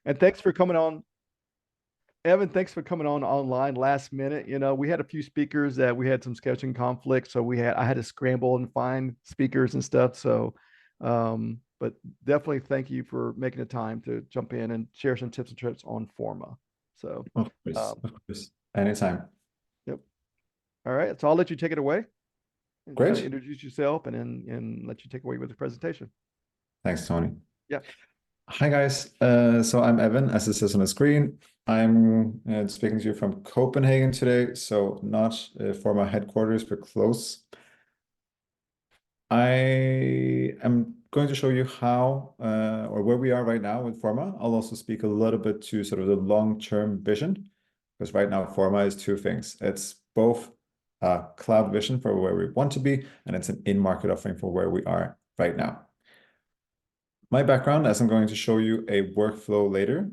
And thanks for coming on. Evan, thanks for coming on online last minute. We had a few speakers that we had some scheduling conflicts, so I had to scramble and find speakers and stuff. So, but definitely thank you for making the time to jump in and share some tips and tricks on Forma. So, Of course, anytime. yep. All right, so I'll let you take it away and kind of Great. introduce yourself and let you take away with the presentation. Thanks, Tony. Yeah. Hi, guys. So I'm Evan, as it says on the screen. I'm speaking to you from Copenhagen today, so not Forma headquarters, but close. I am going to show you how or where we are right now with Forma. I'll also speak a little bit to sort of the long-term vision, because right now Forma is two things. It's both a cloud vision for where we want to be, and it's an in-market offering for where we are right now. My background, as I'm going to show you a workflow later,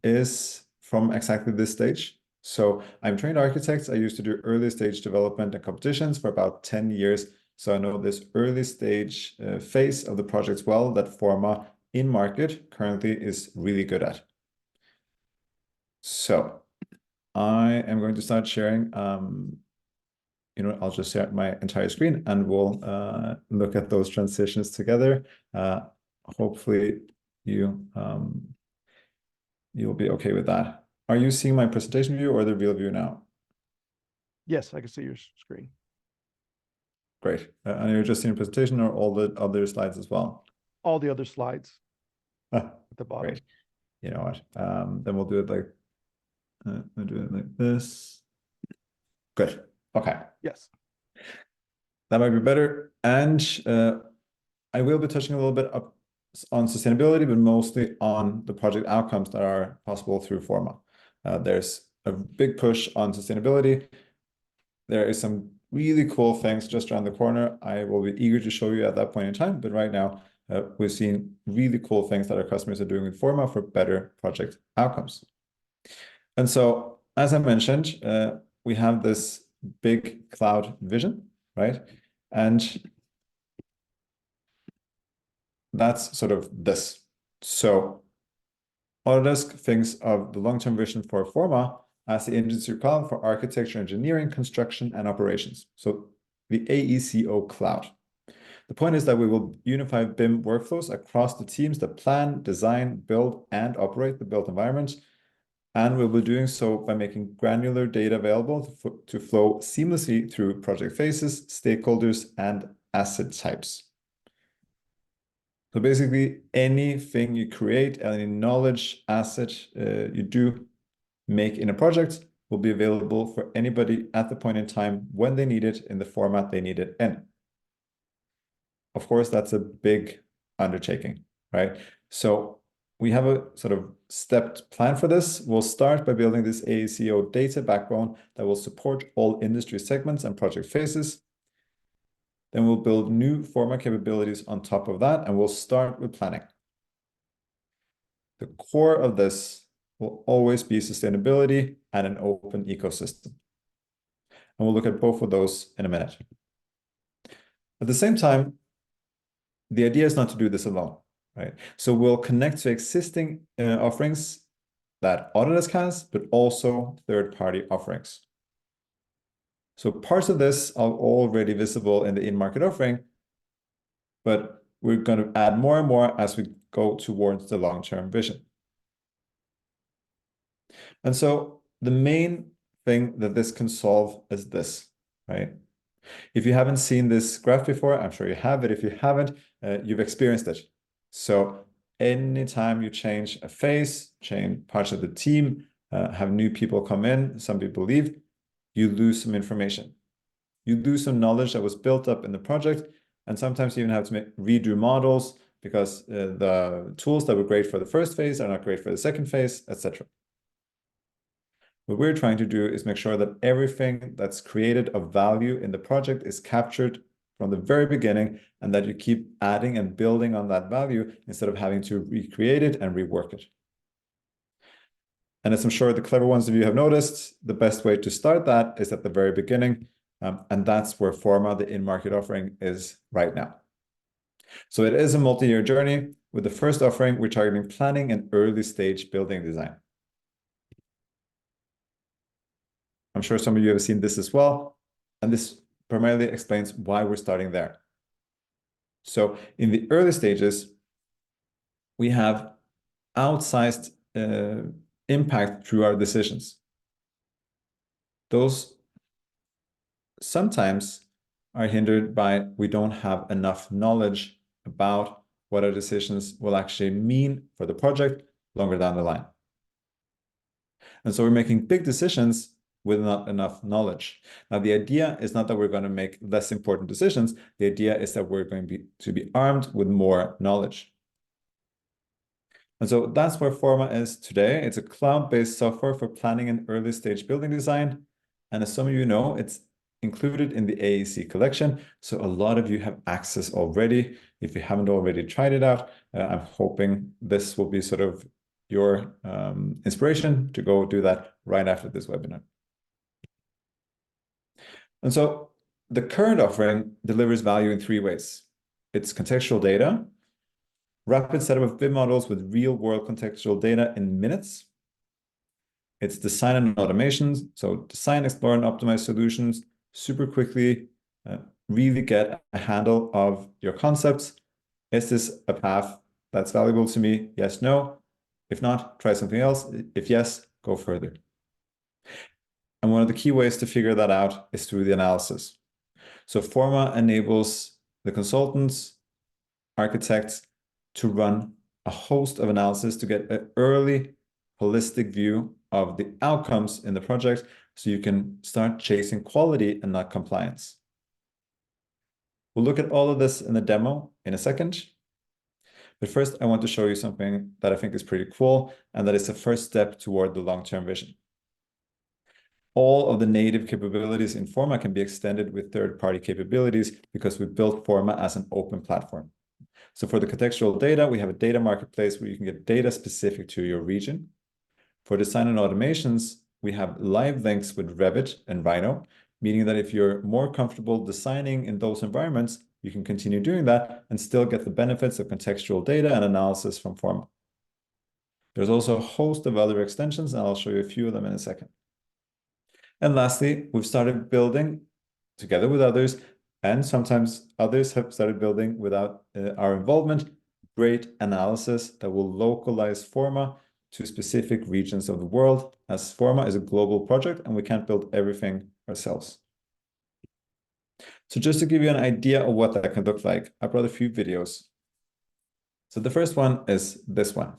is from exactly this stage. So I'm trained architect. I used to do early stage development and competitions for about 10 years. So I know this early stage phase of the projects well that Forma in market currently is really good at. So I am going to start sharing, I'll just share my entire screen and we'll look at those transitions together. Hopefully you'll be okay with that. Are you seeing my presentation view or the real view now? Yes, I can see your screen. Great. And you're just seeing presentation or all the other slides as well? All the other slides at the bottom. Great. You know what? Then we'll do it like this. Good. Okay. Yes. That might be better. And I will be touching a little bit up on sustainability, but mostly on the project outcomes that are possible through Forma. There's a big push on sustainability. There is some really cool things just around the corner. I will be eager to show you at that point in time, but right now we've seen really cool things that our customers are doing with Forma for better project outcomes. And so, as I mentioned, we have this big cloud vision, right? And that's sort of this. So Autodesk thinks of the long-term vision for Forma as the industry cloud for architecture, engineering, construction, and operations. So the AECO cloud. The point is that we will unify BIM workflows across the teams that plan, design, build, and operate the built environment. And we'll be doing so by making granular data available to flow seamlessly through project phases, stakeholders, and asset types. So basically, anything you create, any knowledge asset you do make in a project will be available for anybody at the point in time when they need it in the format they need it in. Of course, that's a big undertaking, right? So we have a sort of stepped plan for this. We'll start by building this AECO data backbone that will support all industry segments and project phases. Then we'll build new Forma capabilities on top of that, and we'll start with planning. The core of this will always be sustainability and an open ecosystem. And we'll look at both of those in a minute. At the same time, the idea is not to do this alone, right? So we'll connect to existing offerings that Autodesk has, but also third-party offerings. So parts of this are already visible in the in-market offering, but we're going to add more and more as we go towards the long-term vision. And so the main thing that this can solve is this, right? If you haven't seen this graph before, I'm sure you have it. If you haven't, you've experienced it. So anytime you change a phase, change parts of the team, have new people come in, some people leave, you lose some information. You lose some knowledge that was built up in the project, and sometimes you even have to redo models because the tools that were great for the first phase are not great for the second phase, etc. What we're trying to do is make sure that everything that's created of value in the project is captured from the very beginning, and that you keep adding and building on that value instead of having to recreate it and rework it. And as I'm sure the clever ones of you have noticed, the best way to start that is at the very beginning. And that's where Forma, the in-market offering, is right now. So it is a multi-year journey. With the first offering, we're targeting planning and early stage building design. I'm sure some of you have seen this as well, and this primarily explains why we're starting there. So in the early stages, we have outsized impact through our decisions. Those sometimes are hindered by we don't have enough knowledge about what our decisions will actually mean for the project longer down the line. And so we're making big decisions with not enough knowledge. Now, the idea is not that we're going to make less important decisions. The idea is that we're going to be armed with more knowledge. And so that's where Forma is today. It's a cloud-based software for planning and early stage building design. And as some of you know, it's included in the AEC collection. So a lot of you have access already. If you haven't already tried it out, I'm hoping this will be sort of your inspiration to go do that right after this webinar. And so the current offering delivers value in 3 ways. It's contextual data, rapid setup of BIM models with real-world contextual data in minutes. It's design and automations, so design, explore, and optimize solutions super quickly, really get a handle of your concepts. Is this a path that's valuable to me? Yes, no. If not, try something else. If yes, go further. And one of the key ways to figure that out is through the analysis. So Forma enables the consultants, architects to run a host of analysis to get an early holistic view of the outcomes in the project so you can start chasing quality and not compliance. We'll look at all of this in the demo in a second. But first, I want to show you something that I think is pretty cool, and that is the first step toward the long-term vision. All of the native capabilities in Forma can be extended with third-party capabilities because we built Forma as an open platform. So for the contextual data, we have a data marketplace where you can get data specific to your region. For design and automations, we have live links with Revit and Rhino, meaning that if you're more comfortable designing in those environments, you can continue doing that and still get the benefits of contextual data and analysis from Forma. There's also a host of other extensions, and I'll show you a few of them in a second. And lastly, we've started building together with others, and sometimes others have started building without our involvement, great analysis that will localize Forma to specific regions of the world, as Forma is a global project and we can't build everything ourselves. So just to give you an idea of what that can look like, I brought a few videos. So the first one is this one.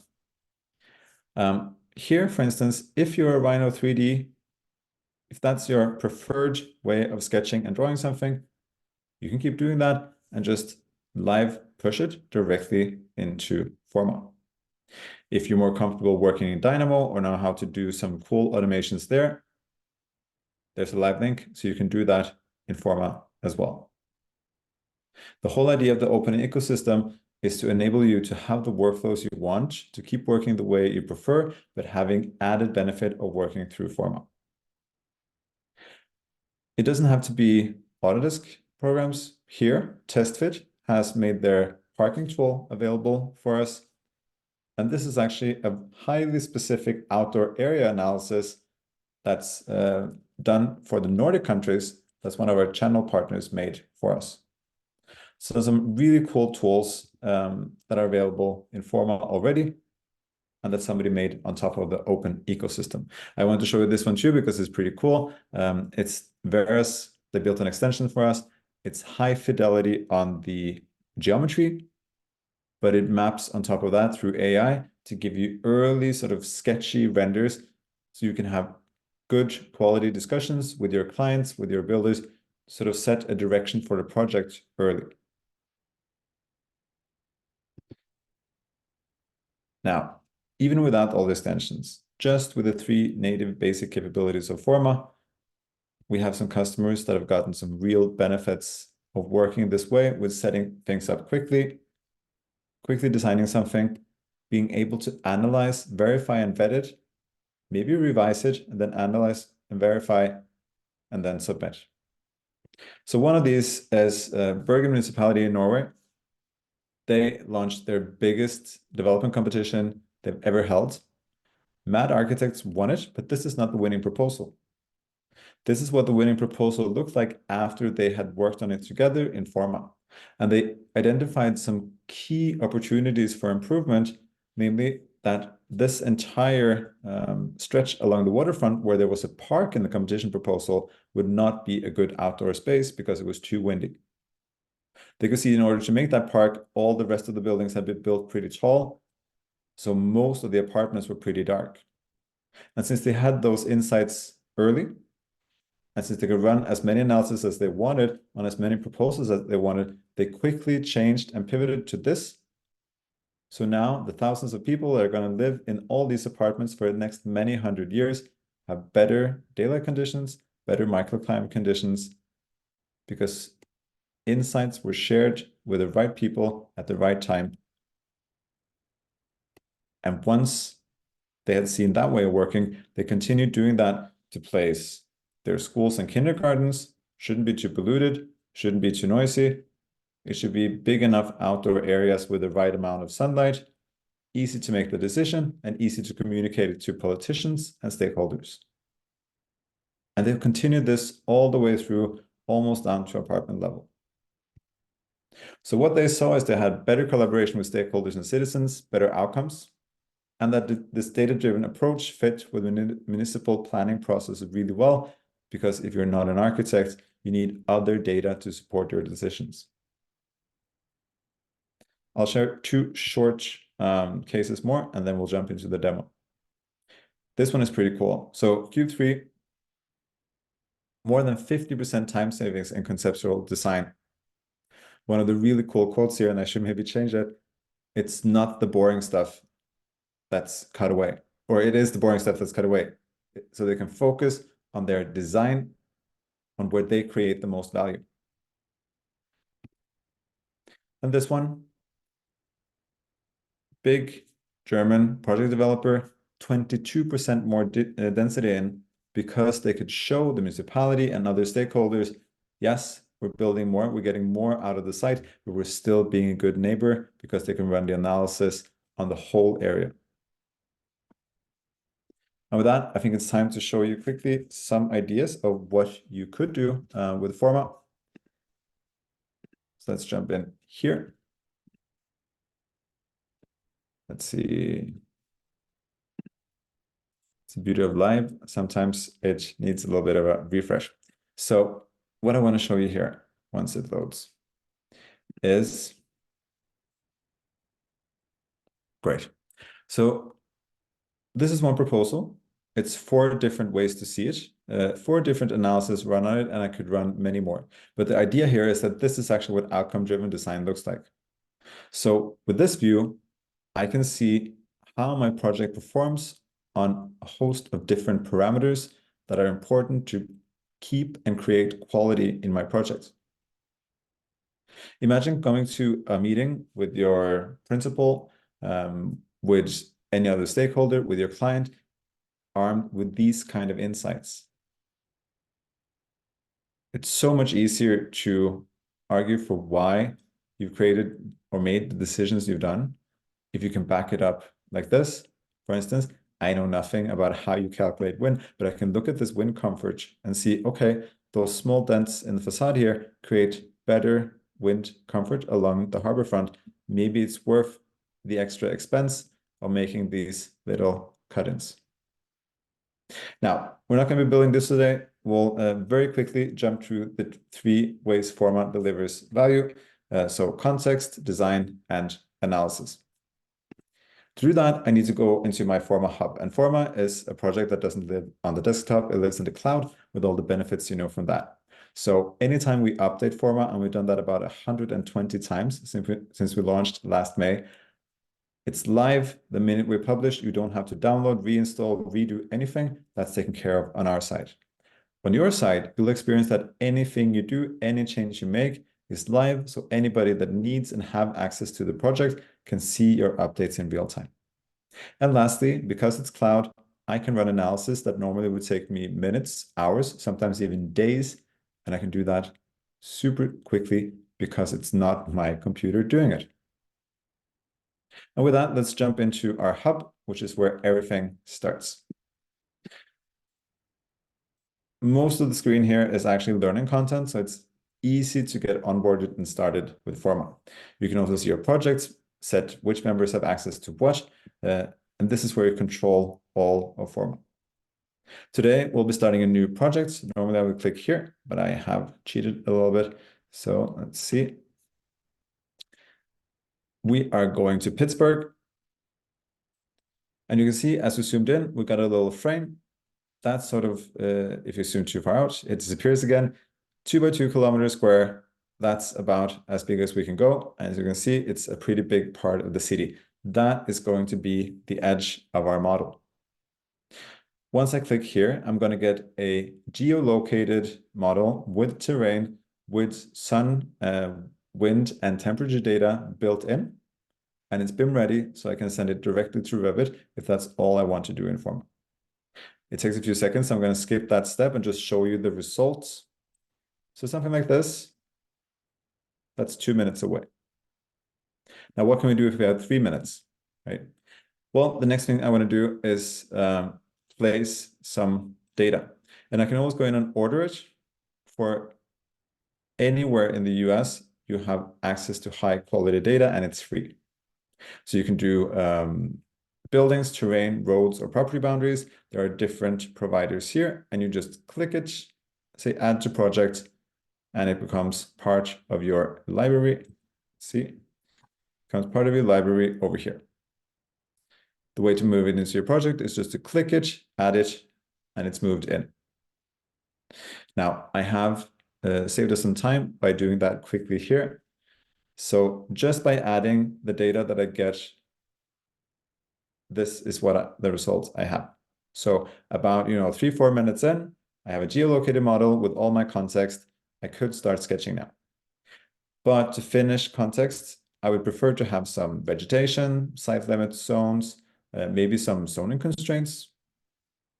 Here, for instance, if you're a Rhino 3D, if that's your preferred way of sketching and drawing something, you can keep doing that and just live push it directly into Forma. If you're more comfortable working in Dynamo or know how to do some cool automations there, there's a live link, so you can do that in Forma as well. The whole idea of the open ecosystem is to enable you to have the workflows you want, to keep working the way you prefer, but having added benefit of working through Forma. It doesn't have to be Autodesk programs. Here, TestFit has made their parking tool available for us. And this is actually a highly specific outdoor area analysis that's done for the Nordic countries. That's one of our channel partners made for us. So some really cool tools that are available in Forma already, and that somebody made on top of the open ecosystem. I want to show you this one too because it's pretty cool. It's Veris. They built an extension for us. It's high fidelity on the geometry, but it maps on top of that through AI to give you early sort of sketchy renders so you can have good quality discussions with your clients, with your builders, sort of set a direction for the project early. Now, even without all the extensions, just with the 3 native basic capabilities of Forma, we have some customers that have gotten some real benefits of working this way with setting things up quickly designing something, being able to analyze, verify, and vet it, maybe revise it, and then analyze and verify, and then submit. So one of these is Bergen Municipality in Norway. They launched their biggest development competition they've ever held. Mad architects won it, but this is not the winning proposal. This is what the winning proposal looked like after they had worked on it together in Forma. And they identified some key opportunities for improvement, namely that this entire stretch along the waterfront where there was a park in the competition proposal would not be a good outdoor space because it was too windy. They could see in order to make that park, all the rest of the buildings had been built pretty tall, so most of the apartments were pretty dark. And since they had those insights early, and since they could run as many analyses as they wanted on as many proposals as they wanted, they quickly changed and pivoted to this. So now the thousands of people that are going to live in all these apartments for the next many hundred years have better daylight conditions, better microclimate conditions, because insights were shared with the right people at the right time. And once they had seen that way of working, they continued doing that to place their schools and kindergartens. Shouldn't be too polluted, shouldn't be too noisy. It should be big enough outdoor areas with the right amount of sunlight, easy to make the decision and easy to communicate it to politicians and stakeholders. And they've continued this all the way through, almost down to apartment level. So what they saw is they had better collaboration with stakeholders and citizens, better outcomes, and that this data-driven approach fit with the municipal planning process really well, because if you're not an architect, you need other data to support your decisions. I'll share two short cases more, and then we'll jump into the demo. This one is pretty cool. So Cube 3, more than 50% time savings in conceptual design. One of the really cool quotes here, and I should maybe change it, it's not the boring stuff that's cut away, or it is the boring stuff that's cut away. So they can focus on their design, on where they create the most value. And this one, big German project developer, 22% more density in, because they could show the municipality and other stakeholders, yes, we're building more, we're getting more out of the site, but we're still being a good neighbor because they can run the analysis on the whole area. And with that, I think it's time to show you quickly some ideas of what you could do with Forma. So let's jump in here. Let's see. It's the beauty of live. Sometimes it needs a little bit of a refresh. So what I want to show you here, once it loads, is great. So this is one proposal. It's 4 different ways to see it, 4 different analyses run on it, and I could run many more. But the idea here is that this is actually what outcome-driven design looks like. So with this view, I can see how my project performs on a host of different parameters that are important to keep and create quality in my project. Imagine coming to a meeting with your principal, with any other stakeholder, with your client, armed with these kind of insights. It's so much easier to argue for why you've created or made the decisions you've done if you can back it up like this. For instance, I know nothing about how you calculate wind, but I can look at this wind comfort and see, okay, those small dents in the facade here create better wind comfort along the harbor front. Maybe it's worth the extra expense of making these little cut-ins. Now, we're not going to be building this today. We'll very quickly jump through the 3 ways Forma delivers value. So context, design, and analysis. To do that, I need to go into my Forma hub. And Forma is a project that doesn't live on the desktop. It lives in the cloud with all the benefits you know from that. So anytime we update Forma, and we've done that about 120 times since we launched last May, it's live the minute we publish. You don't have to download, reinstall, redo anything. That's taken care of on our side. On your side, you'll experience that anything you do, any change you make is live. So anybody that needs and have access to the project can see your updates in real time. And lastly, because it's cloud, I can run analysis that normally would take me minutes, hours, sometimes even days. And I can do that super quickly because it's not my computer doing it. And with that, let's jump into our hub, which is where everything starts. Most of the screen here is actually learning content, so it's easy to get onboarded and started with Forma. You can also see your projects, set which members have access to what, and this is where you control all of Forma. Today, we'll be starting a new project. Normally, I would click here, but I have cheated a little bit. So let's see. We are going to Pittsburgh. And you can see as we zoomed in, we got a little frame. That's sort of, if you zoom too far out, it disappears again. 2 by 2 kilometers square. That's about as big as we can go. As you can see, it's a pretty big part of the city. That is going to be the edge of our model. Once I click here, I'm going to get a geolocated model with terrain, with sun, wind, and temperature data built in. And it's BIM ready, so I can send it directly to Revit if that's all I want to do in Forma. It takes a few seconds. So I'm going to skip that step and just show you the results. So something like this, that's 2 minutes away. Now, what can we do if we have 3 minutes, right? Well, the next thing I want to do is place some data. And I can always go in and order it. For anywhere in the US, you have access to high quality data and it's free. So you can do buildings, terrain, roads, or property boundaries. There are different providers here, and you just click it, say add to project, and it becomes part of your library. See, becomes part of your library over here. The way to move it into your project is just to click it, add it, and it's moved in. Now, I have saved us some time by doing that quickly here. So just by adding the data that I get, this is what the results I have. So about 3-4 minutes in, I have a geolocated model with all my context. I could start sketching now. But to finish context, I would prefer to have some vegetation, site limit zones, maybe some zoning constraints,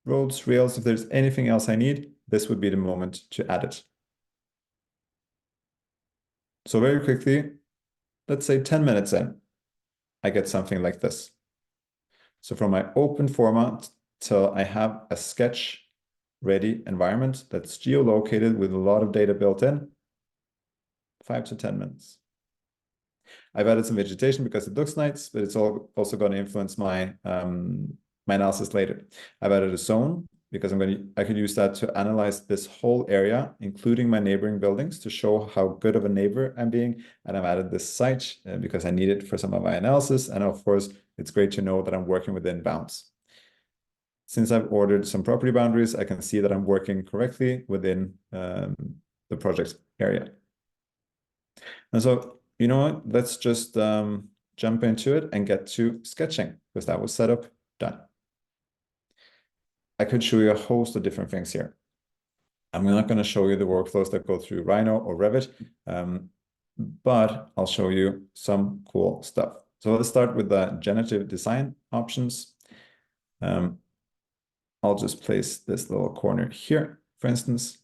roads, rails. If there's anything else I need, this would be the moment to add it. So very quickly, let's say 10 minutes in, I get something like this. So from my open format till I have a sketch ready environment that's geolocated with a lot of data built in, 5 to 10 minutes. I've added some vegetation because it looks nice, but it's also going to influence my my analysis later. I've added a zone because I could use that to analyze this whole area, including my neighboring buildings, to show how good of a neighbor I'm being. And I've added this site because I need it for some of my analysis. And of course, it's great to know that I'm working within bounds. Since I've ordered some property boundaries, I can see that I'm working correctly within the project area. And so, you know what? Let's just jump into it and get to sketching, because that was set up, done. I could show you a host of different things here. I'm not going to show you the workflows that go through Rhino or Revit, but I'll show you some cool stuff. So let's start with the generative design options. I'll just place this little corner here, for instance.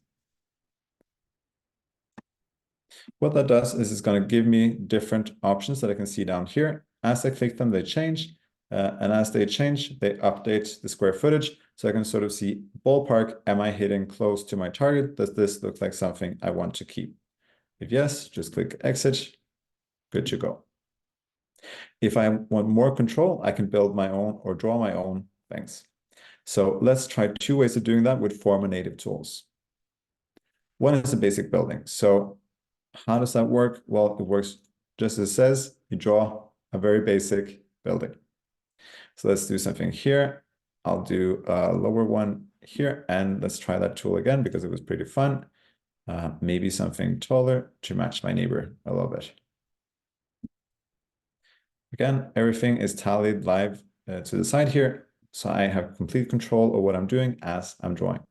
What that does is it's going to give me different options that I can see down here. As I click them, they change. And as they change, they update the square footage. So I can sort of see ballpark, am I hitting close to my target? Does this look like something I want to keep? If yes, just click exit, good to go. If I want more control, I can build my own or draw my own things. So let's try 2 ways of doing that with Forma native tools. One is a basic building. So how does that work? Well, it works just as it says, you draw a very basic building. So let's do something here. I'll do a lower one here, and let's try that tool again because it was pretty fun. Maybe something taller to match my neighbor a little bit. Again, everything is tallied live to the side here. So I have complete control of what I'm doing as I'm drawing.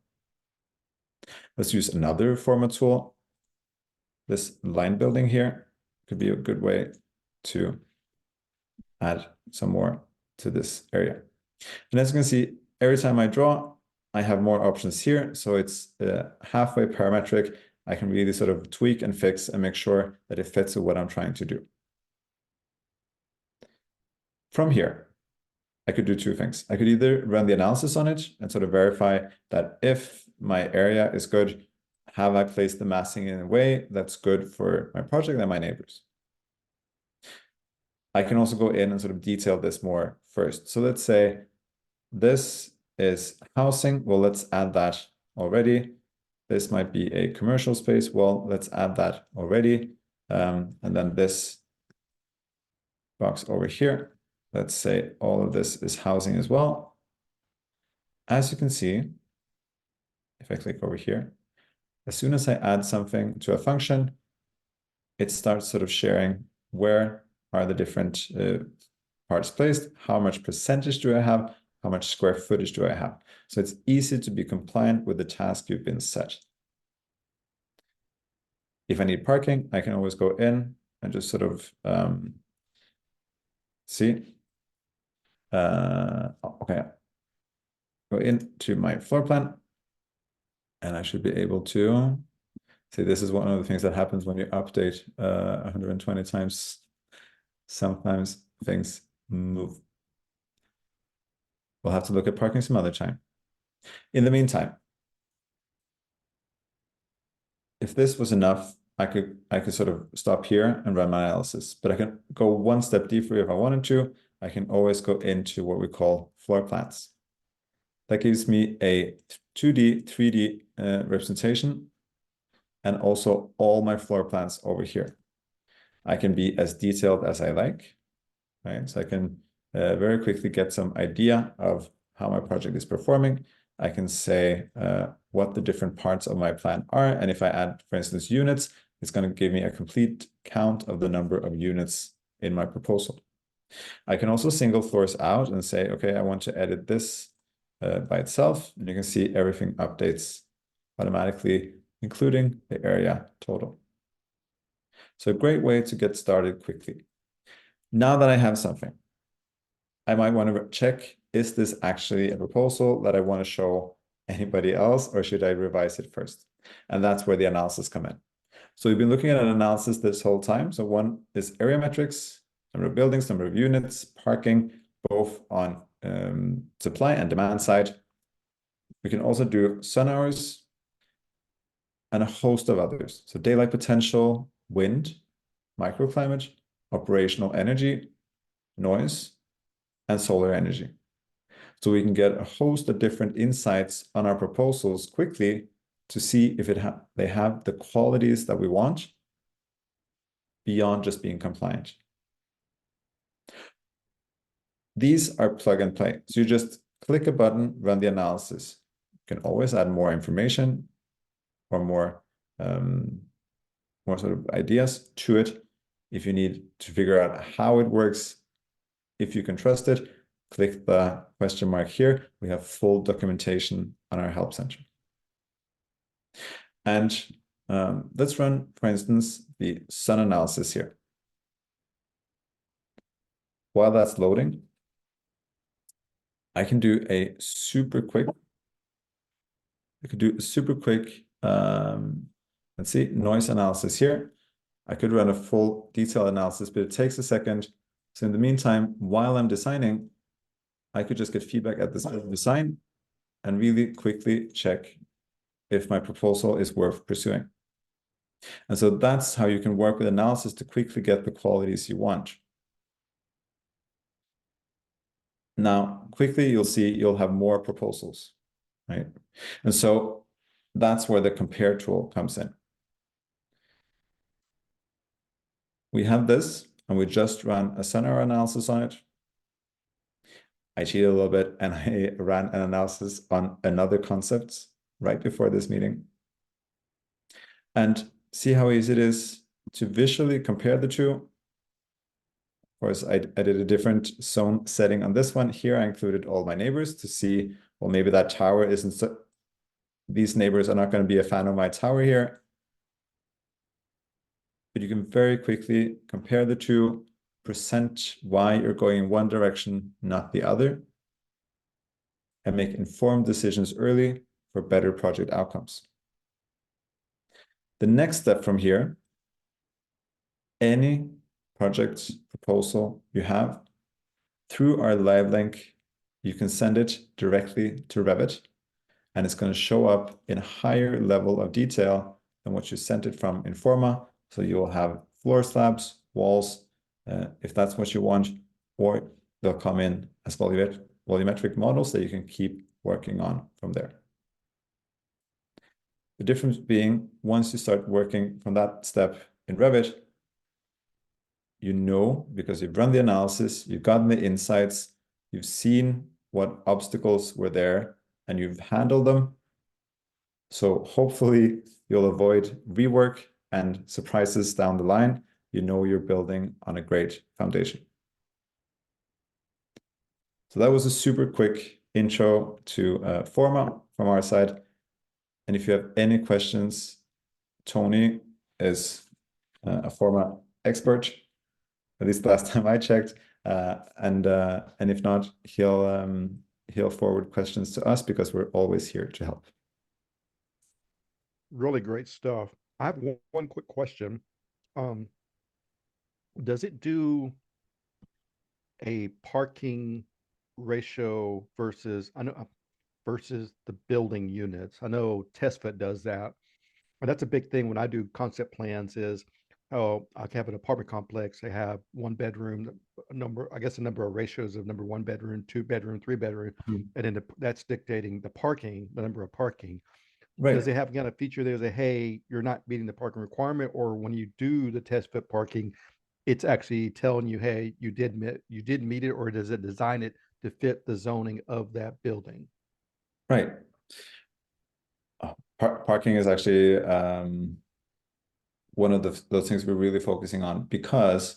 Let's use another Forma tool. This line building here could be a good way to add some more to this area. And as you can see, every time I draw, I have more options here. So it's halfway parametric. I can really sort of tweak and fix and make sure that it fits with what I'm trying to do. From here, I could do two things. I could either run the analysis on it and sort of verify that if my area is good, have I placed the massing in a way that's good for my project and my neighbors? I can also go in and sort of detail this more first. So let's say this is housing. Well, let's add that already. This might be a commercial space. Well, let's add that already. And then this box over here, let's say all of this is housing as well. As you can see, if I click over here, as soon as I add something to a function, it starts sort of sharing where are the different parts placed, how much percentage do I have, how much square footage do I have. So it's easy to be compliant with the task you've been set. If I need parking, I can always go in and just sort of see. Okay, go into my floor plan, and I should be able to see. This is one of the things that happens when you update 120 times. Sometimes things move. We'll have to look at parking some other time. In the meantime, if this was enough, I could sort of stop here and run my analysis, but I can go one step deeper if I wanted to. I can always go into what we call floor plans. That gives me a 2D, 3D representation, and also all my floor plans over here. I can be as detailed as I like, right? So I can very quickly get some idea of how my project is performing. I can say what the different parts of my plan are. And if I add, for instance, units, it's going to give me a complete count of the number of units in my proposal. I can also single floors out and say, okay, I want to edit this by itself. And you can see everything updates automatically, including the area total. So a great way to get started quickly. Now that I have something, I might want to check, is this actually a proposal that I want to show anybody else, or should I revise it first? And that's where the analysis come in. So we've been looking at an analysis this whole time. So one is area metrics, number of buildings, number of units, parking, both on supply and demand side. We can also do sun hours and a host of others. So daylight potential, wind, microclimate, operational energy, noise, and solar energy. So we can get a host of different insights on our proposals quickly to see if they have the qualities that we want beyond just being compliant. These are plug and play. So you just click a button, run the analysis. You can always add more information or more sort of ideas to it. If you need to figure out how it works, if you can trust it, click the question mark here. We have full documentation on our help center. And let's run, for instance, the sun analysis here. While that's loading, I can do a super quick, let's see, noise analysis here. I could run a full detailed analysis, but it takes a second. So in the meantime, while I'm designing, I could just get feedback at this design and really quickly check if my proposal is worth pursuing. And so that's how you can work with analysis to quickly get the qualities you want. Now, quickly, you'll see you'll have more proposals, right? And so that's where the compare tool comes in. We have this, and we just ran a scenario analysis on it. I cheated a little bit, and I ran an analysis on another concept right before this meeting. And see how easy it is to visually compare the two. Of course, I did a different zone setting on this one. Here, I included all my neighbors to see, well, maybe that tower isn't so, these neighbors are not going to be a fan of my tower here. But you can very quickly compare the two, present why you're going in one direction, not the other, and make informed decisions early for better project outcomes. The next step from here, any project proposal you have, through our live link, you can send it directly to Revit, and it's going to show up in a higher level of detail than what you sent it from in Forma. So you'll have floor slabs, walls, if that's what you want, or they'll come in as volumetric models that you can keep working on from there. The difference being, once you start working from that step in Revit, you know, because you've run the analysis, you've gotten the insights, you've seen what obstacles were there, and you've handled them. So hopefully you'll avoid rework and surprises down the line. You know you're building on a great foundation. So that was a super quick intro to Forma from our side. And if you have any questions, Tony is a Forma expert, at least last time I checked. And if not, he'll forward questions to us because we're always here to help. Really great stuff. I have one quick question. Does it do a parking ratio versus versus the building units? I know TestFit does that. And that's a big thing when I do concept plans is, oh, I can have an apartment complex. They have one bedroom, a number, I guess a number of ratios of number one bedroom, two bedroom, three bedroom, and then that's dictating the parking, the number of parking. Does Right. it have kind of feature there that, hey, you're not meeting the parking requirement, or when you do the test fit parking, it's actually telling you, hey, you did meet it, or does it design it to fit the zoning of that building? Right. Parking is actually one of those things we're really focusing on because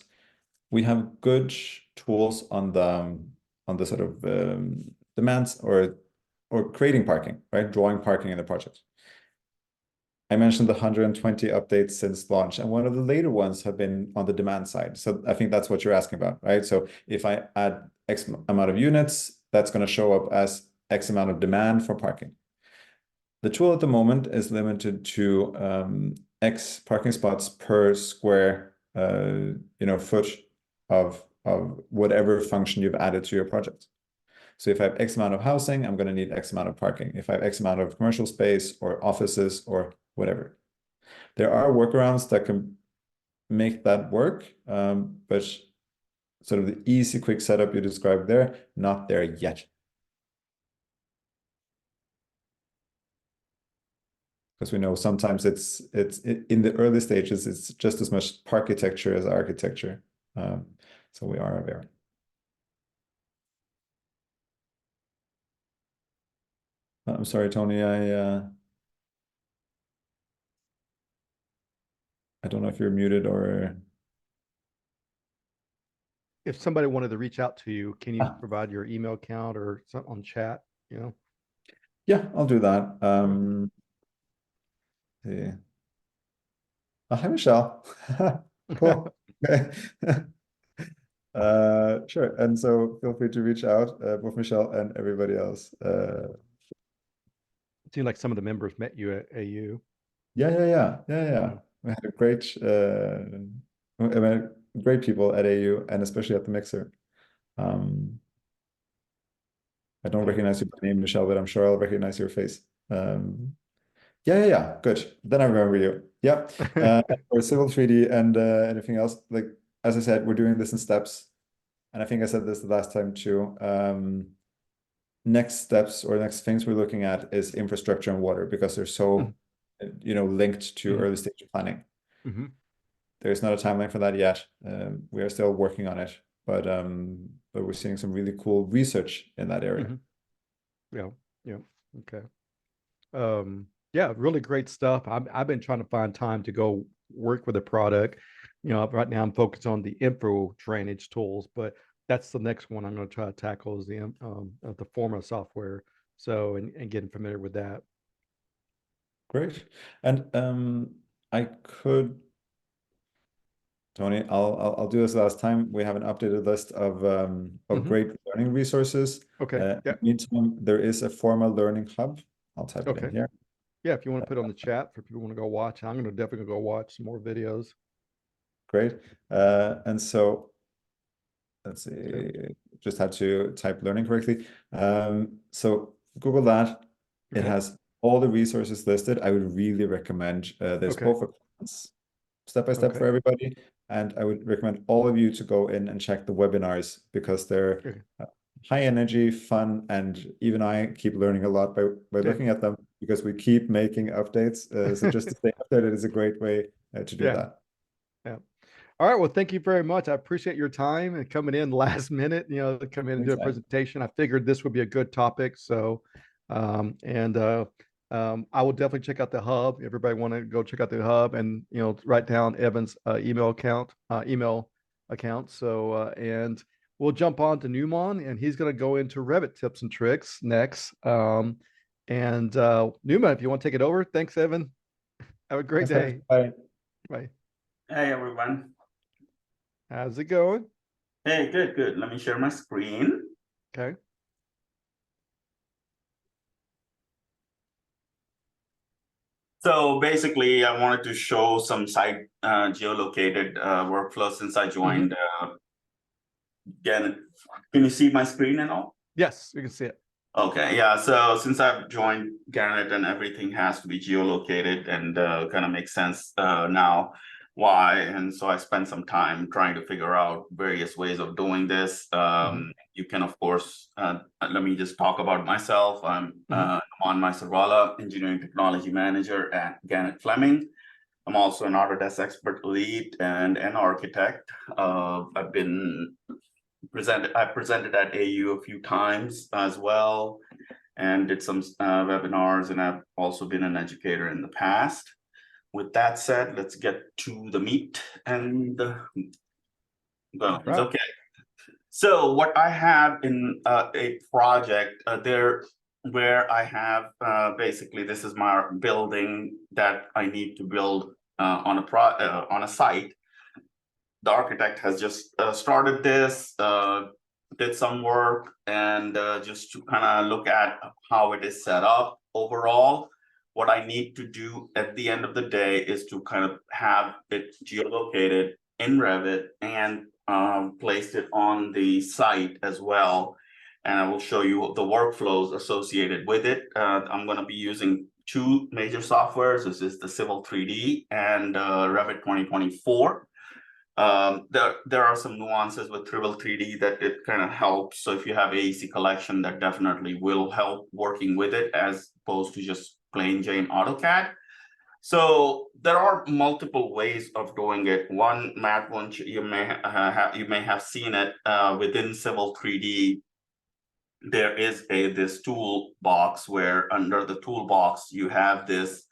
we have good tools on the sort of demands or creating parking, right? Drawing parking in the project. I mentioned the 120 updates since launch, and one of the later ones have been on the demand side. So I think that's what you're asking about, right? So if I add X amount of units, that's going to show up as X amount of demand for parking. The tool at the moment is limited to X parking spots per square foot of whatever function you've added to your project. So if I have X amount of housing, I'm going to need X amount of parking. If I have X amount of commercial space or offices or whatever. There are workarounds that can make that work, but sort of the easy, quick setup you described there, not there yet. Because we know sometimes it's in the early stages, it's just as much architecture as architecture. So we are aware. I'm sorry, Tony. I don't know if you're muted or. If somebody wanted to reach out to you, can you provide your email account or something on chat? Yeah, I'll do that. Yeah. Oh, hi, Michelle. Cool. Okay. Sure. And so feel free to reach out, both Michelle and everybody else. It seemed like some of the members met you at AU. Yeah. We had I mean, great people at AU and especially at the Mixer. I don't recognize your name, Michelle, but I'm sure I'll recognize your face. Yeah. Good. Then I remember you. Yeah. For Civil 3D and anything else, like as I said, we're doing this in steps. And I think I said this the last time too. Next steps or next things we're looking at is infrastructure and water because they're so, linked to early stage planning. There's not a timeline for that yet. We are still working on it, but we're seeing some really cool research in that area. Yeah. Okay. Yeah, really great stuff. I've been trying to find time to go work with a product. Right now I'm focused on the info drainage tools, but that's the next one I'm going to try to tackle is the Forma software. So and getting familiar with that. Great. And I could, Tony, I'll do this last time. We have an updated list of great learning resources. Okay. Yeah. Meantime, there is a Forma learning hub. I'll type it in Okay. here. Yeah. If you want to put it on the chat for people who want to go watch, I'm going to definitely go watch some more videos. Great. And so let's see. Okay. just had to type learning correctly. So Google that. It Okay. has all the resources listed. I would really recommend there's Okay. both a class step by step Okay. for everybody. And I would recommend all of you to go in and check the webinars because they're Okay. high energy, fun, and even I keep learning a lot by Yeah. looking at them because we keep making updates. So just to stay updated is a great way to do Yeah. that. Yeah. All right. Well, thank you very much. I appreciate your time and coming in last minute, to come in and do a Anytime. presentation. I figured this would be a good topic. So, and I will definitely check out the hub. Everybody want to go check out the hub and, write down Evan's email account. So, and we'll jump on to Newman and he's going to go into Revit tips and tricks next. And Newman, if you want to take it over. Thanks, Evan. Have a great Thanks, day. Bye. Bye. Hey everyone. How's it going? Hey, good. Let me share my screen. Okay. So basically, I wanted to show some site geolocated workflow since I joined. Again, can you see my screen and all? Yes, you can see it. Okay, yeah. So since I've joined Gannett and everything has to be geolocated and kind of makes sense now why. And so I spent some time trying to figure out various ways of doing this. You can, of course, let me just talk about myself. I'm Naman Maisarwala, Engineering Technology Manager at Gannett Fleming. I'm also an Autodesk Expert Lead and an architect. I presented at AU a few times as well and did some webinars, and I've also been an educator in the past. With that said, let's get to the meat and the bones. Right. Okay. So what I have in a project there where I have basically this is my building that I need to build on a site. The architect has just started this, did some work, and just to kind of look at how it is set up overall. What I need to do at the end of the day is to kind of have it geolocated in Revit and placed it on the site as well. And I will show you the workflows associated with it. I'm going to be using two major softwares. This is the Civil 3D and Revit 2024. There are some nuances with Civil 3D that it kind of helps. So if you have AEC collection, that definitely will help working with it as opposed to just plain Jane AutoCAD. So there are multiple ways of doing it. One, Matt, you may have seen it within Civil 3D. There is this toolbox where under the toolbox you have this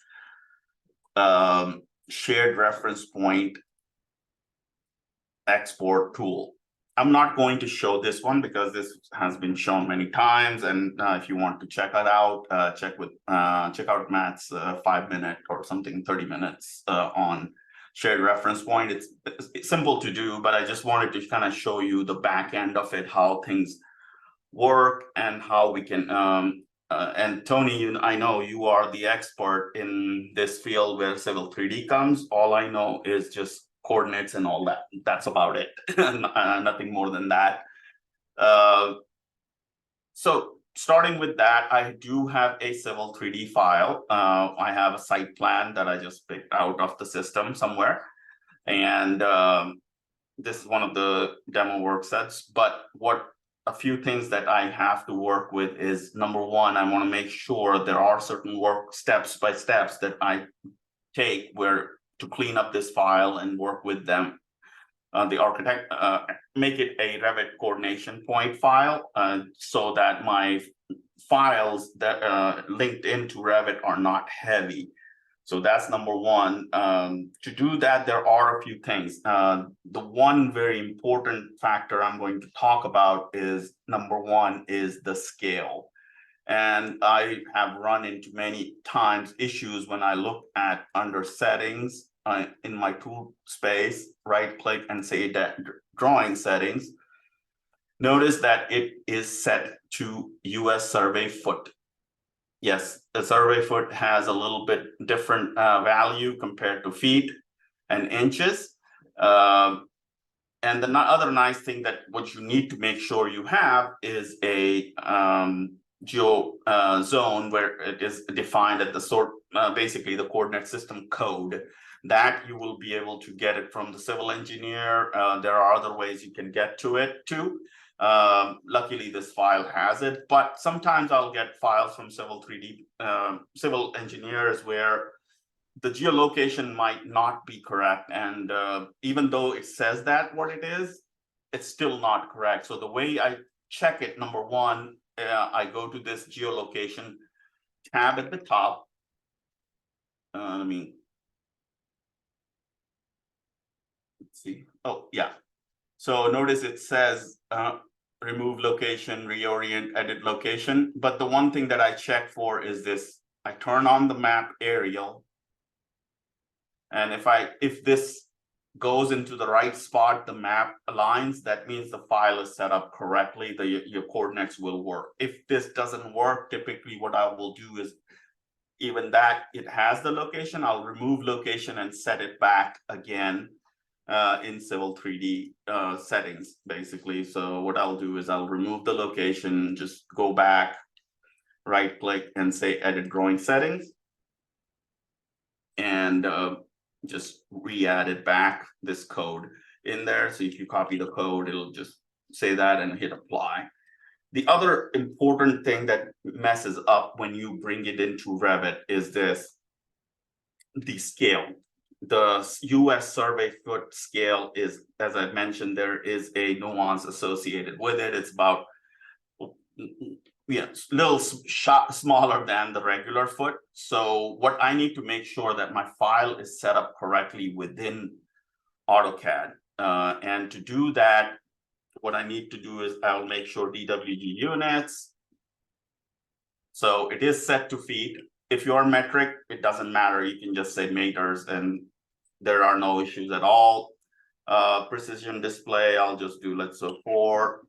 shared reference point export tool. I'm not going to show this one because this has been shown many times, and if you want to check it out, check out Matt's 5-minute or something 30 minutes on shared reference point. It's simple to do, but I just wanted to kind of show you the back end of it, how things work and how we can and Tony, I know you are the expert in this field where Civil 3D comes. All I know is just coordinates and all that. That's about it. Nothing more than that. So starting with that, I do have a Civil 3D file. I have a site plan that I just picked out of the system somewhere. And this is one of the demo work sets. But a few things that I have to work with is, number one, I want to make sure there are certain work steps by steps that I take where to clean up this file and work with them. The architect make it a Revit coordination point file so that my files that linked into Revit are not heavy. So that's number one. To do that, there are a few things. The one very important factor I'm going to talk about is, number one, is the scale. And I have run into many times issues when I look at under settings in my tool space, right click and say that drawing settings. Notice that it is set to US survey foot. Yes, the survey foot has a little bit different value compared to feet and inches. And the other nice thing that what you need to make sure you have is a geo zone where it is defined at the sort, basically the coordinate system code, that you will be able to get it from the civil engineer. There are other ways you can get to it too. Luckily, this file has it, but sometimes I'll get files from civil 3D civil engineers where the geolocation might not be correct. And even though it says that what it is, it's still not correct. So the way I check it, number one, I go to this geolocation tab at the top. Let's see. Oh, yeah. So notice it says remove location, reorient, edit location. But the one thing that I check for is this. I turn on the map aerial. And if this goes into the right spot, the map aligns, that means the file is set up correctly, your coordinates will work. If this doesn't work, typically what I will do is, even that it has the location, I'll remove location and set it back again in Civil 3D settings, basically. So what I'll do is I'll remove the location, just go back, right click and say edit drawing settings. And just re-add it back, this code in there. So if you copy the code, it'll just say that and hit apply. The other important thing that messes up when you bring it into Revit is this, the scale. The US survey foot scale is, as I mentioned, there is a nuance associated with it. It's about little smaller than the regular foot. So what I need to make sure that my file is set up correctly within AutoCAD. And to do that, what I need to do is I'll make sure DWG units. So it is set to feet. If you're metric, it doesn't matter. You can just say meters and there are no issues at all. Precision display, I'll just do, let's say 4.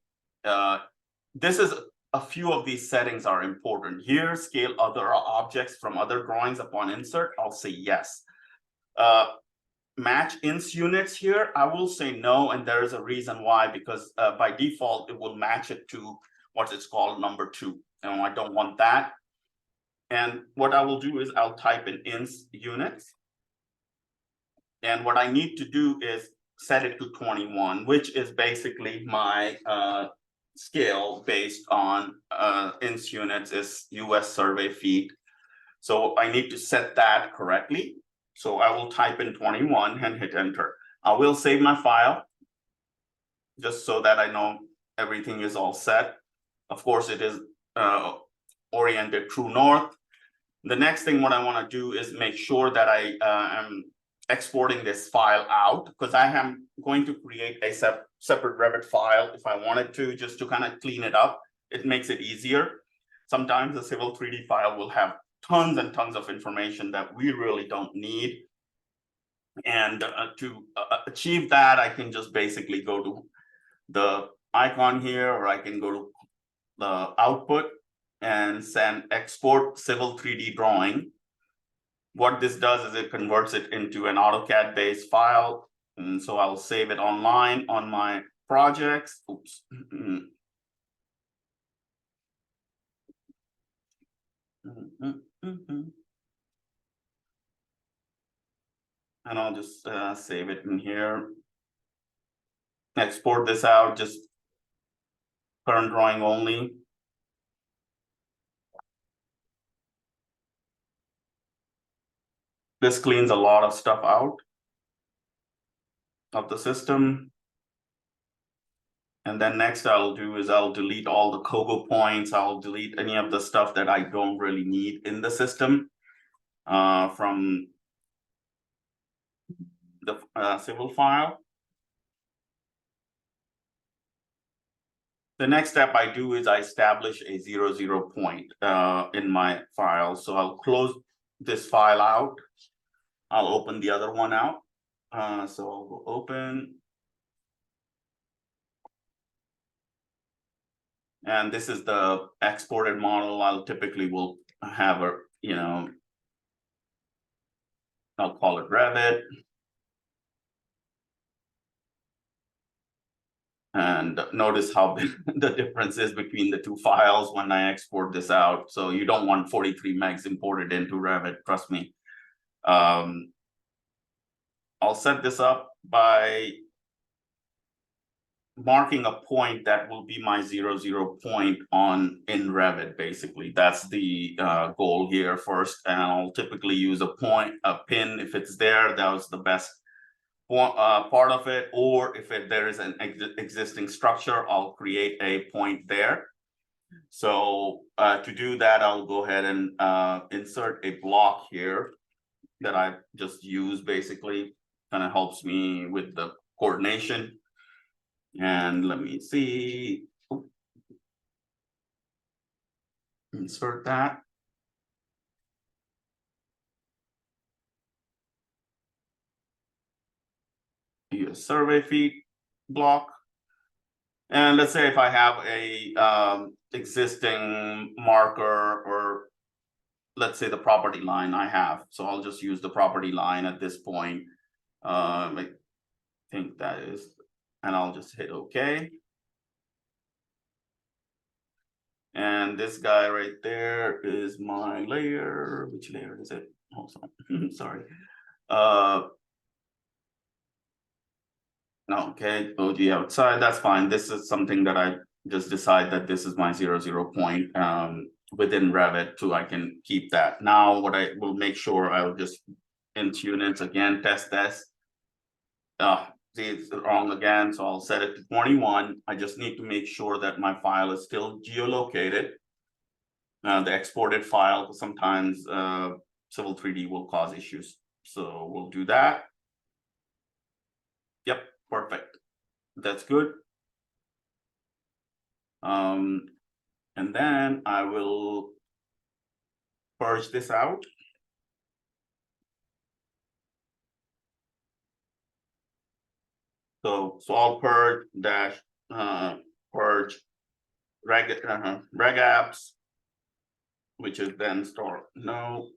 This is a few of these settings are important. Here, scale other objects from other drawings upon insert, I'll say yes. Match ins units here, I will say no, and there is a reason why, because by default, it will match it to what it's called number 2, and I don't want that. And what I will do is I'll type in ins units. And what I need to do is set it to 21, which is basically my scale based on ins units is US survey feet. So I need to set that correctly. So I will type in 21 and hit enter. I will save my file just so that I know everything is all set. Of course, it is oriented true north. The next thing what I want to do is make sure that I am exporting this file out, because I am going to create a separate Revit file if I wanted to, just to kind of clean it up. It makes it easier. Sometimes the Civil 3D file will have tons and tons of information that we really don't need. And to achieve that, I can just basically go to the icon here, or I can go to the output and send export Civil 3D drawing. What this does is it converts it into an AutoCAD based file. And so I'll save it online on my projects. Oops. And I'll just save it in here. Export this out, just current drawing only. This cleans a lot of stuff out of the system. And then next I'll do is I'll delete all the COGO points. I'll delete any of the stuff that I don't really need in the system from the civil file. The next step I do is I establish a 0, point in my file. So I'll close this file out. I'll open the other one out. So I'll go open. And this is the exported model. I'll typically will have a, I'll call it Revit. And notice how big the difference is between the two files when I export this out. So you don't want 43 megs imported into Revit, trust me. I'll set this up by marking a point that will be my 0, point in Revit. Basically, that's the goal here first. And I'll typically use a pin if it's there. That was the best part of it, or if there is an existing structure, I'll create a point there. So to do that, I'll go ahead and insert a block here that I just use. Basically, kind of helps me with the coordination. And let me see. Insert that. Use survey feet block. And let's say if I have a existing marker, or let's say the property line I have, so I'll just use the property line at this point. I think that is, and I'll just hit OK. And this guy right there is my layer. Which layer is it? Oh, sorry. Okay, OG outside, that's fine. This is something that I just decide that this is my 0, point within Revit, so I can keep that. Now what I will make sure, I'll just int units again, test this. See, it's wrong again, so I'll set it to 21. I just need to make sure that my file is still geolocated. The exported file, sometimes Civil 3D will cause issues. So we'll do that. Yep, perfect. That's good. And then I will purge this out. So I'll purge dash purge reg apps, which is then store no.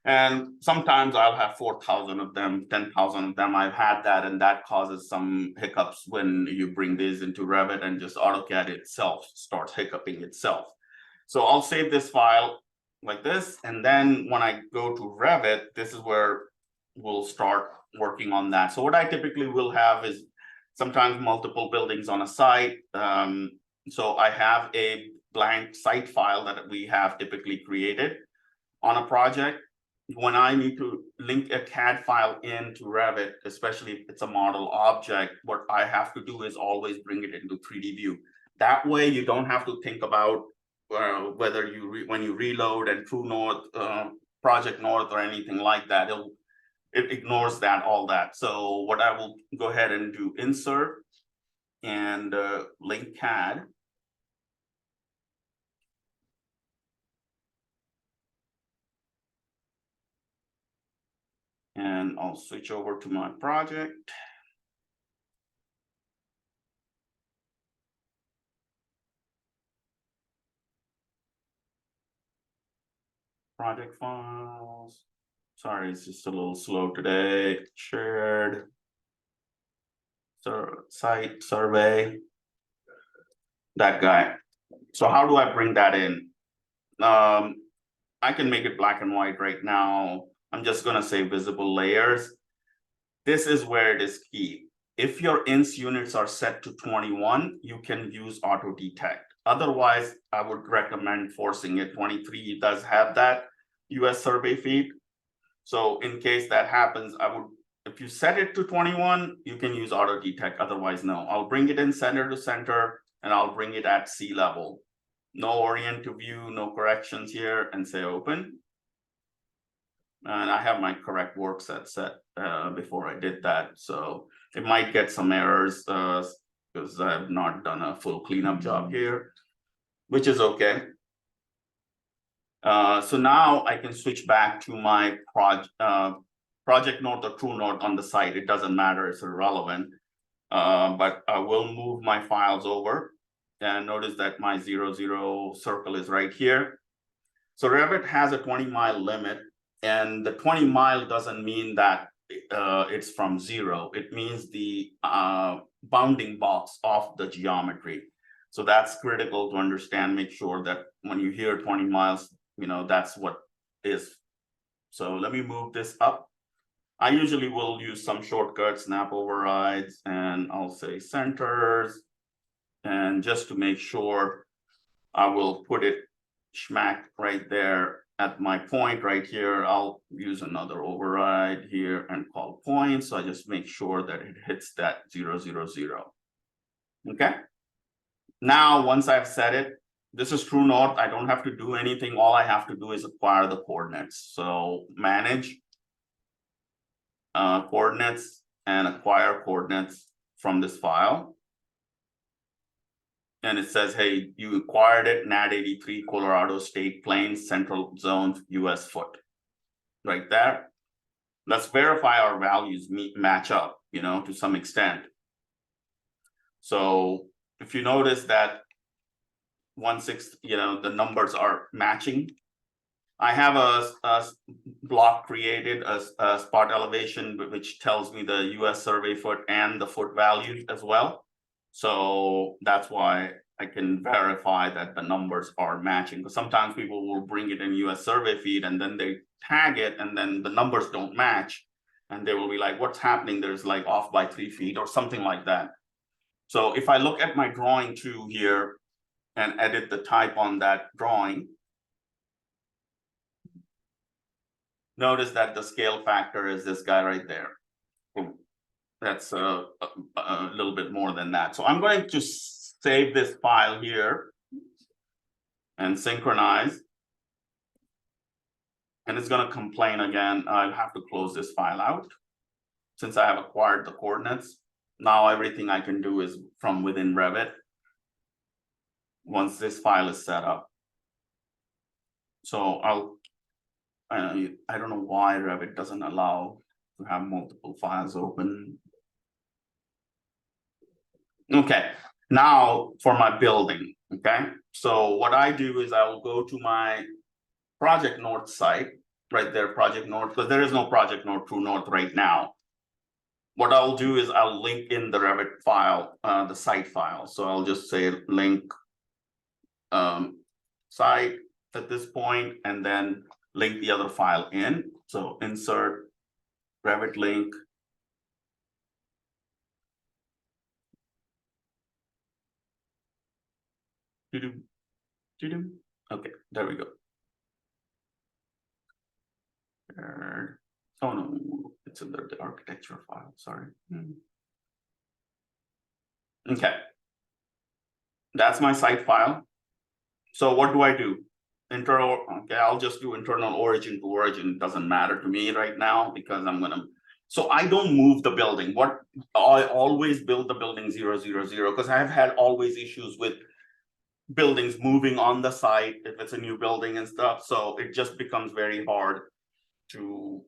And sometimes I'll have 4,000 of them, 10,000 of them. I've had that, and that causes some hiccups when you bring these into Revit, and just AutoCAD itself starts hiccuping itself. So I'll save this file like this, and then when I go to Revit, this is where we'll start working on that. So what I typically will have is sometimes multiple buildings on a site. So I have a blank site file that we have typically created on a project. When I need to link a CAD file into Revit, especially if it's a model object, what I have to do is always bring it into 3D view. That way you don't have to think about whether when you reload and True North, Project North, or anything like that. It ignores that, all that. So what I will go ahead and do, insert and link CAD. And I'll switch over to my project. Project files. Sorry, it's just a little slow today. Shared. So site survey. That guy. So how do I bring that in? I can make it black and white right now. I'm just going to say visible layers. This is where it is key. If your INS units are set to 21, you can use auto detect. Otherwise, I would recommend forcing it. 23 does have that US survey feed. So in case that happens, if you set it to 21, you can use auto detect. Otherwise, no. I'll bring it in center to center, and I'll bring it at sea level. No orient to view, no corrections here, and say open. And I have my correct work set before I did that. So it might get some errors because I have not done a full cleanup job here, which is okay. So now I can switch back to my project node or True Node on the site. It doesn't matter, it's irrelevant. But I will move my files over, and notice that my 0 circle is right here. So Revit has a 20-mile limit, and the 20-mile doesn't mean that it's from 0. It means the bounding box of the geometry. So that's critical to understand. Make sure that when you hear 20 miles, you know, that's what is. So let me move this up. I usually will use some shortcuts, snap overrides, and I'll say centers. And just to make sure, I will put it smack right there at my point right here. I'll use another override here and call point. So I just make sure that it hits that 0, 0, 0. Okay. Now, once I've set it, this is true north. I don't have to do anything. All I have to do is acquire the coordinates. So manage coordinates and acquire coordinates from this file. And it says, hey, you acquired it, NAD 83, Colorado State Plains, Central Zone, US foot. Right there. Let's verify our values match up, you know, to some extent. So if you notice that 1/6, you know, the numbers are matching. I have a block created, a spot elevation, which tells me the US survey foot and the foot values as well. So that's why I can verify that the numbers are matching. Because sometimes people will bring it in US survey feed and then they tag it and then the numbers don't match. And they will be like, what's happening? There's like off by 3 feet or something like that. So if I look at my drawing too here and edit the type on that drawing, notice that the scale factor is this guy right there. That's a little bit more than that. So I'm going to save this file here and synchronize. And it's going to complain again. I'll have to close this file out since I have acquired the coordinates. Now everything I can do is from within Revit once this file is set up. So I don't know why Revit doesn't allow to have multiple files open. Okay, now for my building. Okay, so what I do is I will go to my Project North site right there, Project North, because there is no Project North True North right now. What I'll do is I'll link in the Revit file, the site file. So I'll just say link site at this point, and then link the other file in. So insert Revit link. Okay, there we go. Oh no, it's in the architecture file, sorry. Okay, that's my site file. So what do I do? Internal, okay, I'll just do internal origin to origin. It doesn't matter to me right now because I'm gonna, so I don't move the building. What I always build the building 0, 0, 0 because I've had always issues with buildings moving on the site if it's a new building and stuff. So it just becomes very hard to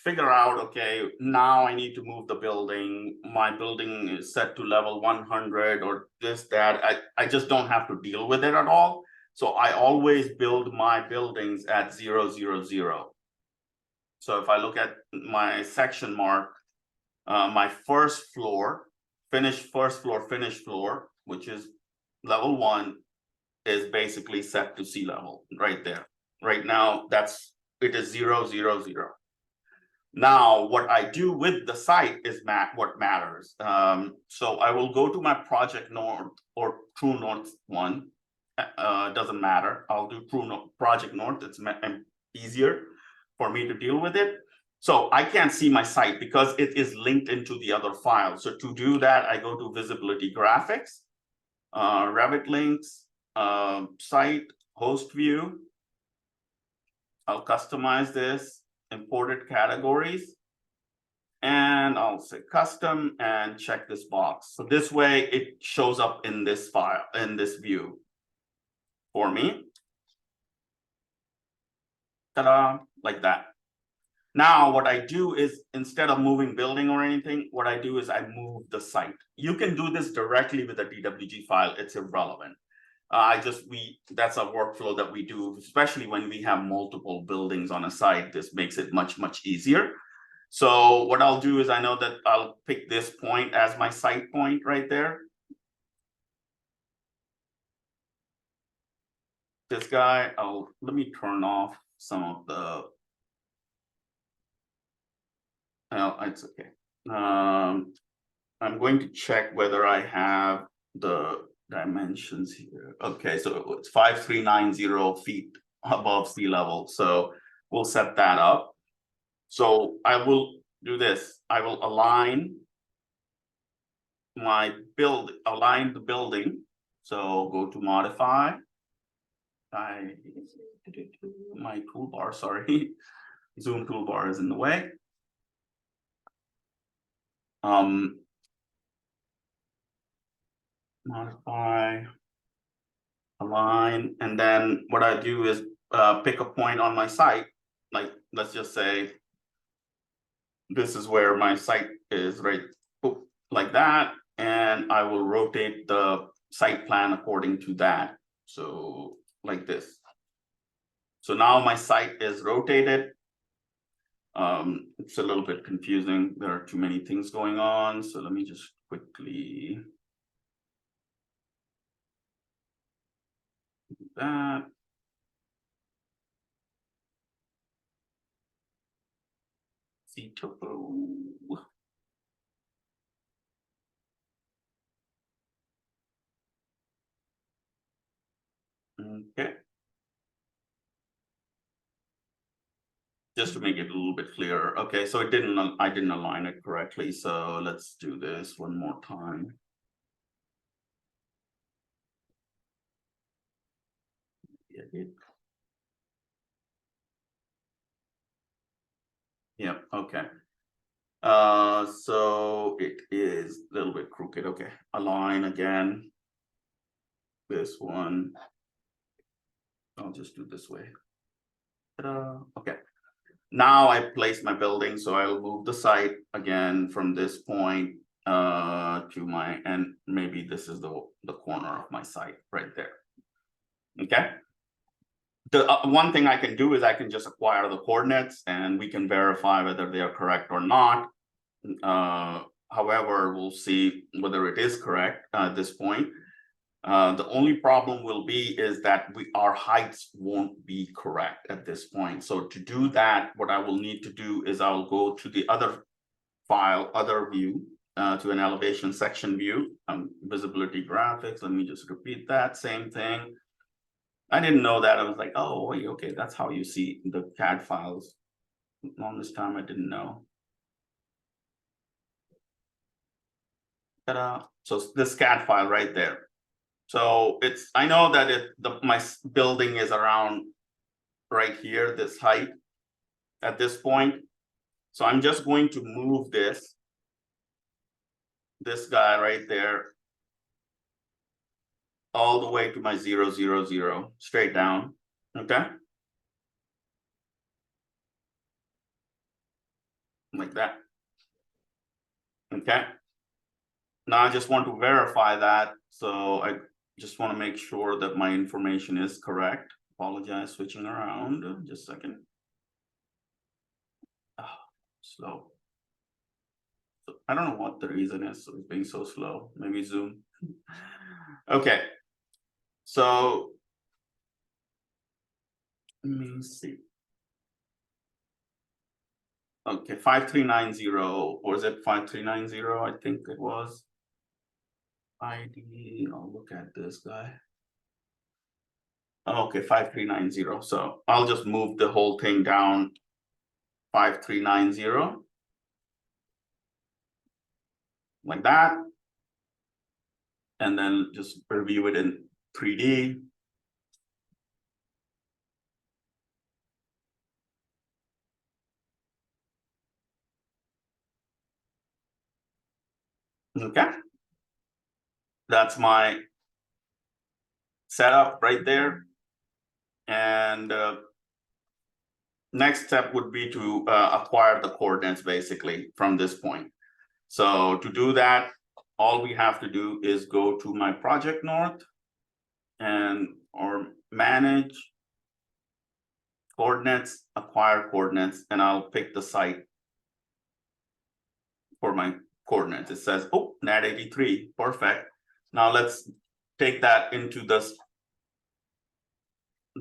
figure out, okay, now I need to move the building. My building is set to level 100 or this, that. I just don't have to deal with it at all. So I always build my buildings at 0, 0, 0. So if I look at my section mark, my first floor, finished floor, which is level 1, is basically set to sea level right there. Right now, it is 0, 0, 0. Now, what I do with the site is what matters. So I will go to my Project North or True North one. Doesn't matter. I'll do Project North. It's easier for me to deal with it. So I can't see my site because it is linked into the other file. So to do that, I go to Visibility Graphics, Revit Links, Site, Host View. I'll customize this, imported categories, and I'll say custom and check this box. So this way it shows up in this file, in this view for me. Ta-da, like that. Now what I do is instead of moving building or anything, what I do is I move the site. You can do this directly with a DWG file. It's irrelevant. That's a workflow that we do, especially when we have multiple buildings on a site. This makes it much, much easier. So what I'll do is I know that I'll pick this point as my site point right there. This guy, let me turn off some of the, it's okay. I'm going to check whether I have the dimensions here. Okay, so it's 5390 feet above sea level. So we'll set that up. So I will do this. I will align the building. So go to modify. My toolbar, sorry. Zoom toolbar is in the way. Modify, align, and then what I do is pick a point on my site. Like, let's just say this is where my site is, right? Like that, and I will rotate the site plan according to that. So like this. So now my site is rotated. It's a little bit confusing. There are too many things going on. So let me just quickly do that. See topo. Okay. Just to make it a little bit clearer. Okay, so I didn't align it correctly. So let's do this one more time. Yep, okay. So it is a little bit crooked. Okay, align again. This one. I'll just do this way. Okay. Now I place my building, so I'll move the site again from this point to my, and maybe this is the corner of my site right there. Okay. The one thing I can do is I can just acquire the coordinates and we can verify whether they are correct or not. However, we'll see whether it is correct at this point. The only problem will be is that our heights won't be correct at this point. So to do that, what I will need to do is I'll go to the other file, other view, to an elevation section view, visibility graphics. Let me just repeat that same thing. I didn't know that. I was like, oh, okay, that's how you see the CAD files. All this time I didn't know. Ta-da. So this CAD file right there. So I know that my building is around right here, this height at this point. So I'm just going to move this guy right there all the way to my 0, 0, 0, straight down. Okay. Like that. Okay. Now I just want to verify that. So I just want to make sure that my information is correct. Apologize, switching around. Just a second. Oh, slow. So I don't know what the reason is. It's being so slow. Maybe Zoom. Okay. So let me see. Okay, 5390, or is it 5390? I think it was. ID, I'll look at this guy. Okay, 5390. So I'll just move the whole thing down 5390. Like that. And then just review it in 3D. Okay. That's my setup right there. And next step would be to acquire the coordinates basically from this point. So to do that, all we have to do is go to my project north or manage coordinates, acquire coordinates, and I'll pick the site for my coordinates. It says, oh, nat 83, perfect. Now let's take that into the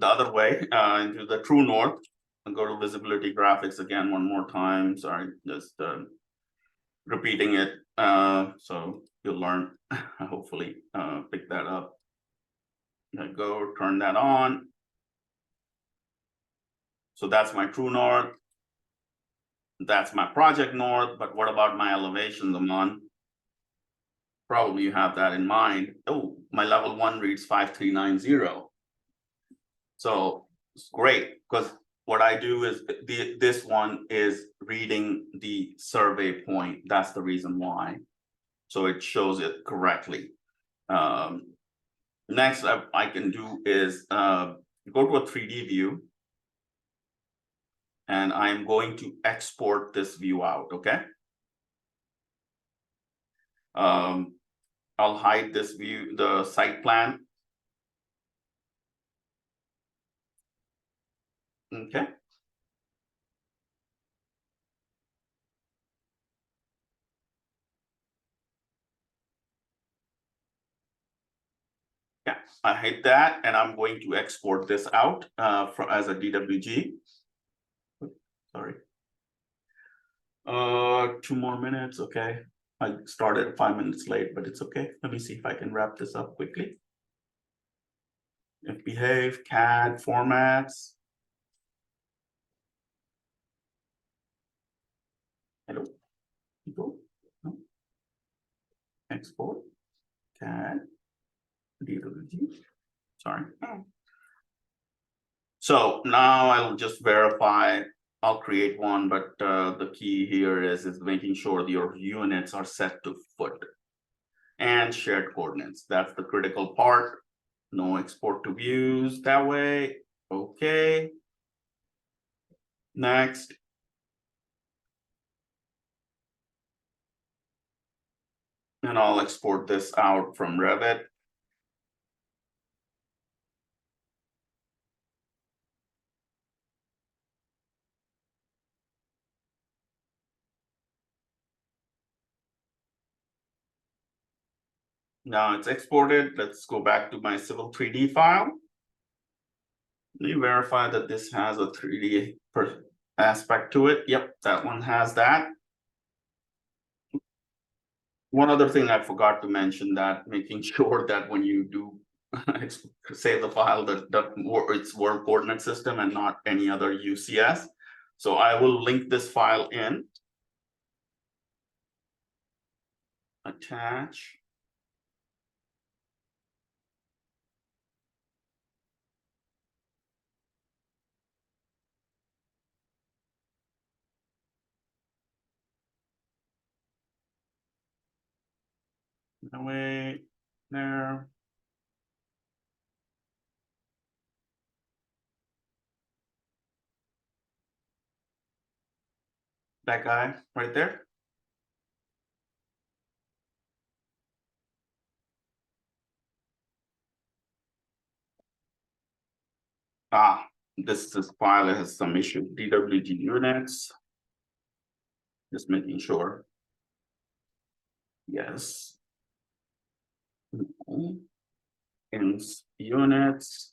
other way, into the true north, and go to visibility graphics again one more time. Sorry, just repeating it, so you'll learn, hopefully pick that up. Go turn that on. So that's my true north. That's my project north, but what about my elevations, Aman? Probably you have that in mind. Oh, my level 1 reads 5390. So it's great, because what I do is this one is reading the survey point. That's the reason why. So it shows it correctly. Next I can do is go to a 3D view. And I'm going to export this view out, okay? I'll hide this view, the site plan. Okay. Yeah, I hit that, and I'm going to export this out as a DWG. Sorry. 2 more minutes, okay. I started 5 minutes late, but it's okay. Let me see if I can wrap this up quickly. If behave, CAD formats. Hello, people. No. Export, CAD, DWG. Sorry. So now I'll just verify. I'll create one, but the key here is making sure your units are set to foot and shared coordinates. That's the critical part. No export to views that way. Okay. Next. And I'll export this out from Revit. Now it's exported. Let's go back to my Civil 3D file. Let me verify that this has a 3D aspect to it. Yep, that one has that. One other thing I forgot to mention, that making sure that when you do save the file, that it's work coordinate system and not any other UCS. So I will link this file in. Attach. Away there. That guy right there. Ah, this file has some issue. DWG units. Just making sure. Yes. In units.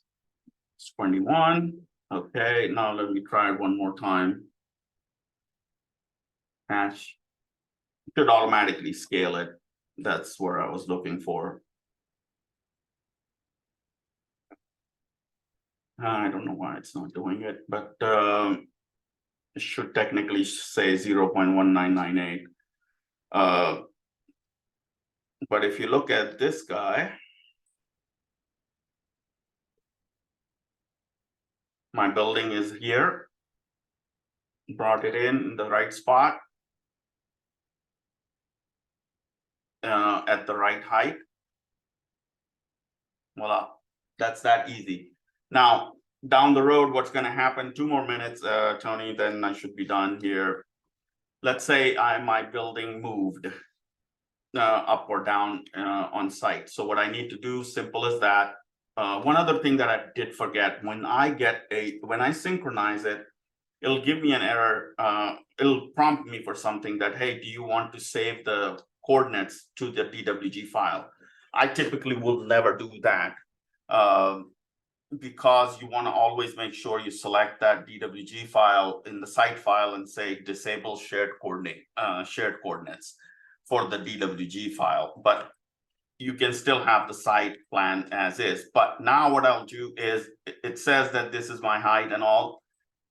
21. Okay, now let me try it one more time. Hash. Should automatically scale it. That's where I was looking for. I don't know why it's not doing it, but it should technically say 0.1998. But if you look at this guy, my building is here. Brought it in the right spot. At the right height. Voila, that's that easy. Now, down the road, what's going to happen? 2 more minutes, Tony, then I should be done here. Let's say my building moved up or down on site. So what I need to do, simple as that. One other thing that I did forget, when I synchronize it, it'll give me an error. It'll prompt me for something that, hey, do you want to save the coordinates to the DWG file? I typically will never do that. Because you want to always make sure you select that DWG file in the site file and say disable shared coordinates for the DWG file, but you can still have the site plan as is. But now what I'll do is it says that this is my height and all.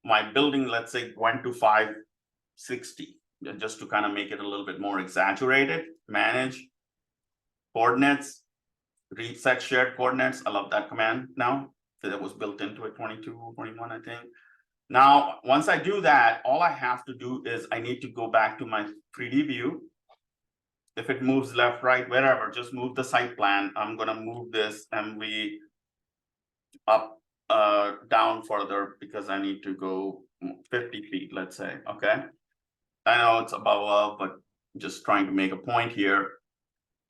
My building, let's say, went to 560, just to kind of make it a little bit more exaggerated. Manage coordinates, reset shared coordinates. I love that command now. That was built into it, 22, 21, I think. Now, once I do that, all I have to do is I need to go back to my 3D view. If it moves left, right, wherever, just move the site plan. I'm gonna move this MV up, down further because I need to go 50 feet, let's say, okay? I know it's above, but just trying to make a point here.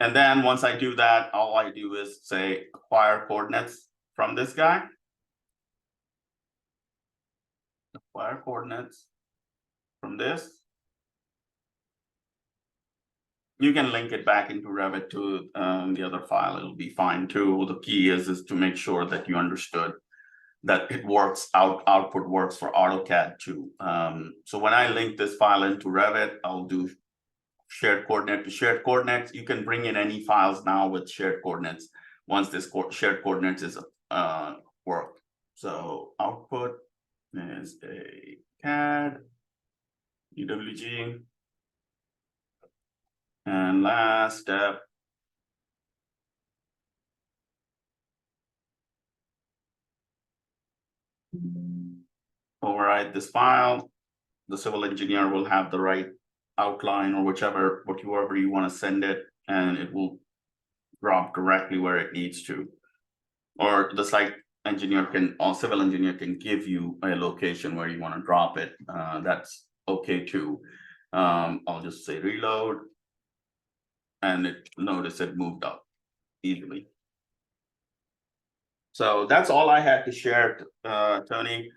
And then once I do that, all I do is say acquire coordinates from this guy. Acquire coordinates from this. You can link it back into Revit to the other file. It'll be fine too. The key is to make sure that you understood that it works output works for AutoCAD too. So when I link this file into Revit, I'll do shared coordinate to shared coordinates. You can bring in any files now with shared coordinates once this shared coordinates is work. So output is a CAD, DWG, and last step. Override this file. The civil engineer will have the right outline or whatever you want to send it, and it will drop directly where it needs to. Or the site engineer can, or civil engineer can give you a location where you want to drop it. That's okay too. I'll just say reload, and notice it moved up easily. So that's all I had to share, Tony.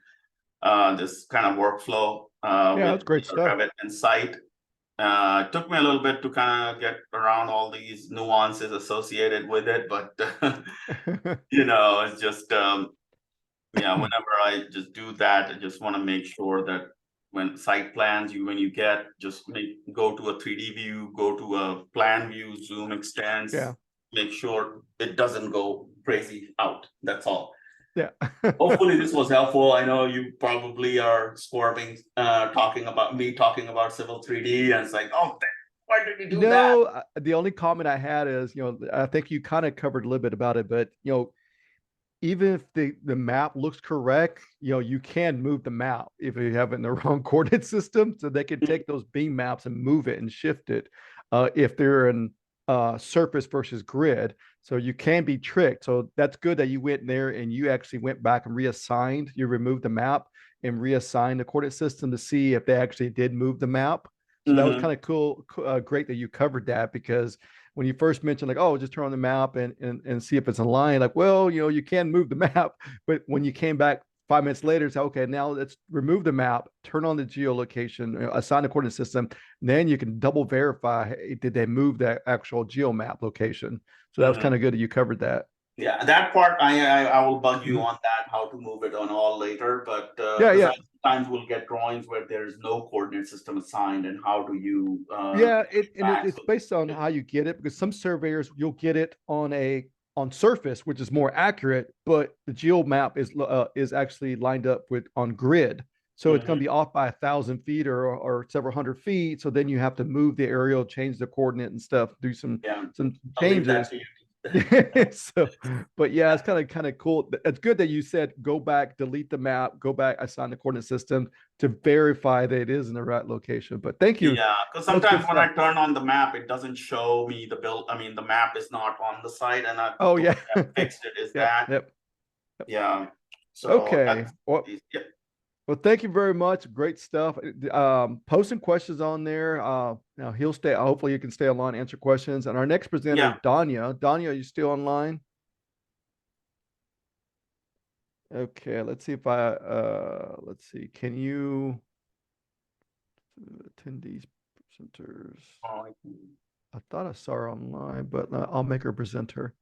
This kind of workflow Yeah, with that's great stuff. Revit and site. It took me a little bit to kind of get around all these nuances associated with it, but you know, it's just yeah, whenever I just do that, I just want to make sure that when site plans, when you get, just go to a 3D view, go to a plan view, zoom extends, Yeah. make sure it doesn't go crazy out. That's all. Yeah. Hopefully this was helpful. I know you probably are squirming, talking about Civil 3D, and it's like, oh, why did you do that? No, the only comment I had is, I think you kind of covered a little bit about it, but even if the map looks correct, you can move the map if you have it in the wrong coordinate system. So they can take those beam maps and move it and shift it if they're in surface versus grid. So you can be tricked. So that's good that you went in there and you actually went back and reassigned. You removed the map and reassigned the coordinate system to see if they actually did move the map. So that was kind of cool. Great that you covered that, because when you first mentioned like, oh, just turn on the map and see if it's in line, like, well, you can move the map. But when you came back 5 minutes later, say, okay, now let's remove the map, turn on the geolocation, assign the coordinate system. Then you can double verify, hey, did they move that actual geomap location? So that was kind of good that you covered that. Yeah, that part I will bug you on that, how to move it on all later, but yeah. sometimes we'll get drawings where there's no coordinate system assigned, and how do you it's based on how you get it, because some surveyors, you'll get it on surface, which is more accurate, but the geo map is actually lined up on grid. So it's going to be off by 1,000 feet or several hundred feet. So then you have to move the aerial, change the coordinate and stuff, do some changes. So, but yeah, it's kind of cool. It's good that you said go back, delete the map, go back, assign the coordinate system to verify that it is in the right location. But thank you. Yeah, because sometimes when I turn on the map, it doesn't show me the map is not on the site, and I fixed it. Is that? Yep. Yeah. So okay. Well, thank you very much. Great stuff. Post some questions on there. Now he'll stay. Hopefully you can stay online, answer questions. And our next presenter is Danya. Danya, are you still online? Okay, let's see if I let's see. Can you attendees presenters? Oh, I thought I saw her online, but I'll make her presenter.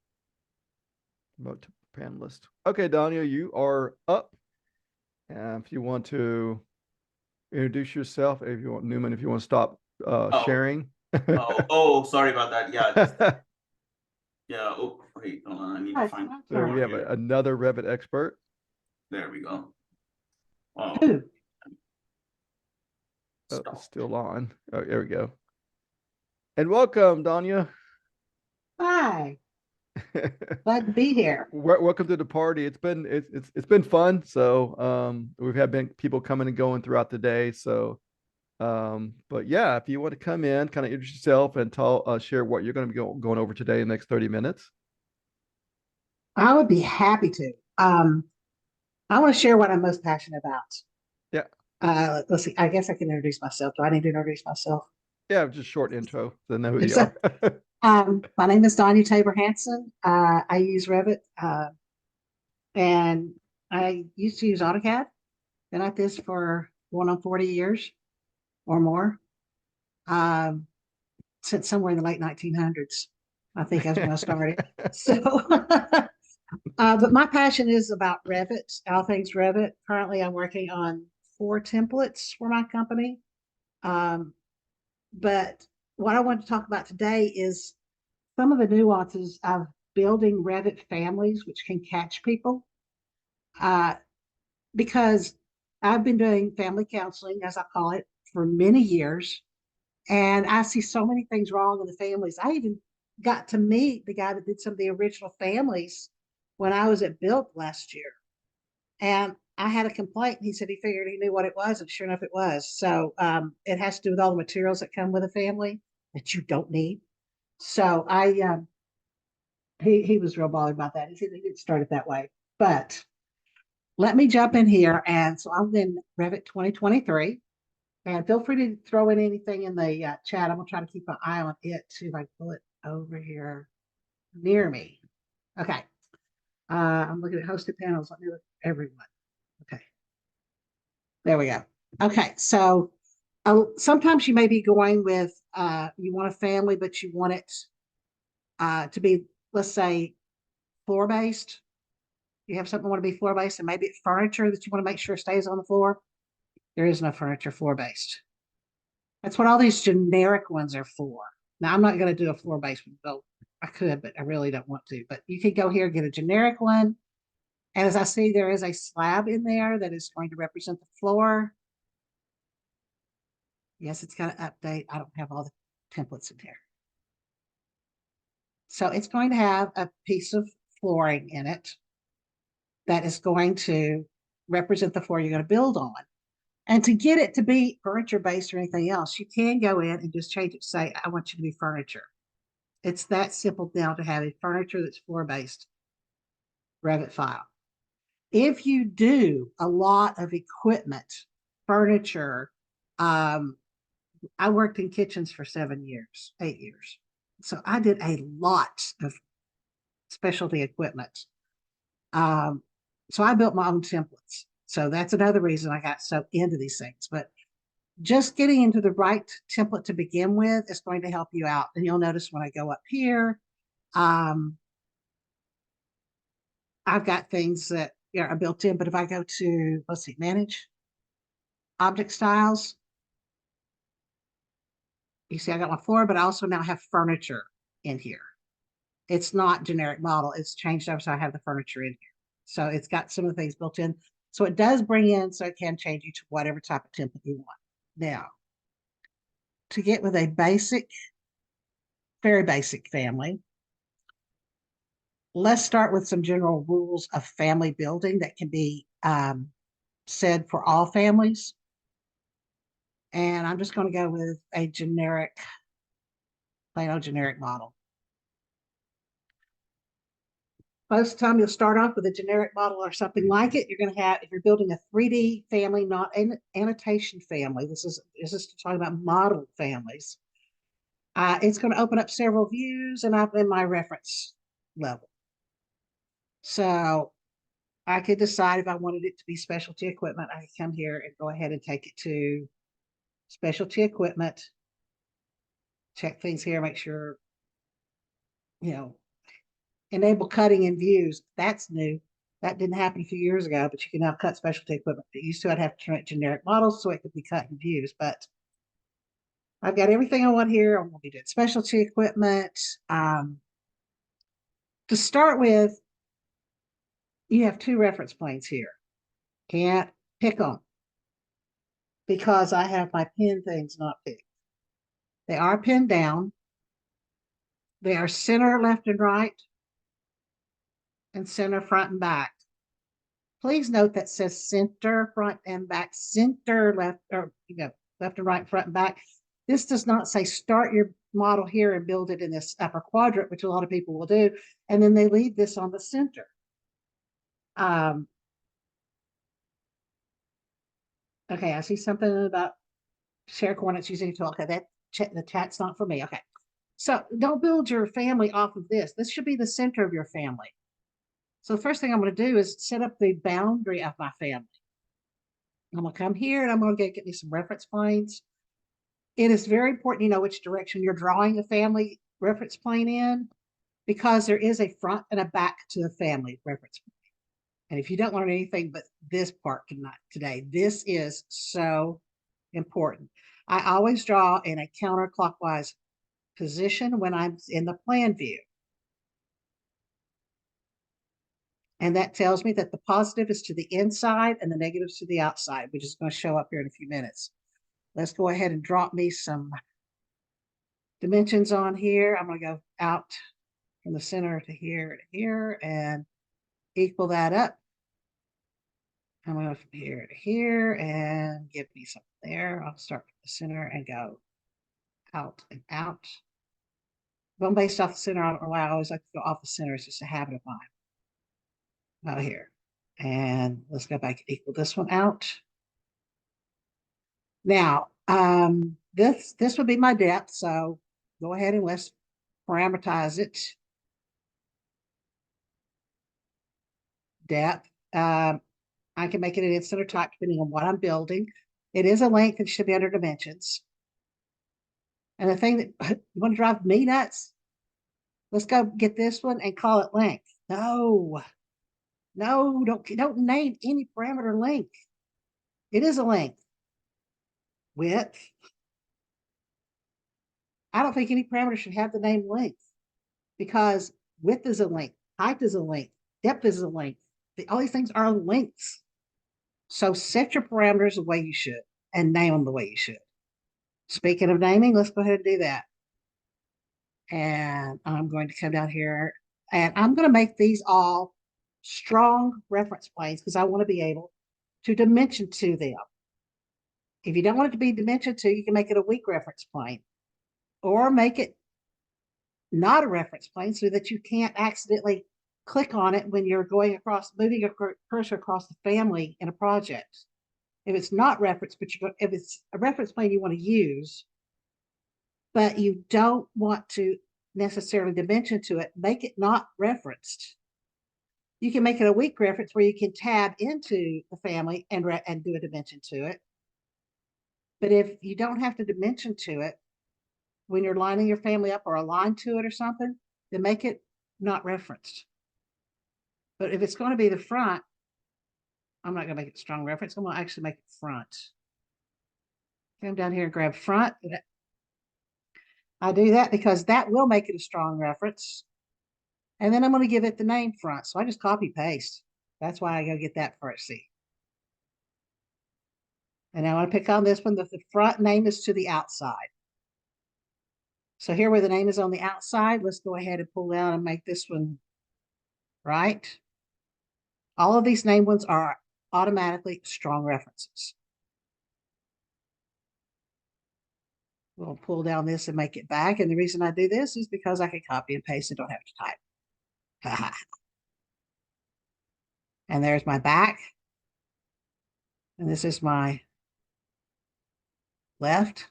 Promote to panelist. Okay, Danya, you are up. If you want to introduce yourself, if you want Newman, if you want to stop oh, sharing. sorry about that. Yeah, just yeah. Oh, wait, hold on. I need to find So we have here. another Revit expert. There we go. Oh, Ooh, Oh, stop. it's still on. Oh, there we go. And welcome, Danya. hi, glad to be here. Welcome to the party. It's been fun. So we've had people coming and going throughout the day. So but yeah, if you want to come in, kind of introduce yourself and share what you're going to be going over today in the next 30 minutes. I would be happy to. I want to share what I'm most passionate about. Yeah. Let's see. I guess I can introduce myself. Do I need to introduce myself? Yeah, just short intro. So know who you So, are. my name is Donya Tabor Hanson. I use Revit, and I used to use AutoCAD. Been at this for going on 40 years or more. Since somewhere in the late 1900s, I think that's when I started. So, but my passion is about Revit, all things Revit. Currently, I'm working on 4 templates for my company. But what I want to talk about today is some of the nuances of building Revit families, which can catch people. Because I've been doing family counseling, as I call it, for many years. And I see so many things wrong in the families. I even got to meet the guy that did some of the original families when I was at Build last year. And I had a complaint. And he said he figured he knew what it was, and sure enough, it was. So it has to do with all the materials that come with a family that you don't need. So he was real bothered about that. He said he didn't start it that way. But let me jump in here. And so I'm in Revit 2023. And feel free to throw in anything in the chat. I'm gonna try to keep an eye on it, see if I can pull it over here near me. Okay. I'm looking at hosted panels. Let me look at everyone. Okay. There we go. Okay. So sometimes you may be going with you want a family, but you want it to be, let's say, floor based. You have something that want to be floor based, and maybe it's furniture that you want to make sure stays on the floor. There is no furniture floor based. That's what all these generic ones are for. Now, I'm not going to do a floor based one, though I could, but I really don't want to. But you can go here and get a generic one. And as I see, there is a slab in there that is going to represent the floor. Yes, it's got to update. I don't have all the templates in there. So it's going to have a piece of flooring in it that is going to represent the floor you're going to build on. And to get it to be furniture based or anything else, you can go in and just change it to say, I want you to be furniture. It's that simple now to have a furniture that's floor based Revit file. If you do a lot of equipment, furniture, I worked in kitchens for 7 years, 8 years. So I did a lot of specialty equipment. So I built my own templates. So that's another reason I got so into these things. But just getting into the right template to begin with is going to help you out. And you'll notice when I go up here, I've got things that are built in. But if I go to, let's see, manage object styles, you see I got my floor, but I also now have furniture in here. It's not generic model. It's changed over, so I have the furniture in here. So it's got some of the things built in. So it does bring in, so it can change you to whatever type of template you want. Now, to get with a basic, very basic family, let's start with some general rules of family building that can be said for all families. And I'm just going to go with a generic, plain old generic model. Most of the time you'll start off with a generic model or something like it. You're going to have, if you're building a 3D family, not an annotation family, this is talking about model families. It's going to open up several views and I'm in my reference level. So I could decide if I wanted it to be specialty equipment. I could come here and go ahead and take it to specialty equipment. Check things here, make sure, enable cutting in views. That's new. That didn't happen a few years ago, but you can now cut specialty equipment. It used to, I'd have to turn it generic models so it could be cut in views, but I've got everything I want here. I'm going to be doing specialty equipment. To start with, you have 2 reference planes here. Can't pick them because I have my pin things not picked. They are pinned down. They are center, left, and right, and center, front, and back. Please note that says center, front, and back, center, left, or left and right, front and back. This does not say start your model here and build it in this upper quadrant, which a lot of people will do, and then they leave this on the center. Okay, I see something about share coordinates using tool. Okay, the chat's not for me. Okay, so don't build your family off of this. This should be the center of your family. So the first thing I'm going to do is set up the boundary of my family. I'm going to come here and I'm going to get me some reference planes. It is very important you know which direction you're drawing the family reference plane in, because there is a front and a back to the family reference plane. And if you don't learn anything but this part today, this is so important. I always draw in a counterclockwise position when I'm in the plan view. And that tells me that the positive is to the inside and the negative is to the outside, which is going to show up here in a few minutes. Let's go ahead and drop me some dimensions on here. I'm going to go out from the center to here and equal that up. I'm going to go from here to here and give me something there. I'll start from the center and go out and out. If I'm based off the center, I don't know why I always like to go off the center. It's just a habit of mine. Out here. And let's go back and equal this one out. Now, this would be my depth. So go ahead and let's parameterize it. Depth. I can make it an instant or type depending on what I'm building. It is a length and should be under dimensions. And the thing that you want to drive me nuts, let's go get this one and call it length. No, don't name any parameter length. It is a length. Width. I don't think any parameter should have the name length, because width is a length, height is a length, depth is a length. All these things are lengths. So set your parameters the way you should and name them the way you should. Speaking of naming, let's go ahead and do that. And I'm going to come down here and I'm going to make these all strong reference planes because I want to be able to dimension to them. If you don't want it to be dimension to, you can make it a weak reference plane or make it not a reference plane so that you can't accidentally click on it when you're going across, moving a cursor across the family in a project. If it's not reference, but if it's a reference plane you want to use, but you don't want to necessarily dimension to it, make it not referenced. You can make it a weak reference where you can tab into the family and do a dimension to it. But if you don't have to dimension to it when you're lining your family up or aligned to it or something, then make it not referenced. But if it's going to be the front, I'm not going to make it strong reference. I'm going to actually make it front. Come down here and grab front. I do that because that will make it a strong reference. And then I'm going to give it the name front. So I just copy paste. That's why I go get that first. See. And I want to pick on this one. The front name is to the outside. So here where the name is on the outside, let's go ahead and pull down and make this one right. All of these named ones are automatically strong references. We'll pull down this and make it back. And the reason I do this is because I can copy and paste and don't have to type. And there's my back. And this is my left.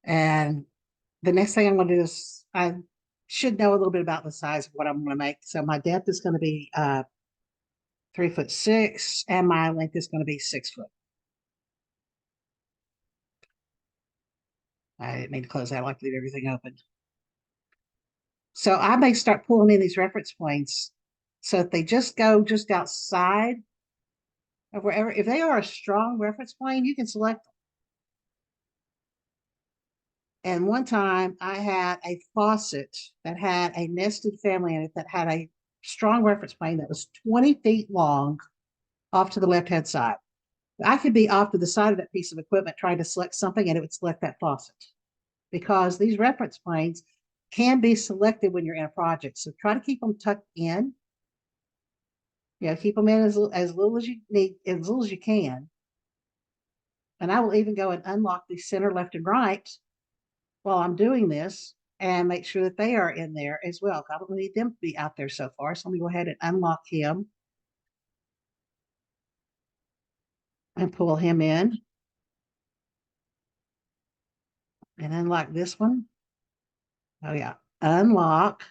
And the next thing I'm going to do is should know a little bit about the size of what I'm going to make. So my depth is going to be 3'6", and my length is going to be 6 foot. I didn't mean to close that. I like to leave everything open. So I may start pulling in these reference points. So if they just go just outside of wherever, if they are a strong reference plane, you can select them. And one time I had a faucet that had a nested family in it that had a strong reference plane that was 20 feet long off to the left-hand side. I could be off to the side of that piece of equipment trying to select something and it would select that faucet, because these reference planes can be selected when you're in a project. So try to keep them tucked in. Keep them in as little as you need, as little as you can. And I will even go and unlock the center, left, and right while I'm doing this and make sure that they are in there as well. I don't need them to be out there so far. So let me go ahead and unlock him and pull him in. And unlock this one. Oh yeah, unlock.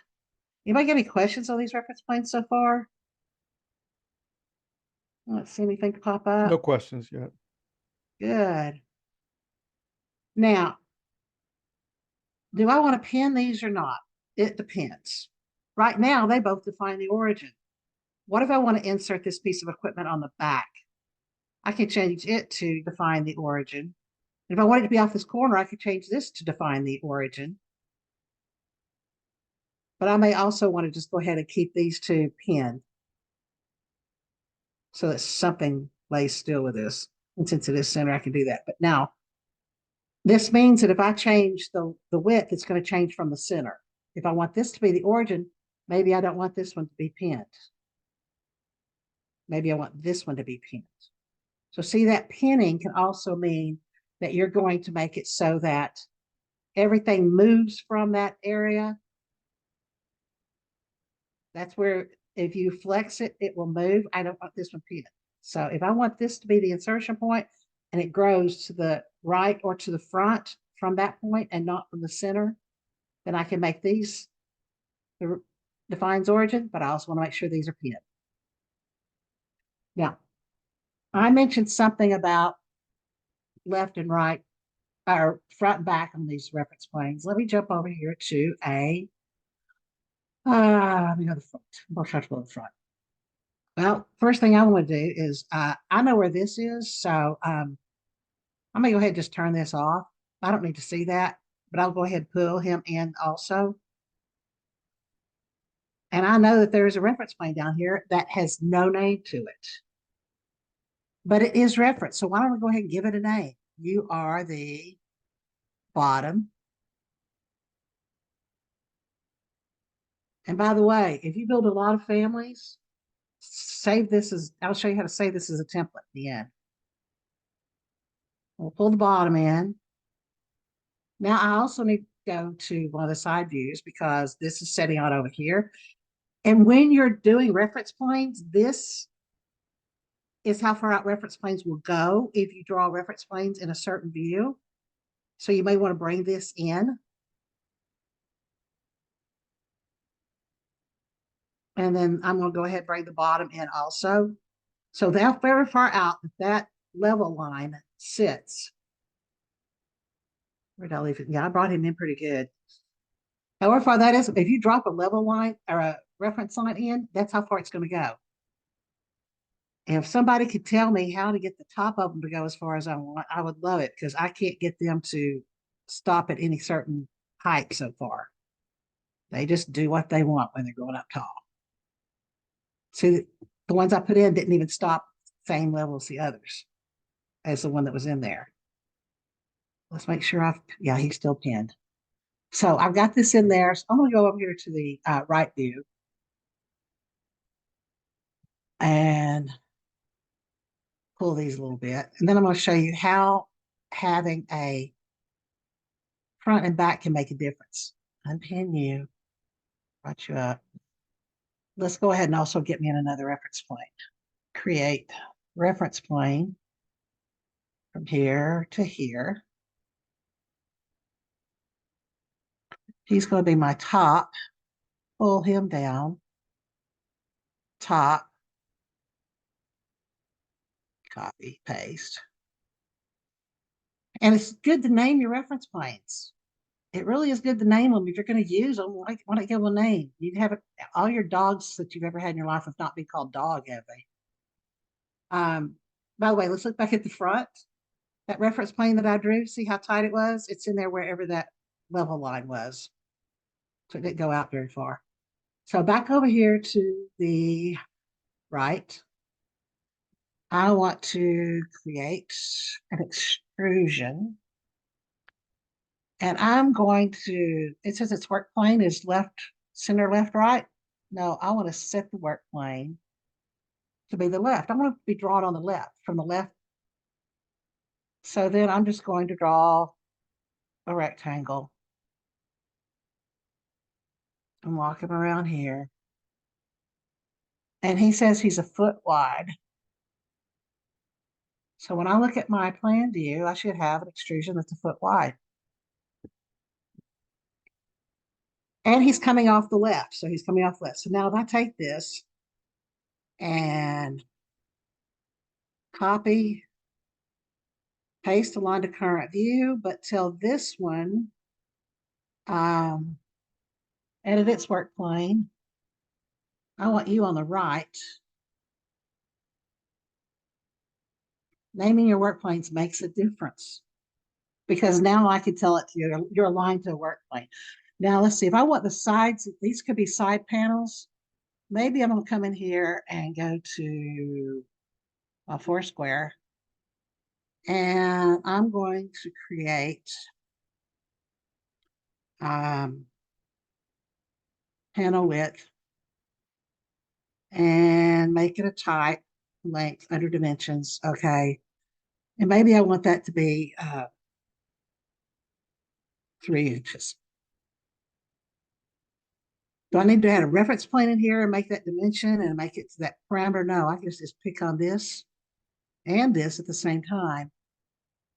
Anybody got any questions on these reference planes so far? Let's see anything pop up. No questions yet. Good. Now, do I want to pin these or not? It depends. Right now, they both define the origin. What if I want to insert this piece of equipment on the back? I can change it to define the origin. If I want it to be off this corner, I could change this to define the origin. But I may also want to just go ahead and keep these two pinned so that something lays still with this. And since it is center, I can do that. But now, this means that if I change the width, it's going to change from the center. If I want this to be the origin, maybe I don't want this one to be pinned. Maybe I want this one to be pinned. So see, that pinning can also mean that you're going to make it so that everything moves from that area. That's where if you flex it, it will move. I don't want this one pinned. So if I want this to be the insertion point and it grows to the right or to the front from that point and not from the center, then I can make these defines origin, but I also want to make sure these are pinned. Now, I mentioned something about left and right, or front and back on these reference planes. Let me jump over here to let me go to the front. I'll try to go to the front. Well, first thing I want to do is, I know where this is, so I'm gonna go ahead and just turn this off. I don't need to see that, but I'll go ahead and pull him in also. And I know that there's a reference plane down here that has no name to it, but it is referenced. So why don't we go ahead and give it a name? You are the bottom. And by the way, if you build a lot of families, save this as, I'll show you how to save this as a template at the end. We'll pull the bottom in. Now I also need to go to one of the side views because this is setting out over here. And when you're doing reference planes, this is how far out reference planes will go if you draw reference planes in a certain view. So you may want to bring this in. And then I'm going to go ahead and bring the bottom in also. So that's very far out that level line sits. Where did I leave it? Yeah, I brought him in pretty good. However far that is, if you drop a level line or a reference line in, that's how far it's going to go. And if somebody could tell me how to get the top of them to go as far as I want, I would love it, because I can't get them to stop at any certain height so far. They just do what they want when they're going up tall. See, the ones I put in didn't even stop same level as the others, as the one that was in there. Let's make sure yeah, he's still pinned. So I've got this in there. So I'm going to go over here to the right view. And pull these a little bit. And then I'm going to show you how having a front and back can make a difference. Unpin you, brought you up. Let's go ahead and also get me in another reference plane. Create reference plane from here to here. He's going to be my top. pull him down, top, copy, paste. And it's good to name your reference planes. It really is good to name them. If you're going to use them, why not give them a name? You have it, all your dogs that you've ever had in your life have not been called dog, have they? By the way, let's look back at the front. That reference plane that I drew, see how tight it was? It's in there wherever that level line was. So it didn't go out very far. So back over here to the right, I want to create an extrusion. And I'm going to, it says its work plane is left, center, left, right. No, I want to set the work plane to be the left. I want it to be drawn on the left, from the left. So then I'm just going to draw a rectangle and walk him around here. And he says he's a foot wide. So when I look at my plan view, I should have an extrusion that's a foot wide. And he's coming off the left. So he's coming off left. So now if I take this and copy, paste align to current view, but tell this one, edit its work plane. I want you on the right. Naming your work planes makes a difference because now I can tell it to you, you're aligned to a work plane. Now let's see, if I want the sides, these could be side panels. Maybe I'm gonna come in here and go to a Foursquare and I'm going to create panel width and make it a type, length, under dimensions, okay. And maybe I want that to be 3 inches. Do I need to add a reference plane in here and make that dimension and make it to that parameter? No, I can just pick on this and this at the same time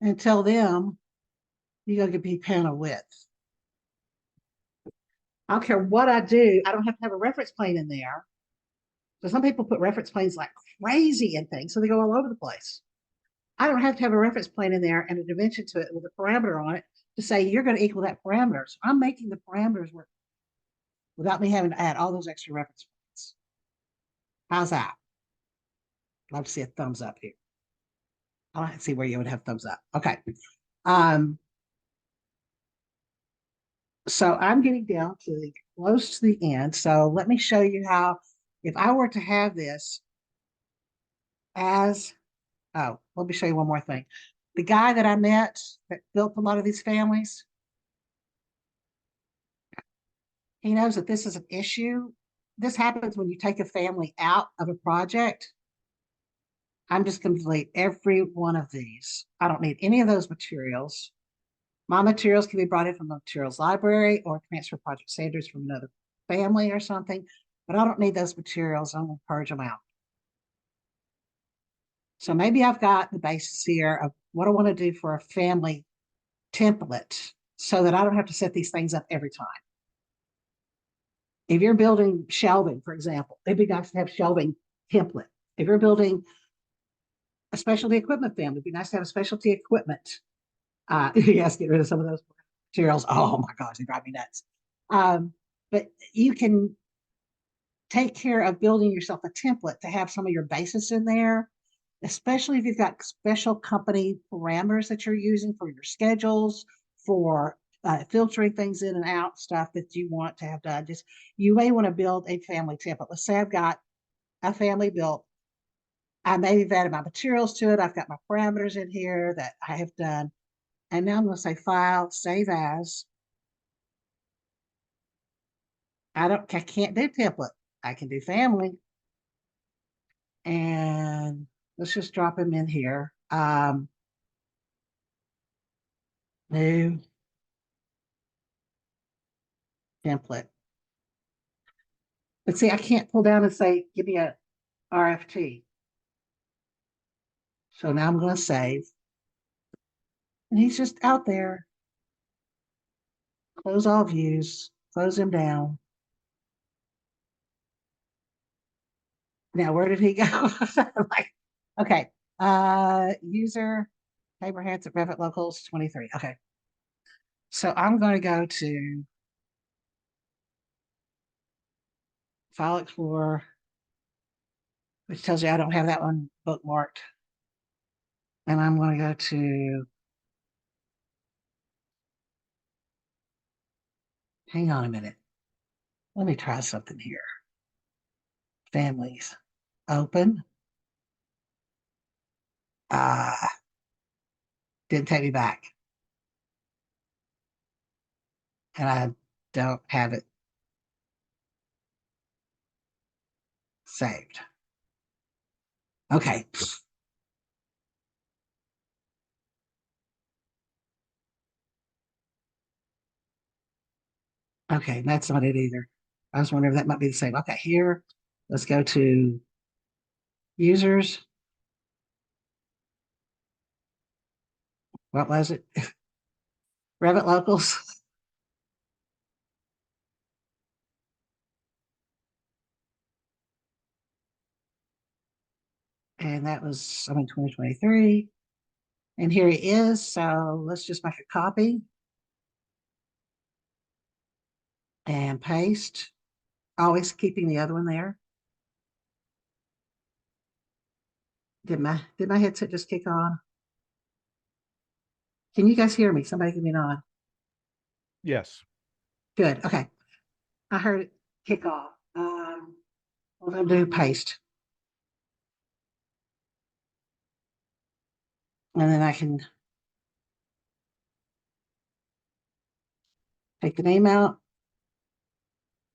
and tell them you're going to be panel width. I don't care what I do. I don't have to have a reference plane in there. So some people put reference planes like crazy in things, so they go all over the place. I don't have to have a reference plane in there and a dimension to it with a parameter on it to say you're going to equal that parameter. So I'm making the parameters work without me having to add all those extra reference points. How's that? I'd love to see a thumbs up here. I don't see where you would have thumbs up. Okay. So I'm getting down to the close to the end. So let me show you how, if I were to have this as, oh, let me show you one more thing. The guy that I met that built a lot of these families, he knows that this is an issue. This happens when you take a family out of a project. I'm just going to delete every one of these. I don't need any of those materials. My materials can be brought in from the materials library or transfer project standards from another family or something, but I don't need those materials. I'm going to purge them out. So maybe I've got the basis here of what I want to do for a family template so that I don't have to set these things up every time. If you're building shelving, for example, it'd be nice to have shelving template. If you're building a specialty equipment family, it'd be nice to have a specialty equipment. Yes, get rid of some of those materials. Oh my gosh, they drive me nuts. But you can take care of building yourself a template to have some of your basis in there, especially if you've got special company parameters that you're using for your schedules, for filtering things in and out, stuff that you want to have done. Just, you may want to build a family template. Let's say I've got a family built. I maybe have added my materials to it. I've got my parameters in here that I have done. And now I'm going to say File, Save As. I can't do template. I can do family. And let's just drop them in here. New template. But see, I can't pull down and say, give me a RFT. So now I'm going to save. And he's just out there. Close all views, close him down. Now, where did he go? Like, okay, user, Tabor Hanson, Revit Locals 23. Okay. So I'm going to go to File Explorer, which tells you I don't have that one bookmarked. And I'm going to go to, hang on a minute. Let me try something here. Families, open. Didn't take me back. And I don't have it saved. Okay. Okay, that's not it either. I was wondering if that might be the same. Okay, here, let's go to users. What was it? Revit Locals. And that was, 2023. And here he is. So let's just make a copy and paste, always keeping the other one there. Did my headset just kick on? Can you guys hear me? Somebody give me an on. Yes. Good. Okay. I heard it kick off. We're going to do paste. And then I can take the name out.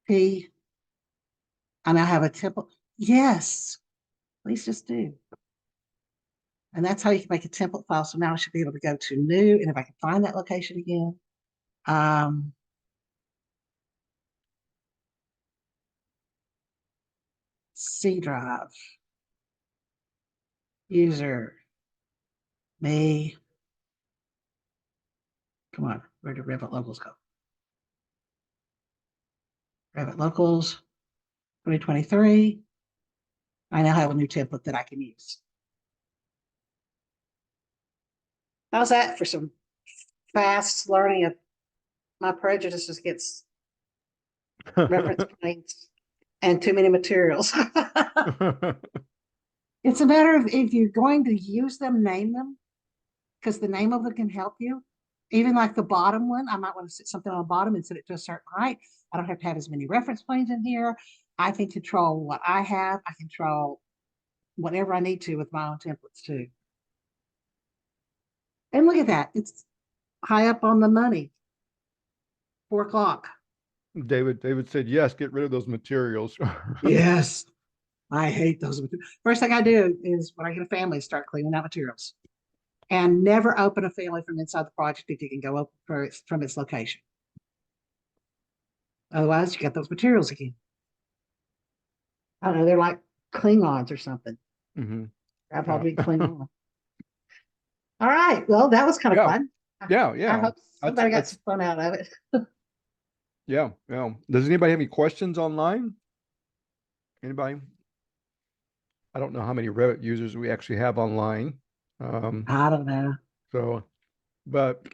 P. I now have a template. Yes, please just do. And that's how you can make a template file. So now I should be able to go to new. And if I can find that location again, C drive, user, me. Come on, where do Revit locals go? Revit locals 2023. I now have a new template that I can use. How's that for some fast learning of my prejudices against reference points and too many materials? It's a matter of if you're going to use them, name them, because the name of them can help you. Even like the bottom one, I might want to set something on the bottom and set it to a certain height. I don't have to have as many reference planes in here. I can control what I have. I control whatever I need to with my own templates too. And look at that. It's high up on the money. 4 o'clock. David said, yes, get rid of those materials. Yes. I hate those. First thing I do is when I get a family, start cleaning out materials. And never open a family from inside the project if you can go up from its location. Otherwise, you get those materials again. I don't know, they're like Klingons or something. Mm-hmm. I'd probably be Klingon. All right. Well, that was kind of fun. Yeah. I hope somebody got some fun out of it. Yeah. Does anybody have any questions online? Anybody? I don't know how many Revit users we actually have online. I don't know. So, but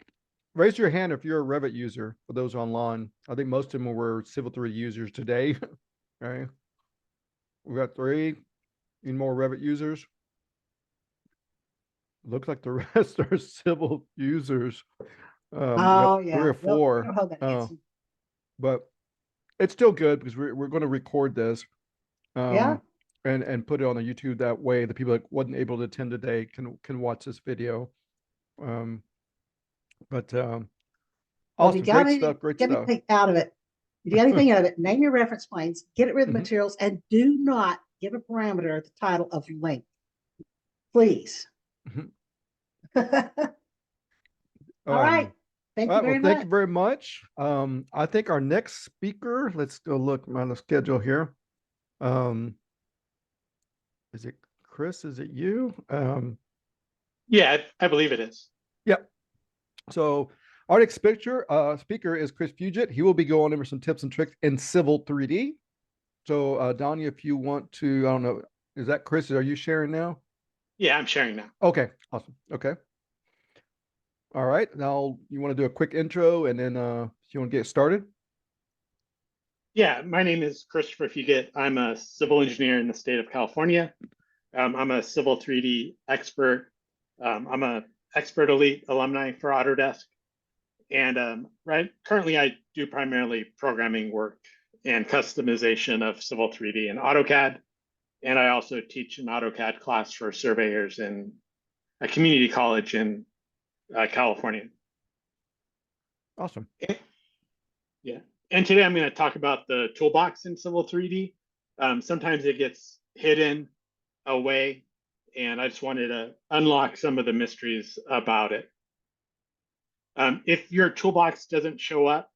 raise your hand if you're a Revit user for those online. I think most of them were Civil 3 users today. Right. We got 3. Any more Revit users? Looks like the rest are Civil users. Oh, yeah. 3 or 4. We'll hold that But it's still good because we're going to record this. Yeah. And put it on the YouTube. That way the people that wasn't able to attend today can watch this video. Awesome, great stuff. Get anything out of it. If you get anything out of it, name your reference planes, get rid of the materials, and do not give a parameter at the title of link. Please. All right. Thank you very much. Thank you very much. I think our next speaker, let's go look on the schedule here. Is it Chris? Is it you? Yeah, I believe it is. Yep. So our next speaker is Chris Fugit. He will be going over some tips and tricks in Civil 3D. So Donnie, if you want to, I don't know, Is that Chris? Are you sharing now? Yeah, I'm sharing now. Okay, awesome. Okay. All right. Now you want to do a quick intro and then you want to get started? Yeah, my name is Christopher Fugit. I'm a civil engineer in the state of California. I'm a Civil 3D expert. I'm a Expert Elite alumni for Autodesk. And currently I do primarily programming work and customization of Civil 3D and AutoCAD. And I also teach an AutoCAD class for surveyors in a community college in California. Awesome. Yeah. And today I'm going to talk about the toolbox in Civil 3D. Sometimes it gets hidden away, and I just wanted to unlock some of the mysteries about it. If your toolbox doesn't show up,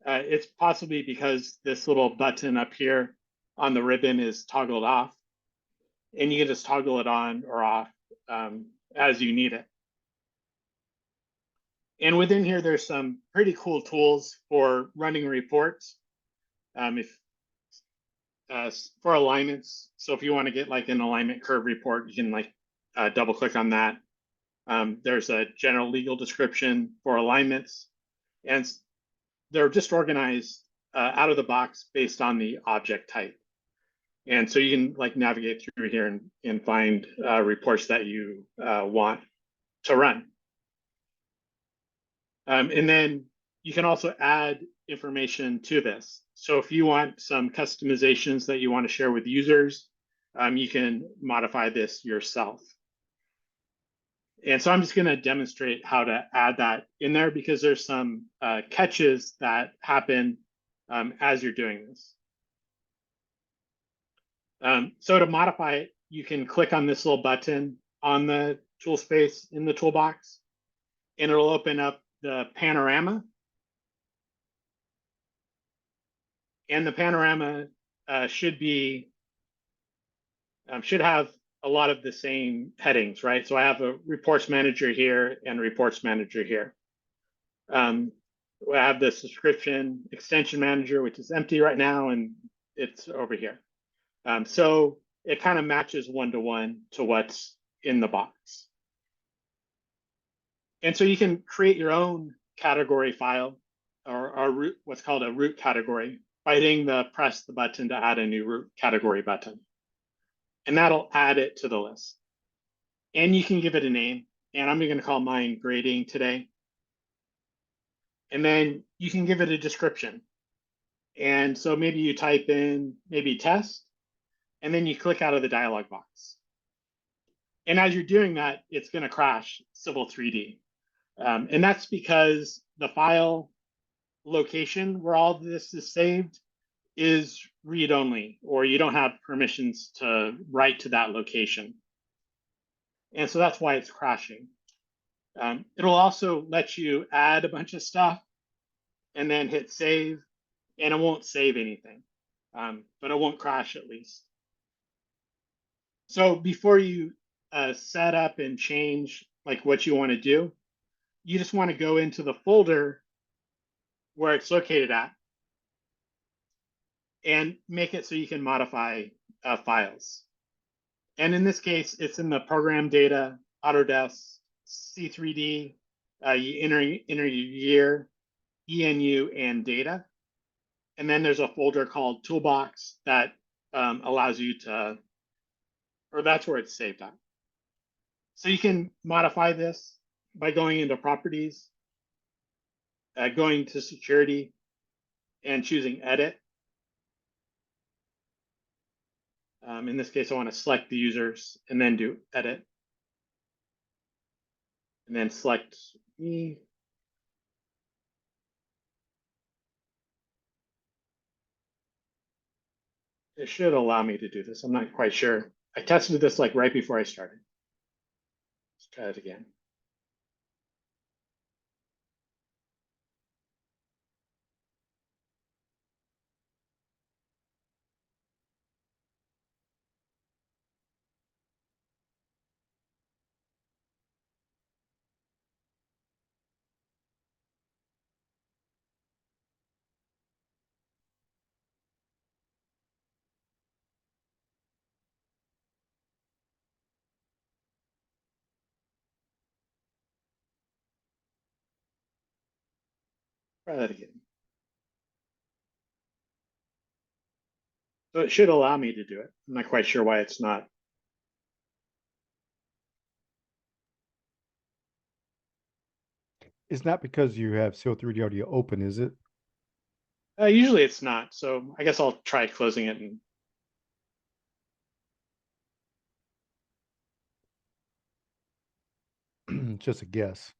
it's possibly because this little button up here on the ribbon is toggled off, and you can just toggle it on or off as you need it. And within here, there's some pretty cool tools for running reports. If for alignments, so if you want to get like an alignment curve report, you can like double click on that. There's a general legal description for alignments, and they're just organized out of the box based on the object type. And so you can like navigate through here and find reports that you want to run. And then you can also add information to this. So if you want some customizations that you want to share with users, you can modify this yourself. And so I'm just going to demonstrate how to add that in there because there's some catches that happen as you're doing this. So to modify it, you can click on this little button on the tool space in the toolbox, and it'll open up the panorama. And the panorama should have a lot of the same headings, right? So I have a reports manager here and reports manager here. I have the subscription extension manager, which is empty right now, and it's over here. So it kind of matches one-to-one to what's in the box. And so you can create your own category file or root, what's called a root category, by hitting press the button to add a new root category button. And that'll add it to the list. And you can give it a name. And I'm going to call mine grading today. And then you can give it a description. And so maybe you type in maybe test, and then you click out of the dialog box. And as you're doing that, it's going to crash Civil 3D. And that's because the file location where all this is saved is read-only, or you don't have permissions to write to that location. And so that's why it's crashing. It'll also let you add a bunch of stuff and then hit save, and it won't save anything, but it won't crash at least. So before you set up and change like what you want to do, you just want to go into the folder where it's located at and make it so you can modify files. And in this case, it's in the program data, Autodesk, C3D, you enter your year, ENU, and data. And then there's a folder called Toolbox that allows you to, or that's where it's saved at. So you can modify this by going into Properties, going to Security, and choosing Edit. In this case, I want to select the users and then do Edit. And then select me. It should allow me to do this. I'm not quite sure. I tested this like right before I started. Let's try it again. Try that again. So it should allow me to do it. I'm not quite sure why it's not. It's not because you have Seal3D Audio open, is it? Usually it's not. So I guess I'll try closing it. And Just a guess.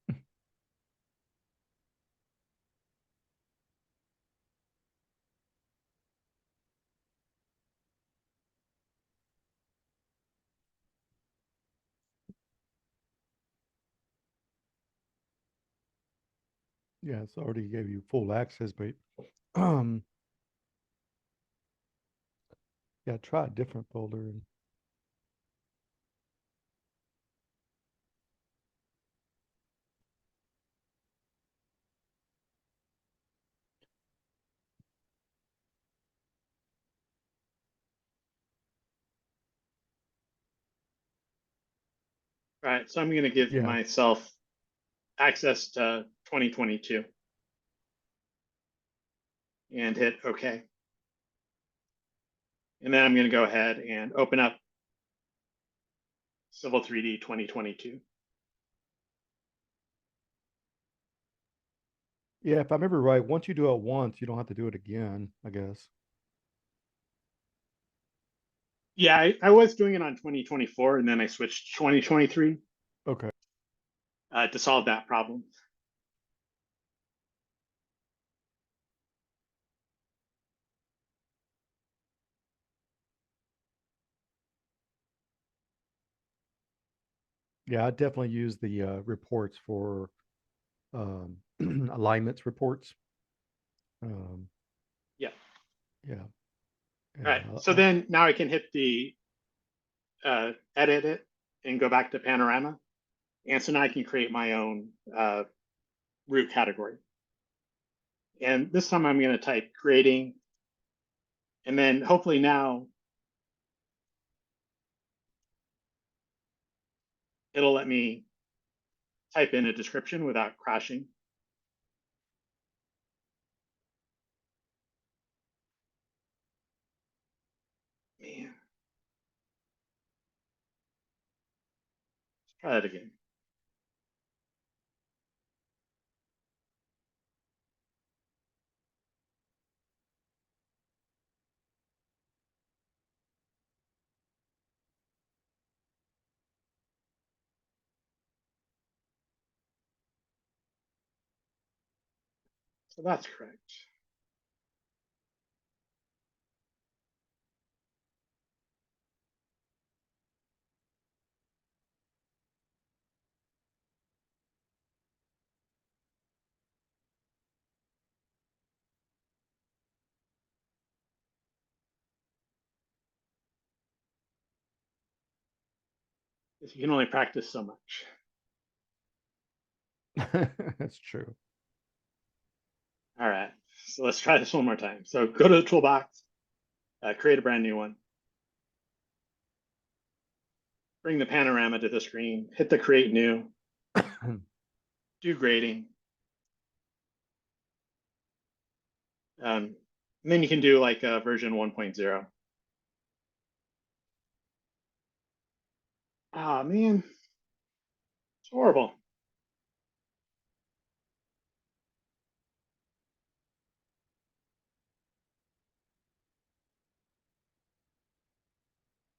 Yeah, it's already gave you full access, but um, yeah, try a different folder. And all right, so I'm going to give yeah, myself access to 2022 and hit OK. And then I'm going to go ahead and open up Civil 3D 2022. yeah, if I remember right, once you do it once, you don't have to do it again, I guess. Yeah, I was doing it on 2024 and then I switched to 2023 Okay. to solve that problem. Yeah, I definitely use the reports for alignments reports. Um, Yeah. yeah. All right. Yeah, So then now I can hit the edit it and go back to panorama. And so now I can create my own root category. And this time I'm going to type creating. And then hopefully now it'll let me type in a description without crashing. Man. Let's try that again. So that's correct. You can only practice so much. that's true. All right, so let's try this one more time. So go to the toolbox, create a brand new one. Bring the panorama to the screen, hit the create new, do grading. And then you can do like a version 1.0. Ah, man, it's horrible.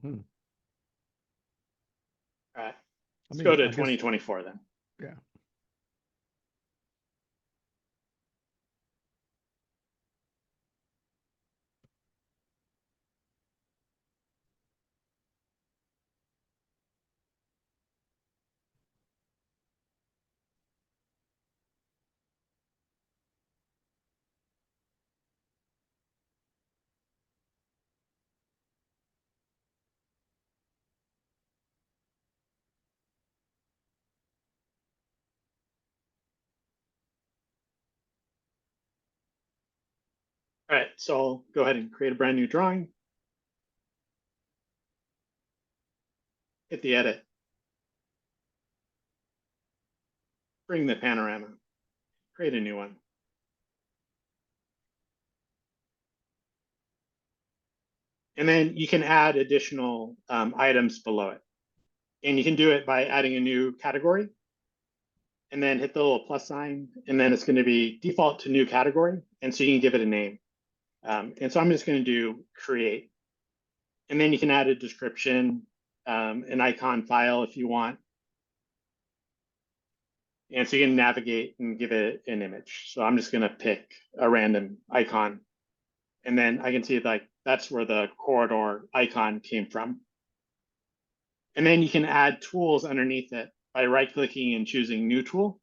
Hmm. All right, I let's mean, go to I guess, 2024 then. yeah. All right, so I'll go ahead and create a brand new drawing. Hit the edit. Bring the panorama, create a new one. And then you can add additional items below it. And you can do it by adding a new category and then hit the little plus sign, and then it's going to be default to new category. And so you can give it a name. And so I'm just going to do create. And then you can add a description, an icon file if you want. And so you can navigate and give it an image. So I'm just going to pick a random icon. And then I can see like that's where the corridor icon came from. And then you can add tools underneath it by right-clicking and choosing new tool.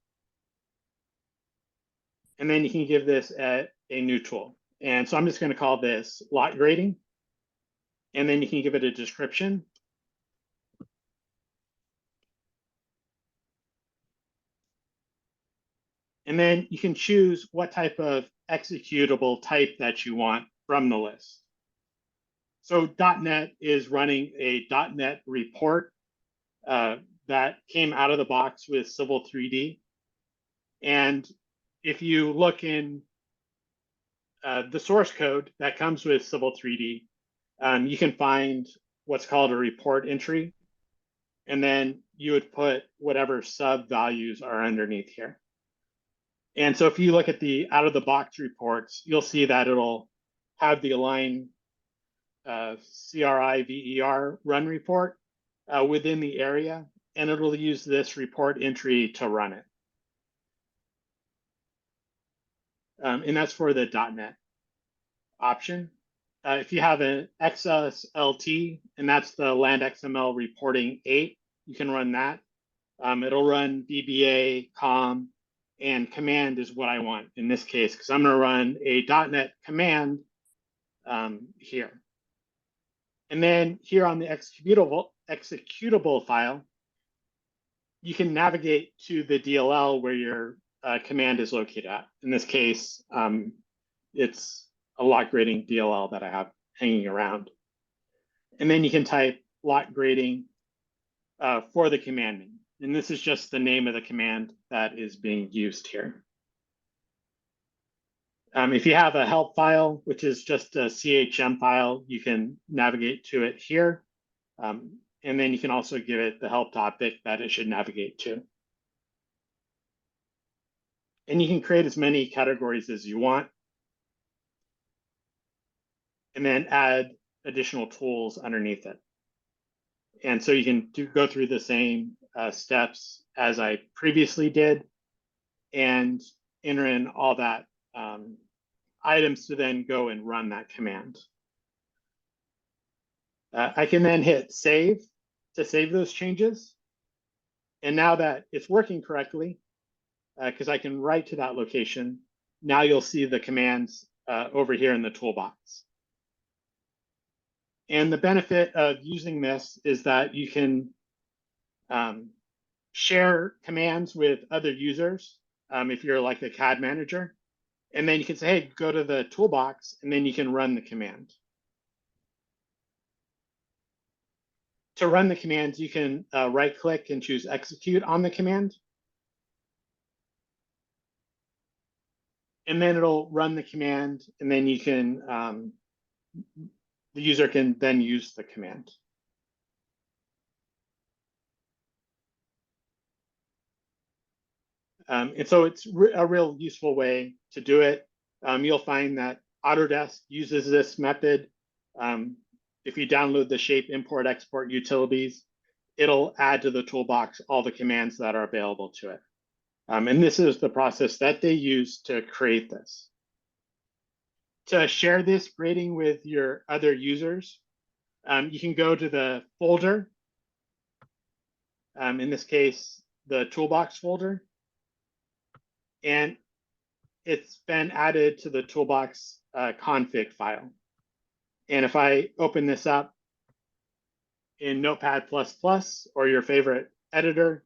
And then you can give this a new tool. And so I'm just going to call this lot grading. And then you can give it a description. And then you can choose what type of executable type that you want from the list. So .NET is running a .NET report that came out of the box with Civil 3D. And if you look in the source code that comes with Civil 3D, you can find what's called a report entry. And then you would put whatever sub values are underneath here. And so if you look at the out of the box reports, you'll see that it'll have the align CRIVER run report within the area, and it'll use this report entry to run it. And that's for the .NET option. If you have an XSLT, and that's the Land XML reporting 8, you can run that. It'll run VBA, COM, and command is what I want in this case, because I'm going to run a .NET command here. And then here on the executable file, you can navigate to the DLL where your command is located at. In this case, it's a lot grading DLL that I have hanging around. And then you can type lot grading for the command name. And this is just the name of the command that is being used here. If you have a help file, which is just a CHM file, you can navigate to it here. And then you can also give it the help topic that it should navigate to. And you can create as many categories as you want. And then add additional tools underneath it. And so you can go through the same steps as I previously did and enter in all that items to then go and run that command. I can then hit save to save those changes. And now that it's working correctly, because I can write to that location, now you'll see the commands over here in the toolbox. And the benefit of using this is that you can share commands with other users if you're like a CAD manager. And then you can say, hey, go to the toolbox, and then you can run the command. To run the command, you can right-click and choose execute on the command. And then it'll run the command, and then you can, the user can then use the command. And so it's a real useful way to do it. You'll find that Autodesk uses this method. If you download the shape import export utilities, it'll add to the toolbox all the commands that are available to it. And this is the process that they use to create this. To share this grading with your other users, you can go to the folder. In this case, the toolbox folder. And it's been added to the toolbox config file. And if I open this up in Notepad++ or your favorite editor,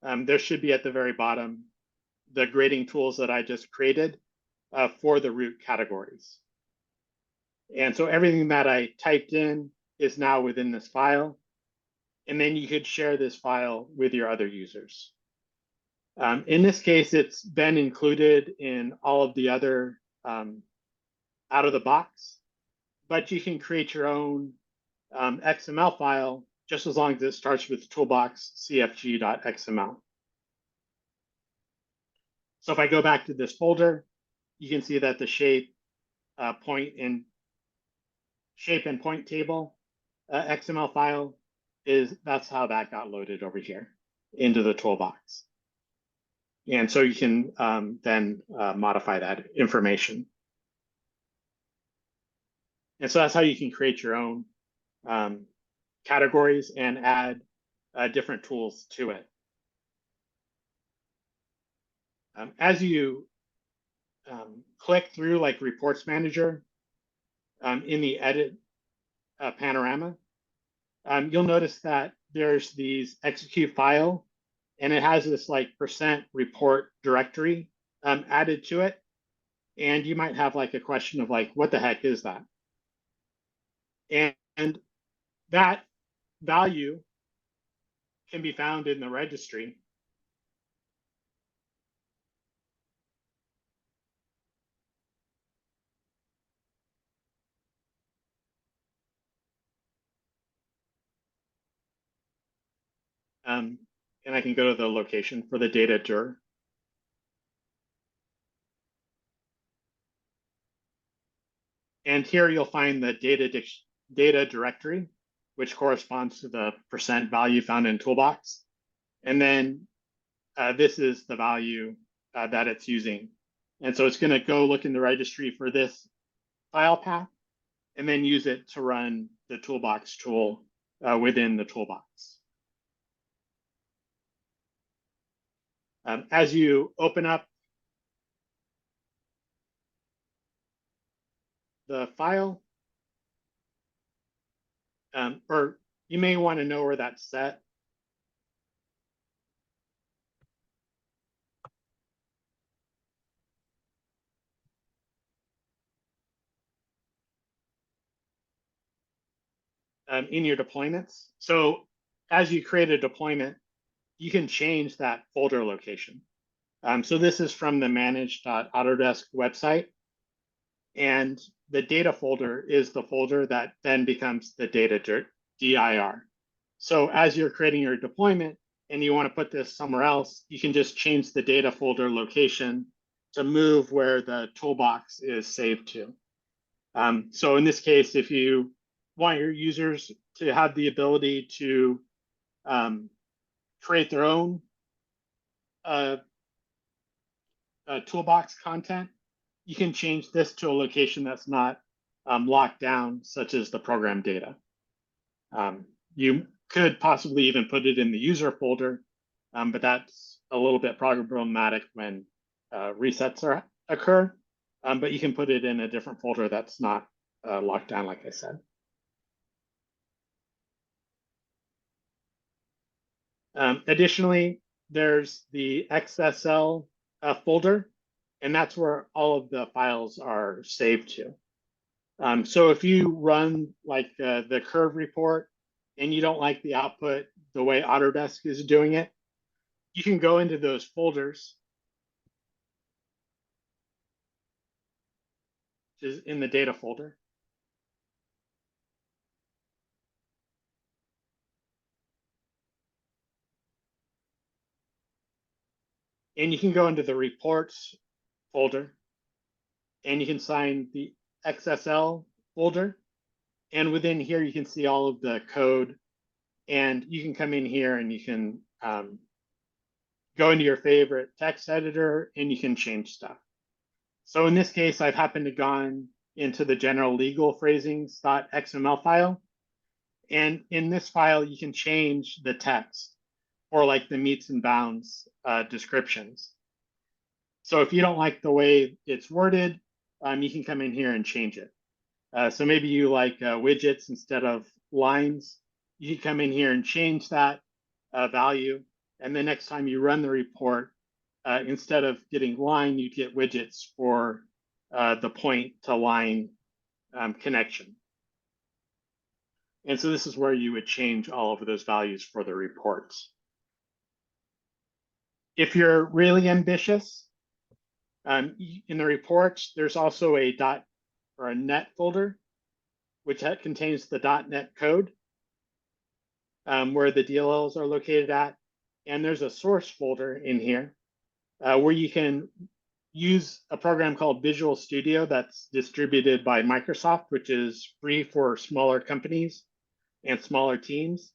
there should be at the very bottom the grading tools that I just created for the root categories. And so everything that I typed in is now within this file. And then you could share this file with your other users. In this case, it's been included in all of the other out of the box but you can create your own XML file just as long as it starts with toolbox cfg.xml. So if I go back to this folder, you can see that the shape and point table XML file that's how that got loaded over here into the toolbox. And so you can then modify that information. And so that's how you can create your own categories and add different tools to it. As you click through like Reports Manager in the Edit panorama, you'll notice that there's these execute file, and it has this like %report directory added to it. And you might have like a question of like, what the heck is that? And that value can be found in the registry. And I can go to the location for the data dir. And here you'll find the data directory, which corresponds to the % value found in Toolbox. And then this is the value that it's using. And so it's going to go look in the registry for this file path and then use it to run the Toolbox tool within the Toolbox. As you open up the file, or you may want to know where that's set. In your deployments. So as you create a deployment, you can change that folder location. So this is from the manage.autodesk website. And the data folder is the folder that then becomes the data dir. So as you're creating your deployment and you want to put this somewhere else, you can just change the data folder location to move where the toolbox is saved to. So in this case, if you want your users to have the ability to create their own toolbox content, you can change this to a location that's not locked down, such as the program data. You could possibly even put it in the user folder, but that's a little bit problematic when resets occur. But you can put it in a different folder that's not locked down, like I said. Additionally, there's the XSL folder, and that's where all of the files are saved to. So if you run like the curve report and you don't like the output the way Autodesk is doing it, you can go into those folders, which is in the data folder. And you can go into the reports folder and you can find the XSL folder. And within here, you can see all of the code, and you can come in here and you can go into your favorite text editor and you can change stuff. So in this case, I've happened to gone into the general legal phrasings.xml file. And in this file, you can change the text or like the meets and bounds descriptions. So if you don't like the way it's worded, you can come in here and change it. So maybe you like widgets instead of lines. You can come in here and change that value. And the next time you run the report, instead of getting line, you get widgets for the point to line connection. And so this is where you would change all of those values for the reports. If you're really ambitious, in the reports, there's also a .NET folder. which contains the .NET code, where the DLLs are located at. And there's a source folder in here where you can use a program called Visual Studio that's distributed by Microsoft, which is free for smaller companies and smaller teams.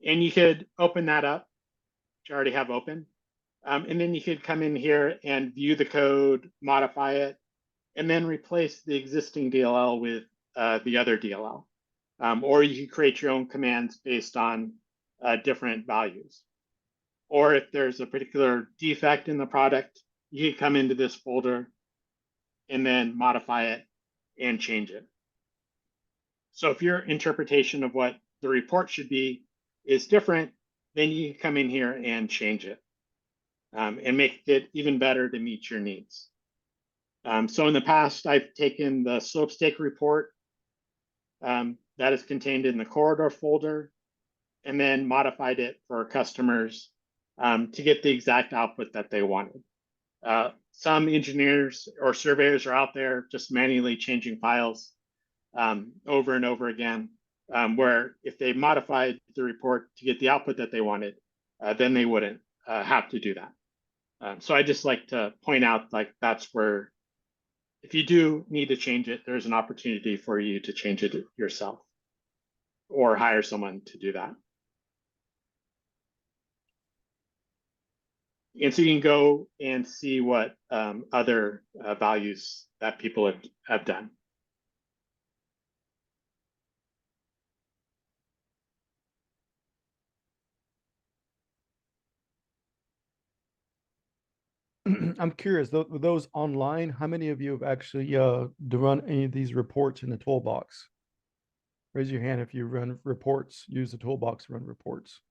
And you could open that up, which I already have open. And then you could come in here and view the code, modify it, and then replace the existing DLL with the other DLL. Or you can create your own commands based on different values. Or if there's a particular defect in the product, you can come into this folder and then modify it and change it. So if your interpretation of what the report should be is different, then you can come in here and change it and make it even better to meet your needs. So in the past, I've taken the slope stake report that is contained in the corridor folder and then modified it for customers to get the exact output that they wanted. Some engineers or surveyors are out there just manually changing files over and over again, where if they modified the report to get the output that they wanted, then they wouldn't have to do that. So I just like to point out, like, that's where, if you do need to change it, there's an opportunity for you to change it yourself or hire someone to do that. And so you can go and see what other values that people have done. I'm curious, those online, how many of you have actually run any of these reports in the toolbox? Raise your hand if you run reports, use the toolbox to run reports.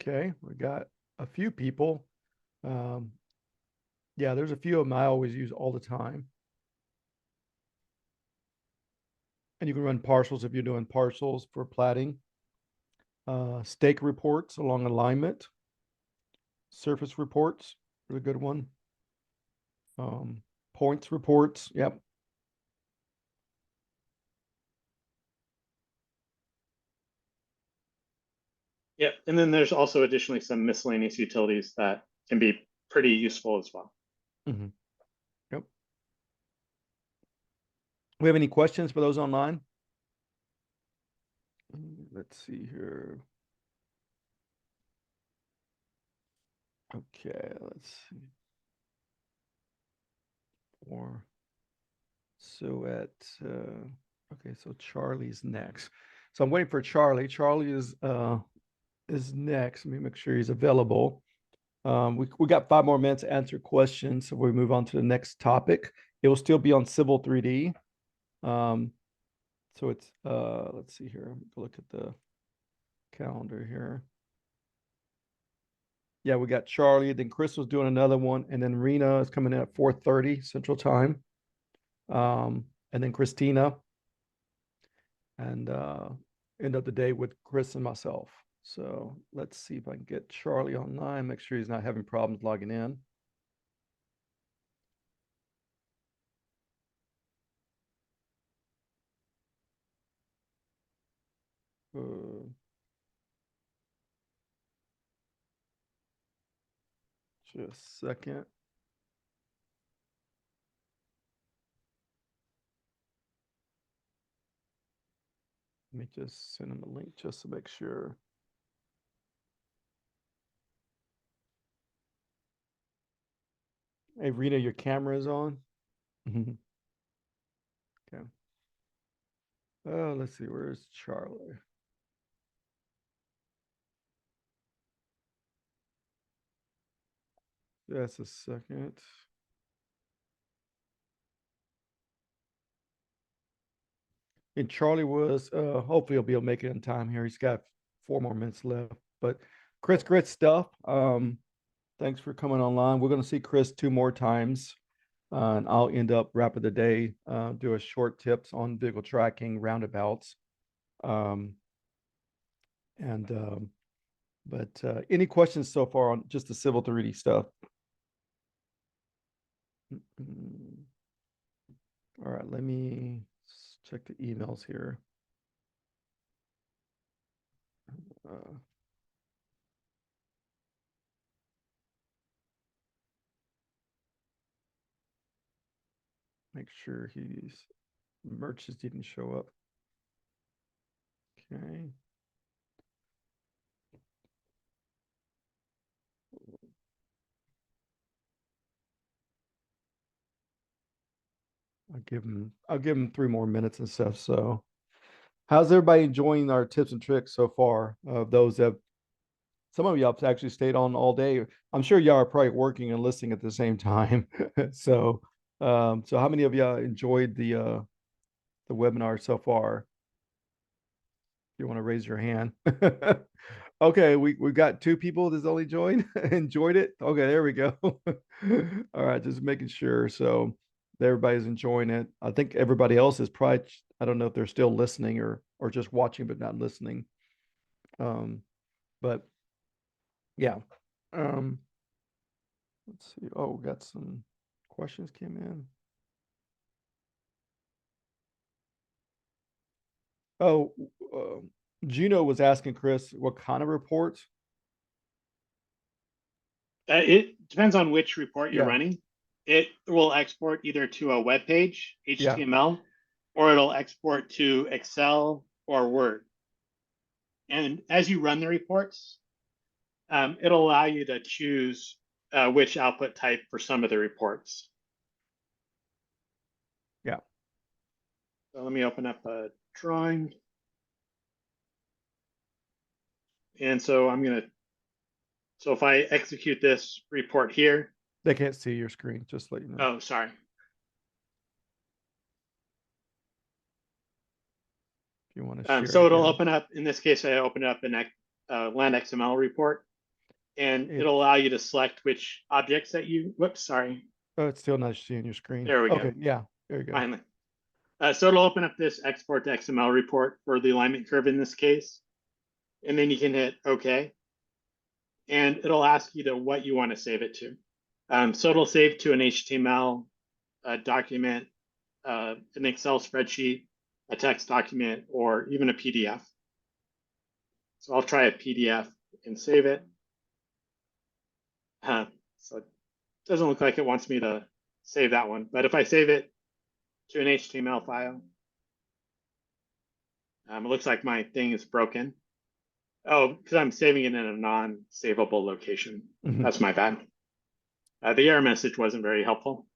Okay, we got a few people. Yeah, there's a few of them I always use all the time. And you can run partials if you're doing partials for platting. Stake reports along alignment. Surface reports, really good one. Points reports, yep. Yep, and then there's also additionally some miscellaneous utilities that can be pretty useful as well. Mm-hmm. Yep. We have any questions for those online? Let's see here. Okay, let's see. Okay, so Charlie's next. So I'm waiting for Charlie. Charlie is next. Let me make sure he's available. We got 5 more minutes to answer questions, so we move on to the next topic. It will still be on Civil 3D. So it's let's see here. Look at the calendar here. Yeah, we got Charlie, then Chris was doing another one, and then Rena is coming in at 4:30 Central Time. And then Christina, and end of the day with Chris and myself. So let's see if I can get Charlie online, make sure he's not having problems logging in. Just a second. Let me just send him a link just to make sure. Hey, Rita, your camera is on. Okay. Oh, let's see. Where's Charlie? Just a second. And Charlie was, hopefully he'll be able to make it in time here. He's got 4 more minutes left. But Chris, great stuff. Thanks for coming online. We're going to see Chris 2 more times. And I'll end up wrapping the day, do a short tips on vehicle tracking roundabouts. But any questions so far on just the Civil 3D stuff? All right, let me check the emails here. Make sure he's merches didn't show up. Okay. I'll give him 3 more minutes and stuff. So how's everybody enjoying our tips and tricks so far? Those that some of y'all have actually stayed on all day. I'm sure y'all are probably working and listening at the same time. So so how many of y'all enjoyed the webinar so far? If you want to raise your hand. Okay, we got 2 people that's only joined enjoyed it. Okay, there we go. All right, just making sure. So everybody's enjoying it. I think everybody else is probably, I don't know if they're still listening or just watching but not listening. But yeah. Let's see. Oh, we got some questions came in. Oh, Gino was asking Chris what kind of reports. It depends on which report you're Yeah. running. It will export either to a web page, Yeah. HTML, or it'll export to Excel or Word. And as you run the reports, it'll allow you to choose which output type for some of the reports. Yeah. So let me open up a drawing. And so so if I execute this report here. They can't see your screen, just to let you know. Oh, sorry. If you want to share. So it'll open up, in this case, I open up an land XML report, and it'll allow you to select which objects that you, whoops, sorry. Oh, it's still not seeing your screen. There we go. Okay, yeah, there you go. Finally. So it'll open up this export to XML report for the alignment curve in this case. And then you can hit OK. And it'll ask you to what you want to save it to. So it'll save to an HTML document, an Excel spreadsheet, a text document, or even a PDF. So I'll try a PDF and save it. So it doesn't look like it wants me to save that one. But if I save it to an HTML file, it looks like my thing is broken. Oh, because I'm saving it in a non-savable location. Mhm. That's my bad. The error message wasn't very helpful.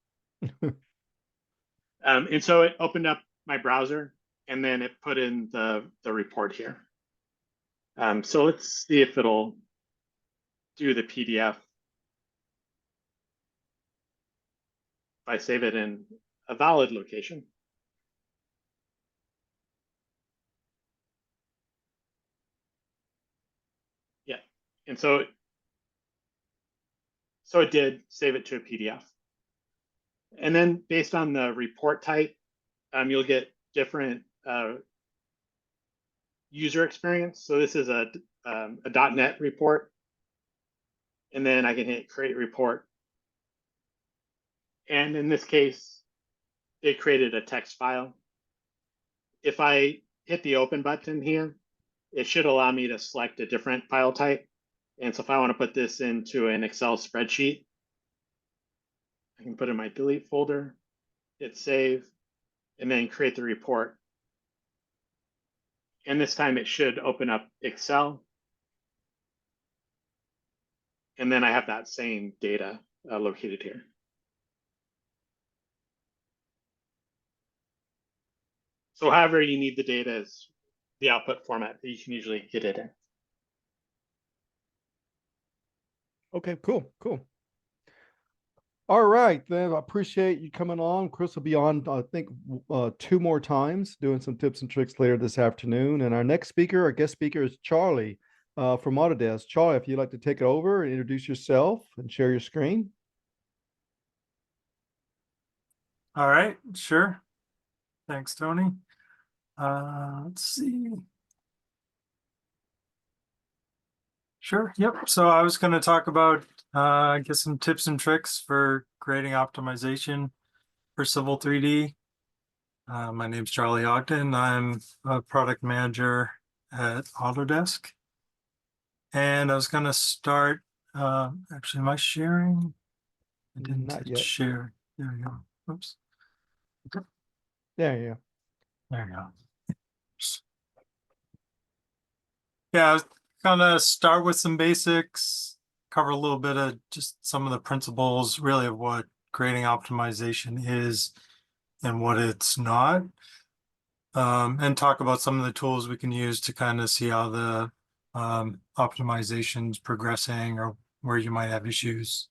And so it opened up my browser, and then it put in the report here. So let's see if it'll do the PDF. If I save it in a valid location. Yeah, and so it did save it to a PDF. And then based on the report type, you'll get different user experience. So this is a .NET report. And then I can hit create report. And in this case, it created a text file. If I hit the open button here, it should allow me to select a different file type. And so if I want to put this into an Excel spreadsheet, I can put it in my delete folder, hit save, and then create the report. And this time it should open up Excel. And then I have that same data located here. So however you need the data is the output format that you can usually get it in. Okay, cool. All right, then I appreciate you coming on. Chris will be on, I think, 2 more times doing some tips and tricks later this afternoon. And our next speaker, our guest speaker, is Charlie from Autodesk. Charlie, if you'd like to take it over and introduce yourself and share your screen. All right, sure. Thanks, Tony. Let's see. Sure, yep. So I was going to talk about, I guess, some tips and tricks for creating optimization for Civil 3D. My name's Charlie Ogden. I'm a product manager at Autodesk. And I was going to start, actually, am I sharing? I didn't Not hit yet. share. There we go. Oops. There you go. There you go. Yeah, I was gonna start with some basics, cover a little bit of just some of the principles really of what grading optimization is and what it's not. And talk about some of the tools we can use to kind of see how the optimization's progressing or where you might have issues.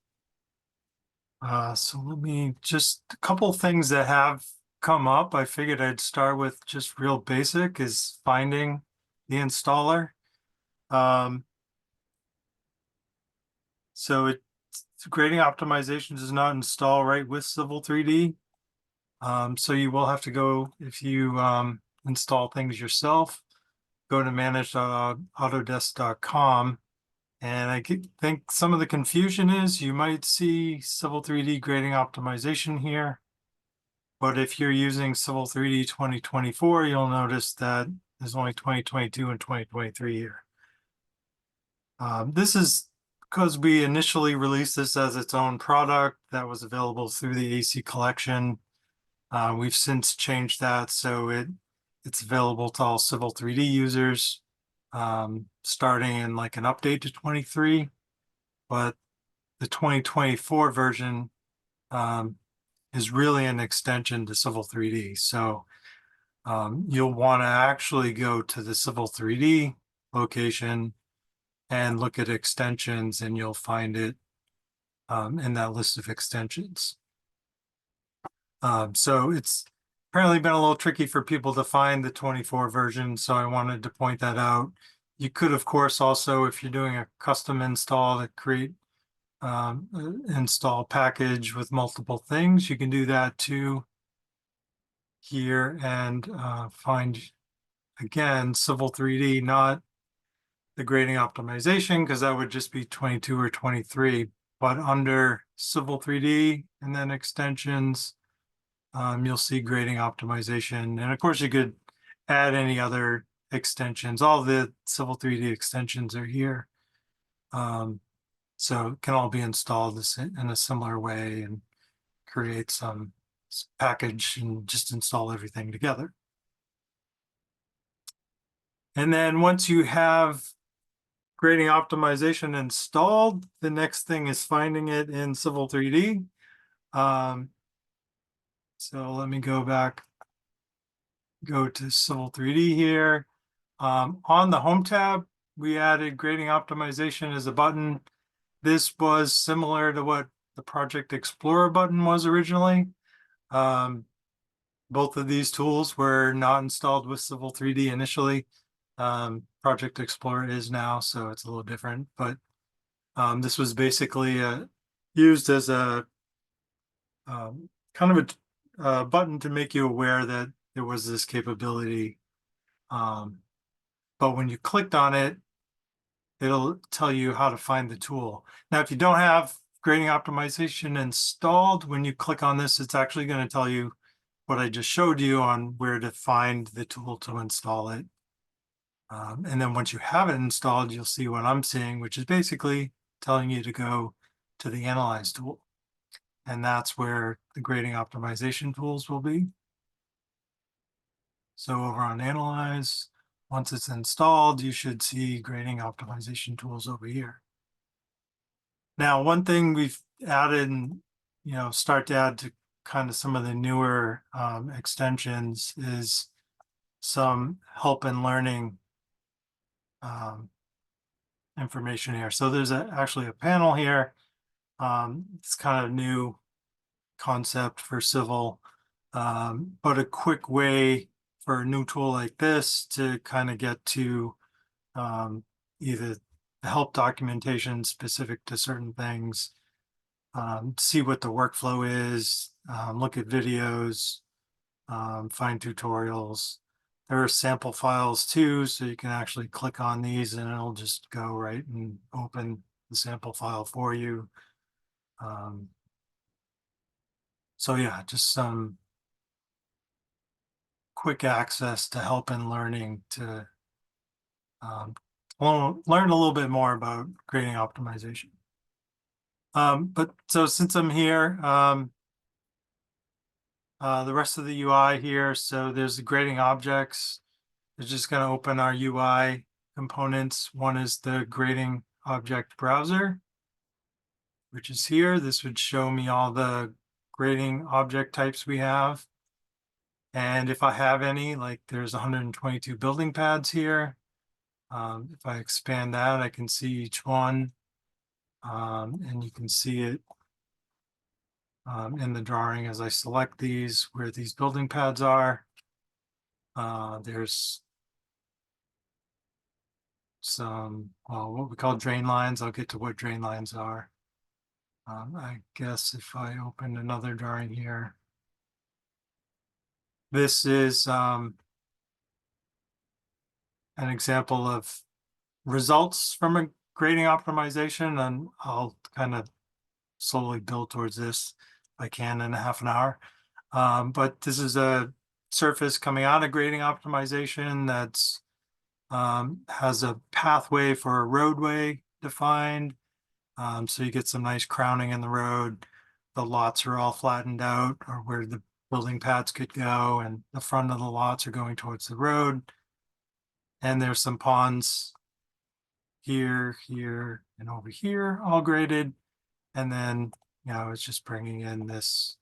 So let me just a couple things that have come up. I figured I'd start with just real basic is finding the installer. So grading optimization does not install right with Civil 3D. So you will have to go, if you install things yourself, go to manage.autodesk.com. And I think some of the confusion is you might see Civil 3D grading optimization here. But if you're using Civil 3D 2024, you'll notice that there's only 2022 and 2023 here. This is because we initially released this as its own product that was available through the AC collection. We've since changed that so it's available to all Civil 3D users, starting in like an update to 23. But the 2024 version is really an extension to Civil 3D. So you'll want to actually go to the Civil 3D location and look at extensions, and you'll find it in that list of extensions. So it's apparently been a little tricky for people to find the 24 version, so I wanted to point that out. You could, of course, also, if you're doing a custom install, to create install package with multiple things, you can do that too here and find, again, Civil 3D, not the grading optimization, because that would just be 22 or 23, but under Civil 3D and then extensions, you'll see grading optimization. And of course you could add any other extensions. All the Civil 3D extensions are here. So it can all be installed in a similar way and create some package and just install everything together. And then once you have grading optimization installed, the next thing is finding it in Civil 3D. So let me go back, go to Civil 3D here. On the Home tab, we added grading optimization as a button. This was similar to what the Project Explorer button was originally. Both of these tools were not installed with Civil 3D initially. Project Explorer is now, so it's a little different, but this was basically used as a kind of a button to make you aware that there was this capability. But when you clicked on it, it'll tell you how to find the tool. Now, if you don't have grading optimization installed, when you click on this, it's actually going to tell you what I just showed you on where to find the tool to install it. And then once you have it installed, you'll see what I'm seeing, which is basically telling you to go to the Analyze tool. And that's where the grading optimization tools will be. So over on Analyze, once it's installed, you should see grading optimization tools over here. Now, one thing we've added, start to add to kind of some of the newer extensions is some help and learning information here. So there's actually a panel here. It's kind of new concept for Civil, but a quick way for a new tool like this to kind of get to either the help documentation specific to certain things, see what the workflow is, look at videos, find tutorials. There are sample files too, so you can actually click on these and it'll just go right and open the sample file for you. So yeah, just some quick access to help in learning to learn a little bit more about grading optimization. But so since I'm here, the rest of the UI here, so there's the grading objects. It's just going to open our UI components. One is the grading object browser, which is here. This would show me all the grading object types we have. And if I have any, like there's 122 building pads here. If I expand that, I can see each one. And you can see it in the drawing as I select these, where these building pads are. There's some, well, what we call drain lines. I'll get to what drain lines are. I guess if I open another drawing here, this is an example of results from a grading optimization, and I'll kind of slowly build towards this if I can in a half an hour. But this is a surface coming out of grading optimization that's has a pathway for a roadway defined. So you get some nice crowning in the road. The lots are all flattened out, or where the building pads could go, and the front of the lots are going towards the road. And there's some ponds here, here, and over here, all graded. And then, you know, it's just bringing in this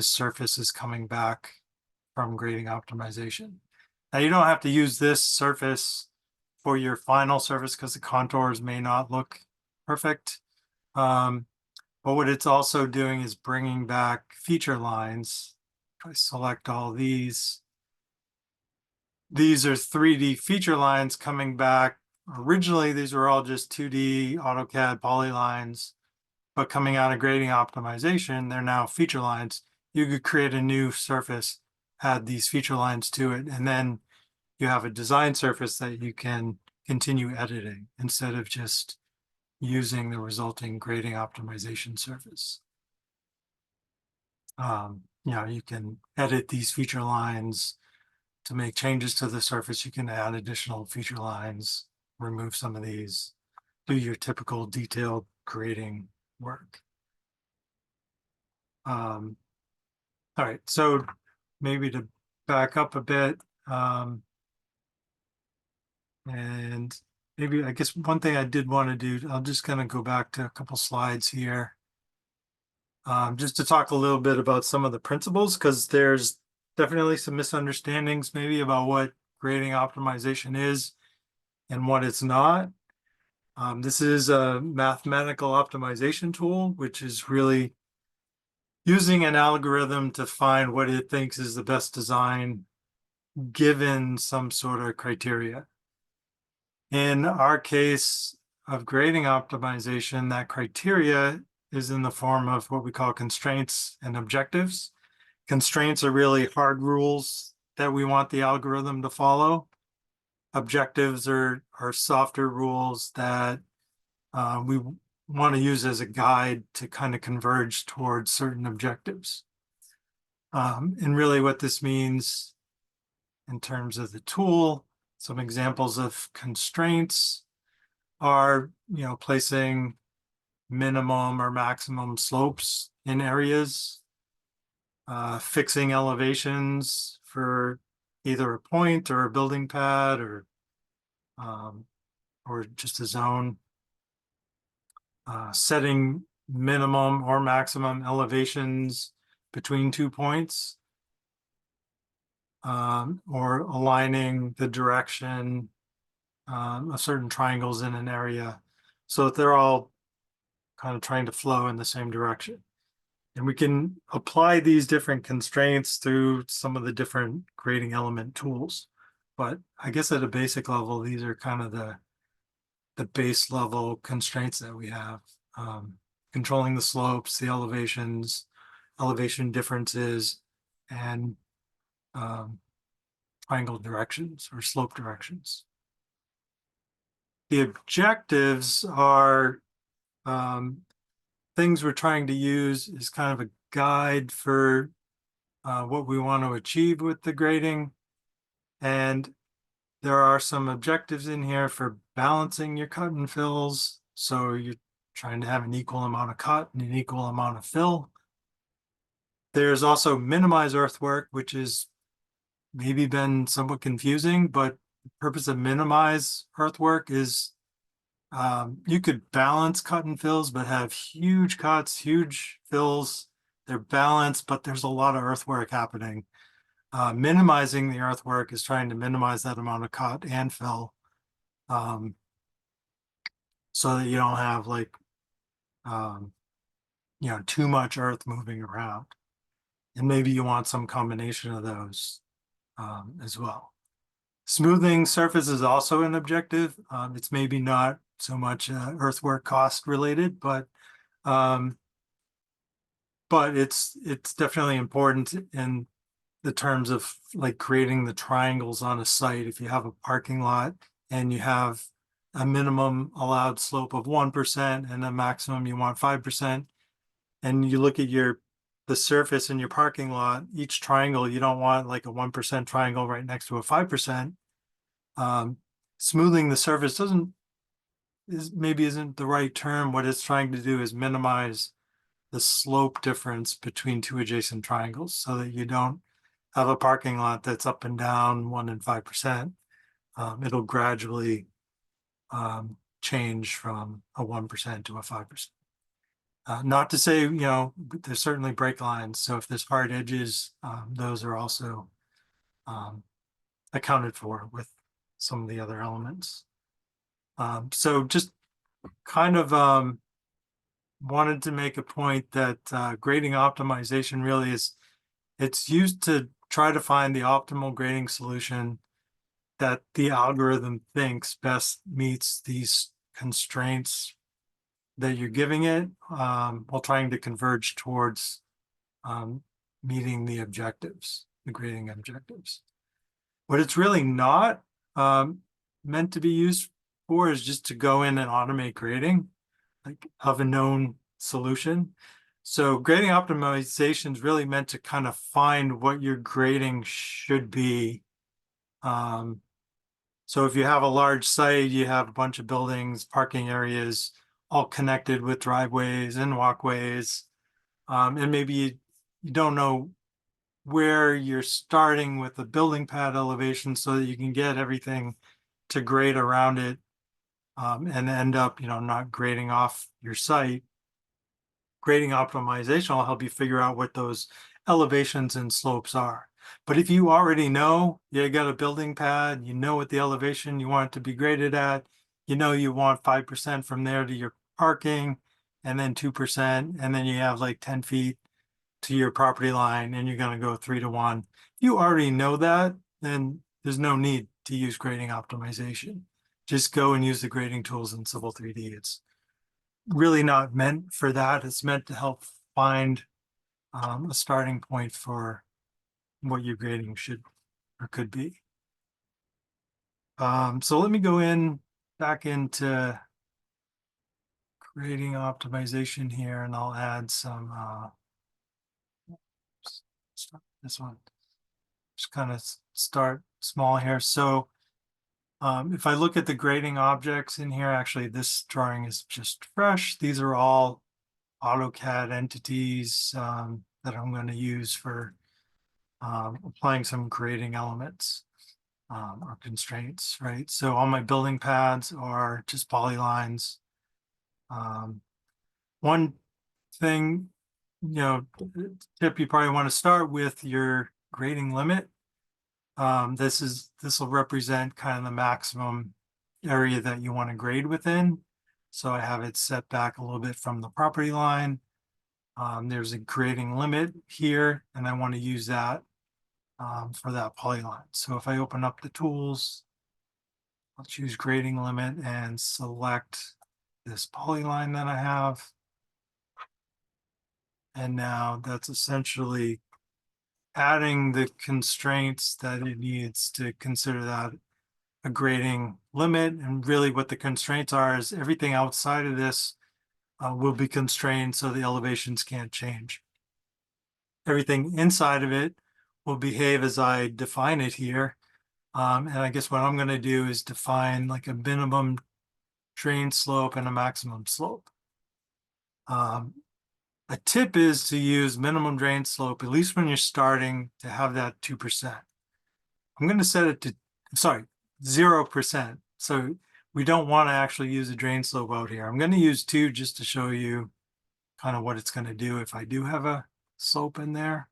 surface is coming back from grading optimization. Now you don't have to use this surface for your final surface because the contours may not look perfect. But what it's also doing is bringing back feature lines. If I select all these are 3D feature lines coming back. Originally, these were all just 2D AutoCAD polylines, but coming out of grading optimization, they're now feature lines. You could create a new surface, add these feature lines to it, and then you have a design surface that you can continue editing instead of just using the resulting grading optimization surface. You know, you can edit these feature lines to make changes to the surface. You can add additional feature lines, remove some of these, do your typical detailed grading work. All right, so maybe to back up a bit, and maybe, I guess one thing I did want to do, I'm just going to go back to a couple slides here, just to talk a little bit about some of the principles, because there's definitely some misunderstandings maybe about what grading optimization is and what it's not. This is a mathematical optimization tool, which is really using an algorithm to find what it thinks is the best design given some sort of criteria. In our case of grading optimization, that criteria is in the form of what we call constraints and objectives. Constraints are really hard rules that we want the algorithm to follow. Objectives are softer rules that we want to use as a guide to kind of converge towards certain objectives. And really what this means in terms of the tool, some examples of constraints are, you know, placing minimum or maximum slopes in areas, fixing elevations for either a point or a building pad or just a zone, setting minimum or maximum elevations between 2 points, or aligning the direction of certain triangles in an area so that they're all kind of trying to flow in the same direction. And we can apply these different constraints through some of the different grading element tools. But I guess at a basic level, these are kind of the base level constraints that we have. Controlling the slopes, the elevations, elevation differences, and triangle directions or slope directions. The objectives are things we're trying to use as kind of a guide for what we want to achieve with the grading. And there are some objectives in here for balancing your cut and fills. So you're trying to have an equal amount of cut and an equal amount of fill. There's also minimize earthwork, which is maybe been somewhat confusing, but the purpose of minimize earthwork is you could balance cut and fills, but have huge cuts, huge fills. They're balanced, but there's a lot of earthwork happening. Minimizing the earthwork is trying to minimize that amount of cut and fill, so that you don't have like, too much earth moving around. And maybe you want some combination of those as well. Smoothing surface is also an objective. It's maybe not so much earthwork cost related, but it's definitely important in the terms of like creating the triangles on a site. If you have a parking lot and you have a minimum allowed slope of 1% and a maximum you want 5%, and you look at the surface in your parking lot, each triangle, you don't want like a 1% triangle right next to a 5%. Smoothing the surface isn't the right term. What it's trying to do is minimize the slope difference between two adjacent triangles so that you don't have a parking lot that's up and down 1 and 5%. It'll gradually change from a 1% to a 5%. Not to say, there's certainly break lines. So if there's hard edges, those are also accounted for with some of the other elements. So just kind of wanted to make a point that grading optimization really it's used to try to find the optimal grading solution that the algorithm thinks best meets these constraints that you're giving it, while trying to converge towards meeting the objectives, the grading objectives. What it's really not meant to be used for is just to go in and automate grading, like of a known solution. So grading optimization is really meant to kind of find what your grading should be. So if you have a large site, you have a bunch of buildings, parking areas, all connected with driveways and walkways, and maybe you don't know where you're starting with the building pad elevation so that you can get everything to grade around it, and end up, not grading off your site. Grading optimization will help you figure out what those elevations and slopes are. But if you already know you got a building pad, you know what the elevation you want it to be graded at, you want 5% from there to your parking, and then 2%, and then you have like 10 feet to your property line, and you're going to go 3 to 1. If you already know that, then there's no need to use grading optimization. Just go and use the grading tools in Civil 3D. It's really not meant for that. It's meant to help find a starting point for what your grading should or could be. So let me go back into grading optimization here, and I'll add some this one. Just kind of start small here. So if I look at the grading objects in here, actually this drawing is just fresh. These are all AutoCAD entities that I'm going to use for applying some grading elements or constraints, right? So all my building pads are just polylines. One thing, tip, you probably want to start with your grading limit. This will represent kind of the maximum area that you want to grade within. So I have it set back a little bit from the property line. There's a grading limit here, and I want to use that for that polyline. So if I open up the tools, I'll choose grading limit and select this polyline that I have. And now that's essentially adding the constraints that it needs to consider that a grading limit. And really what the constraints are is everything outside of this will be constrained so the elevations can't change. everything inside of it will behave as I define it here. And I guess what I'm going to do is define like a minimum drain slope and a maximum slope. A tip is to use minimum drain slope, at least when you're starting, to have that 2%. I'm going to set it to, sorry, 0%. So we don't want to actually use a drain slope out here. I'm going to use 2 just to show you kind of what it's going to do if I do have a slope in there.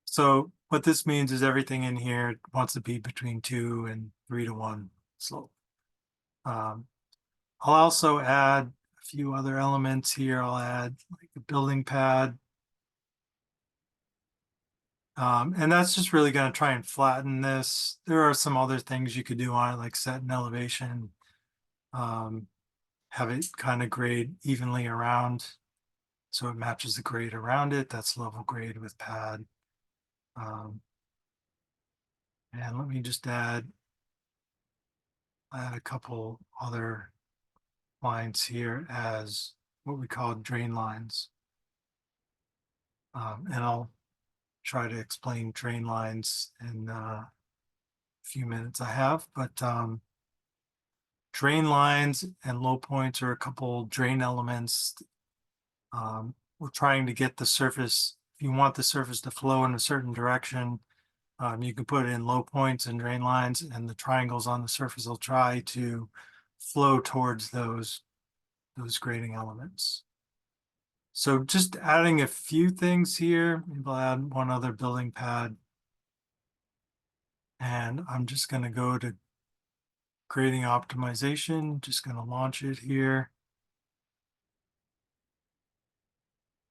So what this means is everything in here wants to be between 2 and 3 to 1 slope. I'll also add a few other elements here. I'll add like a building pad. And that's just really going to try and flatten this. There are some other things you could do on it, like set an elevation, have it kind of grade evenly around so it matches the grade around it. That's level grade with pad. And let me just add a couple other lines here as what we call drain lines. And I'll try to explain drain lines in a few minutes I have, but drain lines and low points are a couple drain elements. We're trying to get the surface, if you want the surface to flow in a certain direction, you can put it in low points and drain lines, and the triangles on the surface will try to flow towards those grading elements. So just adding a few things here. Maybe I'll add one other building pad. And I'm just going to go to grading optimization, just going to launch it here.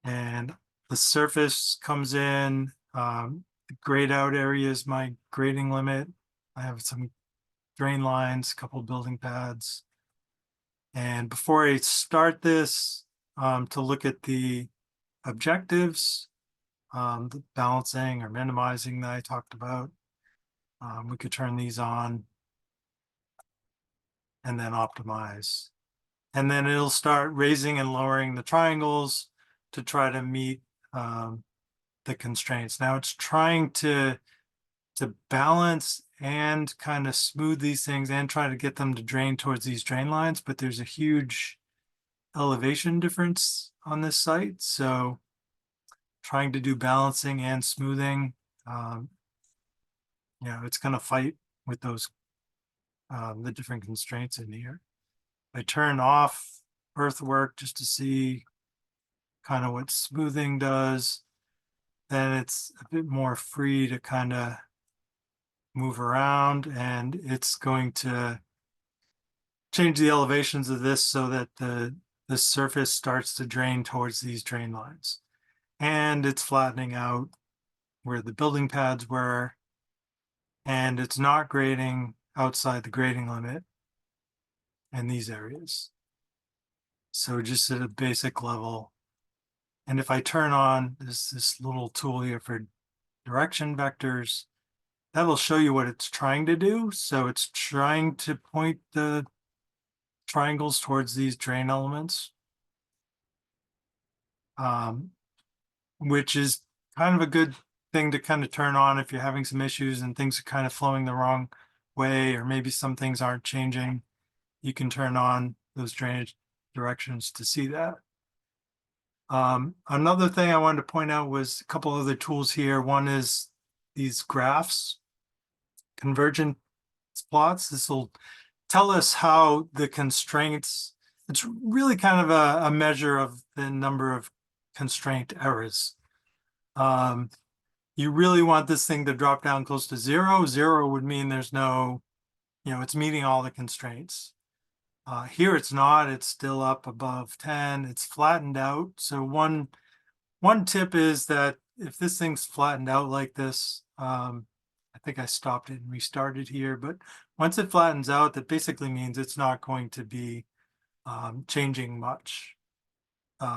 And the surface comes in. The grade out area is my grading limit. I have some drain lines, a couple building pads. And before I start this, to look at the objectives, the balancing or minimizing that I talked about, we could turn these on and then optimize. And then it'll start raising and lowering the triangles to try to meet the constraints. Now it's trying to balance and kind of smooth these things and try to get them to drain towards these drain lines, but there's a huge elevation difference on this site. So trying to do balancing and smoothing, it's going to fight with those, the different constraints in here. I turn off earthwork just to see kind of what smoothing does. Then it's a bit more free to kind of move around, and it's going to change the elevations of this so that the surface starts to drain towards these drain lines. And it's flattening out where the building pads were, and it's not grading outside the grading limit in these areas. So just at a basic level. And if I turn on this little tool here for direction vectors, that will show you what it's trying to do. So it's trying to point the triangles towards these drain elements, which is kind of a good thing to kind of turn on if you're having some issues and things are kind of flowing the wrong way, or maybe some things aren't changing. You can turn on those drainage directions to see that. Another thing I wanted to point out was a couple other tools here. One is these graphs, convergent plots. This will tell us how the constraints, it's really kind of a measure of the number of constraint errors. You really want this thing to drop down close to 0. 0 would mean there's no, it's meeting all the constraints. Here it's not, it's still up above 10, it's flattened out. So one tip is that if this thing's flattened out like this, I think I stopped it and restarted here, but once it flattens out, that basically means it's not going to be changing much.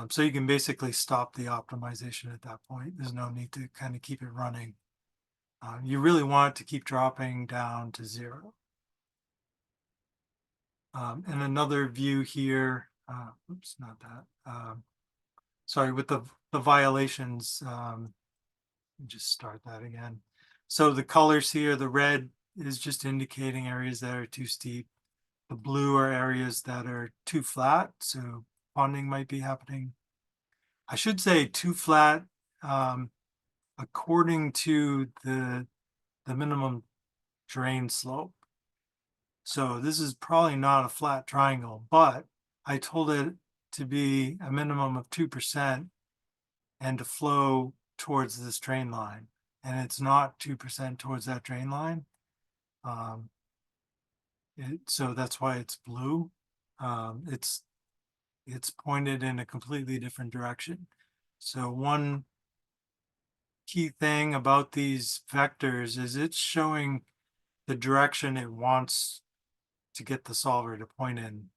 So you can basically stop the optimization at that point. There's no need to kind of keep it running. You really want it to keep dropping down to 0. And another view here, oops, not that. sorry, with the violations, let me just start that again. So the colors here, the red is just indicating areas that are too steep. The blue are areas that are too flat, so ponding might be happening. I should say too flat, according to the minimum drain slope. So this is probably not a flat triangle, but I told it to be a minimum of 2% and to flow towards this drain line. And it's not 2% towards that drain line. So that's why it's blue. It's pointed in a completely different direction. So one key thing about these vectors is it's showing the direction it wants to get the solver to point in.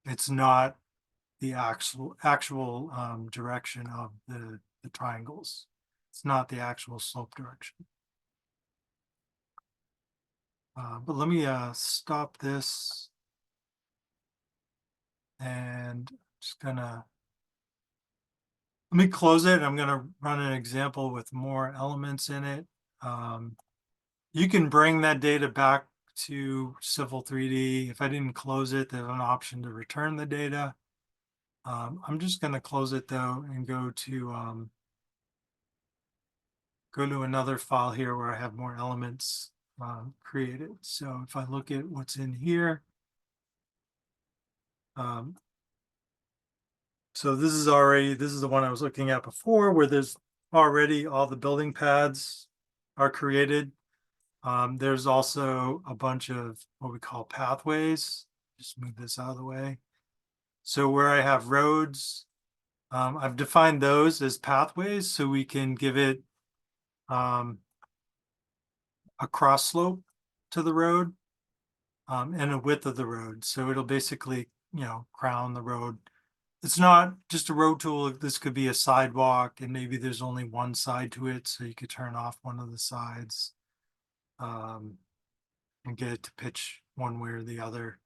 It's not the actual direction of the triangles. It's not the actual slope direction. But let me stop this, and I'm just gonna let me close it. I'm gonna run an example with more elements in it. You can bring that data back to Civil 3D. If I didn't close it, there's an option to return the data. I'm just going to close it though and go to another file here where I have more elements created. So if I look at what's in here, so this is the one I was looking at before, where there's already all the building pads are created. There's also a bunch of what we call pathways. Just move this out of the way. So where I have roads, I've defined those as pathways so we can give it a cross slope to the road and a width of the road. So it'll basically, crown the road. It's not just a road tool. This could be a sidewalk, and maybe there's only one side to it, so you could turn off one of the sides and get it to pitch one way or the other.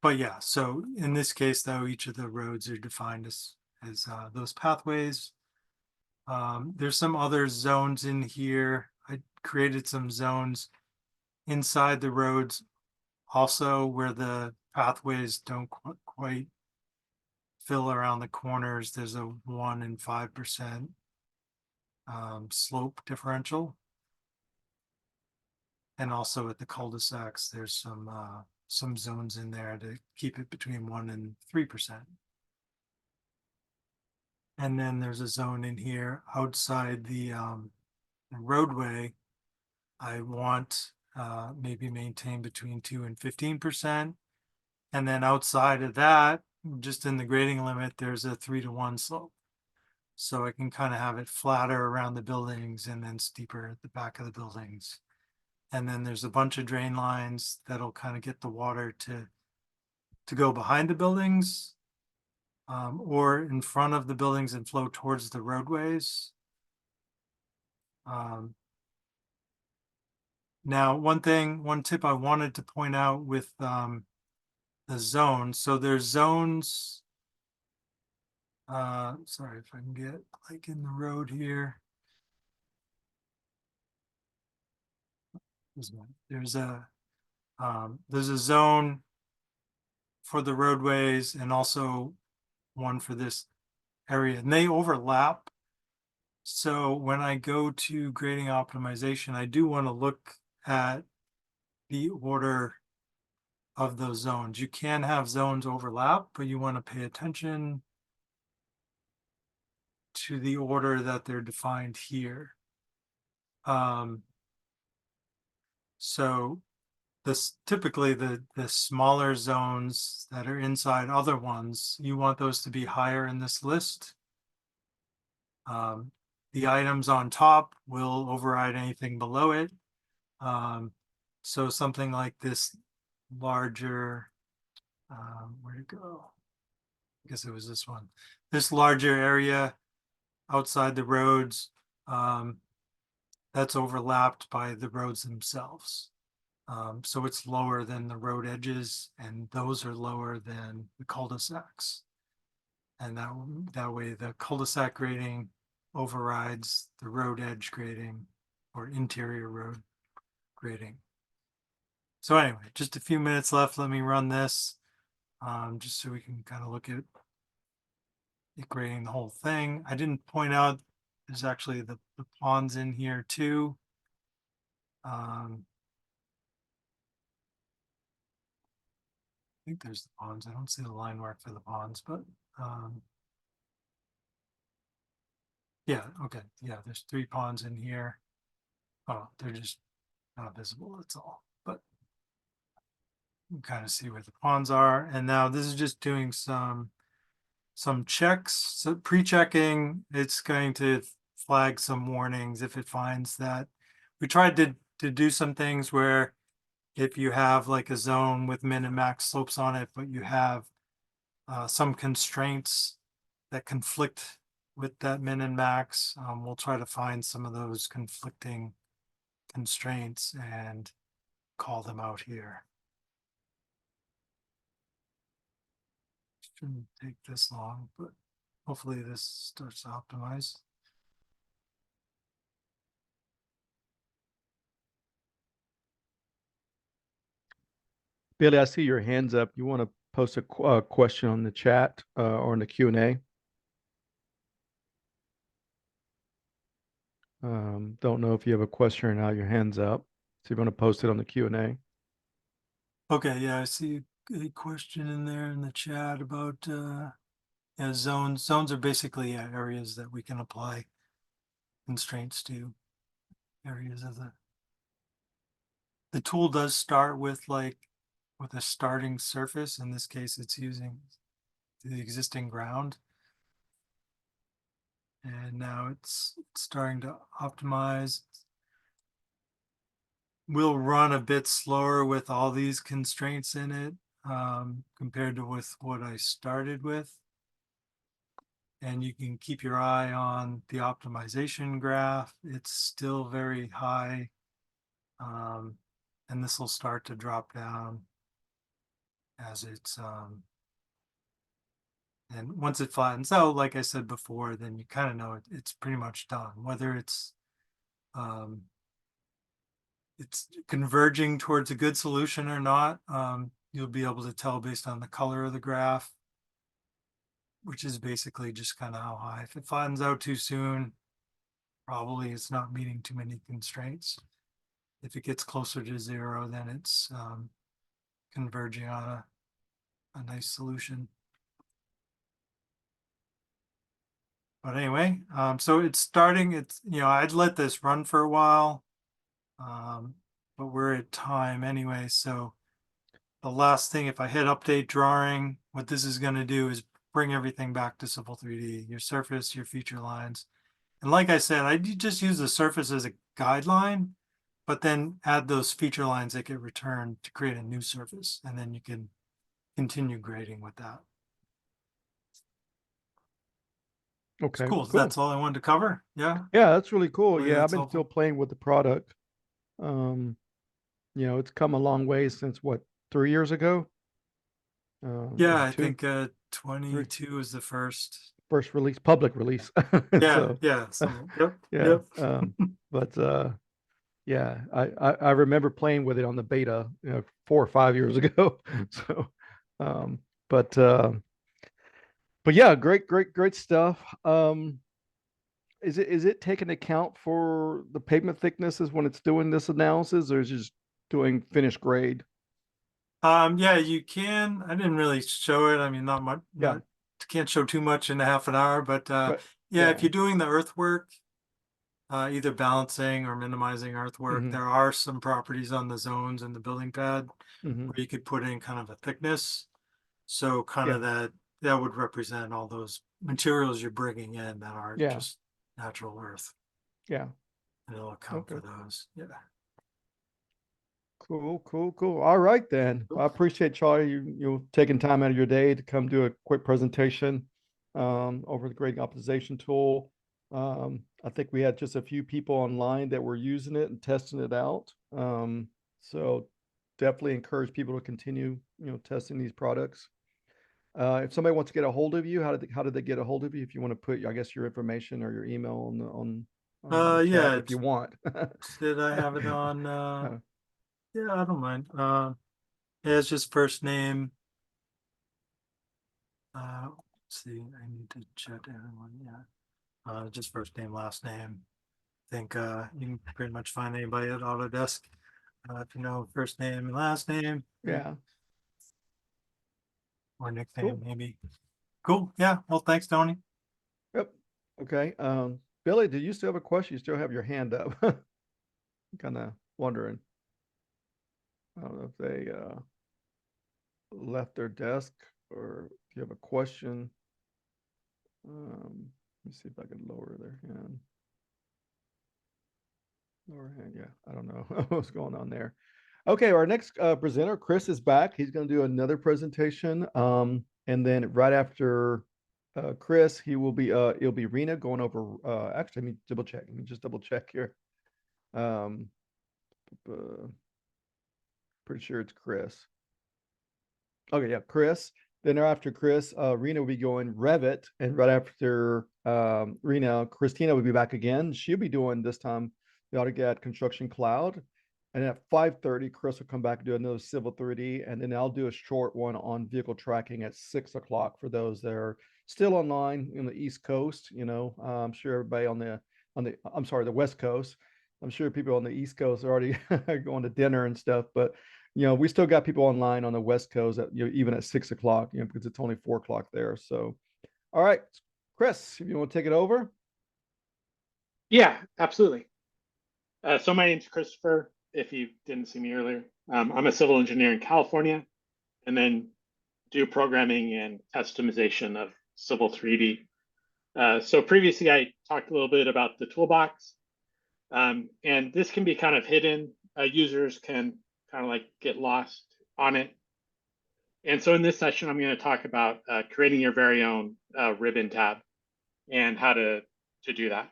But yeah, so in this case, though, each of the roads are defined as those pathways. There's some other zones in here. I created some zones inside the roads also where the pathways don't quite fill around the corners. There's a 1 and 5% slope differential. And also at the cul-de-sacs, there's some zones in there to keep it between 1 and 3%. And then there's a zone in here outside the roadway. I want maybe maintain between 2 and 15%. And then outside of that, just in the grading limit, there's a 3-to-1 slope. So I can kind of have it flatter around the buildings and then steeper at the back of the buildings. And then there's a bunch of drain lines that'll kind of get the water to go behind the buildings or in front of the buildings and flow towards the roadways. Now, one tip I wanted to point out with the zones. So there's zones. Sorry if I can get like in the road here. There's a zone for the roadways and also one for this area, and they overlap. So when I go to grading optimization, I do want to look at the order of those zones. You can have zones overlap, but you want to pay attention to the order that they're defined here. So this typically the smaller zones that are inside other ones, you want those to be higher in this list. The items on top will override anything below it. So something like this larger, where'd it go? I guess it was this one. This larger area outside the roads, that's overlapped by the roads themselves. So it's lower than the road edges, and those are lower than the cul-de-sacs. And that way the cul-de-sac grading overrides the road edge grading or interior road grading. So anyway, just a few minutes left. Let me run this, just so we can kind of look at it grading the whole thing. I didn't point out there's actually the ponds in here too. I think there's the ponds. I don't see the line mark for the ponds, but yeah, okay. Yeah, there's 3 ponds in here. Oh, they're just not visible, that's all. But you can kind of see where the ponds are. And now this is just doing some checks. So pre-checking, it's going to flag some warnings if it finds that. We tried to do some things where if you have like a zone with min and max slopes on it, but you have some constraints that conflict with that min and max, we'll try to find some of those conflicting constraints and call them out here. Shouldn't take this long, but hopefully this starts to optimize. Billy, I see your hands up. You want to post a question on the chat or in the Q&A? Don't know if you have a question or not. Your hands up. So you want to post it on the Q&A. Okay, yeah, I see a question in there in the chat about yeah, zones. Zones are basically areas that we can apply constraints to. Areas of the tool does start with a starting surface. In this case, it's using the existing ground. And now it's starting to optimize. We'll run a bit slower with all these constraints in it compared to with what I started with. And you can keep your eye on the optimization graph. It's still very high. And this will start to drop down as it's and once it flattens out, like I said before, then you kind of know it's pretty much done. Whether it's converging towards a good solution or not, you'll be able to tell based on the color of the graph, which is basically just kind of how high. If it flattens out too soon, probably it's not meeting too many constraints. If it gets closer to 0, then it's converging on a nice solution. But anyway, so it's starting, I'd let this run for a while, but we're at time anyway. So the last thing, if I hit update drawing, what this is going to do is bring everything back to Civil 3D, your surface, your feature lines. And like I said, I just use the surface as a guideline, but then add those feature lines that get returned to create a new surface. And then you can continue grading with that. Okay, Cool. That's all I wanted to cover. Yeah. Yeah, that's really cool. Hopefully Yeah, I've that's been helpful. still playing with the product. It's come a long way since what, 3 years ago? Yeah, Was it I 2? think 22 is the first. First release, public release. Yeah, So, yeah. So yep. yeah. Yep. But yeah, I remember playing with it on the beta, 4 or 5 years ago. So, um, but yeah, great stuff. Is it taking account for the pavement thicknesses when it's doing this analysis, or is it just doing finished grade? Yeah, you can. I didn't really show it. I mean, not much. Yeah. Can't show too much in a half an hour, but But yeah, yeah. if you're doing the earthwork, either balancing or minimizing earthwork, Mhm. there are some properties on the zones and the building pad Mhm. where you could put in kind of a thickness. So kind Yeah. of that would represent all those materials you're bringing in that aren't Yeah. just natural earth. Yeah. And it'll account Okay. for those. Yeah. Cool. All right then. Cool. I appreciate Charlie you taking time out of your day to come do a quick presentation over the grading optimization tool. I think we had just a few people online that were using it and testing it out. So definitely encourage people to continue, testing these products. If somebody wants to get a hold of you, how did they get a hold of you? If you want to put, I guess, your information or your email on the Yeah, chat if you want. did I have it on? Yeah, I don't mind. Yeah, it's just first name. Let's see, I need to check everyone. Yeah, just first name, last name. I think you can pretty much find anybody at Autodesk if you know first name and last name. Yeah. Or nickname, Cool. maybe. Cool. Yeah. Well, thanks, Tony. Yep. Okay. Billy, do you still have a question? You still have your hand up. Kind of wondering. I don't know if they left their desk or if you have a question. Let me see if I can lower their hand. Lower hand, yeah. I don't know what's going on there. Okay, our next presenter, Chris, is back. He's going to do another presentation. And then right after Chris, it'll be Rena going over. Actually, let me double check. Let me just double check here. Pretty sure it's Chris. Okay, yeah, Chris. Then after Chris, Rena will be going Revit, and right after Rena, Christina will be back again. She'll be doing this time the AutoCAD Construction Cloud. And at 5:30, Chris will come back and do another Civil 3D, and then I'll do a short one on vehicle tracking at 6 o'clock for those that are still online in the East Coast. I'm sure everybody on the West Coast. I'm sure people on the East Coast are already going to dinner and stuff, but we still got people online on the West Coast at, even at 6 o'clock, because it's only 4 o'clock there. So, all right, Chris, if you want to take it over. Yeah, absolutely. So my name's Christopher, if you didn't see me earlier. I'm a civil engineer in California, and then do programming and customization of Civil 3D. So previously I talked a little bit about the toolbox, and this can be kind of hidden. Users can kind of like get lost on it. And so in this session, I'm going to talk about creating your very own ribbon tab and how to do that.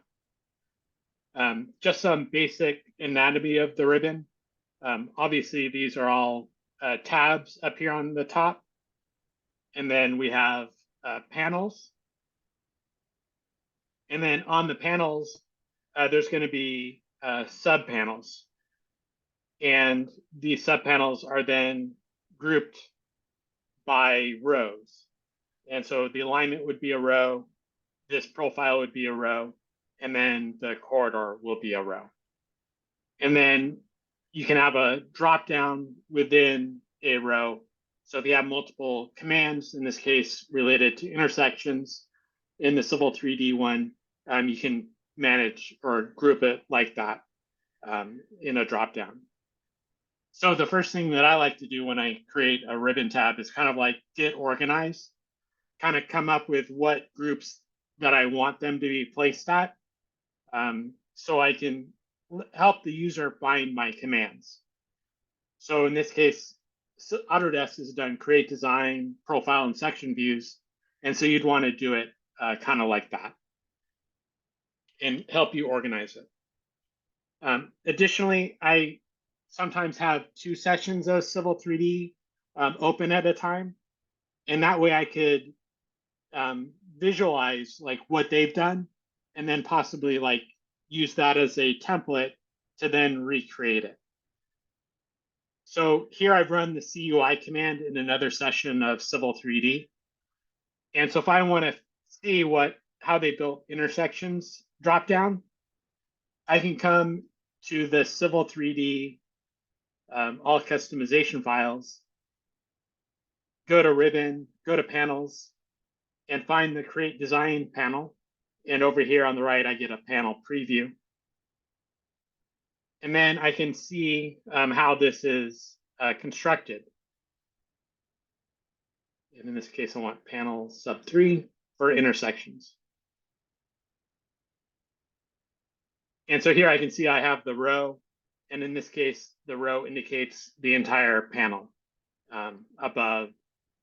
Just some basic anatomy of the ribbon. Obviously, these are all tabs up here on the top. And then we have panels. And then on the panels, there's going to be subpanels. And these subpanels are then grouped by rows. And so the alignment would be a row, this profile would be a row, and then the corridor will be a row. And then you can have a drop down within a row. So if you have multiple commands, in this case related to intersections, in the Civil 3D one, you can manage or group it like that in a drop down. So the first thing that I like to do when I create a ribbon tab is kind of like get organized, kind of come up with what groups that I want them to be placed at, so I can help the user find my commands. So in this case, Autodesk has done create design, profile, and section views. And so you'd want to do it kind of like that and help you organize it. Additionally, I sometimes have 2 sessions of Civil 3D open at a time. And that way I could visualize like what they've done and then possibly like use that as a template to then recreate it. So here I've run the CUI command in another session of Civil 3D. And so if I want to see how they built intersections drop down, I can come to the Civil 3D all customization files, go to ribbon, go to panels, and find the create design panel. And over here on the right, I get a panel preview. And then I can see how this is constructed. And in this case, I want panel sub 3 for intersections. And so here I can see I have the row. And in this case, the row indicates the entire panel above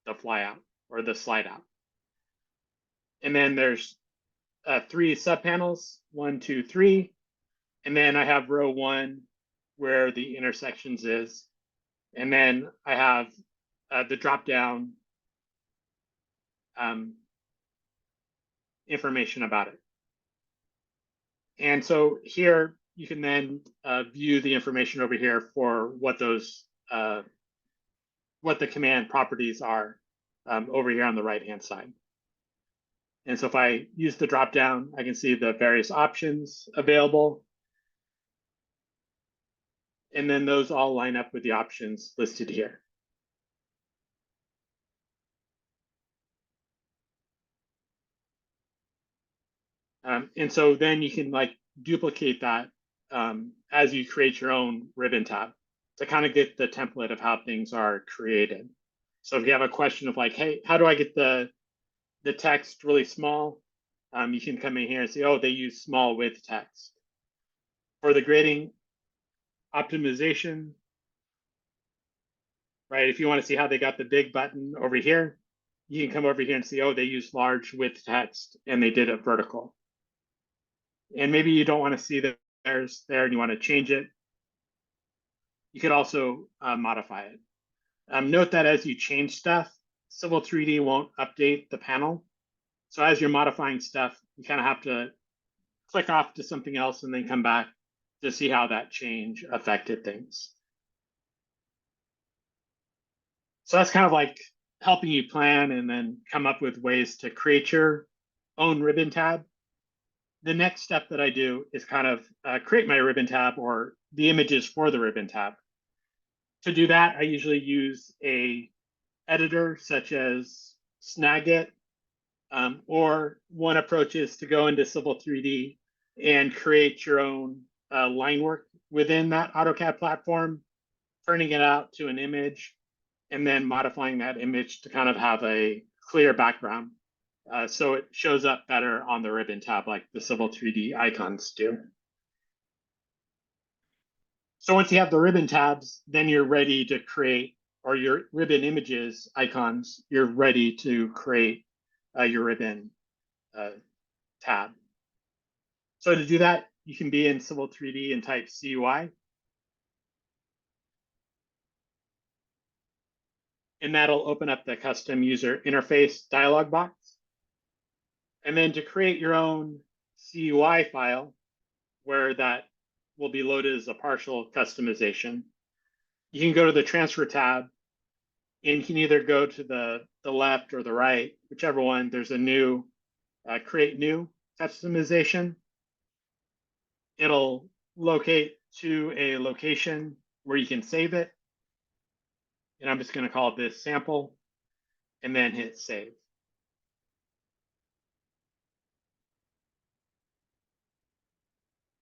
the flyout or the slide out. And then there's 3 subpanels, 1, 2, 3. And then I have row 1 where the intersections is. And then I have the drop down information about it. And so here you can then view the information over here for what those what the command properties are over here on the right hand side. And so if I use the drop down, I can see the various options available. And then those all line up with the options listed here. And so then you can like duplicate that as you create your own ribbon tab to kind of get the template of how things are created. So if you have a question of like, hey, how do I get the text really small? You can come in here and say, oh, they use small width text. For the grading optimization, right? If you want to see how they got the big button over here, you can come over here and see, oh, they use large width text and they did it vertical. And maybe you don't want to see that there's there and you want to change it. You could also modify it. Note that as you change stuff, Civil 3D won't update the panel. So as you're modifying stuff, you kind of have to click off to something else and then come back to see how that change affected things. So that's kind of like helping you plan and then come up with ways to create your own ribbon tab. The next step that I do is kind of create my ribbon tab or the images for the ribbon tab. To do that, I usually use a editor such as Snagit, or one approach is to go into Civil 3D and create your own line work within that AutoCAD platform, turning it out to an image, and then modifying that image to kind of have a clear background. So it shows up better on the ribbon tab like the Civil 3D icons do. So once you have the ribbon tabs, then you're ready to create, or your ribbon images icons, you're ready to create your ribbon tab. So to do that, you can be in Civil 3D and type CUI. And that'll open up the custom user interface dialog box. And then to create your own CUI file, where that will be loaded as a partial customization, you can go to the transfer tab and you can either go to the left or the right, whichever one. There's a new create new customization. It'll locate to a location where you can save it. And I'm just going to call this sample and then hit save.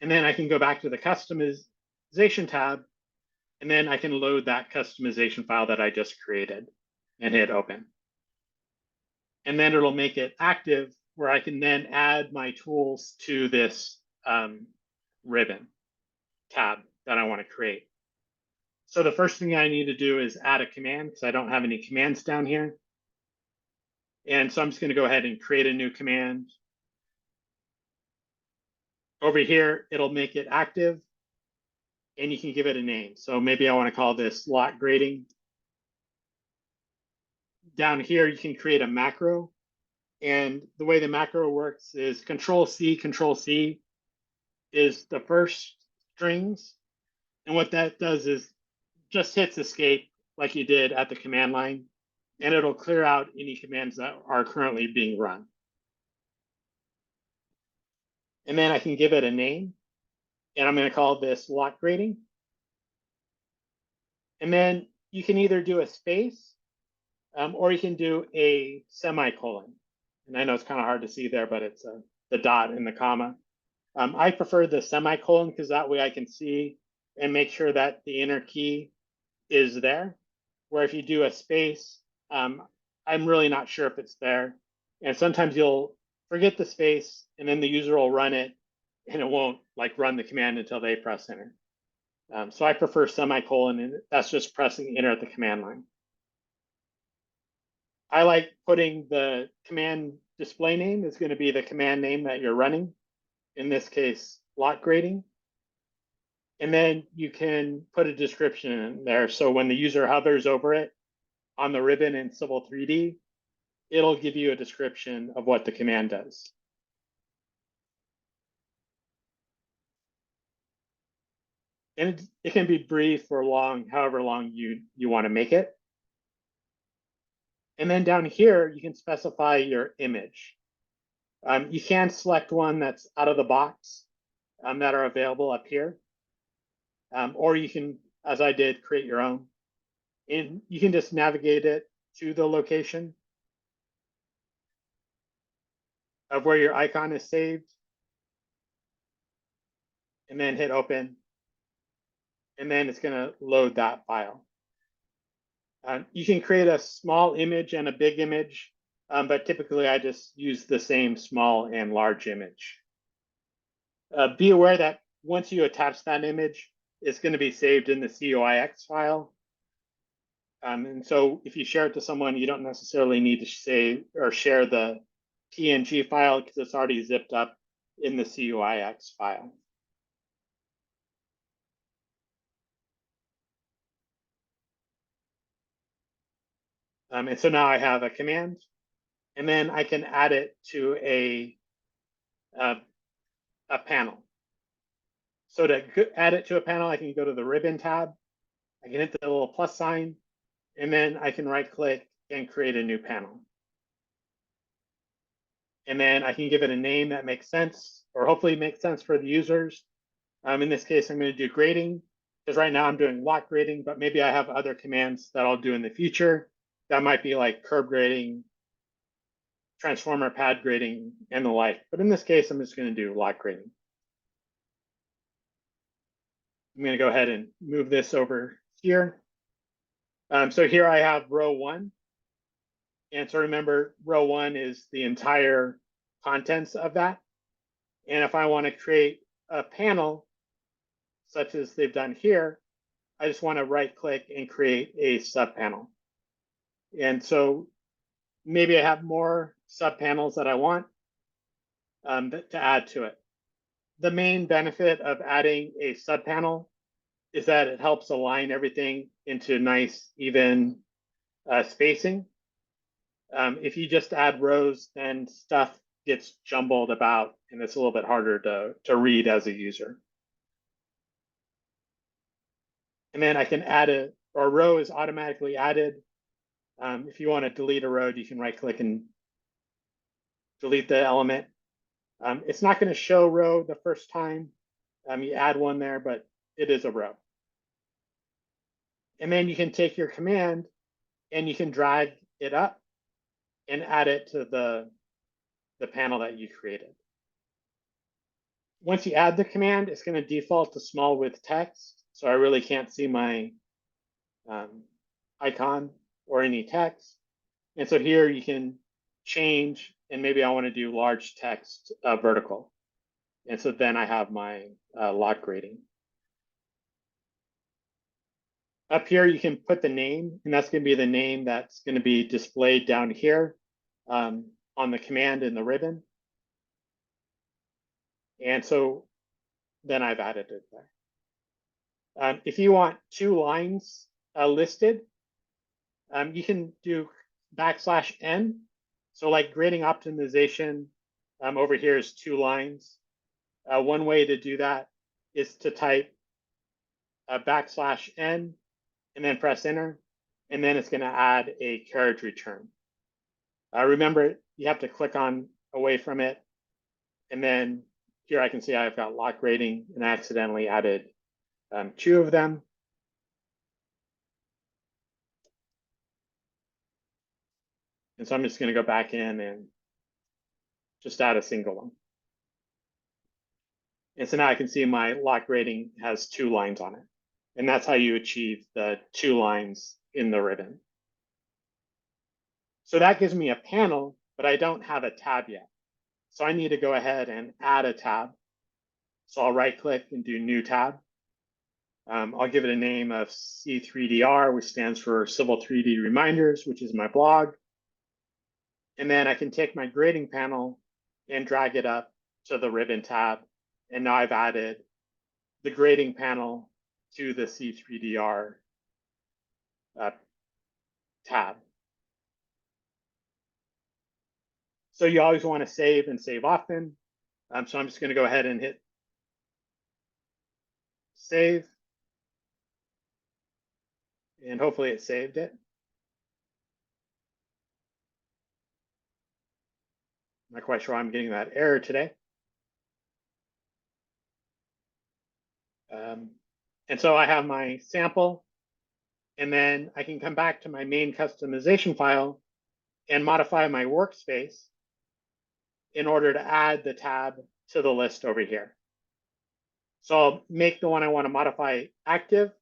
And then I can go back to the customization tab, and then I can load that customization file that I just created and hit open. And then it'll make it active where I can then add my tools to this ribbon tab that I want to create. So the first thing I need to do is add a command because I don't have any commands down here. And so I'm just going to go ahead and create a new command. Over here, it'll make it active and you can give it a name. So maybe I want to call this lot grading. Down here, you can create a macro. And the way the macro works is Control C is the first strings. And what that does is just hits escape like you did at the command line, and it'll clear out any commands that are currently being run. And then I can give it a name, and I'm going to call this lot grading. And then you can either do a space or you can do a semicolon. And I know it's kind of hard to see there, but it's the dot and the comma. I prefer the semicolon because that way I can see and make sure that the inner key is there. Where if you do a space, I'm really not sure if it's there. And sometimes you'll forget the space and then the user will run it and it won't like run the command until they press enter. So I prefer semicolon, and that's just pressing enter at the command line. I like putting the command display name is going to be the command name that you're running. In this case, lot grading. And then you can put a description in there. So when the user hovers over it on the ribbon in Civil 3D, it'll give you a description of what the command does. And it can be brief or long, however long you want to make it. And then down here, you can specify your image. You can select one that's out of the box that are available up here. Or you can, as I did, create your own. And you can just navigate it to the location of where your icon is saved. And then hit open. And then it's going to load that file. You can create a small image and a big image, but typically I just use the same small and large image. Be aware that once you attach that image, it's going to be saved in the COIX file. And so if you share it to someone, you don't necessarily need to save or share the PNG file because it's already zipped up in the COIX file. And so now I have a command, and then I can add it to a panel. So to add it to a panel, I can go to the ribbon tab. I can hit the little plus sign, and then I can right click and create a new panel. And then I can give it a name that makes sense, or hopefully makes sense for the users. In this case, I'm going to do grading, because right now I'm doing lot grading, but maybe I have other commands that I'll do in the future. That might be like curb grading, transformer pad grading, and the like. But in this case, I'm just going to do lot grading. I'm going to go ahead and move this over here. So here I have row 1. And so remember, row 1 is the entire contents of that. And if I want to create a panel, such as they've done here, I just want to right click and create a subpanel. And so maybe I have more subpanels that I want to add to it. The main benefit of adding a subpanel is that it helps align everything into nice, even spacing. If you just add rows, then stuff gets jumbled about, and it's a little bit harder to read as a user. And then I can add a row is automatically added. If you want to delete a row, you can right click and delete the element. It's not going to show row the first time you add one there, but it is a row. And then you can take your command and you can drag it up and add it to the panel that you created. Once you add the command, it's going to default to small with text. So I really can't see my icon or any text. And so here you can change, and maybe I want to do large text vertical. And so then I have my lot grading. Up here, you can put the name, and that's going to be the name that's going to be displayed down here on the command in the ribbon. And so then I've added it there. If you want 2 lines listed, you can do \n. So like grading optimization over here is 2 lines. One way to do that is to type \n and then press enter, and then it's going to add a carriage return. Remember, you have to click on away from it, and then here I can see I've got lot grading, and I accidentally added 2 of them. And so I'm just going to go back in and just add a single one. And so now I can see my lot grading has 2 lines on it. And that's how you achieve the 2 lines in the ribbon. So that gives me a panel, but I don't have a tab yet. So I need to go ahead and add a tab. So I'll right click and do new tab. I'll give it a name of C3DR, which stands for Civil 3D Reminders, which is my blog. And then I can take my grading panel and drag it up to the ribbon tab. And now I've added the grading panel to the C3DR tab. So you always want to save and save often. So I'm just going to go ahead and hit save. And hopefully it saved it. Not quite sure why I'm getting that error today. And so I have my sample, and then I can come back to my main customization file and modify my workspace in order to add the tab to the list over here. So I'll make the one I want to modify active.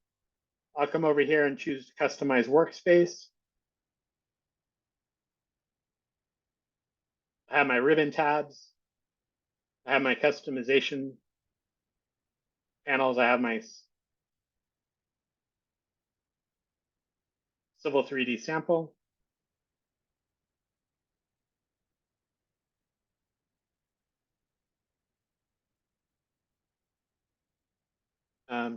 I'll come over here and choose customize workspace. I have my ribbon tabs. I have my customization panels. I have my Civil 3D sample. Let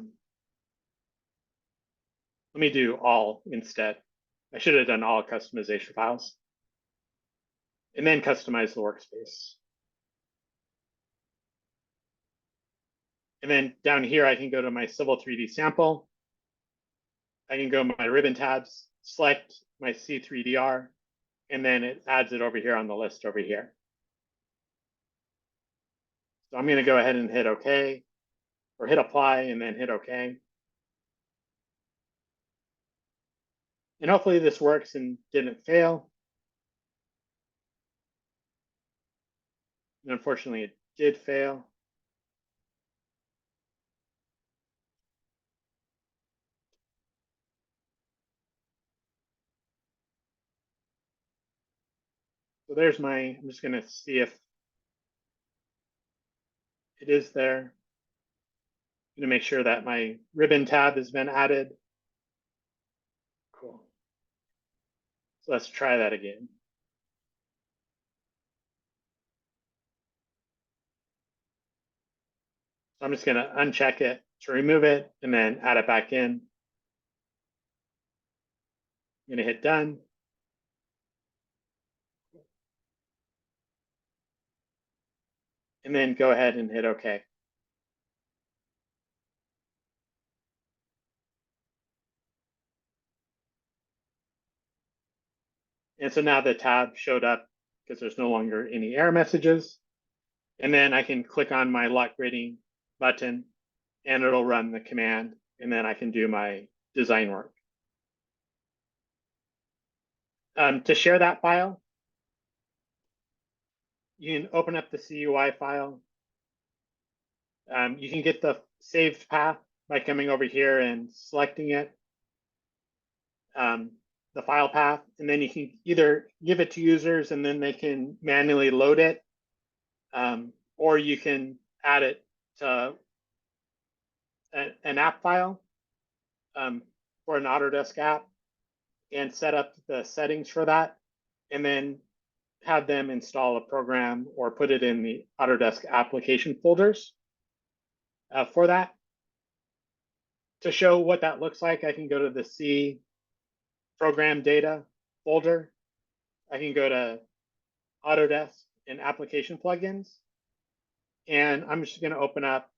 me do all instead. I should have done all customization files. And then customize the workspace. And then down here, I can go to my Civil 3D sample. I can go to my ribbon tabs, select my C3DR, and then it adds it over here on the list over here. So I'm going to go ahead and hit OK, or hit apply and then hit OK. And hopefully this works and didn't fail. And unfortunately, it did fail. So there's my, I'm just going to see if it is there. I'm going to make sure that my ribbon tab has been added. Cool. So let's try that again. So I'm just going to uncheck it to remove it and then add it back in. I'm going to hit done. And then go ahead and hit OK. And so now the tab showed up because there's no longer any error messages. And then I can click on my lock grading button and it'll run the command. And then I can do my design work. To share that file, you can open up the CUI file. You can get the saved path by coming over here and selecting it, the file path, and then you can either give it to users and then they can manually load it, or you can add it to an app file for an Autodesk app and set up the settings for that, and then have them install a program or put it in the Autodesk application folders for that. To show what that looks like, I can go to the C program data folder. I can go to Autodesk and application plugins. And I'm just going to open up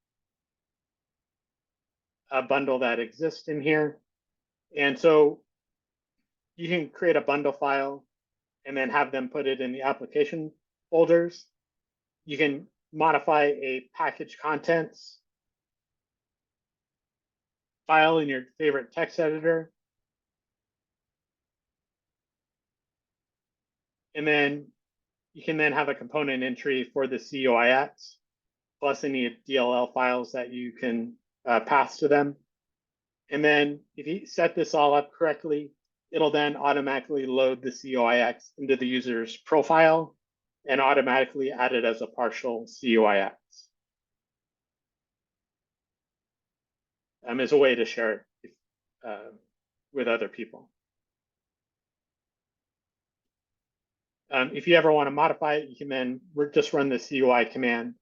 a bundle that exists in here. And so you can create a bundle file and then have them put it in the application folders. You can modify a package contents file in your favorite text editor. And then you can then have a component entry for the CUIX, plus any DLL files that you can pass to them. And then if you set this all up correctly, it'll then automatically load the CUIX into the user's profile and automatically add it as a partial CUIX. As a way to share it with other people. If you ever want to modify it, you can then just run the CUI command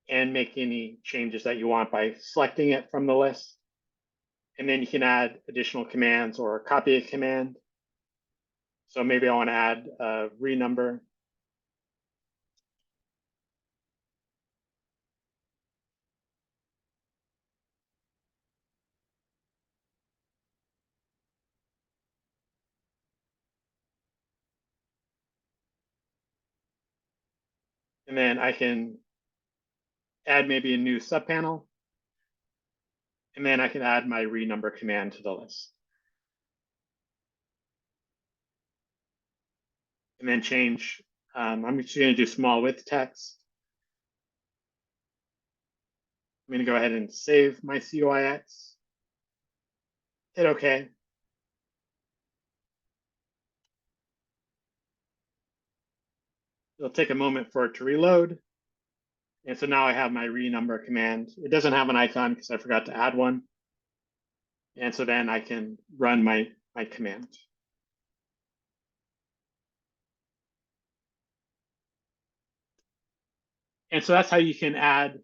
and make any changes that you want by selecting it from the list. And then you can add additional commands or copy a command. So maybe I want to add a renumber. And then I can add maybe a new subpanel. And then I can add my renumber command to the list. And then change, I'm just going to do small width text. I'm going to go ahead and save my COIX. Hit OK. It'll take a moment for it to reload. And so now I have my renumber command. It doesn't have an icon because I forgot to add one. And so then I can run my command. And so that's how you can add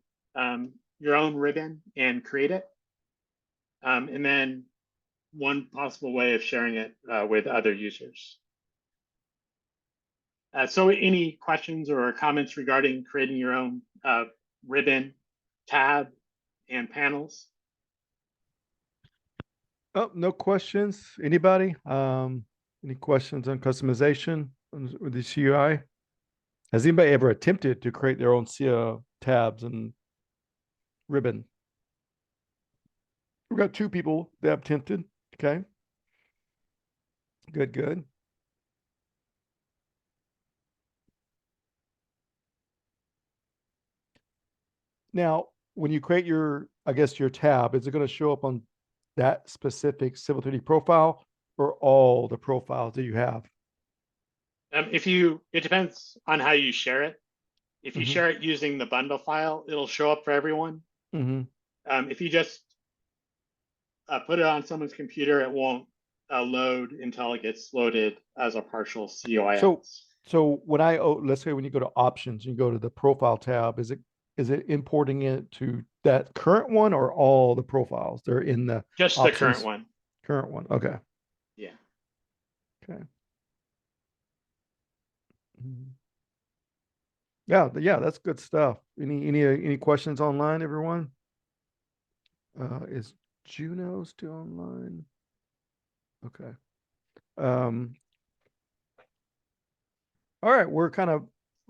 your own ribbon and create it. And then one possible way of sharing it with other users. So any questions or comments regarding creating your own ribbon, tab, and panels? Oh, no questions. Anybody? Any questions on customization with the CUI? Has anybody ever attempted to create their own tabs and ribbon? We've got 2 people that have attempted. Okay. Good, good. Now, when you create your, I guess, your tab, is it going to show up on that specific Civil 3D profile or all the profiles that you have? It depends on how you share it. If you Mhm. share it using the bundle file, it'll show up for everyone. If you just put it on someone's computer, it won't load until it gets loaded as a partial COIX. So when let's say when you go to options, you go to the profile tab, is it importing it to that current one or all the profiles? They're in the Just options? the current one. Current one. Okay. Yeah. Okay. Yeah, that's good stuff. Any questions online, everyone? Is Juno still online? Okay. All right, we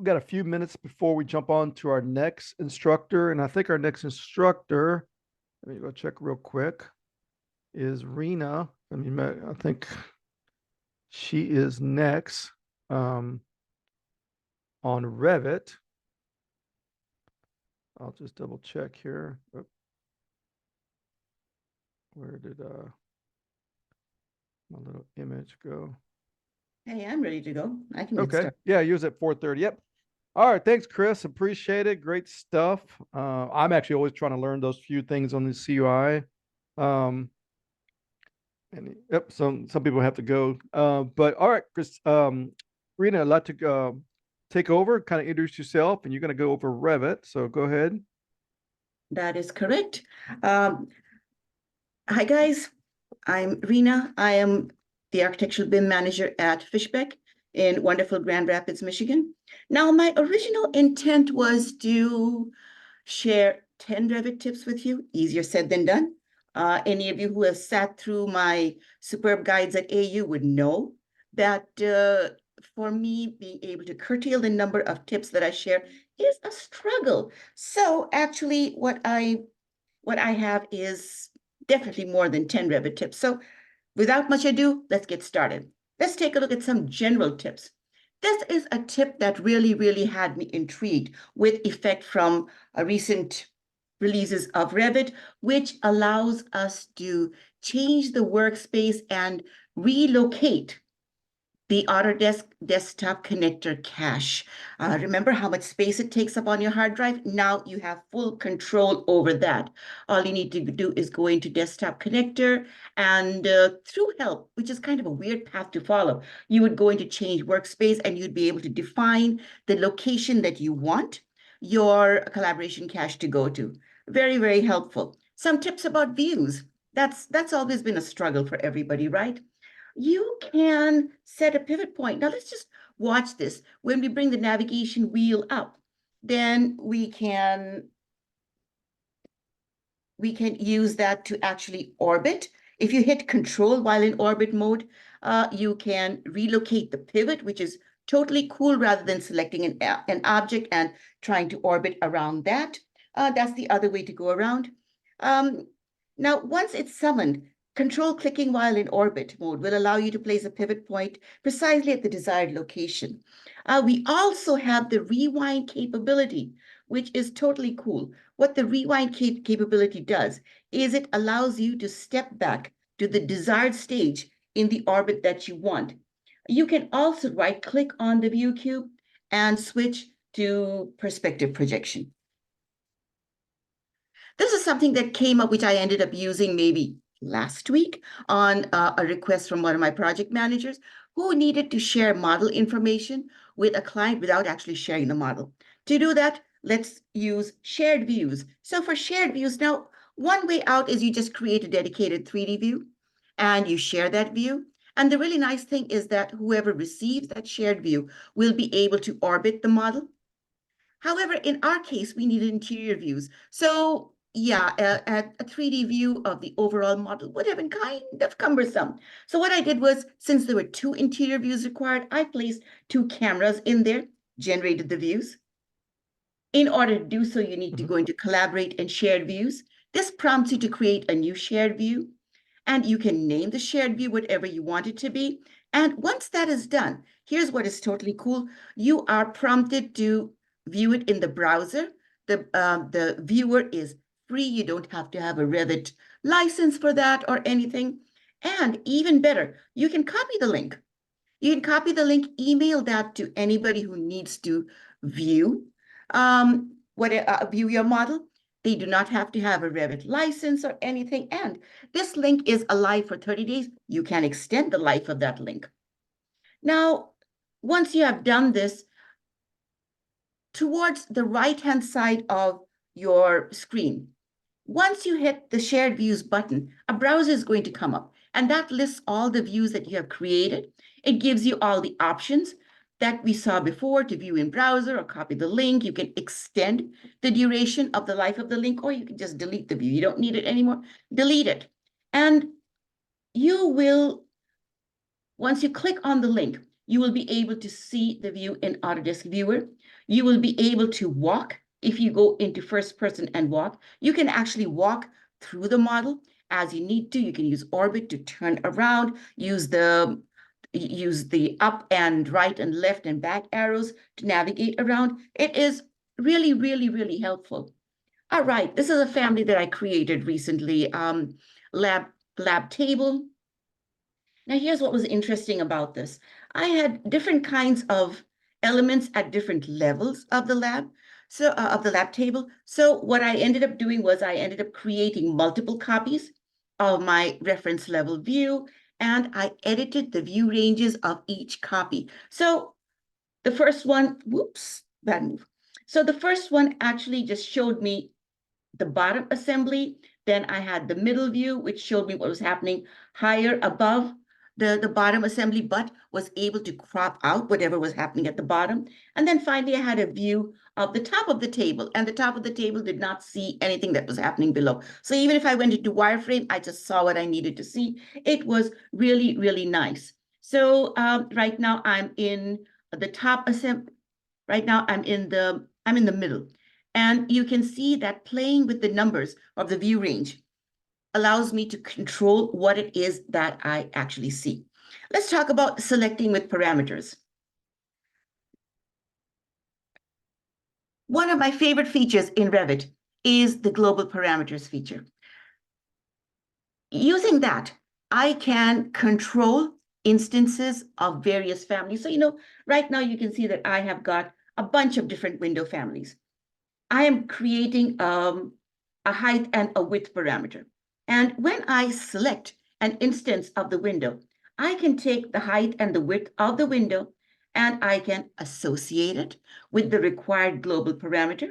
got a few minutes before we jump on to our next instructor, and I think our next instructor, let me go check real quick, is Rena. I think she is next on Revit. I'll just double check here. Oh. Where did my little image go? Hey, I'm ready to go. I can get Okay. started. Yeah, use at 4:30. Yep. All right. Thanks, Chris. Appreciate it. Great stuff. I'm actually always trying to learn those few things on the CUI. And yep, some people have to go. But all right, Chris, Rena, I'd like to take over, kind of introduce yourself, and you're going to go over Revit. So go ahead. That is correct. Hi, guys. I'm Rena. I am the architectural BIM manager at Fishbeck in wonderful Grand Rapids, Michigan. Now, my original intent was to share 10 Revit tips with you. Easier said than done. Any of you who have sat through my superb guides at AU would know that for me, being able to curtail the number of tips that I share is a struggle. So actually, what I have is definitely more than 10 Revit tips. So without much ado, let's get started. Let's take a look at some general tips. This is a tip that really, really had me intrigued with effect from recent releases of Revit, which allows us to change the workspace and relocate the Autodesk Desktop Connector cache. Remember how much space it takes up on your hard drive? Now you have full control over that. All you need to do is go into Desktop Connector and through help, which is kind of a weird path to follow, you would go into Change Workspace and you'd be able to define the location that you want your collaboration cache to go to. Very, very helpful. Some tips about views. That's always been a struggle for everybody, right? You can set a pivot point. Now let's just watch this. When we bring the navigation wheel up, then we can use that to actually orbit. If you hit Control while in orbit mode, you can relocate the pivot, which is totally cool, rather than selecting an object and trying to orbit around that. That's the other way to go around. Now, once it's summoned, Control clicking while in orbit mode will allow you to place a pivot point precisely at the desired location. We also have the rewind capability, which is totally cool. What the rewind capability does is it allows you to step back to the desired stage in the orbit that you want. You can also right-click on the view cube and switch to perspective projection. This is something that came up, which I ended up using maybe last week on a request from one of my project managers who needed to share model information with a client without actually sharing the model. To do that, let's use shared views. So for shared views, now one way out is you just create a dedicated 3D view and you share that view. And the really nice thing is that whoever receives that shared view will be able to orbit the model. However, in our case, we needed interior views. So yeah, a 3D view of the overall model would have been kind of cumbersome. So what I did was, since there were 2 interior views required, I placed 2 cameras in there, generated the views. In order to do so, you need to go into Collaborate and Shared Views. This prompts you to create a new shared view, and you can name the shared view whatever you want it to be. And once that is done, here's what is totally cool. You are prompted to view it in the browser. The viewer is free. You don't have to have a Revit license for that or anything. And even better, you can copy the link. You can copy the link, email that to anybody who needs to view view your model. They do not have to have a Revit license or anything. And this link is alive for 30 days. You can extend the life of that link. Now, once you have done this, towards the right-hand side of your screen, once you hit the Shared Views button, a browser is going to come up, and that lists all the views that you have created. It gives you all the options that we saw before to view in browser or copy the link. You can extend the duration of the life of the link, or you can just delete the view. You don't need it anymore, delete it. And you will, once you click on the link, you will be able to see the view in Autodesk Viewer. You will be able to walk. If you go into first person and walk, you can actually walk through the model as you need to. You can use Orbit to turn around, use the up and right and left and back arrows to navigate around. It is really, really, really helpful. All right, this is a family that I created recently, lab table. Now here's what was interesting about this. I had different kinds of elements at different levels of the lab. So of the lab table. So what I ended up doing was I ended up creating multiple copies of my reference level view, and I edited the view ranges of each copy. So the first one, whoops, bad move. So the first one actually just showed me the bottom assembly. Then I had the middle view, which showed me what was happening higher above the bottom assembly, but was able to crop out whatever was happening at the bottom. And then finally, I had a view of the top of the table, and the top of the table did not see anything that was happening below. So even if I went into wireframe, I just saw what I needed to see. It was really, really nice. So right now I'm in the top assembly. Right now I'm in the middle. And you can see that playing with the numbers of the view range allows me to control what it is that I actually see. Let's talk about selecting with parameters. One of my favorite features in Revit is the global parameters feature. Using that, I can control instances of various families. So, right now you can see that I have got a bunch of different window families. I am creating a height and a width parameter. And when I select an instance of the window, I can take the height and the width of the window and I can associate it with the required global parameter.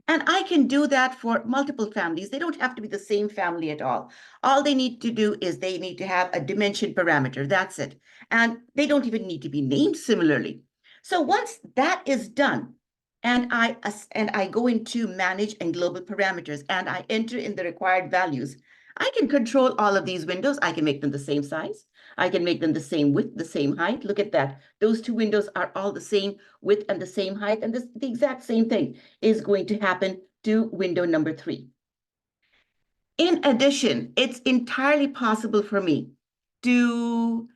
And I can do that for multiple families. They don't have to be the same family at all. All they need to do is they need to have a dimension parameter. That's it. And they don't even need to be named similarly. So once that is done, and I go into manage and global parameters, and I enter in the required values, I can control all of these windows. I can make them the same size. I can make them the same width, the same height. Look at that. Those two windows are all the same width and the same height. And this, the exact same thing is going to happen to window number 3. In addition, it's entirely possible for me to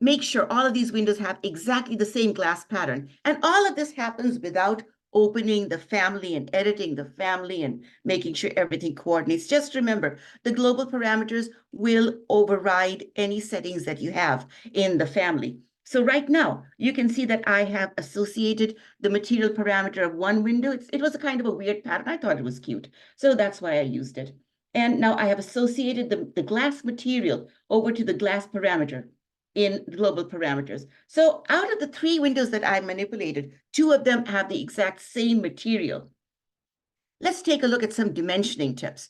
make sure all of these windows have exactly the same glass pattern. And all of this happens without opening the family and editing the family and making sure everything coordinates. Just remember, the global parameters will override any settings that you have in the family. So right now, you can see that I have associated the material parameter of one window. It was a kind of a weird pattern. I thought it was cute. So that's why I used it. And now I have associated the glass material over to the glass parameter in global parameters. So out of the 3 windows that I manipulated, 2 of them have the exact same material. Let's take a look at some dimensioning tips.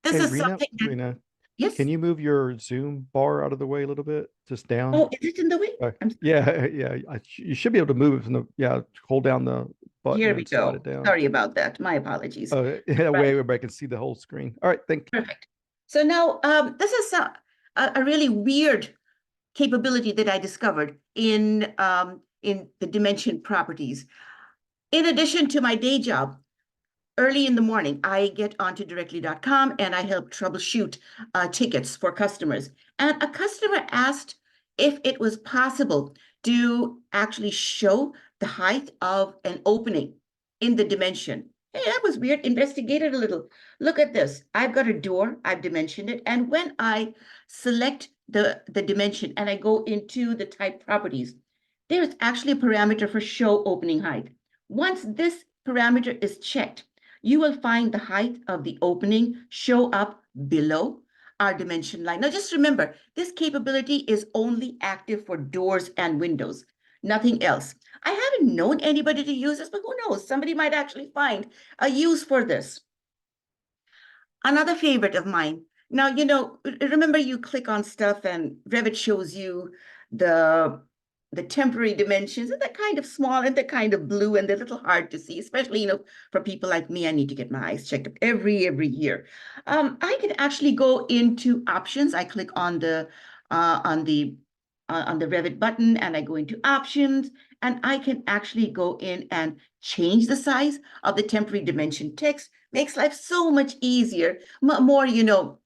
This Hey, is Rena, something that, Rena, yes. can you move your Zoom bar out of the way a little bit, just down? Oh, is it in the way? I'm sorry. Yeah, yeah. You should be able to move it from the, yeah, hold down the button Here we and slide go. it down. Sorry about that. My apologies. In a Right. way everybody can see the whole screen. All right, thank you. Perfect. So now this is a really weird capability that I discovered in the dimension properties. In addition to my day job, early in the morning, I get onto directly.com and I help troubleshoot tickets for customers. And a customer asked if it was possible to actually show the height of an opening in the dimension. Hey, that was weird. Investigated a little. Look at this. I've got a door. I've dimensioned it. And when I select the dimension and I go into the type properties, there's actually a parameter for show opening height. Once this parameter is checked, you will find the height of the opening show up below our dimension line. Now, just remember, this capability is only active for doors and windows, nothing else. I haven't known anybody to use this, but who knows? Somebody might actually find a use for this. Another favorite of mine. Now, you know, remember you click on stuff and Revit shows you the temporary dimensions, and they're kind of small and they're kind of blue and they're a little hard to see, especially, you know, for people like me. I need to get my eyes checked up every year. I can actually go into options. I click on the Revit button and I go into options, and I can actually go in and change the size of the temporary dimension text. Makes life so much easier, more, you know,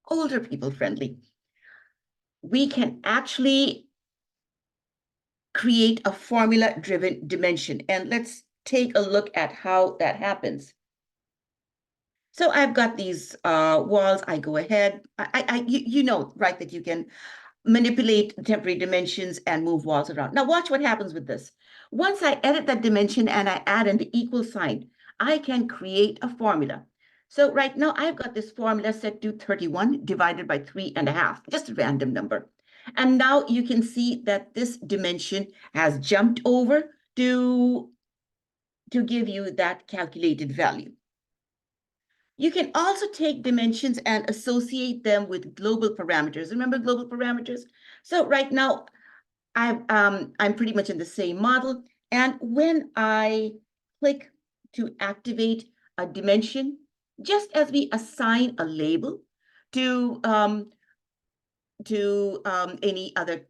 older people friendly. We can actually create a formula-driven dimension. And let's take a look at how that happens. So I've got these walls. I go ahead. You know, right, that you can manipulate temporary dimensions and move walls around. Now watch what happens with this. Once I edit that dimension and I add in the equal sign, I can create a formula. So right now I've got this formula set to 31 divided by 3.5, just a random number. And now you can see that this dimension has jumped over to give you that calculated value. You can also take dimensions and associate them with global parameters. Remember global parameters? So right now, I'm pretty much in the same model. And when I click to activate a dimension, just as we assign a label to any other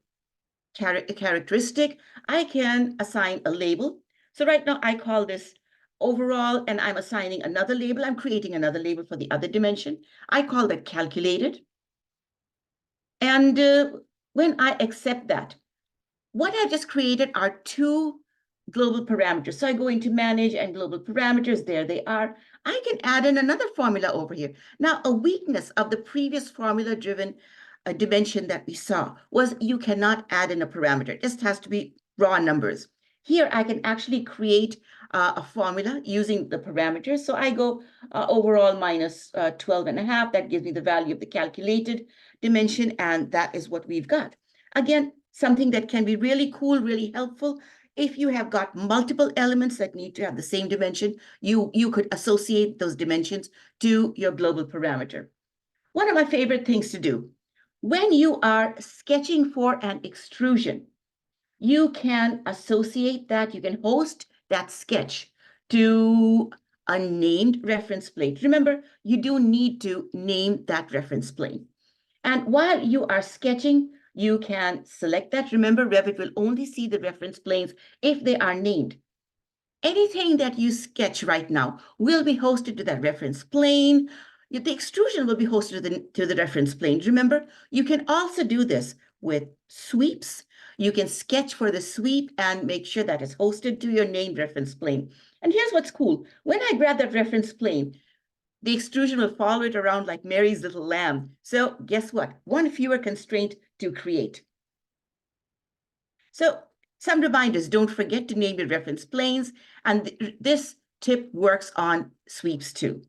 characteristic, I can assign a label. So right now I call this overall, and I'm assigning another label. I'm creating another label for the other dimension. I call that calculated. And when I accept that, what I've just created are 2 global parameters. So I go into manage and global parameters. There they are. I can add in another formula over here. Now, a weakness of the previous formula-driven dimension that we saw was you cannot add in a parameter. It just has to be raw numbers. Here, I can actually create a formula using the parameters. So I go overall minus 12.5. That gives me the value of the calculated dimension, and that is what we've got. Again, something that can be really cool, really helpful. If you have got multiple elements that need to have the same dimension, you could associate those dimensions to your global parameter. One of my favorite things to do, when you are sketching for an extrusion, you can associate that, you can host that sketch to a named reference plane. Remember, you do need to name that reference plane. And while you are sketching, you can select that. Remember, Revit will only see the reference planes if they are named. Anything that you sketch right now will be hosted to that reference plane. The extrusion will be hosted to the reference plane. Remember, you can also do this with sweeps. You can sketch for the sweep and make sure that it's hosted to your named reference plane. And here's what's cool. When I grab that reference plane, the extrusion will follow it around like Mary's little lamb. So guess what? One fewer constraint to create. So some reminders, don't forget to name your reference planes. And this tip works on sweeps too.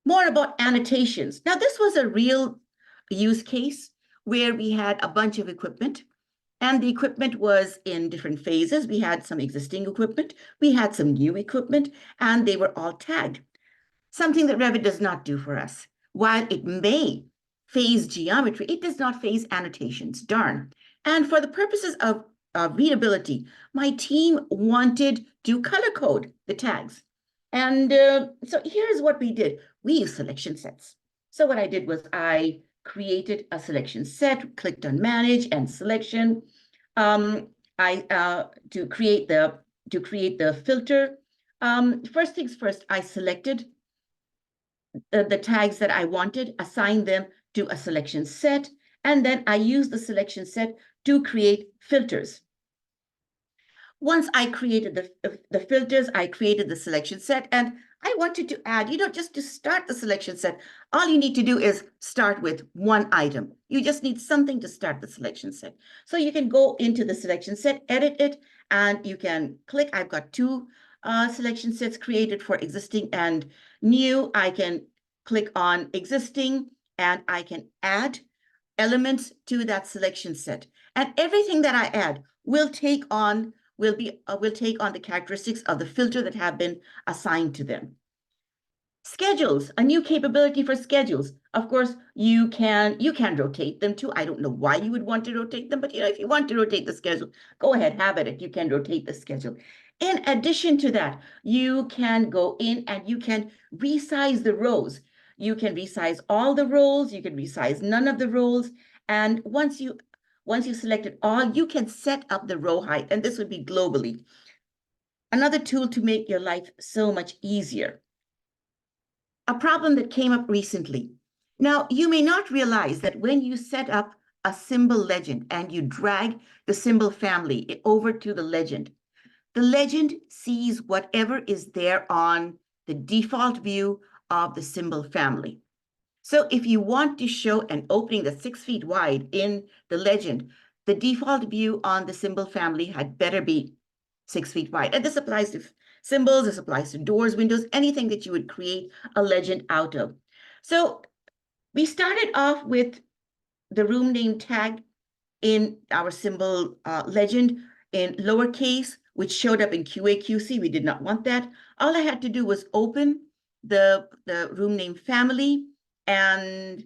More about annotations. Now, this was a real use case where we had a bunch of equipment, and the equipment was in different phases. We had some existing equipment, we had some new equipment, and they were all tagged. Something that Revit does not do for us. While it may phase geometry, it does not phase annotations, darn. And for the purposes of readability, my team wanted to color code the tags. And so here's what we did. We used selection sets. So what I did was I created a selection set, clicked on manage and selection. To create the filter. First things first, I selected the tags that I wanted, assigned them to a selection set, and then I used the selection set to create filters. Once I created the filters, I created the selection set, and I wanted to add, just to start the selection set, all you need to do is start with one item. You just need something to start the selection set. So you can go into the selection set, edit it, and you can click. I've got two selection sets created for existing and new. I can click on existing, and I can add elements to that selection set. And everything that I add will take on the characteristics of the filter that have been assigned to them. Schedules, a new capability for schedules. Of course, you can rotate them too. I don't know why you would want to rotate them, but if you want to rotate the schedule, go ahead, have at it. You can rotate the schedule. In addition to that, you can go in and you can resize the rows. You can resize all the rows, you can resize none of the rows, and once you selected all, you can set up the row height, and this would be globally. Another tool to make your life so much easier. A problem that came up recently. Now, you may not realize that when you set up a symbol legend and you drag the symbol family over to the legend sees whatever is there on the default view of the symbol family. So if you want to show an opening that's 6 feet wide in the legend, the default view on the symbol family had better be 6 feet wide. And this applies to symbols, this applies to doors, windows, anything that you would create a legend out of. So we started off with the room name tag in our symbol legend in lowercase, which showed up in QA/QC. We did not want that. All I had to do was open the room name family and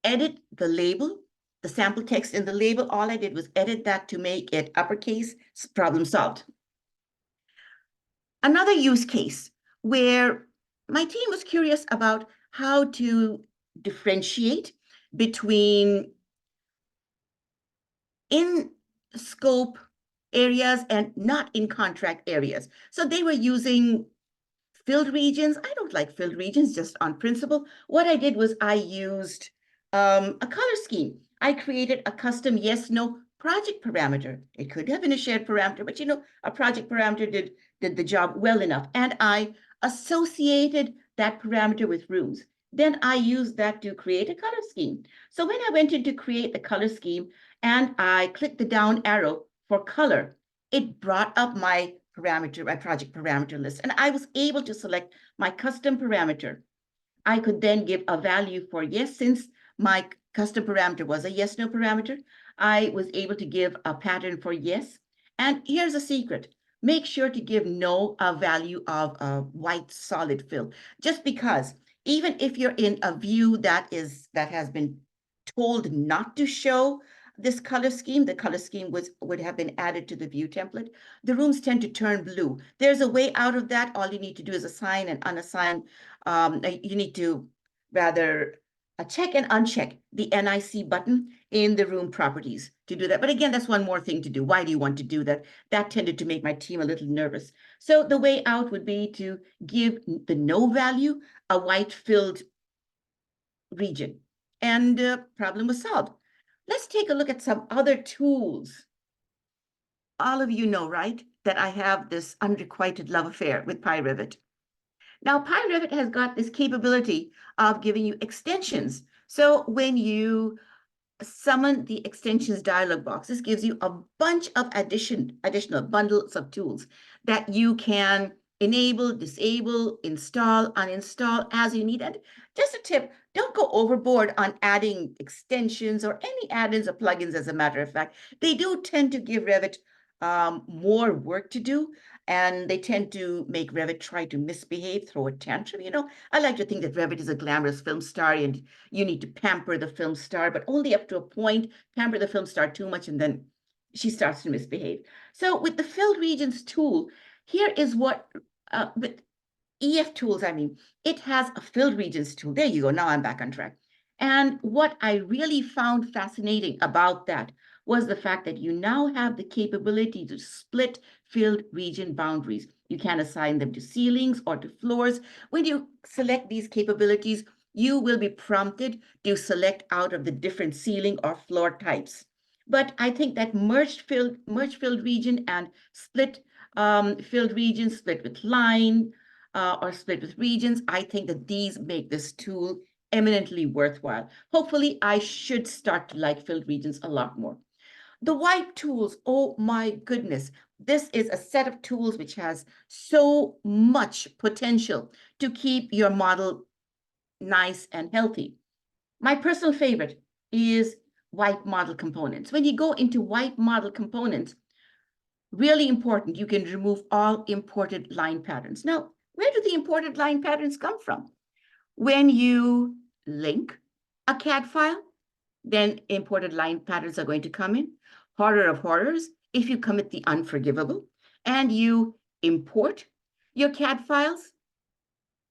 edit the label, the sample text in the label. All I did was edit that to make it uppercase. Problem solved. Another use case where my team was curious about how to differentiate between in-scope areas and not in contract areas. So they were using filled regions. I don't like filled regions just on principle. What I did was I used a color scheme. I created a custom yes/no project parameter. It could have been a shared parameter, but a project parameter did the job well enough. And I associated that parameter with rooms. Then I used that to create a color scheme. So when I went in to create the color scheme and I clicked the down arrow for color, it brought up my project parameter list, and I was able to select my custom parameter. I could then give a value for yes, since my custom parameter was a yes, no parameter, I was able to give a pattern for yes. And here's a secret. Make sure to give no a value of a white solid fill, just because even if you're in a view that has been told not to show this color scheme, the color scheme would have been added to the view template, the rooms tend to turn blue. There's a way out of that. All you need to do is assign and unassign. You need to rather check and uncheck the NIC button in the room properties to do that. But again, that's one more thing to do. Why do you want to do that? That tended to make my team a little nervous. So the way out would be to give the no value a white filled region, and problem was solved. Let's take a look at some other tools. All of you know, right, that I have this unrequited love affair with PyRevit. Now, PyRevit has got this capability of giving you extensions. So when you summon the extensions dialog box, this gives you a bunch of additional bundles of tools that you can enable, disable, install, uninstall as you need. And just a tip, don't go overboard on adding extensions or any add-ins or plugins, as a matter of fact. They do tend to give Revit more work to do, and they tend to make Revit try to misbehave, throw a tantrum. You know, I like to think that Revit is a glamorous film star and you need to pamper the film star, but only up to a point. Pamper the film star too much and then she starts to misbehave. So with the filled regions tool, here is what, with EF tools, I mean, it has a filled regions tool. There you go, now I'm back on track. And what I really found fascinating about that was the fact that you now have the capability to split filled region boundaries. You can assign them to ceilings or to floors. When you select these capabilities, you will be prompted to select out of the different ceiling or floor types. But I think that merged filled region and split filled region, split with line, or split with regions, I think that these make this tool eminently worthwhile. Hopefully, I should start to like filled regions a lot more. The wipe tools, oh my goodness. This is a set of tools which has so much potential to keep your model nice and healthy. My personal favorite is wipe model components. When you go into wipe model components, really important, you can remove all imported line patterns. Now, where do the imported line patterns come from? When you link a CAD file, then imported line patterns are going to come in. Horror of horrors, if you commit the unforgivable and you import your CAD files,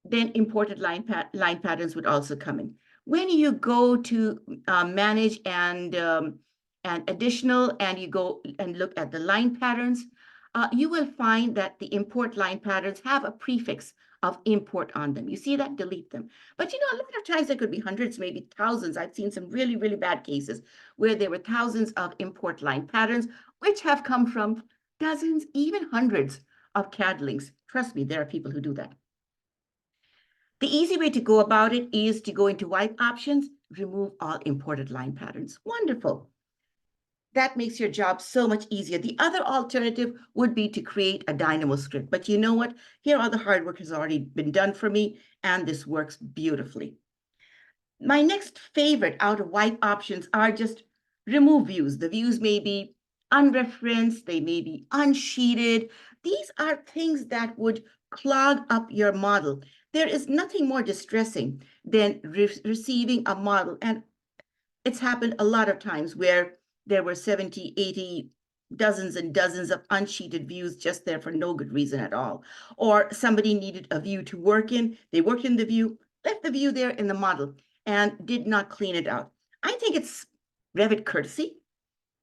then imported line patterns would also come in. When you go to manage and additional, and you go and look at the line patterns, you will find that the import line patterns have a prefix of import on them. You see that? Delete them. But you know, a lot of times there could be hundreds, maybe thousands. I've seen some really, really bad cases where there were thousands of import line patterns, which have come from dozens, even hundreds of CAD links. Trust me, there are people who do that. The easy way to go about it is to go into wipe options, remove all imported line patterns. Wonderful. That makes your job so much easier. The other alternative would be to create a Dynamo script. But you know what? Here, all the hard work has already been done for me, and this works beautifully. My next favorite out of wipe options are just remove views. The views may be unreferenced, they may be unsheeted. These are things that would clog up your model. There is nothing more distressing than receiving a model, and it's happened a lot of times where there were 70, 80, dozens and dozens of unsheeted views just there for no good reason at all. Or somebody needed a view to work in, they worked in the view, left the view there in the model, and did not clean it out. I think it's Revit courtesy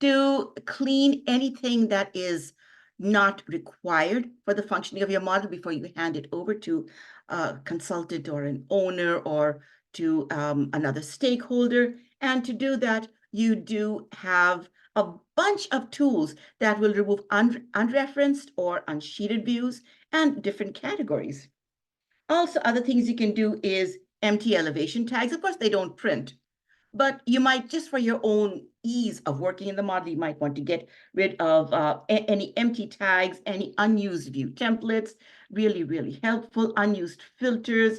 to clean anything that is not required for the functioning of your model before you hand it over to a consultant or an owner or to another stakeholder. And to do that, you do have a bunch of tools that will remove unreferenced or unsheeted views and different categories. Also, other things you can do is empty elevation tags. Of course, they don't print, but you might, just for your own ease of working in the model, you might want to get rid of any empty tags, any unused view templates. Really, really helpful. Unused filters.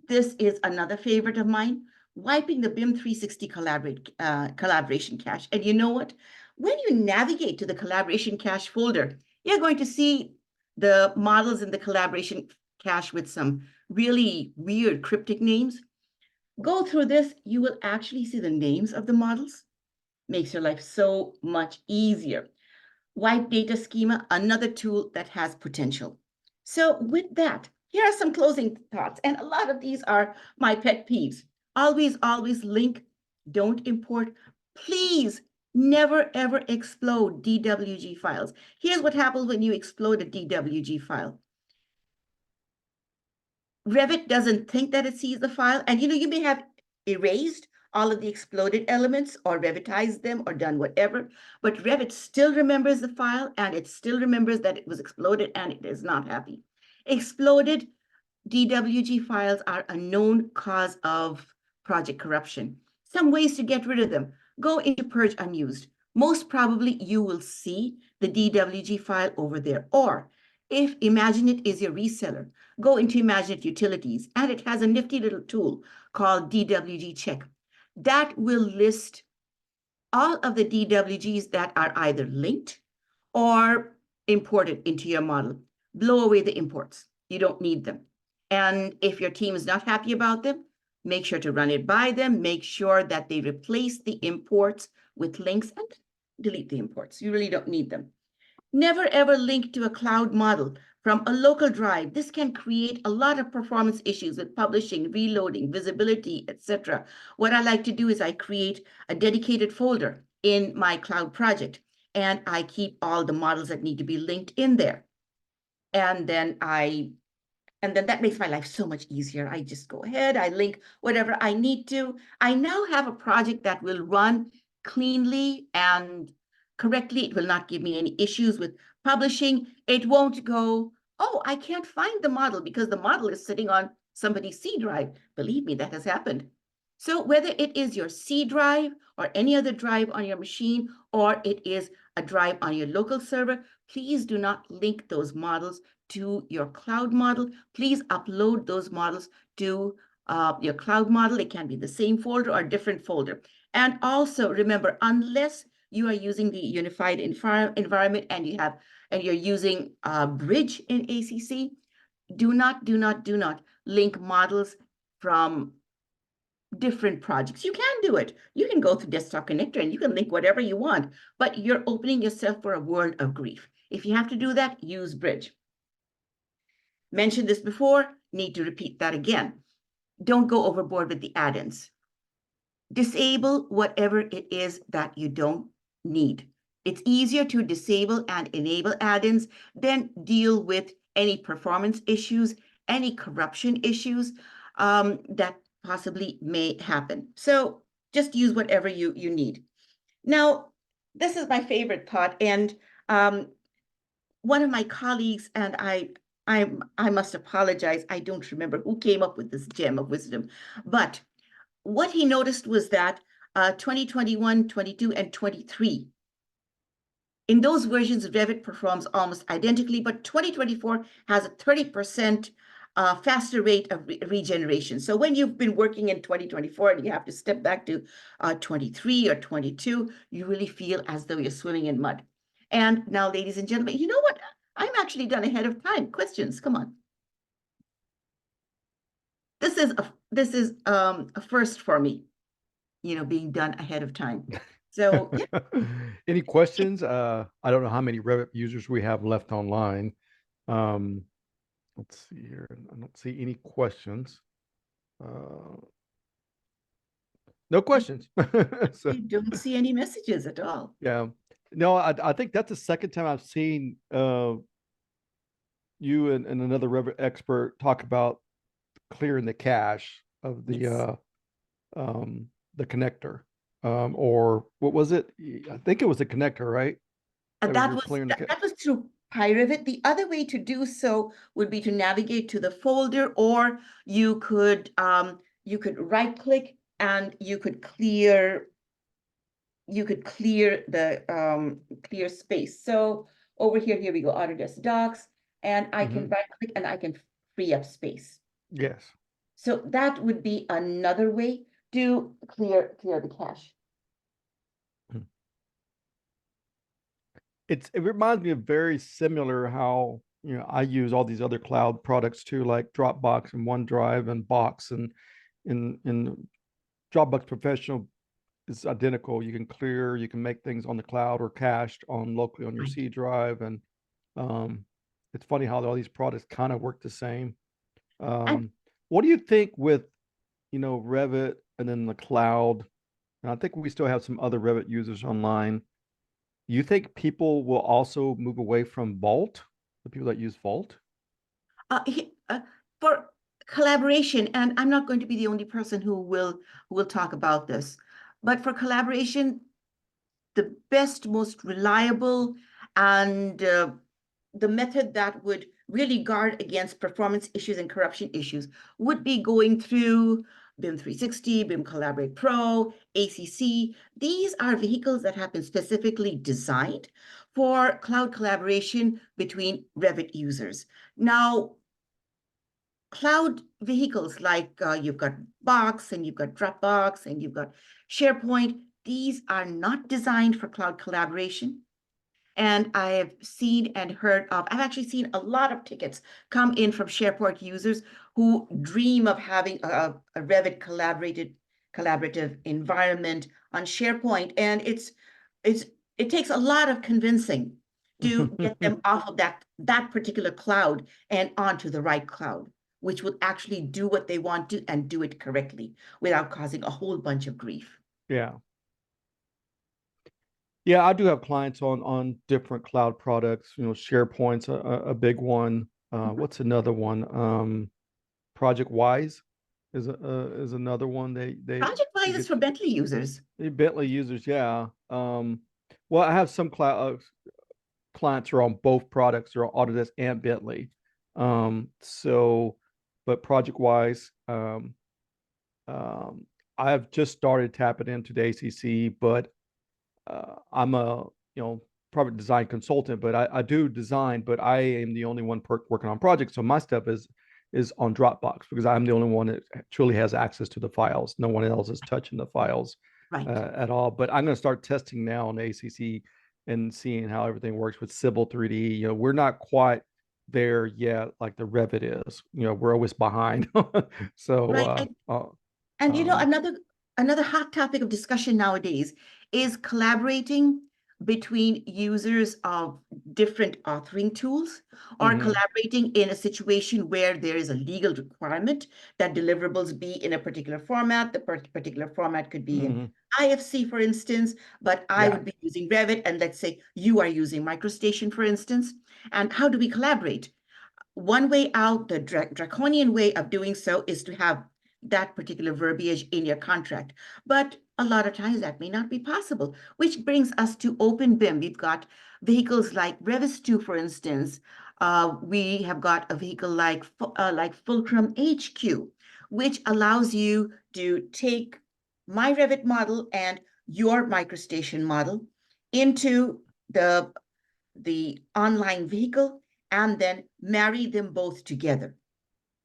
This is another favorite of mine. wiping the BIM 360 collaboration cache. And you know what? When you navigate to the collaboration cache folder, you're going to see the models in the collaboration cache with some really weird cryptic names. Go through this, you will actually see the names of the models. Makes your life so much easier. Wipe data schema, another tool that has potential. So with that, here are some closing thoughts. And a lot of these are my pet peeves. Always, always link, don't import. Please never, ever explode DWG files. Here's what happens when you explode a DWG file. Revit doesn't think that it sees the file. And you may have erased all of the exploded elements or Revitized them or done whatever, but Revit still remembers the file and it still remembers that it was exploded and it is not happy. Exploded DWG files are a known cause of project corruption. Some ways to get rid of them. Go into Purge Unused. Most probably you will see the DWG file over there. Or if Imagineit is your reseller, go into Imagineit Utilities and it has a nifty little tool called DWG Check. That will list all of the DWGs that are either linked or imported into your model. Blow away the imports. You don't need them. And if your team is not happy about them, make sure to run it by them. Make sure that they replace the imports with links and delete the imports. You really don't need them. Never ever link to a cloud model from a local drive. This can create a lot of performance issues with publishing, reloading, visibility, etc. What I like to do is I create a dedicated folder in my cloud project, and I keep all the models that need to be linked in there. And then that makes my life so much easier. I just go ahead, I link whatever I need to. I now have a project that will run cleanly and correctly. It will not give me any issues with publishing. It won't go, oh, I can't find the model because the model is sitting on somebody's C drive. Believe me, that has happened. So whether it is your C drive or any other drive on your machine, or it is a drive on your local server, please do not link those models to your cloud model. Please upload those models to your cloud model. It can be the same folder or a different folder. And also remember, unless you are using the unified environment and you're using Bridge in ACC, do not link models from different projects. You can do it. You can go through Desktop Connector and you can link whatever you want, but you're opening yourself for a world of grief. If you have to do that, use Bridge. Mentioned this before, need to repeat that again. Don't go overboard with the add-ins. Disable whatever it is that you don't need. It's easier to disable and enable add-ins than deal with any performance issues, any corruption issues that possibly may happen. So just use whatever you need. Now, this is my favorite thought, and one of my colleagues, and I must apologize, I don't remember who came up with this gem of wisdom, but what he noticed was that 2021, 22, and 23, in those versions, Revit performs almost identically, but 2024 has a 30% faster rate of regeneration. So when you've been working in 2024 and you have to step back to 23 or 22, you really feel as though you're swimming in mud. And now, ladies and gentlemen, you know what? I'm actually done ahead of time. Questions, come on. This is a first for me, being done ahead of time. So yeah. Any questions? I don't know how many Revit users we have left online. Let's see here. I don't see any questions. No questions. So, You don't see any messages at all. yeah. No, I think that's the second time I've seen you and another Revit expert talk about clearing the cache of the Yes. the connector. Or what was it? I think it was the connector, right? That you're was clearing the that was through PyRevit. The other way to do so would be to navigate to the folder, or you could right click and you could clear the clear space. So over here we go, Autodesk Docs, and I can right click and I can free up space. Yes. So that would be another way to clear the cache. It reminds me of very similar how, you know, I use all these other cloud products too, like Dropbox and OneDrive and Box, and in Dropbox Professional is identical. You can clear, you can make things on the cloud or cached on locally on your Right. C drive. And it's funny how all these products kind of work the same. What do you think with, you know, Revit and then the cloud? And I think we still have some other Revit users online. You think people will also move away from Vault, the people that use Vault? For collaboration, and I'm not going to be the only person who will talk about this, but for collaboration, the best, most reliable, and the method that would really guard against performance issues and corruption issues would be going through BIM 360, BIM Collaborate Pro, ACC. These are vehicles that have been specifically designed for cloud collaboration between Revit users. Now, cloud vehicles like you've got Box and you've got Dropbox and you've got SharePoint, these are not designed for cloud collaboration. And I have seen and heard of, I've actually seen a lot of tickets come in from SharePoint users who dream of having a Revit collaborative environment on SharePoint. And it takes a lot of convincing to get them off of that particular cloud and onto the right cloud, which will actually do what they want to and do it correctly without causing a whole bunch of grief. Yeah. Yeah, I do have clients on different cloud products. You know, SharePoint's a big one. What's another one? Project Wise is another one. They Project Wise is get for Bentley users. Bentley users. Yeah. Well, I have some cloud clients are on both products. They're on Autodesk and Bentley. But Project Wise, I've just started tapping into the ACC, but I'm a, you know, product design consultant, but I do design, but I am the only one working on projects. So my stuff is on Dropbox because I'm the only one that truly has access to the files. No one else is touching the files Right. at all. But I'm going to start testing now on ACC and seeing how everything works with Civil 3D. You know, we're not quite there yet, like the Revit is. You know, we're always behind. So, Right. And you know, another hot topic of discussion nowadays is collaborating between users of different authoring tools, or collaborating in a situation where there is a legal requirement that deliverables be in a particular format. The particular format could be in IFC, for instance, but I would be using Revit, and let's say you are using MicroStation, for instance. And how do we collaborate? One way out, the draconian way of doing so, is to have that particular verbiage in your contract. But a lot of times that may not be possible, which brings us to Open BIM. We've got vehicles like Revis 2, for instance. We have got a vehicle like Fulcrum HQ, which allows you to take my Revit model and your MicroStation model into the online vehicle and then marry them both together.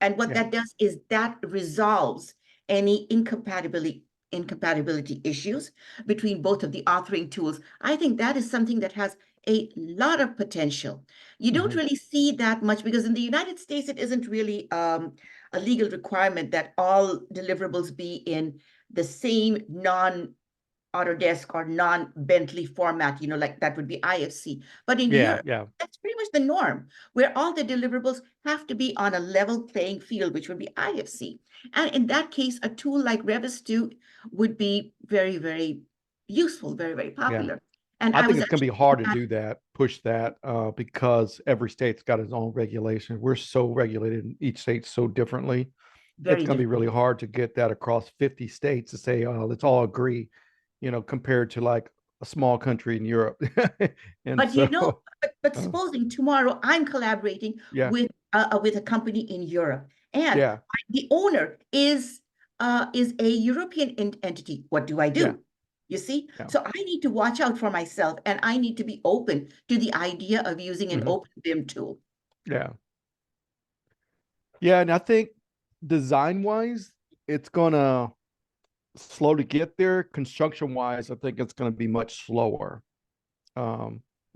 And what that does is that resolves any incompatibility issues between both of the authoring tools. I think that is something that has a lot of potential. You don't really see that much because in the United States, it isn't really a legal requirement that all deliverables be in the same non-Autodesk or non-Bentley format, you know, like that would be IFC. But in Europe, that's pretty much the norm, where all the deliverables have to be on a level playing field, which would be IFC. And in that case, a tool like Revis 2 would be very, very useful, very, very popular. And I think it's going to be hard to do that, push that, because every state's got its own regulation. We're so regulated in each state so differently. It's going to be really hard to get that across 50 states to say, let's all agree, you know, compared to like a small country in Europe. But you know, but supposing tomorrow I'm collaborating with a company in Europe, and the owner is a European entity. What do I do? You see, so I need to watch out for myself, and I need to be open to the idea of using an open BIM tool. Yeah, and I think design wise, it's gonna slow to get there. Construction wise, I think it's going to be much slower.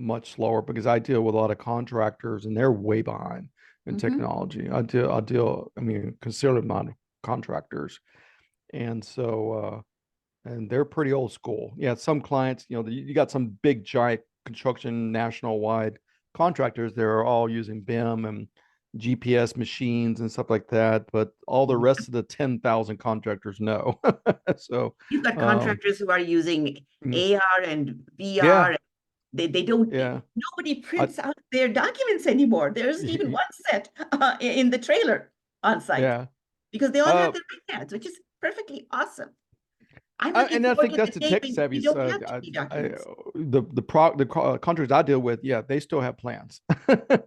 Much slower because I deal with a lot of contractors and they're way behind in Mhm. technology. I mean, considerable amount of contractors. And so, and they're pretty old school. Yeah, some clients, you got some big giant construction national wide contractors. They're all using BIM and GPS machines and stuff like that. But all the rest of the 10,000 contractors no. So, You've got um, contractors who are using AR and VR. yeah, They don't, yeah. nobody prints out their documents anymore. There's even one set in the trailer on site Yeah. because they all have Uh, their iPads, which is perfectly awesome. I'm looking and I forward think to that's the the day tech when savvy you don't side. have to see documents. Contractors I deal with, yeah, they still have plans.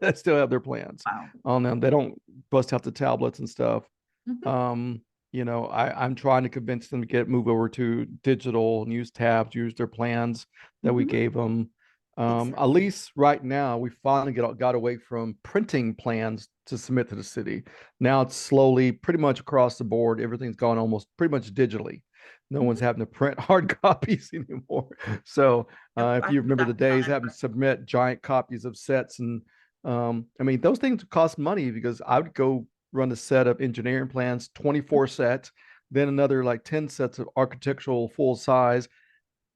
They still have their plans Wow. on them. They don't bust out the tablets and stuff. Mhm. I'm trying to convince them to move over to digital and use tabs, use their plans that we Mhm. gave them. At Exactly. least right now, we finally got away from printing plans to submit to the city. Now it's slowly, pretty much across the board, everything's gone almost pretty much digitally. No one's Mhm. having to print hard copies anymore. So Yep, if I you remember the exactly how days that having to works. submit giant copies of sets and I mean, those things cost money because I would go run a set of engineering plans, 24 sets, then another like 10 sets of architectural full size.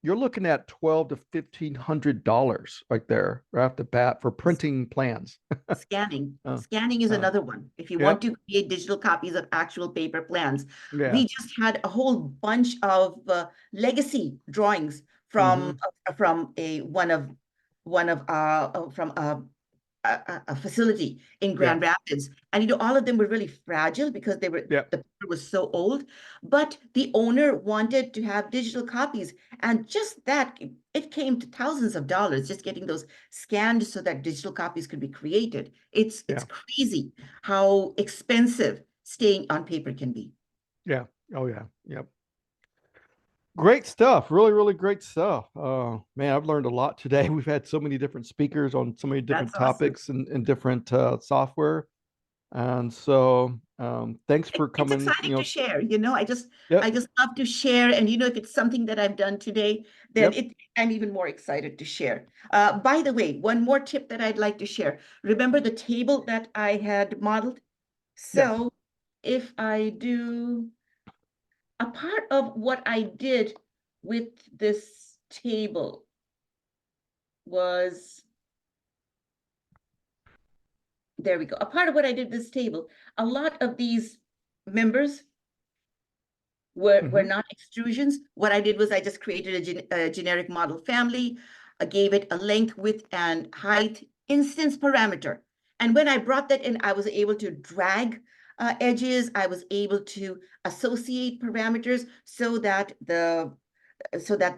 You're looking at $1,200 to $1,500 right there, right off the bat for printing plans. Scanning. Uh, Scanning is uh, another one. If you want yep. to create digital copies of actual paper plans, Yeah. we just had a whole bunch of legacy drawings Mm-hmm. from a facility in Yeah. Grand Rapids. And all of them were really fragile because the Yep. paper was so old. But the owner wanted to have digital copies. And just that, it came to thousands of dollars just getting those scanned so that digital copies could be created. It's Yeah. crazy how expensive staying on paper can be. Yeah. Oh yeah. Yep. Great stuff. Really, really great stuff. Man, I've learned a lot today. We've had so many different speakers on so many different That's awesome. topics and different software. And so thanks for It's coming, exciting to share, I just Yep. love to share. And if it's something that I've done today, then Yep. I'm even more excited to share. By the way, one more tip that I'd like to share. Remember the table that I had modeled? Yes. So if I do a part of what I did with this table was, there we go. A part of what I did this table, a lot of these members were Mhm. not extrusions. What I did was I just created a generic model family, gave it a length, width, and height instance parameter. And when I brought that in, I was able to drag edges. I was able to associate parameters so that the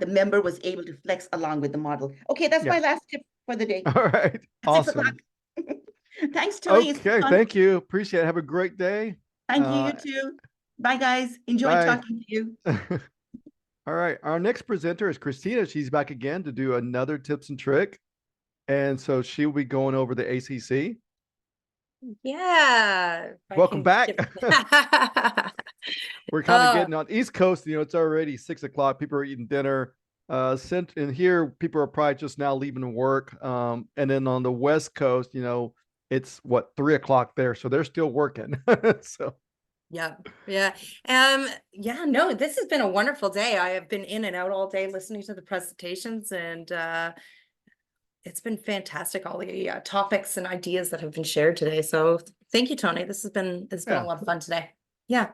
member was able to flex along with the model. Okay, that's my Yes. last tip for the day. All right. At 6 o'clock. Awesome. Thanks, Tony. It's been Okay. fun. Thank you. Appreciate it. Have a great day. Thank you, you too. Bye, guys. Enjoyed Bye. talking to you. All right. Our next presenter is Christina. She's back again to do another tips and trick. And so she'll be going over the ACC. Yeah. Welcome back. We're kind of Oh, getting on East Coast. It's already 6 o'clock. People are eating dinner. In here, people are probably just now leaving work. And then on the West Coast, it's what 3 o'clock there, so they're still working. So yeah. Yeah. Yeah, no, this has been a wonderful day. I have been in and out all day listening to the presentations, and it's been fantastic, all the topics and ideas that have been shared today. So thank you, Tony. It's been Yeah. a lot of fun today. Yeah.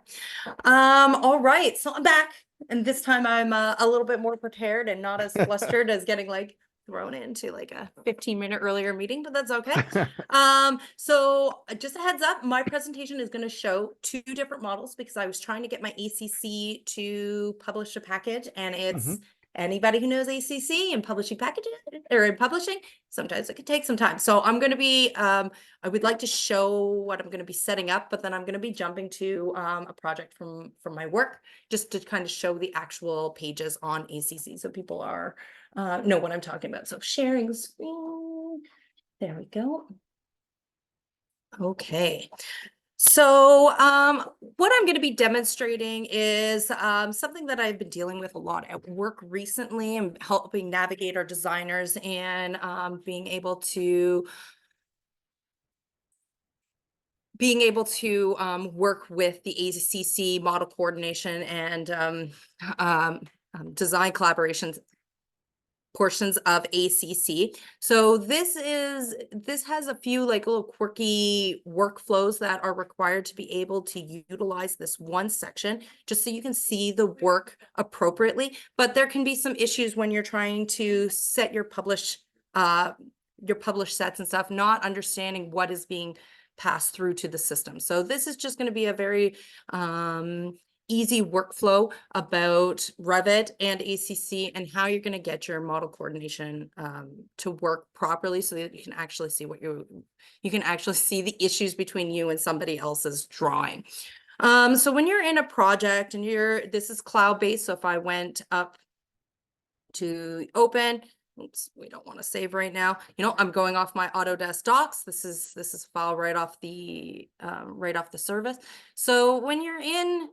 All right. So I'm back, and this time I'm a little bit more prepared and not as flustered as getting thrown into a 15-minute earlier meeting, but that's okay. So just a heads up, my presentation is going to show 2 different models because I was trying to get my ACC to publish a package, and it's anybody who knows ACC and publishing packages or in publishing, sometimes it could take some time. So I'm going to be, I would like to show what I'm going to be setting up, but then I'm going to be jumping to a project from my work just to kind of show the actual pages on ACC so people are know what I'm talking about. So sharing the screen, there we go. Okay. So what I'm going to be demonstrating is something that I've been dealing with a lot at work recently and helping navigate our designers and being able to work with the ACC model coordination and design collaborations portions of ACC. So this has a few like little quirky workflows that are required to be able to utilize this one section, just so you can see the work appropriately. But there can be some issues when you're trying to set your published sets and stuff, not understanding what is being passed through to the system. So this is just going to be a very easy workflow about Revit and ACC and how you're going to get your model coordination to work properly, so that you can actually see the issues between you and somebody else's drawing. So when you're in a project and this is cloud-based, so if I went up to open, oops, we don't want to save right now. I'm going off my Autodesk docs. This is a file right off the service. So when you're in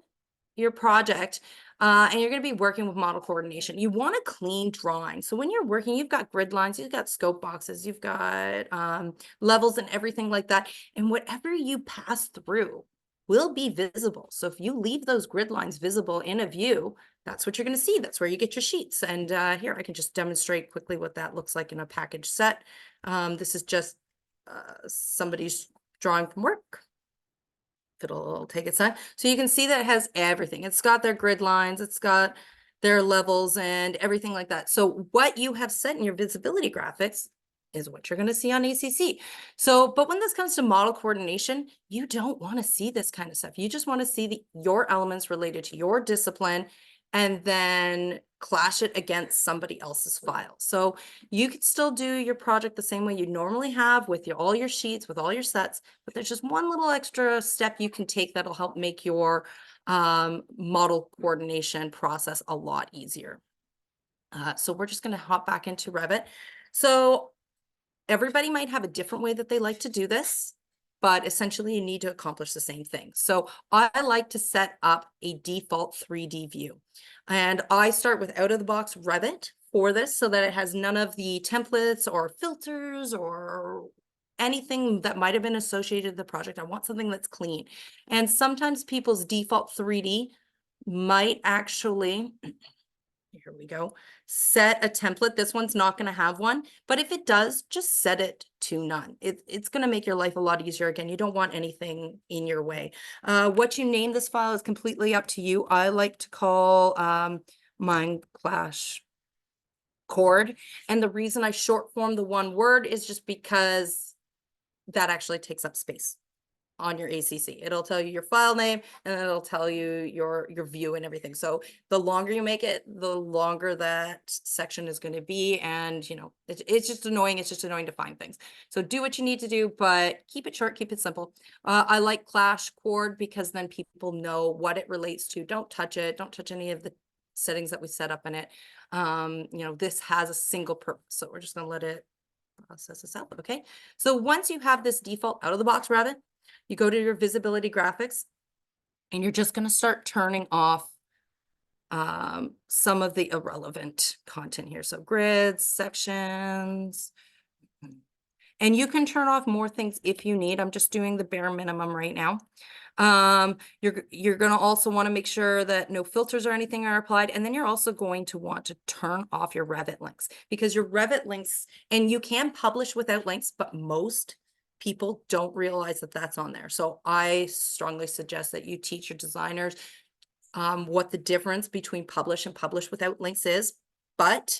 your project and you're going to be working with model coordination, you want a clean drawing. So when you're working, you've got grid lines, you've got scope boxes, you've got levels and everything like that. And whatever you pass through will be visible. So if you leave those grid lines visible in a view, that's what you're going to see. That's where you get your sheets. And here I can just demonstrate quickly what that looks like in a package set. This is just somebody's drawing from work. It'll take its time. So you can see that it has everything. It's got their grid lines, it's got their levels and everything like that. So what you have set in your visibility graphics is what you're going to see on ACC. So, but when this comes to model coordination, you don't want to see this kind of stuff. You just want to see your elements related to your discipline and then clash it against somebody else's file. So you could still do your project the same way you normally have with all your sheets, with all your sets, but there's just one little extra step you can take that'll help make your model coordination process a lot easier. So we're just going to hop back into Revit. So everybody might have a different way that they like to do this, but essentially you need to accomplish the same thing. So I like to set up a default 3D view. And I start with out-of-the-box Revit for this so that it has none of the templates or filters or anything that might have been associated with the project. I want something that's clean. And sometimes people's default 3D might actually, here we go, set a template. This one's not going to have one, but if it does, just set it to none. It's going to make your life a lot easier. Again, you don't want anything in your way. What you name this file is completely up to you. I like to call mine Clash Chord. And the reason I short form the one word is just because that actually takes up space on your ACC. It'll tell you your file name and it'll tell you your view and everything. So the longer you make it, the longer that section is going to be. And it's just annoying. It's just annoying to find things. So do what you need to do, but keep it short, keep it simple. I like Clash Chord because then people know what it relates to. Don't touch it. Don't touch any of the settings that we set up in it. This has a single purpose. So we're just going to let it process this out. Okay. So once you have this default out of the box Revit, you go to your visibility graphics and you're just going to start turning off some of the irrelevant content here. So grids, sections, and you can turn off more things if you need. I'm just doing the bare minimum right now. You're going to also want to make sure that no filters or anything are applied. And then you're also going to want to turn off your Revit links, because your Revit links, and you can publish without links, but most people don't realize that that's on there. So I strongly suggest that you teach your designers what the difference between publish and publish without links is. But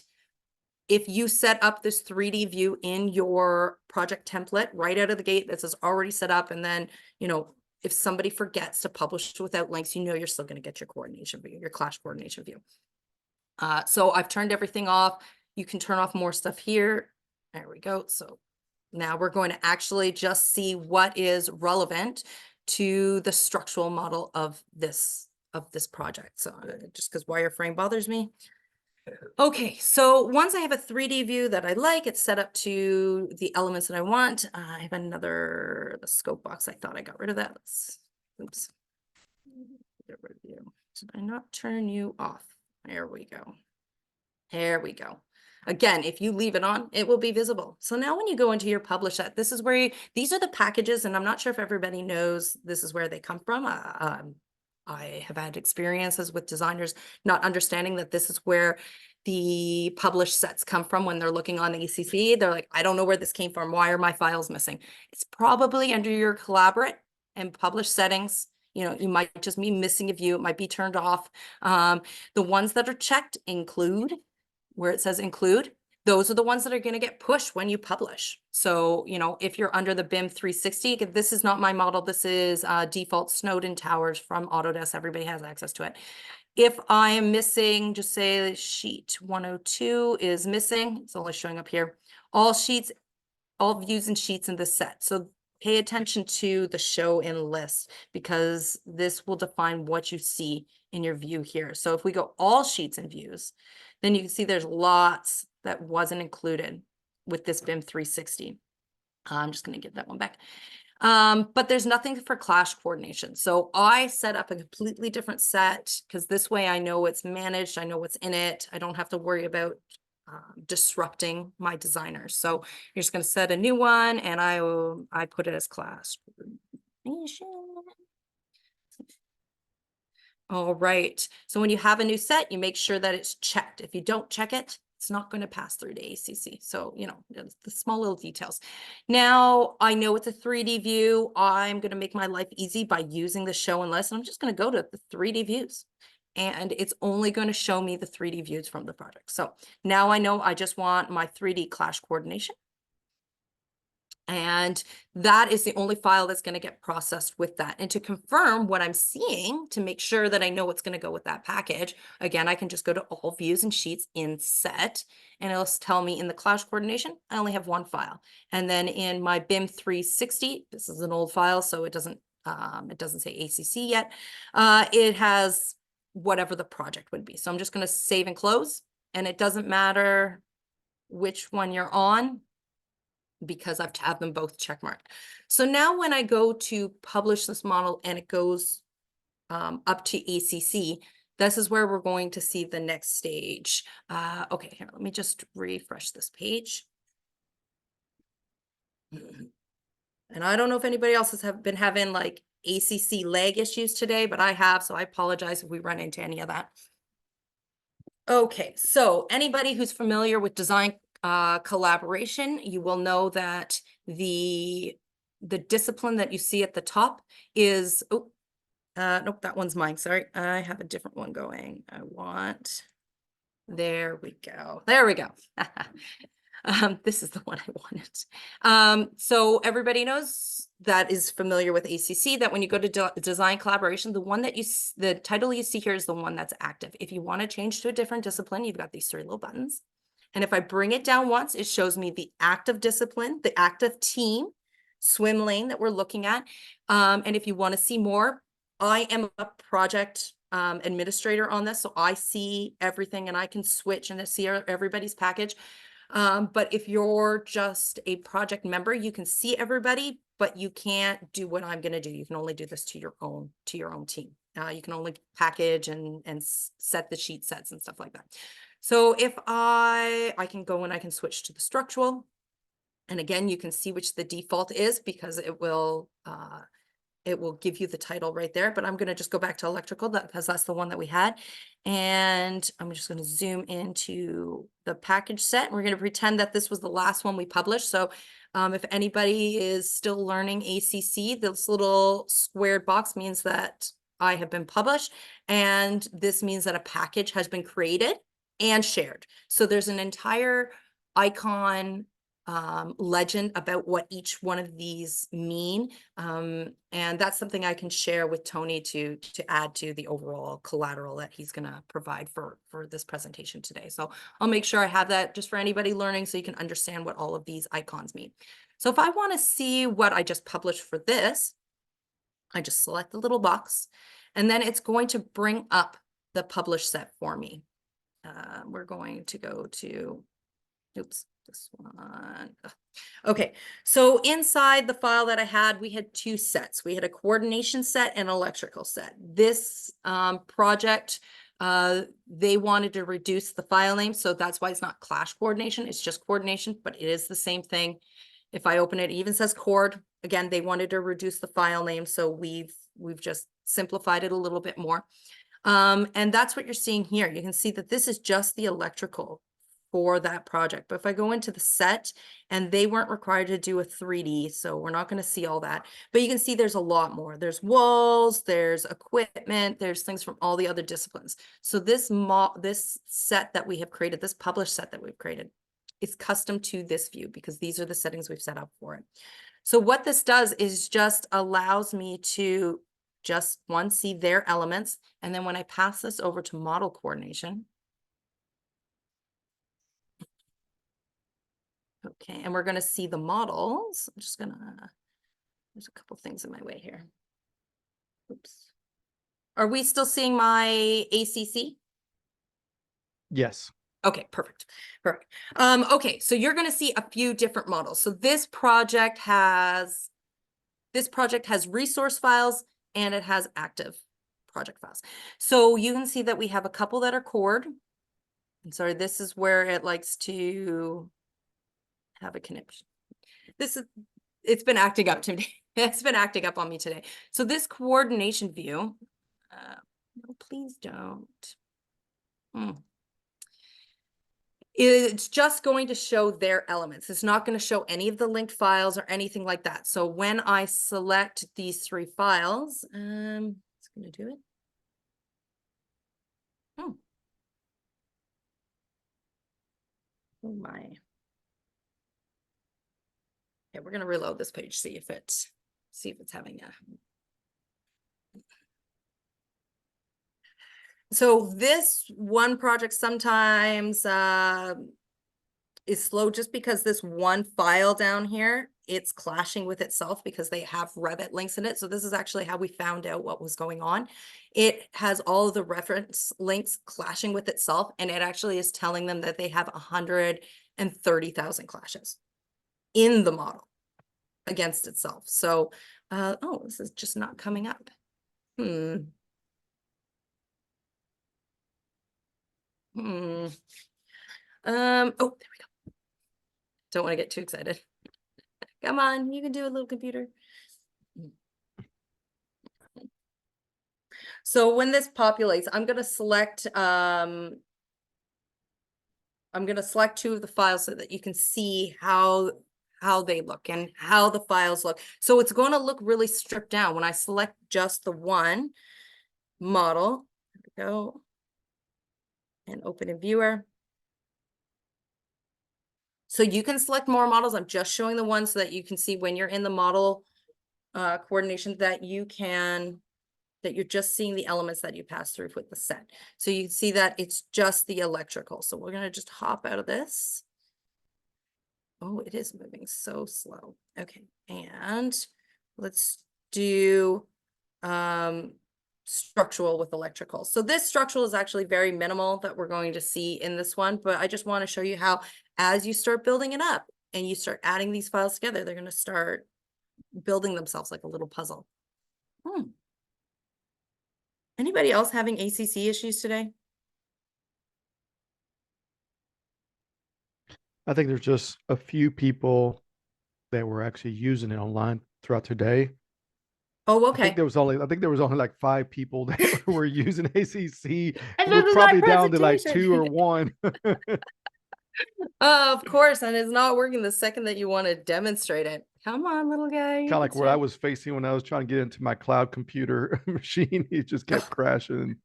if you set up this 3D view in your project template right out of the gate, this is already set up, and then, if somebody forgets to publish without links, you're still going to get your coordination view, your Clash coordination view. So I've turned everything off. You can turn off more stuff here. There we go. So now we're going to actually just see what is relevant to the structural model of this project. So just because wireframe bothers me, Okay, so once I have a 3D view that I like, it's set up to the elements that I want. I have the scope box. I thought I got rid of that. Oops. Get rid of you. Did I not turn you off? There we go. There we go. Again, if you leave it on, it will be visible. So now when you go into your publish set, this is where these are the packages, and I'm not sure if everybody knows this is where they come from. I have had experiences with designers not understanding that this is where the published sets come from when they're looking on ACC. They're like, I don't know where this came from. Why are my files missing? It's probably under your collaborate and publish settings. You know, you might just be missing a view. It might be turned off. The ones that are checked include, where it says include, those are the ones that are going to get pushed when you publish. So, you know, if you're under the BIM 360, this is not my model. This is default Snowden Towers from Autodesk. Everybody has access to it. If I am missing, just say sheet 102 is missing. It's only showing up here. All sheets, all views and sheets in this set. So pay attention to the show in list, because this will define what you see in your view here. So if we go all sheets and views, then you can see there's lots that wasn't included with this BIM 360. I'm just going to give that one back. But there's nothing for clash coordination. So I set up a completely different set, because this way I know it's managed. I know what's in it. I don't have to worry about disrupting my designers. So you're just going to set a new one, and I put it as clash coordination. All right. So when you have a new set, you make sure that it's checked. If you don't check it, it's not going to pass through to ACC. So, you know, the small little details. Now, I know it's a 3D view. I'm going to make my life easy by using the show and list. And I'm just going to go to the 3D views. And it's only going to show me the 3D views from the project. So now I know I just want my 3D clash coordination. And that is the only file that's going to get processed with that. And to confirm what I'm seeing, to make sure that I know what's going to go with that package, again, I can just go to all views and sheets in set, and it'll tell me in the clash coordination, I only have one file. And then in my BIM 360, this is an old file, so it doesn't say ACC yet. It has whatever the project would be. So I'm just going to save and close, and it doesn't matter which one you're on, because I've tabbed them both checkmarked. So now when I go to publish this model and it goes up to ACC, this is where we're going to see the next stage. Okay, here, let me just refresh this page. And I don't know if anybody else has been having like ACC lag issues today, but I have, so I apologize if we run into any of that. Okay, so anybody who's familiar with design collaboration, you will know that the discipline that you see at the top is, nope, that one's mine. Sorry, I have a different one going. There we go. There we go. This is the one I wanted. So everybody knows that is familiar with ACC, that when you go to design collaboration, the title you see here is the one that's active. If you want to change to a different discipline, you've got these three little buttons. And if I bring it down once, it shows me the active discipline, the active team, swim lane that we're looking at. And if you want to see more, I am a project administrator on this, so I see everything and I can switch and see everybody's package. But if you're just a project member, you can see everybody, but you can't do what I'm going to do. You can only do this to your own team. You can only package and set the sheet sets and stuff like that. So if I can go and I can switch to the structural, and again, you can see which the default is, because it will give you the title right there, but I'm going to just go back to electrical because that's the one that we had. And I'm just going to zoom into the package set. We're going to pretend that this was the last one we published. So if anybody is still learning ACC, this little squared box means that I have been published, and this means that a package has been created and shared. So there's an entire icon legend about what each one of these mean. And that's something I can share with Tony to add to the overall collateral that he's going to provide for this presentation today. So I'll make sure I have that just for anybody learning, so you can understand what all of these icons mean. So if I want to see what I just published for this, I just select the little box, and then it's going to bring up the publish set for me. we're going to go to, oops, this one. Ugh. Okay, so inside the file that I had, we had two sets. We had a coordination set and electrical set. This project, they wanted to reduce the file name, so that's why it's not clash coordination, it's just coordination, but it is the same thing. If I open it, it even says cord. Again, they wanted to reduce the file name, so we've just simplified it a little bit more. And that's what you're seeing here. You can see that this is just the electrical for that project. But if I go into the set, and they weren't required to do a 3D, so we're not going to see all that. But you can see there's a lot more. There's walls, there's equipment, there's things from all the other disciplines. So this set that we have created, this published set that we've created, is custom to this view because these are the settings we've set up for it. So what this does is just allows me to just see their elements. And then when I pass this over to model coordination. Okay, and we're going to see the models. I'm just gonna, there's a couple things in my way here. Oops. Are we still seeing my ACC? Yes. Okay, perfect. Perfect. Okay, so you're going to see a few different models. So this project has resource files and it has active project files. So you can see that we have a couple that are cord. I'm sorry, this is where it likes to have a connection. It's been acting up to me. It's been acting up on me today. So this coordination view, no, please don't. It's just going to show their elements. It's not going to show any of the linked files or anything like that. So when I select these three files, it's going to do it. Oh my. Okay, we're going to reload this page, see if it's having a. So this one project sometimes is slow just because this one file down here, it's clashing with itself because they have Revit links in it. So this is actually how we found out what was going on. It has all of the reference links clashing with itself, and it actually is telling them that they have 130,000 clashes in the model against itself. So, oh, this is just not coming up. Oh, there we go. Don't want to get too excited. Come on, you can do it, little computer. So when this populates, I'm going to select two of the files so that you can see how they look and how the files look. So it's going to look really stripped down when I select just the one model. There we go. And open in viewer. So you can select more models. I'm just showing the ones so that you can see when you're in the model coordination that you're just seeing the elements that you pass through with the set. So you can see that it's just the electrical. So we're going to just hop out of this. Oh, it is moving so slow. Okay. And let's do structural with electrical. So this structural is actually very minimal that we're going to see in this one, but I just want to show you how as you start building it up and you start adding these files together, they're going to start building themselves like a little puzzle. Anybody else having ACC issues today? I think there's just a few people that were actually using it online throughout today. Oh, I okay. think there was only like 5 people that were using ACC. And We're this is my probably down to like presentation. 2 or 1. Of course, and it's not working the second that you want to demonstrate it. Come on, little guy. Kind of like what I was facing when I was trying to get into my cloud computer machine. It just kept crashing.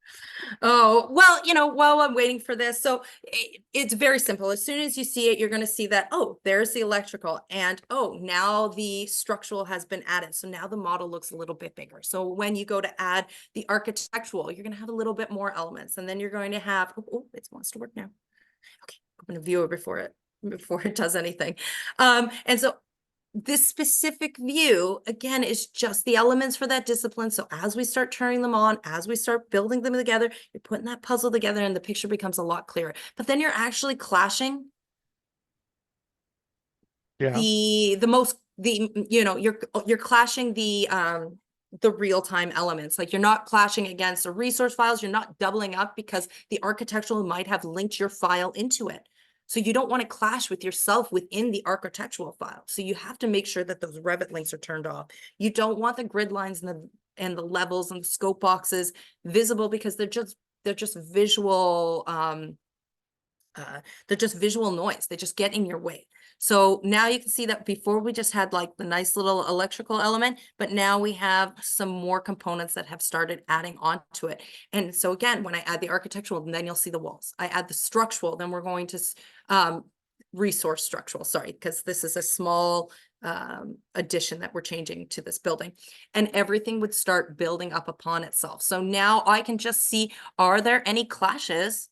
Oh, well, while I'm waiting for this, so it's very simple. As soon as you see it, you're going to see that, oh, there's the electrical, and oh, now the structural has been added. So now the model looks a little bit bigger. So when you go to add the architectural, you're going to have a little bit more elements, and then you're going to have, oh, it wants to work now. Okay, open a viewer before it does anything. And so this specific view, again, is just the elements for that discipline. So as we start turning them on, as we start building them together, you're putting that puzzle together and the picture becomes a lot clearer. But then you're actually clashing Yeah. you're clashing the real-time elements. Like, you're not clashing against the resource files, you're not doubling up because the architectural might have linked your file into it. So you don't want to clash with yourself within the architectural file. So you have to make sure that those Revit links are turned off. You don't want the grid lines and the levels and the scope boxes visible, because they're just visual noise. They just get in your way. So now you can see that before we just had like the nice little electrical element, but now we have some more components that have started adding on to it. And so again, when I add the architectural, then you'll see the walls. I add the structural, then we're going to resource structural, sorry, because this is a small addition that we're changing to this building, and everything would start building up upon itself. So now I can just see, are there any clashes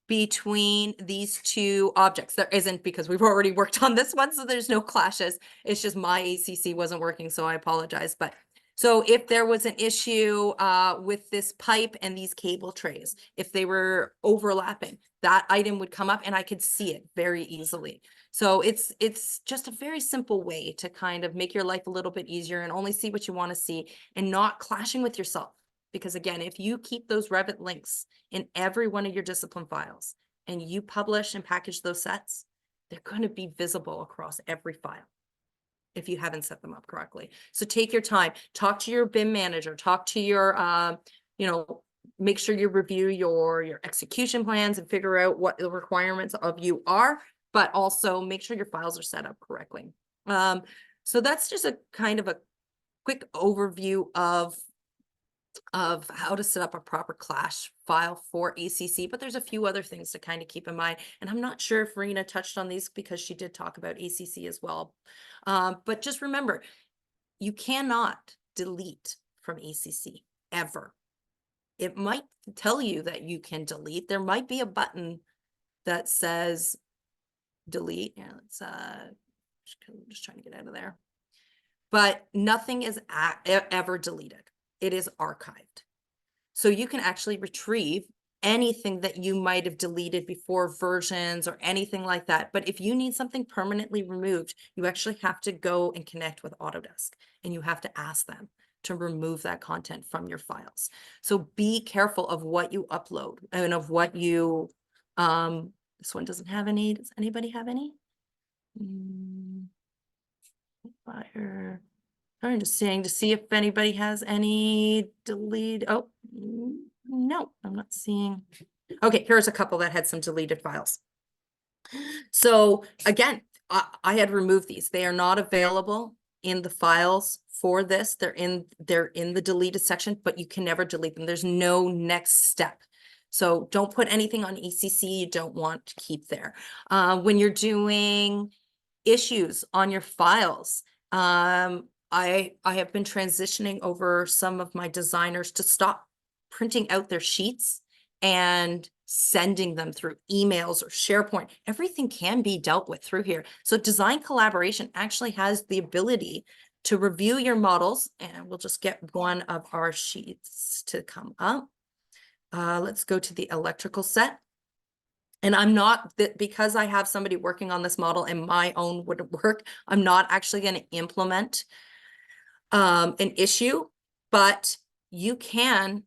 between these two objects? There isn't, because we've already worked on this one, so there's no clashes. It's just my ACC wasn't working, so I apologize. But so if there was an issue with this pipe and these cable trays, if they were overlapping, that item would come up and I could see it very easily. So it's just a very simple way to kind of make your life a little bit easier and only see what you want to see and not clashing with yourself. Because again, if you keep those Revit links in every one of your discipline files and you publish and package those sets, they're going to be visible across every file if you haven't set them up correctly. So take your time, talk to your BIM manager, talk to your, make sure you review your execution plans and figure out what the requirements of you are, but also make sure your files are set up correctly. So that's just a kind of a quick overview of how to set up a proper clash file for ACC, but there's a few other things to kind of keep in mind. And I'm not sure if Rena touched on these because she did talk about ACC as well. But just remember, you cannot delete from ACC ever. It might tell you that you can delete. There might be a button that says delete. Yeah, let's just trying to get out of there. But nothing is ever deleted. It is archived. So you can actually retrieve anything that you might have deleted before versions or anything like that. But if you need something permanently removed, you actually have to go and connect with Autodesk and you have to ask them to remove that content from your files. So be careful of what you upload and of what you, this one doesn't have any. Does anybody have any? Fire. I'm just saying to see if anybody has any delete. Oh, no, I'm not seeing. Okay, here's a couple that had some deleted files. So again, I had removed these. They are not available in the files for this. They're in the deleted section, but you can never delete them. There's no next step. So don't put anything on ECC you don't want to keep there. When you're doing issues on your files, I have been transitioning over some of my designers to stop printing out their sheets and sending them through emails or SharePoint. Everything can be dealt with through here. So design collaboration actually has the ability to review your models, and we'll just get one of our sheets to come up. Let's go to the electrical set. And I'm not, because I have somebody working on this model and my own would work, I'm not actually going to implement an issue, but you can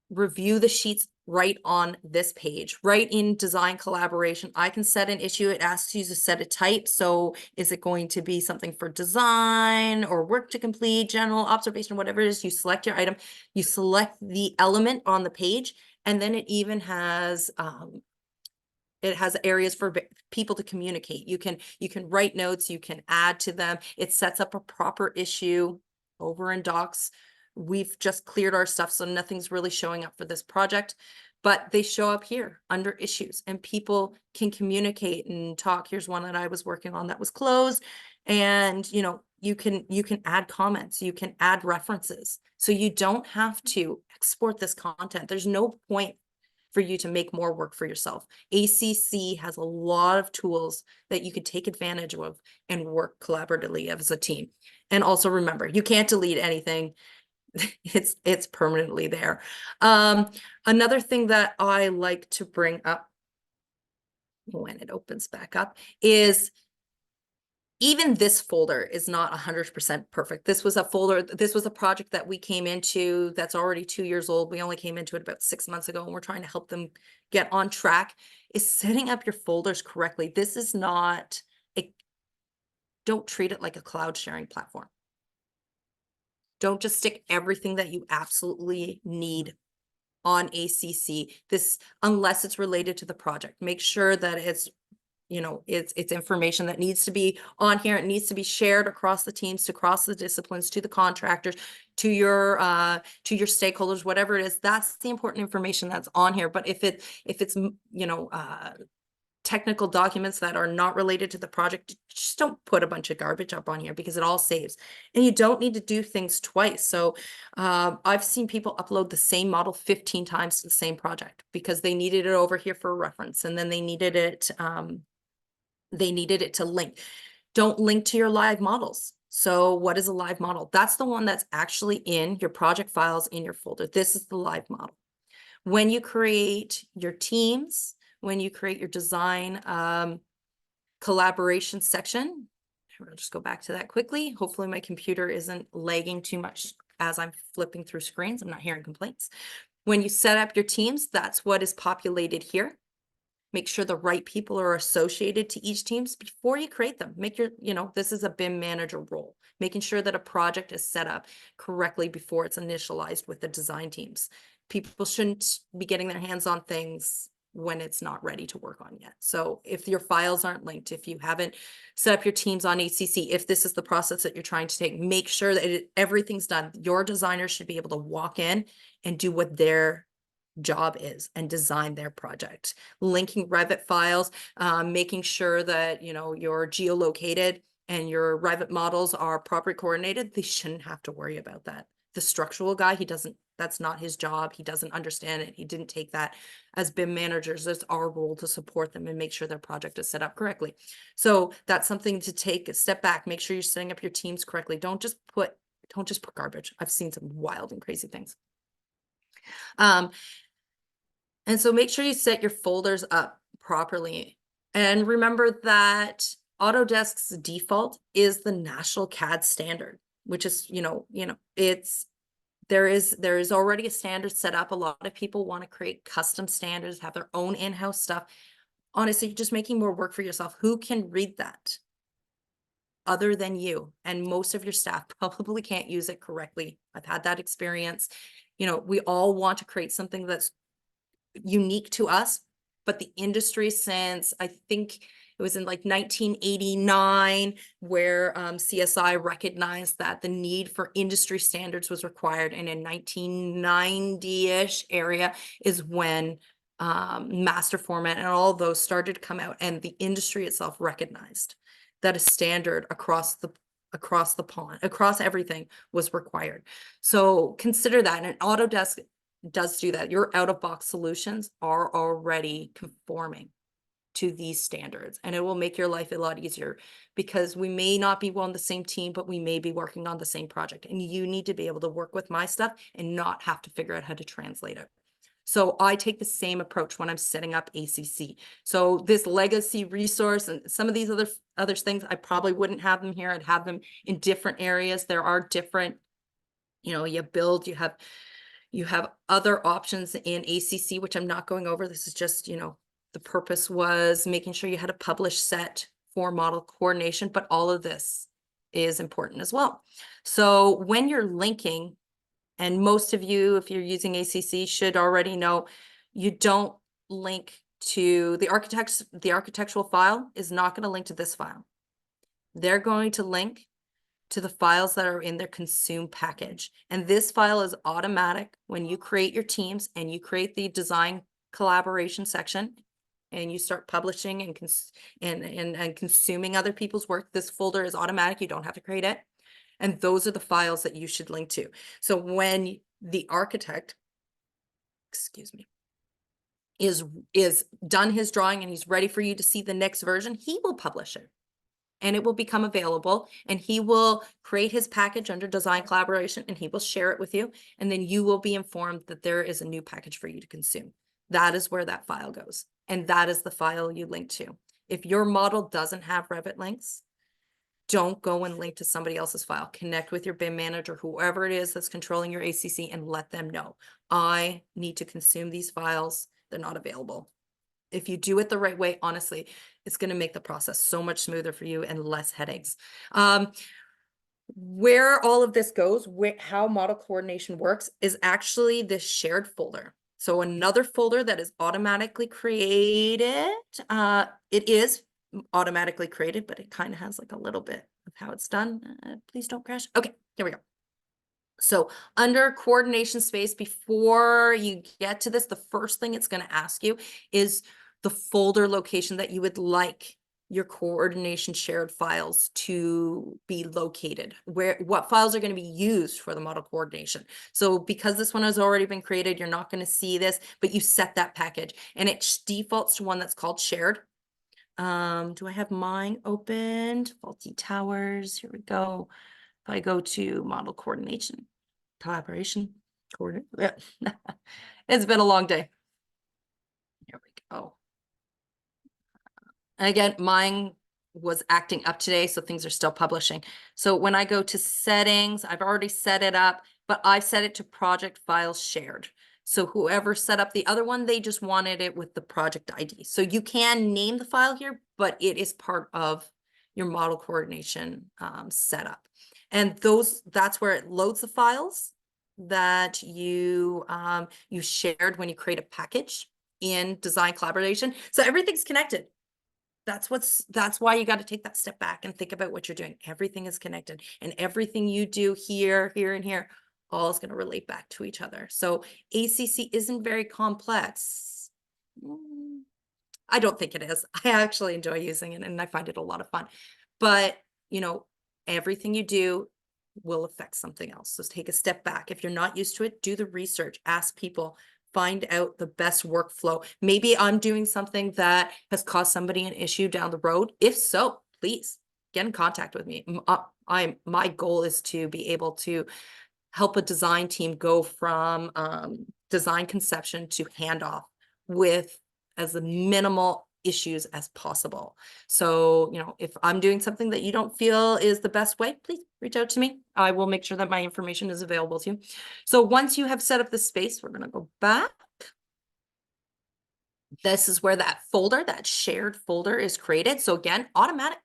review the sheets right on this page, right in design collaboration. I can set an issue. It asks you to set a type. So is it going to be something for design or work to complete, general observation, whatever it is? You select your item, you select the element on the page, and then it even has areas for people to communicate. You can write notes, you can add to them. It sets up a proper issue over in Docs. We've just cleared our stuff, so nothing's really showing up for this project, but they show up here under issues and people can communicate and talk. Here's one that I was working on that was closed, and you can add comments, you can add references. So you don't have to export this content. There's no point for you to make more work for yourself. ACC has a lot of tools that you could take advantage of and work collaboratively as a team. And also remember, you can't delete anything. It's permanently there. Another thing that I like to bring up when it opens back up is even this folder is not 100% perfect. This was a folder, this was a project that we came into that's already 2 years old. We only came into it about 6 months ago, and we're trying to help them get on track, is setting up your folders correctly. This is not don't treat it like a cloud sharing platform. Don't just stick everything that you absolutely need on ACC, unless it's related to the project. Make sure that it's, it's information that needs to be on here. It needs to be shared across the teams, across the disciplines, to the contractors, to your stakeholders, whatever it is. That's the important information that's on here. But if it's technical documents that are not related to the project, just don't put a bunch of garbage up on here, because it all saves, and you don't need to do things twice. So I've seen people upload the same model 15 times to the same project because they needed it over here for a reference, and then they needed it to link. Don't link to your live models. So what is a live model? That's the one that's actually in your project files in your folder. This is the live model. When you create your teams, when you create your design collaboration section, I'll just go back to that quickly. Hopefully my computer isn't lagging too much as I'm flipping through screens. I'm not hearing complaints. When you set up your teams, that's what is populated here. Make sure the right people are associated to each teams before you create them. Make your, this is a BIM manager role, making sure that a project is set up correctly before it's initialized with the design teams. People shouldn't be getting their hands on things when it's not ready to work on yet. So if your files aren't linked, if you haven't set up your teams on ACC, if this is the process that you're trying to take, make sure that everything's done. Your designers should be able to walk in and do what their job is and design their project. Linking Revit files, making sure that, you're geolocated and your Revit models are properly coordinated. They shouldn't have to worry about that. The structural guy, that's not his job. He doesn't understand it. He didn't take that. As BIM managers, it's our role to support them and make sure their project is set up correctly. So that's something to take a step back. Make sure you're setting up your teams correctly. Don't just put garbage. I've seen some wild and crazy things. And so make sure you set your folders up properly. And remember that Autodesk's default is the national CAD standard, which is, there is already a standard set up. A lot of people want to create custom standards, have their own in-house stuff. Honestly, you're just making more work for yourself. Who can read that other than you? And most of your staff probably can't use it correctly. I've had that experience. We all want to create something that's unique to us, but the industry, since I think it was in like 1989 where CSI recognized that the need for industry standards was required, and in 1990-ish area is when master format and all those started to come out, and the industry itself recognized that a standard across the pond, across everything, was required. So consider that, and Autodesk does do that. Your out-of-box solutions are already conforming to these standards, and it will make your life a lot easier, because we may not be on the same team, but we may be working on the same project, and you need to be able to work with my stuff and not have to figure out how to translate it. So I take the same approach when I'm setting up ACC. So this legacy resource and some of these other things, I probably wouldn't have them here. I'd have them in different areas. There are different, you build, you have other options in ACC, which I'm not going over. This is just, the purpose was making sure you had a published set for model coordination, but all of this is important as well. So when you're linking, and most of you, if you're using ACC, should already know, you don't link to the architectural file is not going to link to this file. They're going to link to the files that are in their consume package. And this file is automatic when you create your teams and you create the design collaboration section and you start publishing and consuming other people's work. This folder is automatic. You don't have to create it. And those are the files that you should link to. So when the architect, excuse me, is done his drawing and he's ready for you to see the next version, he will publish it. And it will become available, and he will create his package under design collaboration, and he will share it with you. And then you will be informed that there is a new package for you to consume. That is where that file goes. And that is the file you link to. If your model doesn't have Revit links, don't go and link to somebody else's file. Connect with your BIM manager, whoever it is that's controlling your ACC, and let them know, I need to consume these files. They're not available. If you do it the right way, honestly, it's going to make the process so much smoother for you and less headaches. Where all of this goes, how model coordination works is actually this shared folder. So another folder that is automatically created, it is automatically created, but it kind of has like a little bit of how it's done. Please don't crash. Okay, here we go. So under coordination space, before you get to this, the first thing it's going to ask you is the folder location that you would like your coordination shared files to be located, what files are going to be used for the model coordination. So because this one has already been created, you're not going to see this, but you set that package and it defaults to one that's called shared. Do I have mine opened? Faulty Towers. Here we go. If I go to model coordination, collaboration, coordinate. It's been a long day. Here we go. And again, mine was acting up today, so things are still publishing. So when I go to settings, I've already set it up, but I've set it to project files shared. So whoever set up the other one, they just wanted it with the project ID. So you can name the file here, but it is part of your model coordination setup. And that's where it loads the files that you shared when you create a package in design collaboration. So everything's connected. That's why you got to take that step back and think about what you're doing. Everything is connected, and everything you do here, here, and here, all is going to relate back to each other. So ACC isn't very complex. I don't think it is. I actually enjoy using it and I find it a lot of fun. But, you know, everything you do will affect something else. So take a step back. If you're not used to it, do the research, ask people, find out the best workflow. Maybe I'm doing something that has caused somebody an issue down the road. If so, please get in contact with me. My goal is to be able to help a design team go from design conception to handoff with as minimal issues as possible. So, you know, if I'm doing something that you don't feel is the best way, please reach out to me. I will make sure that my information is available to you. So once you have set up the space, we're going to go back. This is where that folder, that shared folder is created. So again, automatic.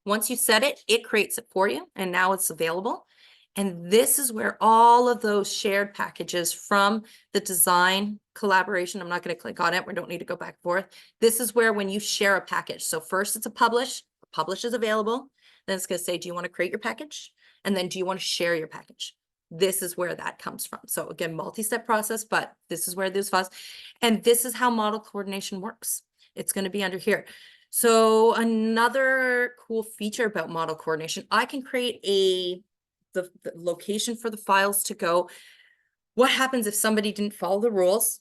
Once you set it, it creates it for you and now it's available. And this is where all of those shared packages from the design collaboration, I'm not going to click on it. We don't need to go back and forth. This is where when you share a package. So first it's a publish is available. Then it's going to say, do you want to create your package? And then do you want to share your package? This is where that comes from. So again, multi-step process, but this is where those files, and this is how model coordination works. It's going to be under here. So another cool feature about model coordination, I can create the location for the files to go. What happens if somebody didn't follow the rules?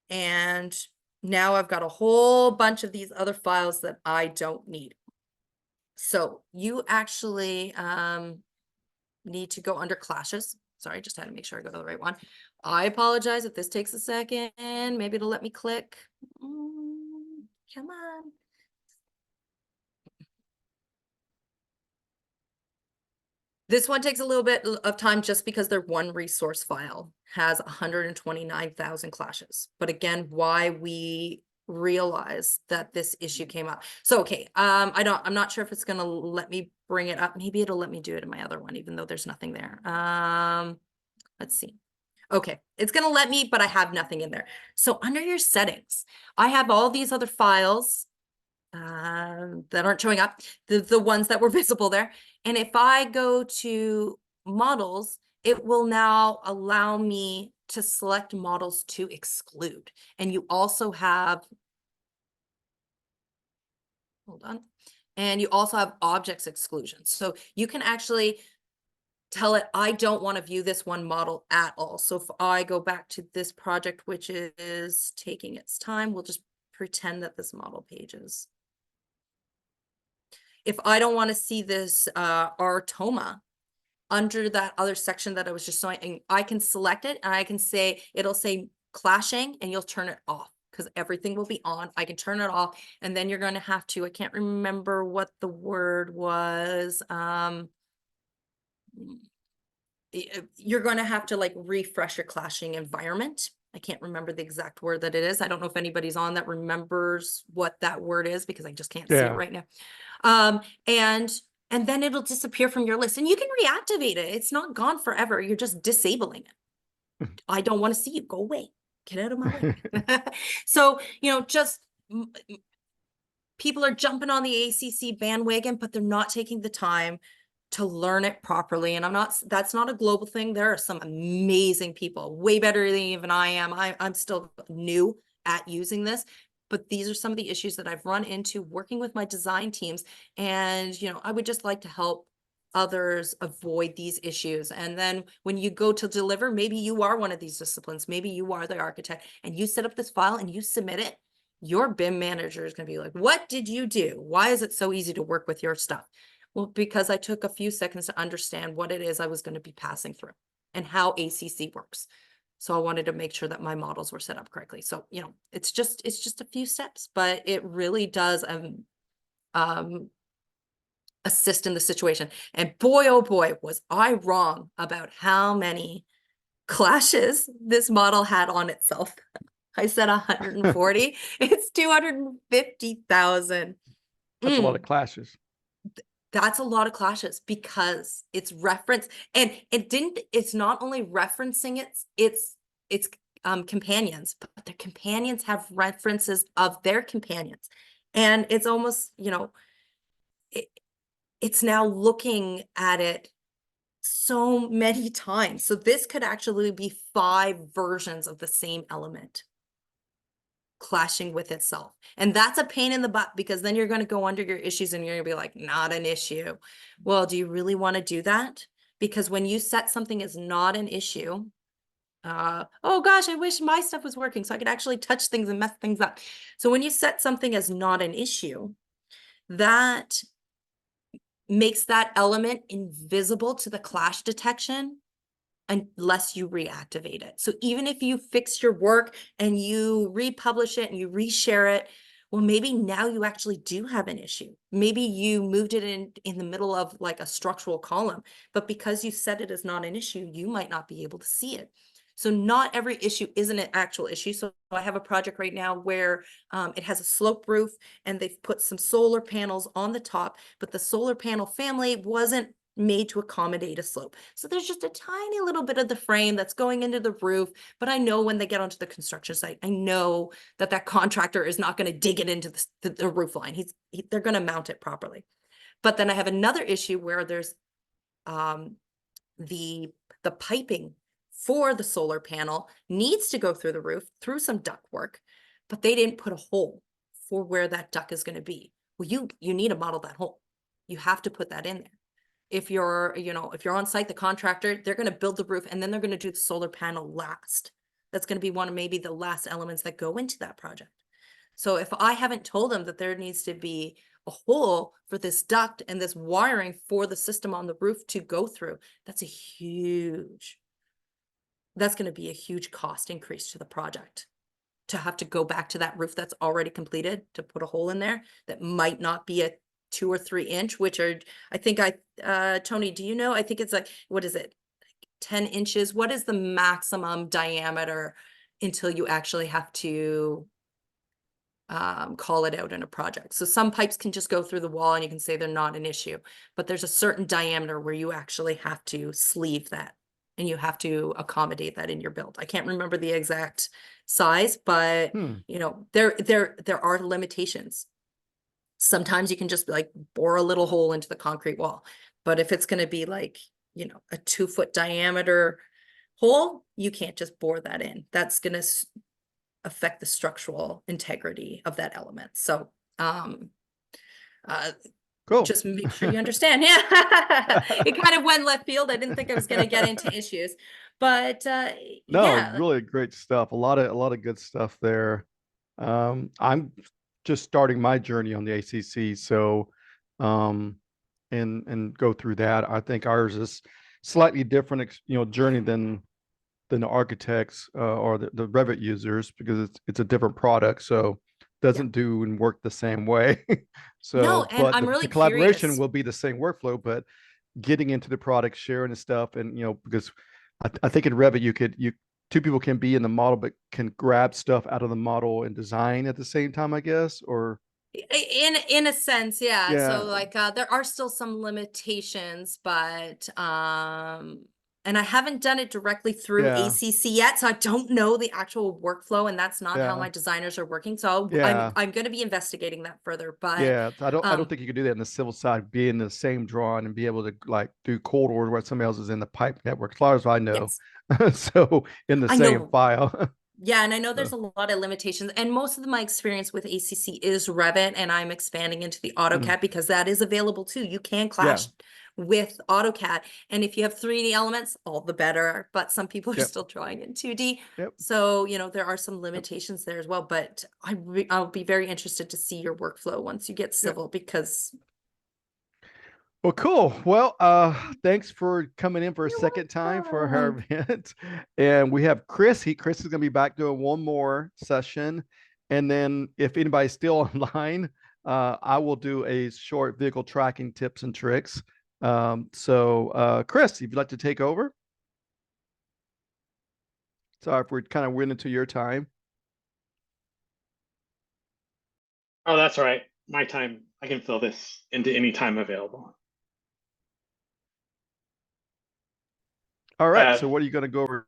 And now I've got a whole bunch of these other files that I don't need. So you actually need to go under clashes. Sorry, just had to make sure I go to the right one. I apologize if this takes a second. Maybe it'll let me click. Come on. This one takes a little bit of time just because their one resource file has 129,000 clashes. But again, why we realize that this issue came up. So, okay, I'm not sure if it's going to let me bring it up. Maybe it'll let me do it in my other one, even though there's nothing there. Let's see. Okay, it's going to let me, but I have nothing in there. So under your settings, I have all these other files that aren't showing up, the ones that were visible there. And if I go to models, it will now allow me to select models to exclude. And you also have, hold on, and you also have objects exclusion. So you can actually tell it, I don't want to view this one model at all. So if I go back to this project, which is taking its time, we'll just pretend that this model page is. If I don't want to see this Artoma under that other section that I was just showing, I can select it and I can say, it'll say clashing and you'll turn it off because everything will be on. I can turn it off and then you're going to have to, I can't remember what the word was. You're going to have to like refresh your clashing environment. I can't remember the exact word that it is. I don't know if anybody's on that remembers what that word is because I just can't see it right now. And then it'll disappear from your list and you can reactivate it. It's not gone forever. You're just disabling it. I don't want to see you. Go away. Get out of my way. So, you know, just people are jumping on the ACC bandwagon, but they're not taking the time to learn it properly. And that's not a global thing. There are some amazing people, way better than even I am. I'm still new at using this, but these are some of the issues that I've run into working with my design teams. And, you know, I would just like to help others avoid these issues. And then when you go to deliver, maybe you are one of these disciplines, maybe you are the architect and you set up this file and you submit it. Your BIM manager is going to be like, what did you do? Why is it so easy to work with your stuff? Well, because I took a few seconds to understand what it is I was going to be passing through and how ACC works. So I wanted to make sure that my models were set up correctly. So, you know, it's just a few steps, but it really does assist in the situation. And boy, oh boy, was I wrong about how many clashes this model had on itself. I said 140. It's 250,000. That's a lot of clashes. That's a lot of clashes because it's reference and it's not only referencing its companions, but the companions have references of their companions. And it's almost, you know, it's now looking at it so many times. So this could actually be 5 versions of the same element clashing with itself. And that's a pain in the butt because then you're going to go under your issues and you're going to be like, not an issue. Well, do you really want to do that? Because when you set something as not an issue, oh gosh, I wish my stuff was working so I could actually touch things and mess things up. So when you set something as not an issue, that makes that element invisible to the clash detection unless you reactivate it. So even if you fix your work and you republish it and you reshare it, well, maybe now you actually do have an issue. Maybe you moved it in the middle of like a structural column, but because you set it as not an issue, you might not be able to see it. So not every issue is an actual issue. So I have a project right now where it has a slope roof and they've put some solar panels on the top, but the solar panel family wasn't made to accommodate a slope. So there's just a tiny little bit of the frame that's going into the roof, but I know when they get onto the construction site, I know that that contractor is not going to dig it into the roof line. They're going to mount it properly. But then I have another issue where there's the piping for the solar panel needs to go through the roof through some duct work, but they didn't put a hole for where that duct is going to be. Well, you need to model that hole. You have to put that in there. If you're on site, the contractor, they're going to build the roof and then they're going to do the solar panel last. That's going to be one of maybe the last elements that go into that project. So if I haven't told them that there needs to be a hole for this duct and this wiring for the system on the roof to go through, that's going to be a huge cost increase to the project. To have to go back to that roof that's already completed to put a hole in there that might not be a 2 or 3 inch, which are, I think Tony, do you know? I think it's like, what is it? 10 inches. What is the maximum diameter until you actually have to call it out in a project? So some pipes can just go through the wall and you can say they're not an issue, but there's a certain diameter where you actually have to sleeve that and you have to accommodate that in your build. I can't remember the exact size, but you know, there are limitations. Sometimes you can just like bore a little hole into the concrete wall. But if it's going to be like, you know, a 2-foot diameter hole, you can't just bore that in. That's going to affect the structural integrity of that element. So Cool. Just make sure you understand. Yeah. It kind of went left field. I didn't think I was going to get into issues, but No, yeah. really great stuff. A lot of good stuff there. I'm just starting my journey on the ACC, so and go through that. I think ours is slightly different, journey than the architects or the Revit users, because it's a different product, so doesn't do and work the same way. No, So, and but I'm the really collaboration curious. will be the same workflow, but getting into the product, sharing and stuff, and because I think in Revit you two people can be in the model but can grab stuff out of the model and design at the same time, I guess, or In a sense, yeah. yeah, So like there are still some limitations, but and I haven't done it directly through yeah, ACC yet, so I don't know the actual workflow, and that's not how yeah, my designers are working. So yeah. I'm going to be investigating that further, but Yeah, I don't think you could do that in the civil side, be in the same drawing and be able to like do corridors where somebody else is in the pipe network, as far as I know. yes, So in the I same know. file. Yeah, and I know So, there's a lot of limitations, and most of my experience with ACC is Revit, and I'm expanding into the mm, AutoCAD because that is available too. You can yeah, clash with AutoCAD, and if you have 3D elements, all the better. But some people are yep, still drawing in 2D, yep, so there are some yep, limitations there as well. But I'll be very interested to see your workflow once you get yep. civil, because Well, cool. Well, thanks for coming in for a you're second time for our welcome. event. And we have Chris. Chris is gonna be back doing one more session. And then if anybody's still online, I will do a short vehicle tracking tips and tricks. So Chris, if you'd like to take over. Sorry if we're kind of went into your time. Oh, that's all right. My time, I can fill this into any time available. All right. Uh, So what are you going to go over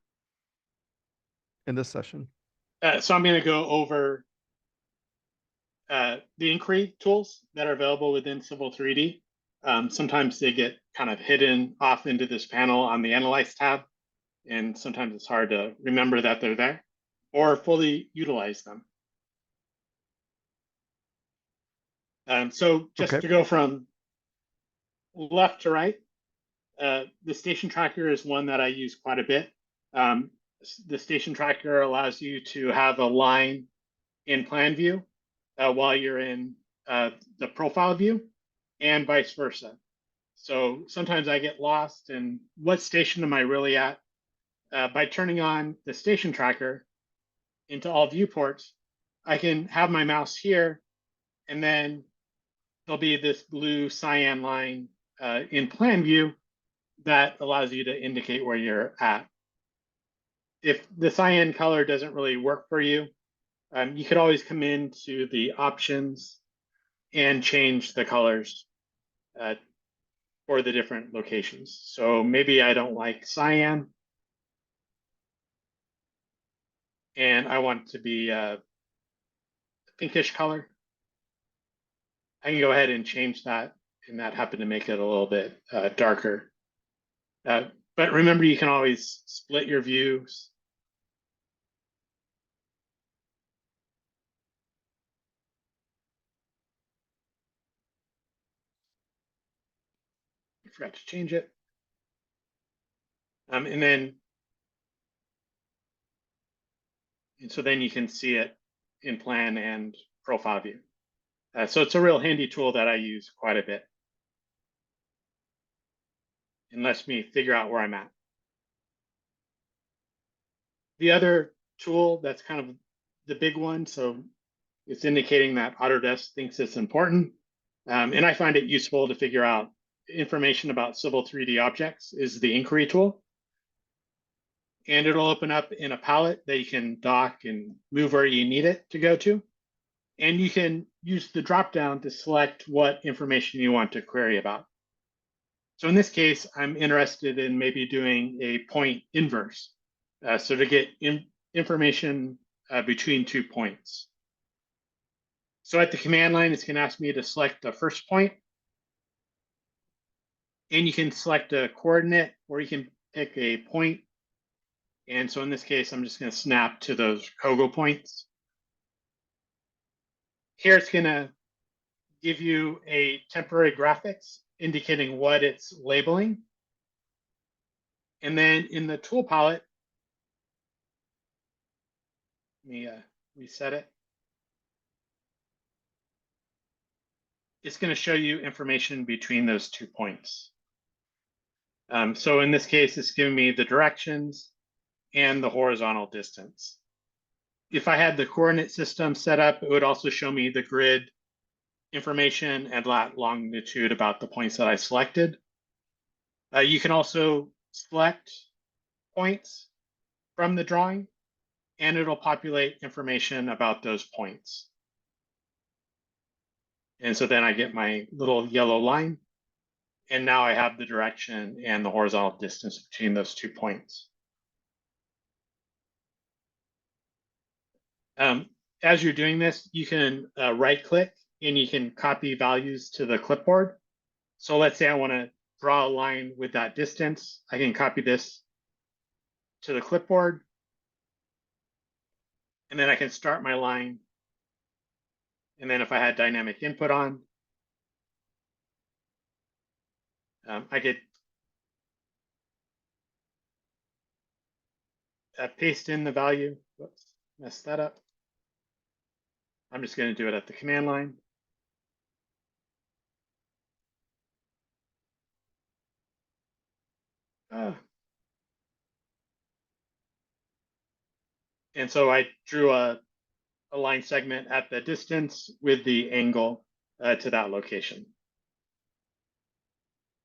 in this session? so I'm going to go over the inquiry tools that are available within Civil 3D. Sometimes they get kind of hidden off into this panel on the Analyze tab, and sometimes it's hard to remember that they're there or fully utilize them. So just Okay. to go from left to right, the station tracker is one that I use quite a bit. The station tracker allows you to have a line in plan view while you're in the profile view, and vice versa. So sometimes I get lost in what station am I really at? By turning on the station tracker into all viewports, I can have my mouse here, and then there'll be this blue cyan line in plan view that allows you to indicate where you're at. If the cyan color doesn't really work for you, you could always come into the options and change the colors for the different locations. So maybe I don't like cyan, and I want it to be a pinkish color. I can go ahead and change that, and that happened to make it a little bit darker. But remember, you can always split your views. I forgot to change it. And so then you can see it in plan and profile view. So it's a real handy tool that I use quite a bit. It lets me figure out where I'm at. The other tool that's kind of the big one, so it's indicating that Autodesk thinks it's important. And I find it useful to figure out information about Civil 3D objects, is the inquiry tool. And it'll open up in a palette that you can dock and move where you need it to go to. And you can use the dropdown to select what information you want to query about. So in this case, I'm interested in maybe doing a point inverse. So to get information between 2 points. So at the command line, it's going to ask me to select the first point. And you can select a coordinate, or you can pick a point. And so in this case, I'm just going to snap to those COGO points. Here it's going to give you a temporary graphics indicating what it's labeling. And then in the tool palette, let me reset it. It's going to show you information between those 2 points. So in this case, it's giving me the directions and the horizontal distance. If I had the coordinate system set up, it would also show me the grid information and longitude about the points that I selected. You can also select points from the drawing, and it'll populate information about those points. And so then I get my little yellow line, and now I have the direction and the horizontal distance between those 2 points. As you're doing this, you can right click and you can copy values to the clipboard. So let's say I want to draw a line with that distance. I can copy this to the clipboard, and then I can start my line. And then if I had dynamic input on, I could paste in the value. Whoops, messed that up. I'm just going to do it at the command line. And so I drew a line segment at the distance with the angle to that location.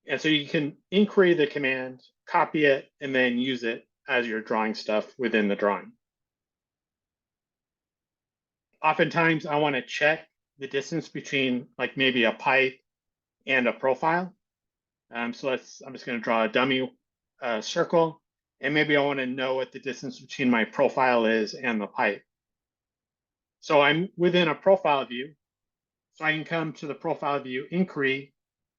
And so you can inquiry the command, copy it, and then use it as you're drawing stuff within the drawing. Oftentimes I want to check the distance between like maybe a pipe and a profile. So I'm just going to draw a dummy circle, and maybe I want to know what the distance between my profile is and the pipe. So I'm within a profile view, so I can come to the profile view inquiry,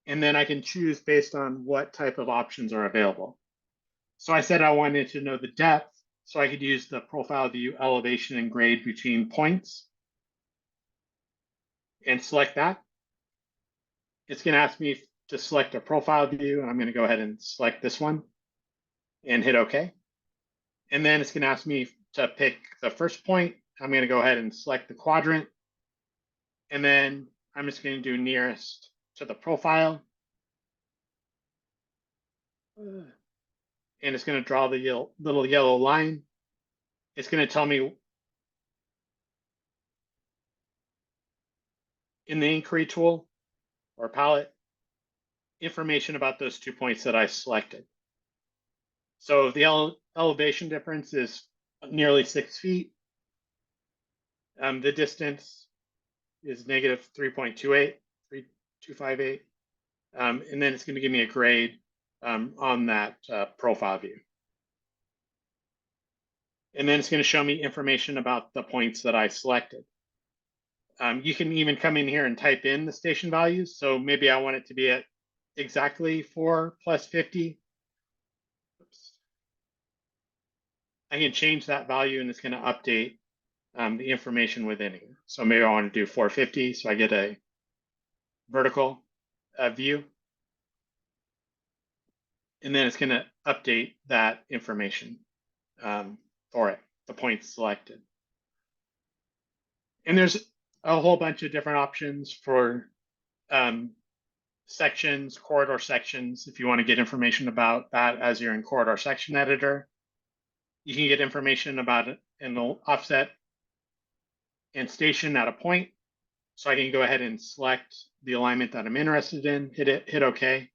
and then I can choose based on what type of options are available. So I said I wanted to know the depth, so I could use the profile view elevation and grade between points and select that. It's going to ask me to select a profile view, and I'm going to go ahead and select this one and hit OK. And then it's going to ask me to pick the first point. I'm going to go ahead and select the quadrant, and then I'm just going to do nearest to the profile. And it's going to draw the little yellow line. It's going to tell me in the inquiry tool or palette information about those 2 points that I selected. So the elevation difference is nearly 6 feet. The distance is negative 3.28, 3258. And then it's going to give me a grade on that profile view. And then it's going to show me information about the points that I selected. You can even come in here and type in the station values. So maybe I want it to be at exactly 4 plus 50. Oops. I can change that value, and it's going to update the information within here. So maybe I want to do 450, so I get a vertical view. And then it's going to update that information for it, the points selected. And there's a whole bunch of different options for sections, corridor sections, if you want to get information about that as you're in corridor section editor. You can get information about it in the offset and station at a point. So I can go ahead and select the alignment that I'm interested in, hit OK,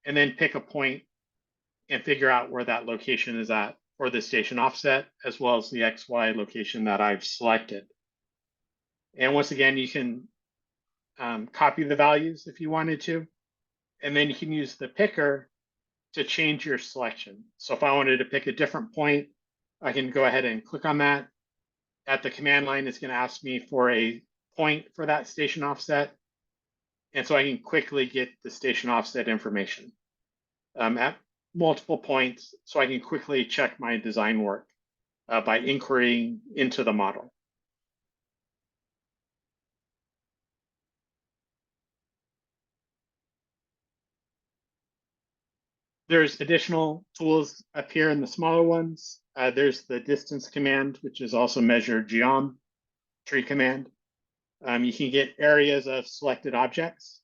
and then pick a point and figure out where that location is at for the station offset, as well as the XY location that I've selected. And once again, you can copy the values if you wanted to, and then you can use the picker to change your selection. So if I wanted to pick a different point, I can go ahead and click on that. At the command line, it's going to ask me for a point for that station offset. And so I can quickly get the station offset information at multiple points, so I can quickly check my design work by inquiring into the model. There's additional tools up here in the smaller ones. There's the distance command, which is also measure geometry command. You can get areas of selected objects.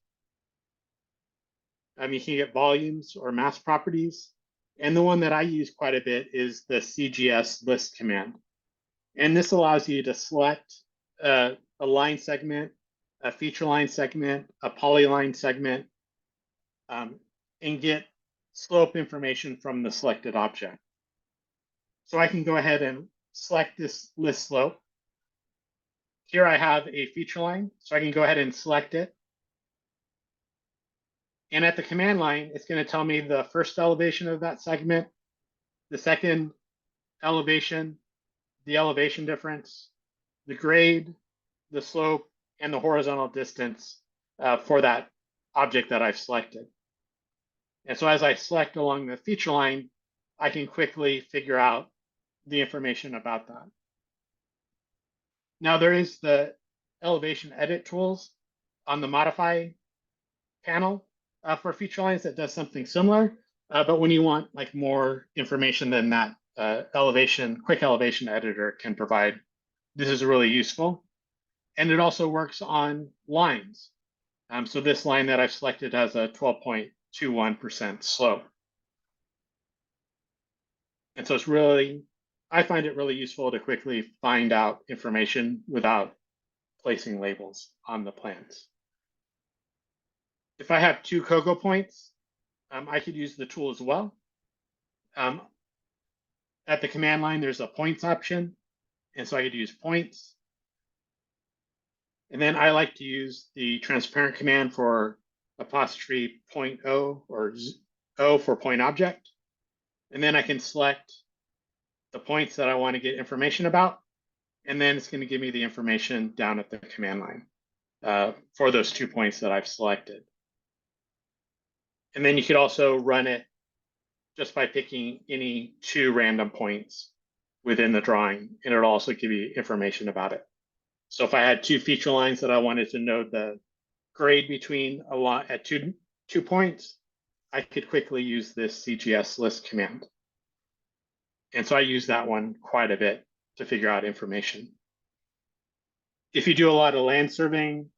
You can get volumes or mass properties. And the one that I use quite a bit is the CGS list command. And this allows you to select a line segment, a feature line segment, a polyline segment, and get slope information from the selected object. So I can go ahead and select this list slope. Here I have a feature line, so I can go ahead and select it. And at the command line, it's going to tell me the first elevation of that segment, the second elevation, the elevation difference, the grade, the slope, and the horizontal distance for that object that I've selected. And so as I select along the feature line, I can quickly figure out the information about that. Now there is the elevation edit tools on the modify panel for feature lines that does something similar. But when you want like more information than that, quick elevation editor can provide, this is really useful. And it also works on lines. So this line that I've selected has a 12.21% slope. And so it's really, I find it really useful to quickly find out information without placing labels on the plans. If I have two COGO points, I could use the tool as well. At the command line, there's a points option. And so I could use points. And then I like to use the transparent command for apostrophe point O or O for point object. And then I can select the points that I want to get information about. And then it's going to give me the information down at the command line for those 2 points that I've selected. And then you could also run it just by picking any 2 random points within the drawing, and it'll also give you information about it. So if I had 2 feature lines that I wanted to know the grade between a lot at two points, I could quickly use this CGS list command. And so I use that one quite a bit to figure out information. If you do a lot of land surveying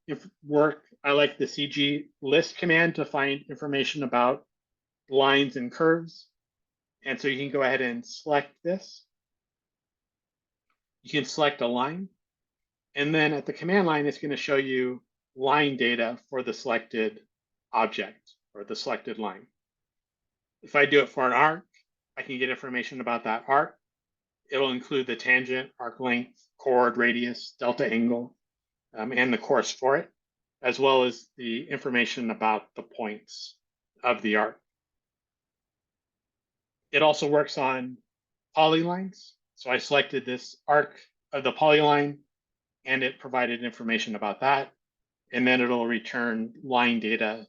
work, I like the CG list command to find information about lines and curves. And so you can go ahead and select this. You can select a line. And then at the command line, it's going to show you line data for the selected object or the selected line. If I do it for an arc, I can get information about that arc. It'll include the tangent, arc length, chord, radius, delta angle, and the course for it, as well as the information about the points of the arc. It also works on polylines. So I selected this arc of the polyline, and it provided information about that. And then it'll return line data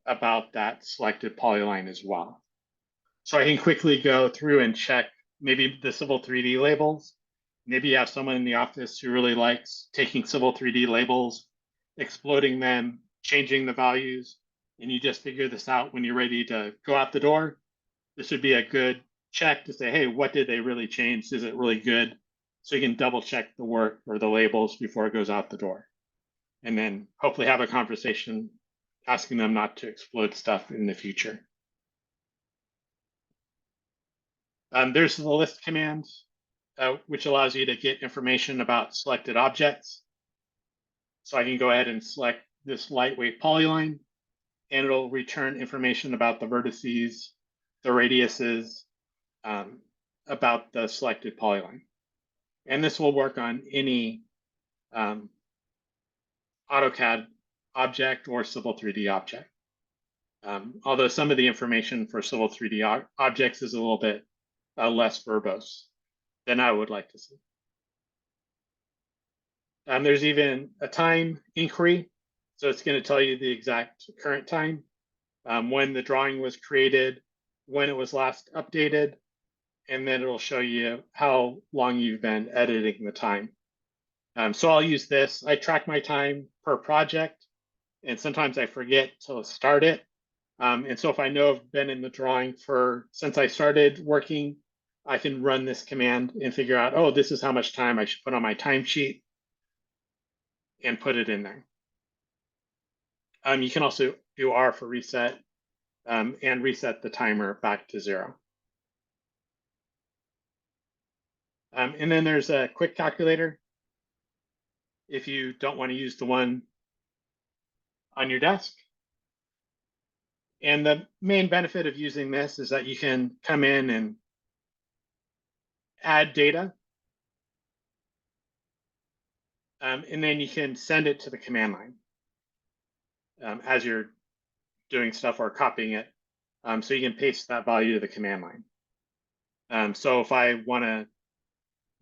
about that selected polyline as well. So I can quickly go through and check maybe the Civil 3D labels. Maybe you have someone in the office who really likes taking Civil 3D labels, exploding them, changing the values, and you just figure this out when you're ready to go out the door. This would be a good check to say, hey, what did they really change? Is it really good? So you can double check the work or the labels before it goes out the door. And then hopefully have a conversation asking them not to explode stuff in the future. There's the list command, which allows you to get information about selected objects. So I can go ahead and select this lightweight polyline, and it'll return information about the vertices, the radiuses, about the selected polyline. And this will work on any AutoCAD object or Civil 3D object. Although some of the information for Civil 3D objects is a little bit less verbose than I would like to see. There's even a time inquiry. So it's going to tell you the exact current time, when the drawing was created, when it was last updated, and then it'll show you how long you've been editing the time. So I'll use this. I track my time per project, and sometimes I forget to start it. And so if I know I've been in the drawing since I started working, I can run this command and figure out, oh, this is how much time I should put on my timesheet and put it in there. You can also do R for reset and reset the timer back to 0. And then there's a quick calculator. If you don't want to use the one on your desk. And the main benefit of using this is that you can come in and add data. And then you can send it to the command line as you're doing stuff or copying it. So you can paste that value to the command line. So if I want to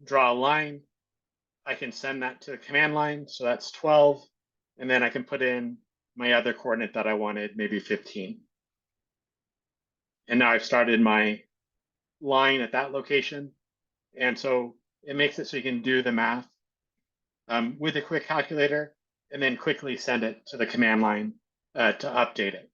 draw a line, I can send that to the command line. So that's 12. And then I can put in my other coordinate that I wanted, maybe 15. And now I've started my line at that location. And so it makes it so you can do the math with a quick calculator and then quickly send it to the command line to update it.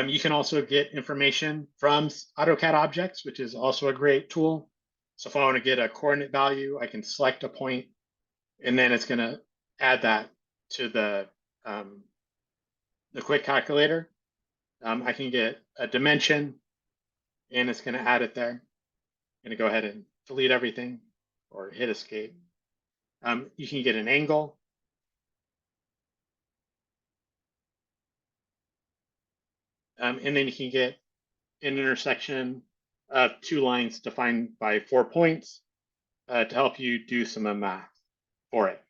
You can also get information from AutoCAD objects, which is also a great tool. So if I want to get a coordinate value, I can select a point, and then it's going to add that to the quick calculator. I can get a dimension, and it's going to add it there. I'm going to go ahead and delete everything or hit escape. You can get an angle. And then you can get an intersection of 2 lines defined by 4 points to help you do some math for it.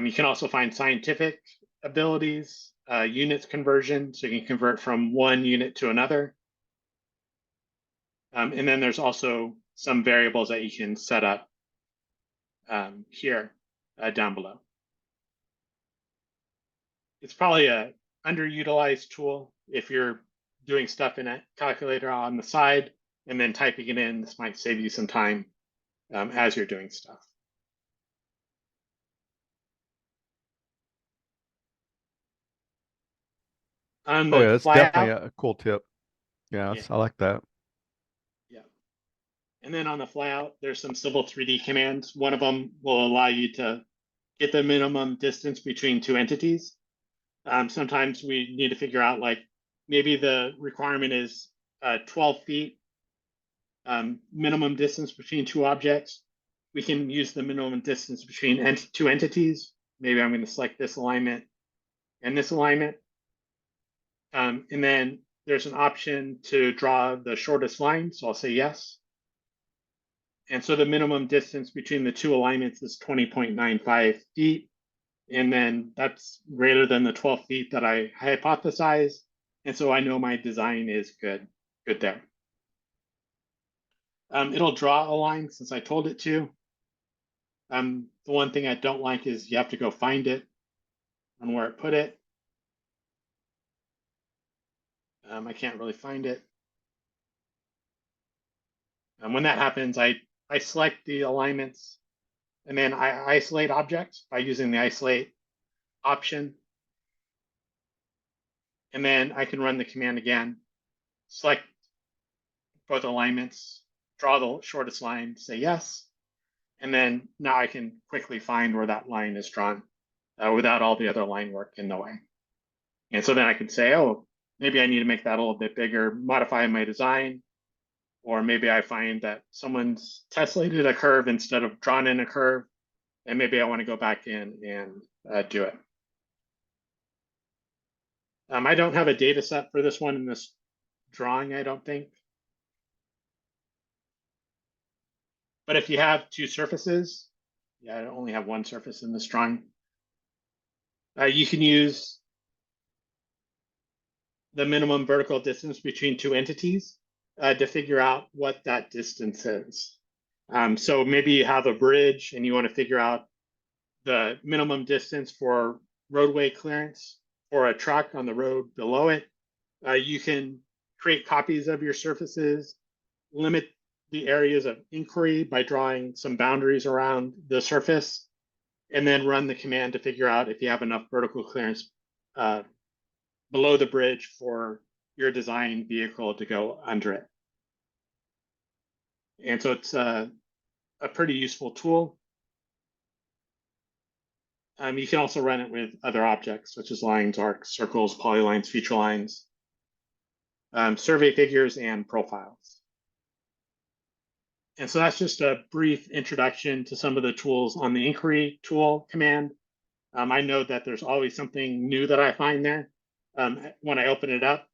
You can also find scientific abilities, units conversion, so you can convert from one unit to another. And then there's also some variables that you can set up here down below. It's probably a underutilized tool. If you're doing stuff in a calculator on the side and then typing it in, this might save you some time as you're doing stuff. On the Oh yeah, that's definitely flyout, a cool tip. Yeah, I like that. yeah. And then on the flyout, there's some Civil 3D commands. One of them will allow you to get the minimum distance between 2 entities. Sometimes we need to figure out, like, maybe the requirement is 12 feet minimum distance between 2 objects. We can use the minimum distance between 2 entities. Maybe I'm going to select this alignment and this alignment. And then there's an option to draw the shortest line. So I'll say yes. And so the minimum distance between the 2 alignments is 20.95 feet. And then that's greater than the 12 feet that I hypothesized. And so I know my design is good there. It'll draw a line since I told it to. The one thing I don't like is you have to go find it on where it put it. I can't really find it. And when that happens, I select the alignments and then I isolate objects by using the isolate option. And then I can run the command again, select both alignments, draw the shortest line, say yes. And then now I can quickly find where that line is drawn without all the other line work in the way. And so then I can say, oh, maybe I need to make that a little bit bigger, modify my design. Or maybe I find that someone's tessellated a curve instead of drawn in a curve. And maybe I want to go back in and do it. I don't have a data set for this one in this drawing, I don't think. But if you have 2 surfaces, yeah, I only have 1 surface in this drawing. You can use the minimum vertical distance between 2 entities to figure out what that distance is. So maybe you have a bridge and you want to figure out the minimum distance for roadway clearance for a truck on the road below it. You can create copies of your surfaces, limit the areas of inquiry by drawing some boundaries around the surface, and then run the command to figure out if you have enough vertical clearance below the bridge for your design vehicle to go under it. And so it's a pretty useful tool. You can also run it with other objects such as lines, arcs, circles, polylines, feature lines, survey figures, and profiles. And so that's just a brief introduction to some of the tools on the inquiry tool command. I know that there's always something new that I find there when I open it up.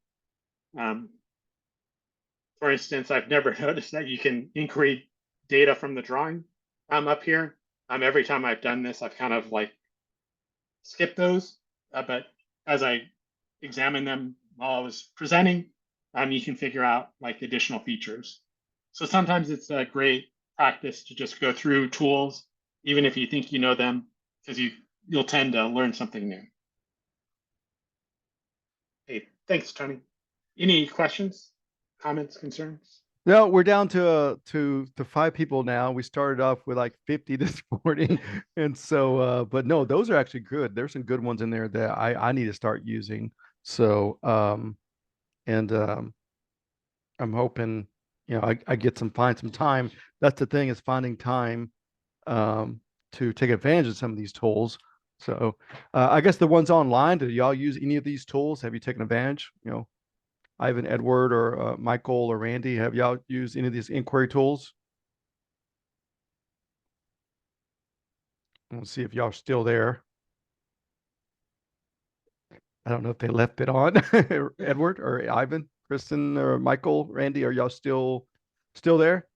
For instance, I've never noticed that you can inquiry data from the drawing up here. Every time I've done this, I've kind of like skipped those, but as I examine them while I was presenting, you can figure out like additional features. So sometimes it's a great practice to just go through tools, even if you think you know them, because you'll tend to learn something new. Hey, thanks, Tony. Any questions, comments, concerns? No, we're down to 5 people now. We started off with like 50 this morning. And so but no, those are actually good. There's some good ones in there that I need to start using. So I'm hoping, you know, I get find some time. That's the thing, is finding time to take advantage of some of these tools. So I guess the ones online, do y'all use any of these tools? Have you taken advantage? You know, Ivan, Edward, or Michael or Randy, have y'all used any of these inquiry tools? We'll see if y'all are still there. I don't know if they left it on. Edward or Ivan, Kristen or Michael, Randy, are y'all still there?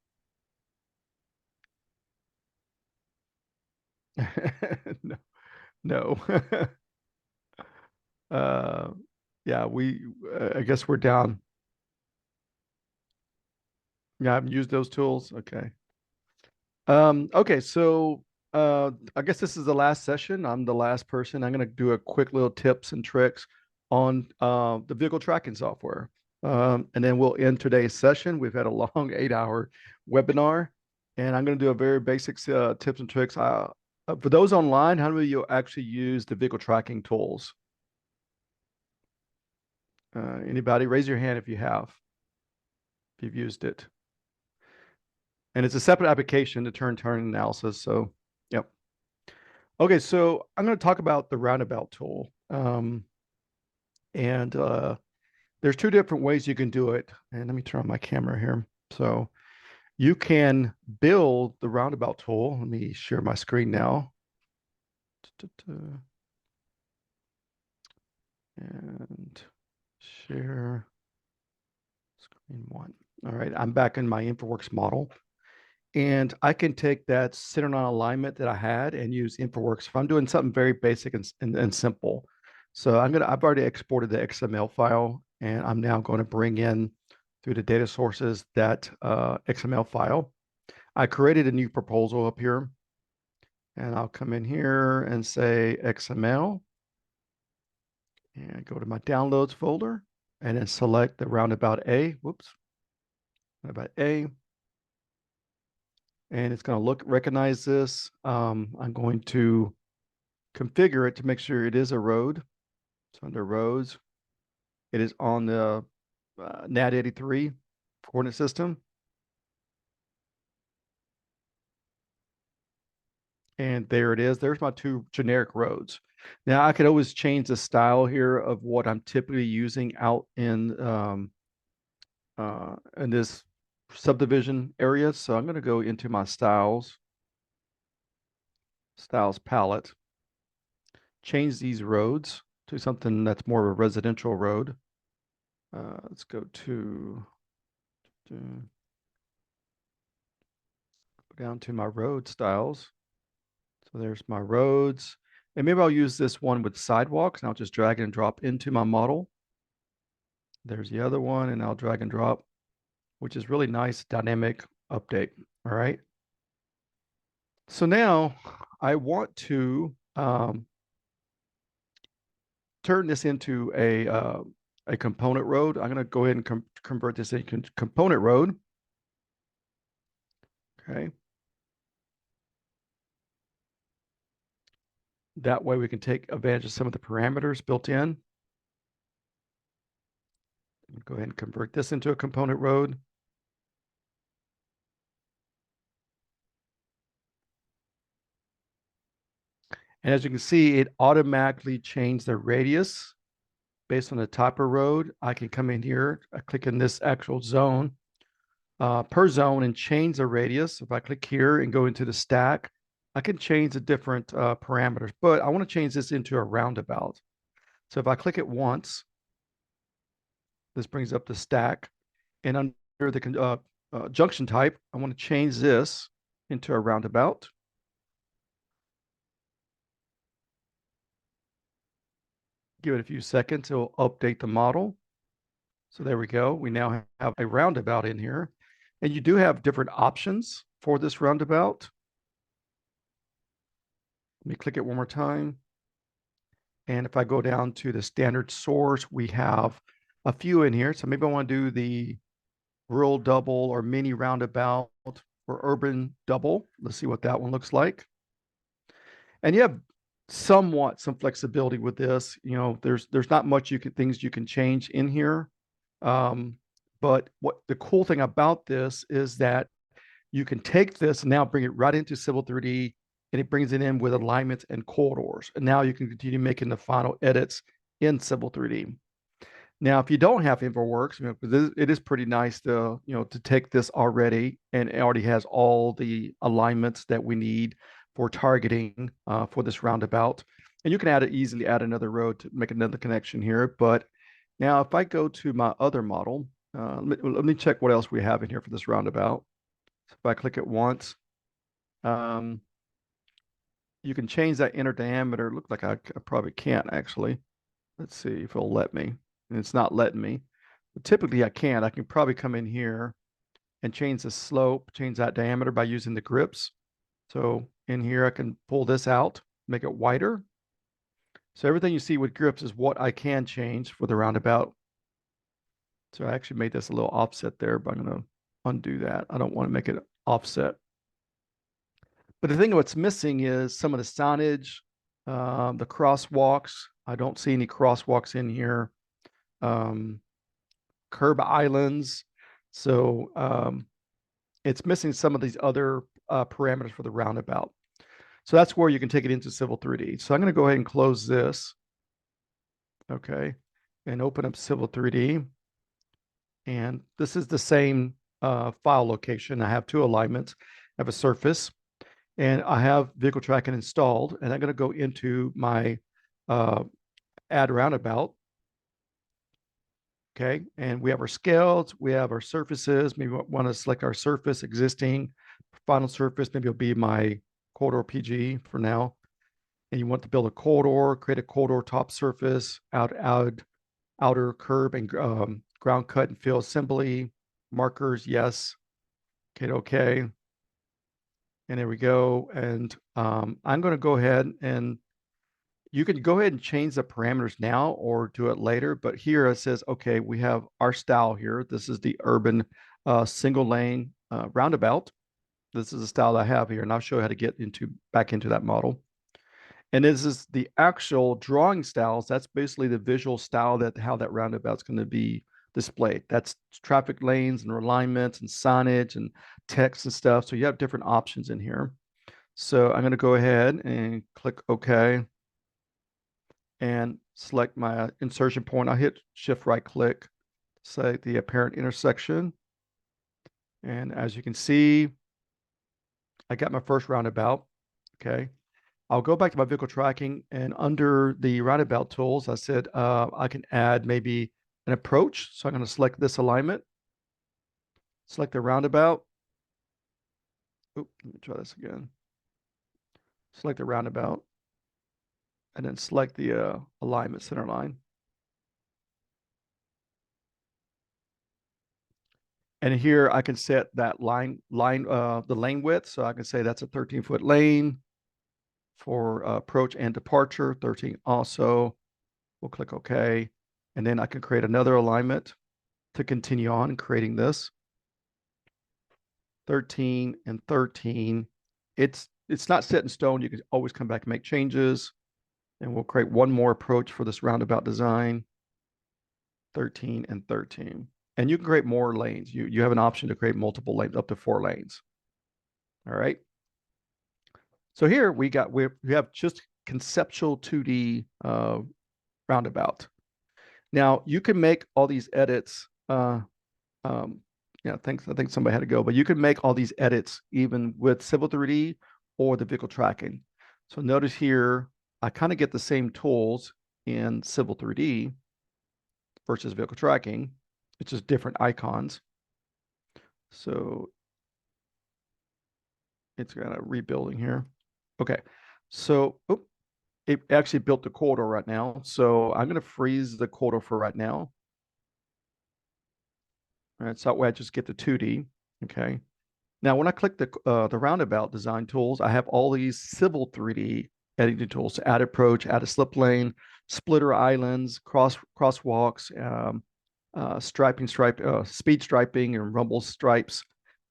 No, no. Yeah, I guess we're down. Yeah, I haven't used those tools. Okay. Okay, so I guess this is the last session. I'm the last person. I'm gonna do a quick little tips and tricks on the vehicle tracking software. And then we'll end today's session. We've had a long 8-hour webinar, and I'm gonna do a very basic tips and tricks. For those online, how many of you actually use the vehicle tracking tools? Anybody? Raise your hand if you have. If you've used it. And it's a separate application to turn analysis. So, yep. Okay, so I'm going to talk about the roundabout tool. And there's 2 different ways you can do it. And let me turn on my camera here. So you can build the roundabout tool. Let me share my screen now. And share screen 1. All right, I'm back in my InfraWorks model. And I can take that center on alignment that I had and use InfraWorks if I'm doing something very basic and simple. So I've already exported the XML file, and I'm now going to bring in through the data sources that XML file. I created a new proposal up here, and I'll come in here and say XML, and go to my downloads folder, and then select the roundabout A. Whoops, roundabout A. And it's going to recognize this. I'm going to configure it to make sure it is a road. It's under roads. It is on the NAT83 coordinate system. And there it is. There's my 2 generic roads. Now I could always change the style here of what I'm typically using out in this subdivision area. So I'm going to go into my styles palette, change these roads to something that's more of a residential road. Let's go down to my road styles. So there's my roads. And maybe I'll use this one with sidewalks, and I'll just drag and drop into my model. There's the other one, and I'll drag and drop, which is really nice dynamic update. All right. So now I want to turn this into a component road. I'm going to go ahead and convert this into component road. Okay. That way we can take advantage of some of the parameters built in. Go ahead and convert this into a component road. And as you can see, it automatically changed the radius based on the type of road. I can come in here, I click in this actual zone per zone and change the radius. If I click here and go into the stack, I can change the different parameters, but I want to change this into a roundabout. So if I click it once, this brings up the stack, and under the junction type, I want to change this into a roundabout. Give it a few seconds, it'll update the model. So there we go. We now have a roundabout in here, and you do have different options for this roundabout. Let me click it one more time. And if I go down to the standard source, we have a few in here. So maybe I want to do the rural double or mini roundabout or urban double. Let's see what that one looks like. And you have somewhat some flexibility with this. You know, there's not much things you can change in here. But what the cool thing about this is that you can take this and now bring it right into Civil 3D, and it brings it in with alignments and corridors. And now you can continue making the final edits in Civil 3D. Now, if you don't have InfraWorks, you know, it is pretty nice to, you know, to take this already, and it already has all the alignments that we need for targeting for this roundabout. And you can easily add another road to make another connection here. But now if I go to my other model, let me check what else we have in here for this roundabout. So if I click it once, you can change that inner diameter. Look like I probably can't actually. Let's see if it'll let me. And it's not letting me. But typically I can. I can probably come in here and change the slope, change that diameter by using the grips. So in here I can pull this out, make it wider. So everything you see with grips is what I can change for the roundabout. So I actually made this a little offset there, but I'm going to undo that. I don't want to make it offset. But the thing what's missing is some of the signage, the crosswalks. I don't see any crosswalks in here. Curb islands. So it's missing some of these other parameters for the roundabout. So that's where you can take it into Civil 3D. So I'm going to go ahead and close this. Okay. And open up Civil 3D. And this is the same file location. I have two alignments. I have a surface, and I have vehicle tracking installed. And I'm going to go into my add roundabout. Okay, and we have our scales, we have our surfaces. Maybe we want to select our surface existing, final surface. Maybe it'll be my corridor PG for now. And you want to build a corridor, create a corridor top surface, outer curb and ground cut and fill assembly, markers, yes. Okay. And there we go. And I'm going to go ahead and you can go ahead and change the parameters now or do it later. But here it says, okay, we have our style here. This is the urban single lane roundabout. This is the style that I have here, and I'll show you how to get back into that model. And this is the actual drawing styles. That's basically the visual style how that roundabout's going to be displayed. That's traffic lanes and alignments and signage and text and stuff. So you have different options in here. So I'm going to go ahead and click OK and select my insertion point. I'll hit Shift right click, select the apparent intersection. And as you can see, I got my first roundabout. Okay. I'll go back to my vehicle tracking, and under the roundabout tools, I said I can add maybe an approach. So I'm going to select this alignment, select the roundabout. Oop, let me try this again. Select the roundabout, and then select the alignment center line. And here I can set that the lane width. So I can say that's a 13-foot lane for approach and departure, 13 also. We'll click OK. And then I can create another alignment to continue on creating this. 13 and 13. It's not set in stone. You can always come back and make changes. And we'll create one more approach for this roundabout design. 13, and 13. And you can create more lanes. You have an option to create multiple lanes, up to 4 lanes. All right. So here we have just conceptual 2D roundabout. Now you can make all these edits. Yeah, I think somebody had to go, but you can make all these edits even with Civil 3D or the vehicle tracking. So notice here, I kind of get the same tools in Civil 3D versus vehicle tracking. It's just different icons. So it's kind of rebuilding here. Okay, so it actually built the corridor right now. So I'm going to freeze the corridor for right now. All right, so that way I just get the 2D. Okay. Now, when I click the roundabout design tools, I have all these Civil 3D editing tools to add approach, add a slip lane, splitter islands, crosswalks, speed striping and rumble stripes,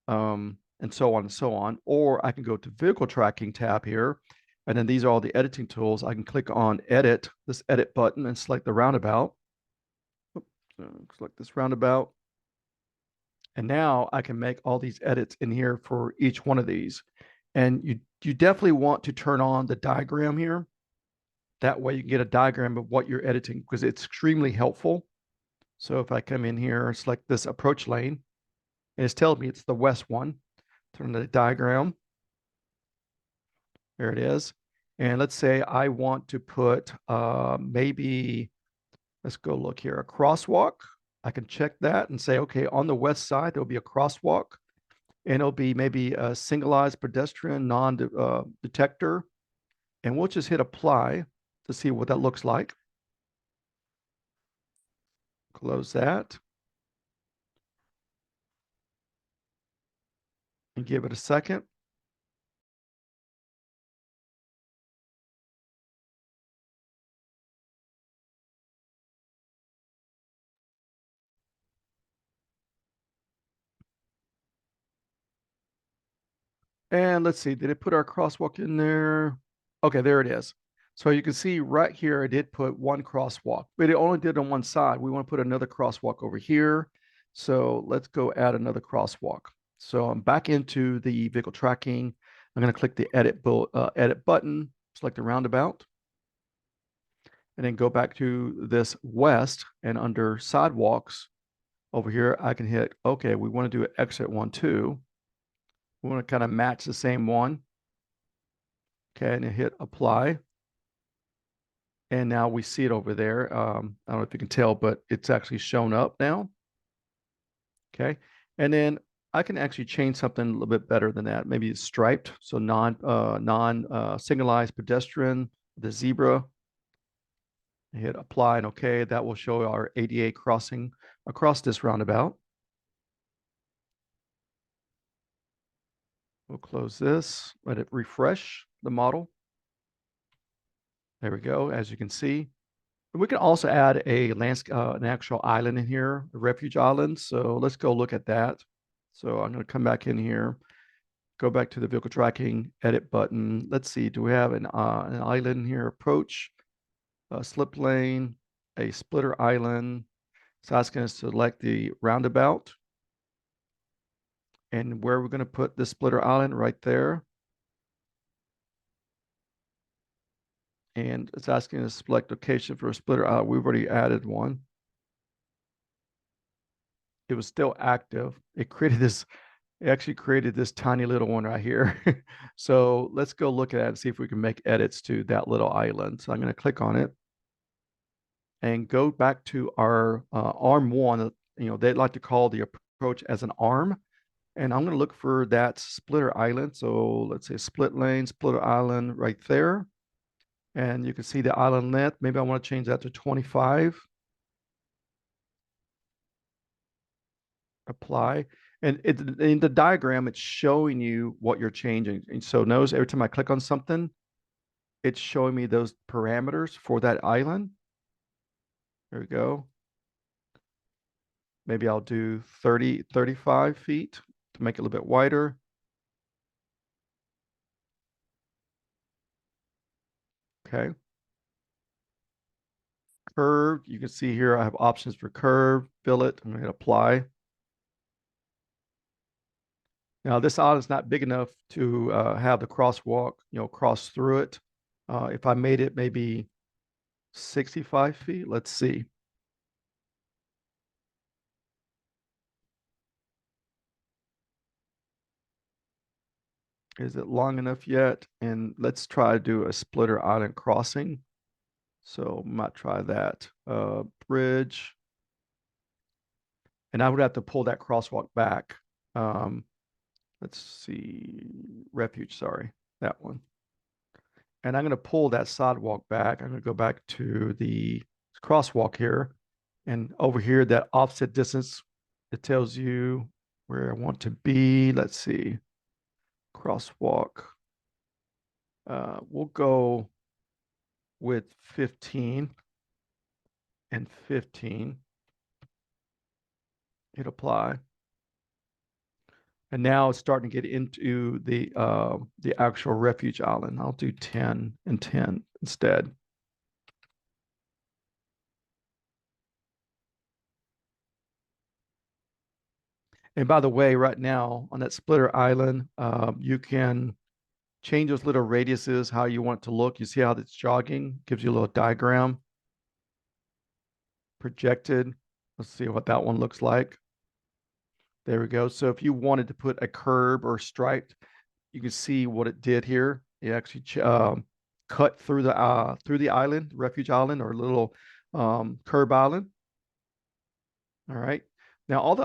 and so on and so on. Or I can go to vehicle tracking tab here, and then these are all the editing tools. I can click on edit, this edit button, and select the roundabout. Select this roundabout. And now I can make all these edits in here for each one of these. And you definitely want to turn on the diagram here. That way you can get a diagram of what you're editing, because it's extremely helpful. So if I come in here, select this approach lane, and it's telling me it's the west one. Turn the diagram. There it is. And let's say I want to put maybe, let's go look here, a crosswalk. I can check that and say, okay, on the west side, there'll be a crosswalk, and it'll be maybe a signalized pedestrian non-detector. And we'll just hit apply to see what that looks like. Close that. And give it a second. And let's see, did it put our crosswalk in there? Okay, there it is. So you can see right here, it did put one crosswalk, but it only did on one side. We want to put another crosswalk over here. So let's go add another crosswalk. So I'm back into the vehicle tracking. I'm going to click the edit button, select the roundabout, and then go back to this west, and under sidewalks over here, I can hit, okay, we want to do an exit 1, 2. We want to kind of match the same one. Okay, and hit apply. And now we see it over there. I don't know if you can tell, but it's actually shown up now. Okay, and then I can actually change something a little bit better than that. Maybe it's striped, so signalized pedestrian, the zebra. Hit apply and okay. That will show our ADA crossing across this roundabout. We'll close this, let it refresh the model. There we go, as you can see. And we can also add a an actual island in here, a refuge island. So let's go look at that. So I'm going to come back in here, go back to the vehicle tracking edit button. Let's see, do we have an island here? Approach, a slip lane, a splitter island. So that's going to select the roundabout. And where we're going to put the splitter island, right there. And it's asking us to select location for a splitter island. We've already added one. It was still active. It actually created this tiny little one right here. So let's go look at it and see if we can make edits to that little island. So I'm going to click on it and go back to our arm one. You know, they'd like to call the approach as an arm. And I'm going to look for that splitter island. So let's say split lane, splitter island right there. And you can see the island length. Maybe I want to change that to 25. Apply. And in the diagram, it's showing you what you're changing. And so notice every time I click on something, it's showing me those parameters for that island. There we go. Maybe I'll do 35 feet to make it a little bit wider. Okay. curved. You can see here I have options for curve, fillet. I'm going to hit apply. Now this island is not big enough to have the crosswalk, cross through it. If I made it maybe 65 feet, let's see. Is it long enough yet? And let's try to do a splitter island crossing. So I might try that. Bridge. And I would have to pull that crosswalk back. Let's see, refuge, sorry, that one. And I'm going to pull that sidewalk back. I'm going to go back to the crosswalk here. And over here, that offset distance, it tells you where I want to be. Let's see, crosswalk. We'll go with 15 and 15. Hit apply. And now it's starting to get into the actual refuge island. I'll do 10 and 10 instead. And by the way, right now on that splitter island, you can change those little radiuses, how you want it to look. You see how it's jogging, gives you a little diagram. Projected. Let's see what that one looks like. There we go. So if you wanted to put a curb or striped, you can see what it did here. It actually cut through the island, refuge island, or little curb island. All right. Now all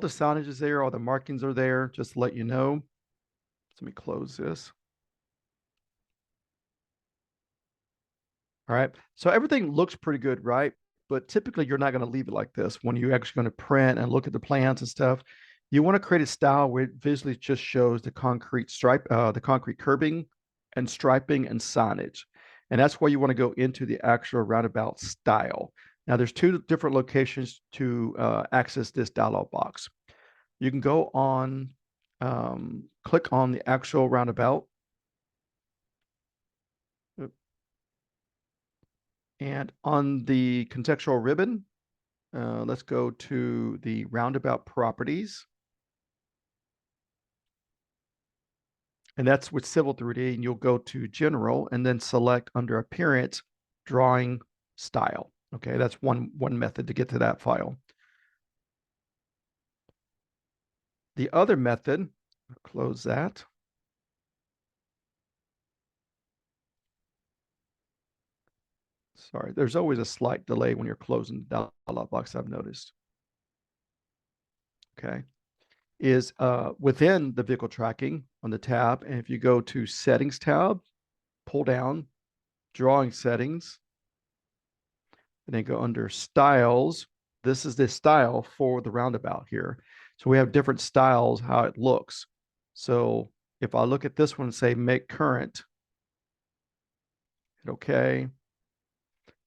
the signage is there, all the markings are there. Just to let you know. Let me close this. All right. So everything looks pretty good, right? But typically you're not going to leave it like this. When you're actually going to print and look at the plans and stuff, you want to create a style where it visually just shows the concrete stripe, the concrete curbing and striping and signage. And that's why you want to go into the actual roundabout style. Now there's two different locations to access this dialog box. You can go on, click on the actual roundabout. And on the contextual ribbon, let's go to the roundabout properties. And that's with Civil 3D, and you'll go to general and then select under appearance, drawing style. Okay, that's one method to get to that file. The other method, close that. Sorry, there's always a slight delay when you're closing the dialog box, I've noticed. Okay, is within the vehicle tracking on the tab. And if you go to settings tab, pull down, drawing settings, and then go under styles. This is the style for the roundabout here. So we have different styles, how it looks. So if I look at this one and say make current, hit okay.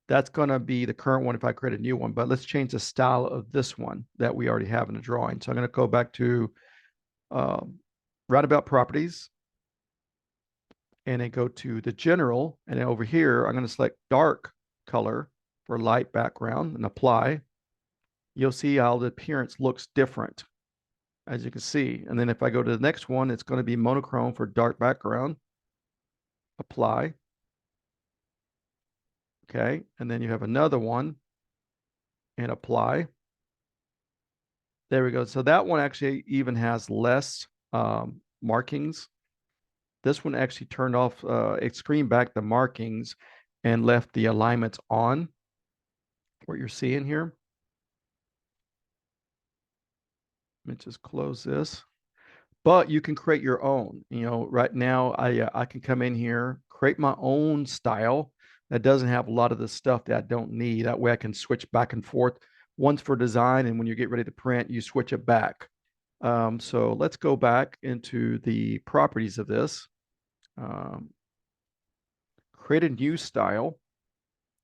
That's going to be the current one if I create a new one, but let's change the style of this one that we already have in the drawing. So I'm going to go back to roundabout properties and then go to the general. And then over here, I'm going to select dark color for light background and apply. You'll see how the appearance looks different, as you can see. And then if I go to the next one, it's going to be monochrome for dark background. Apply. Okay, and then you have another one and apply. There we go. So that one actually even has less markings. This one actually turned off, it screened back the markings and left the alignments on, what you're seeing here. Let me just close this. But you can create your own. Right now I can come in here, create my own style that doesn't have a lot of the stuff that I don't need. That way I can switch back and forth. One's for design, and when you get ready to print, you switch it back. So let's go back into the properties of this. Create a new style.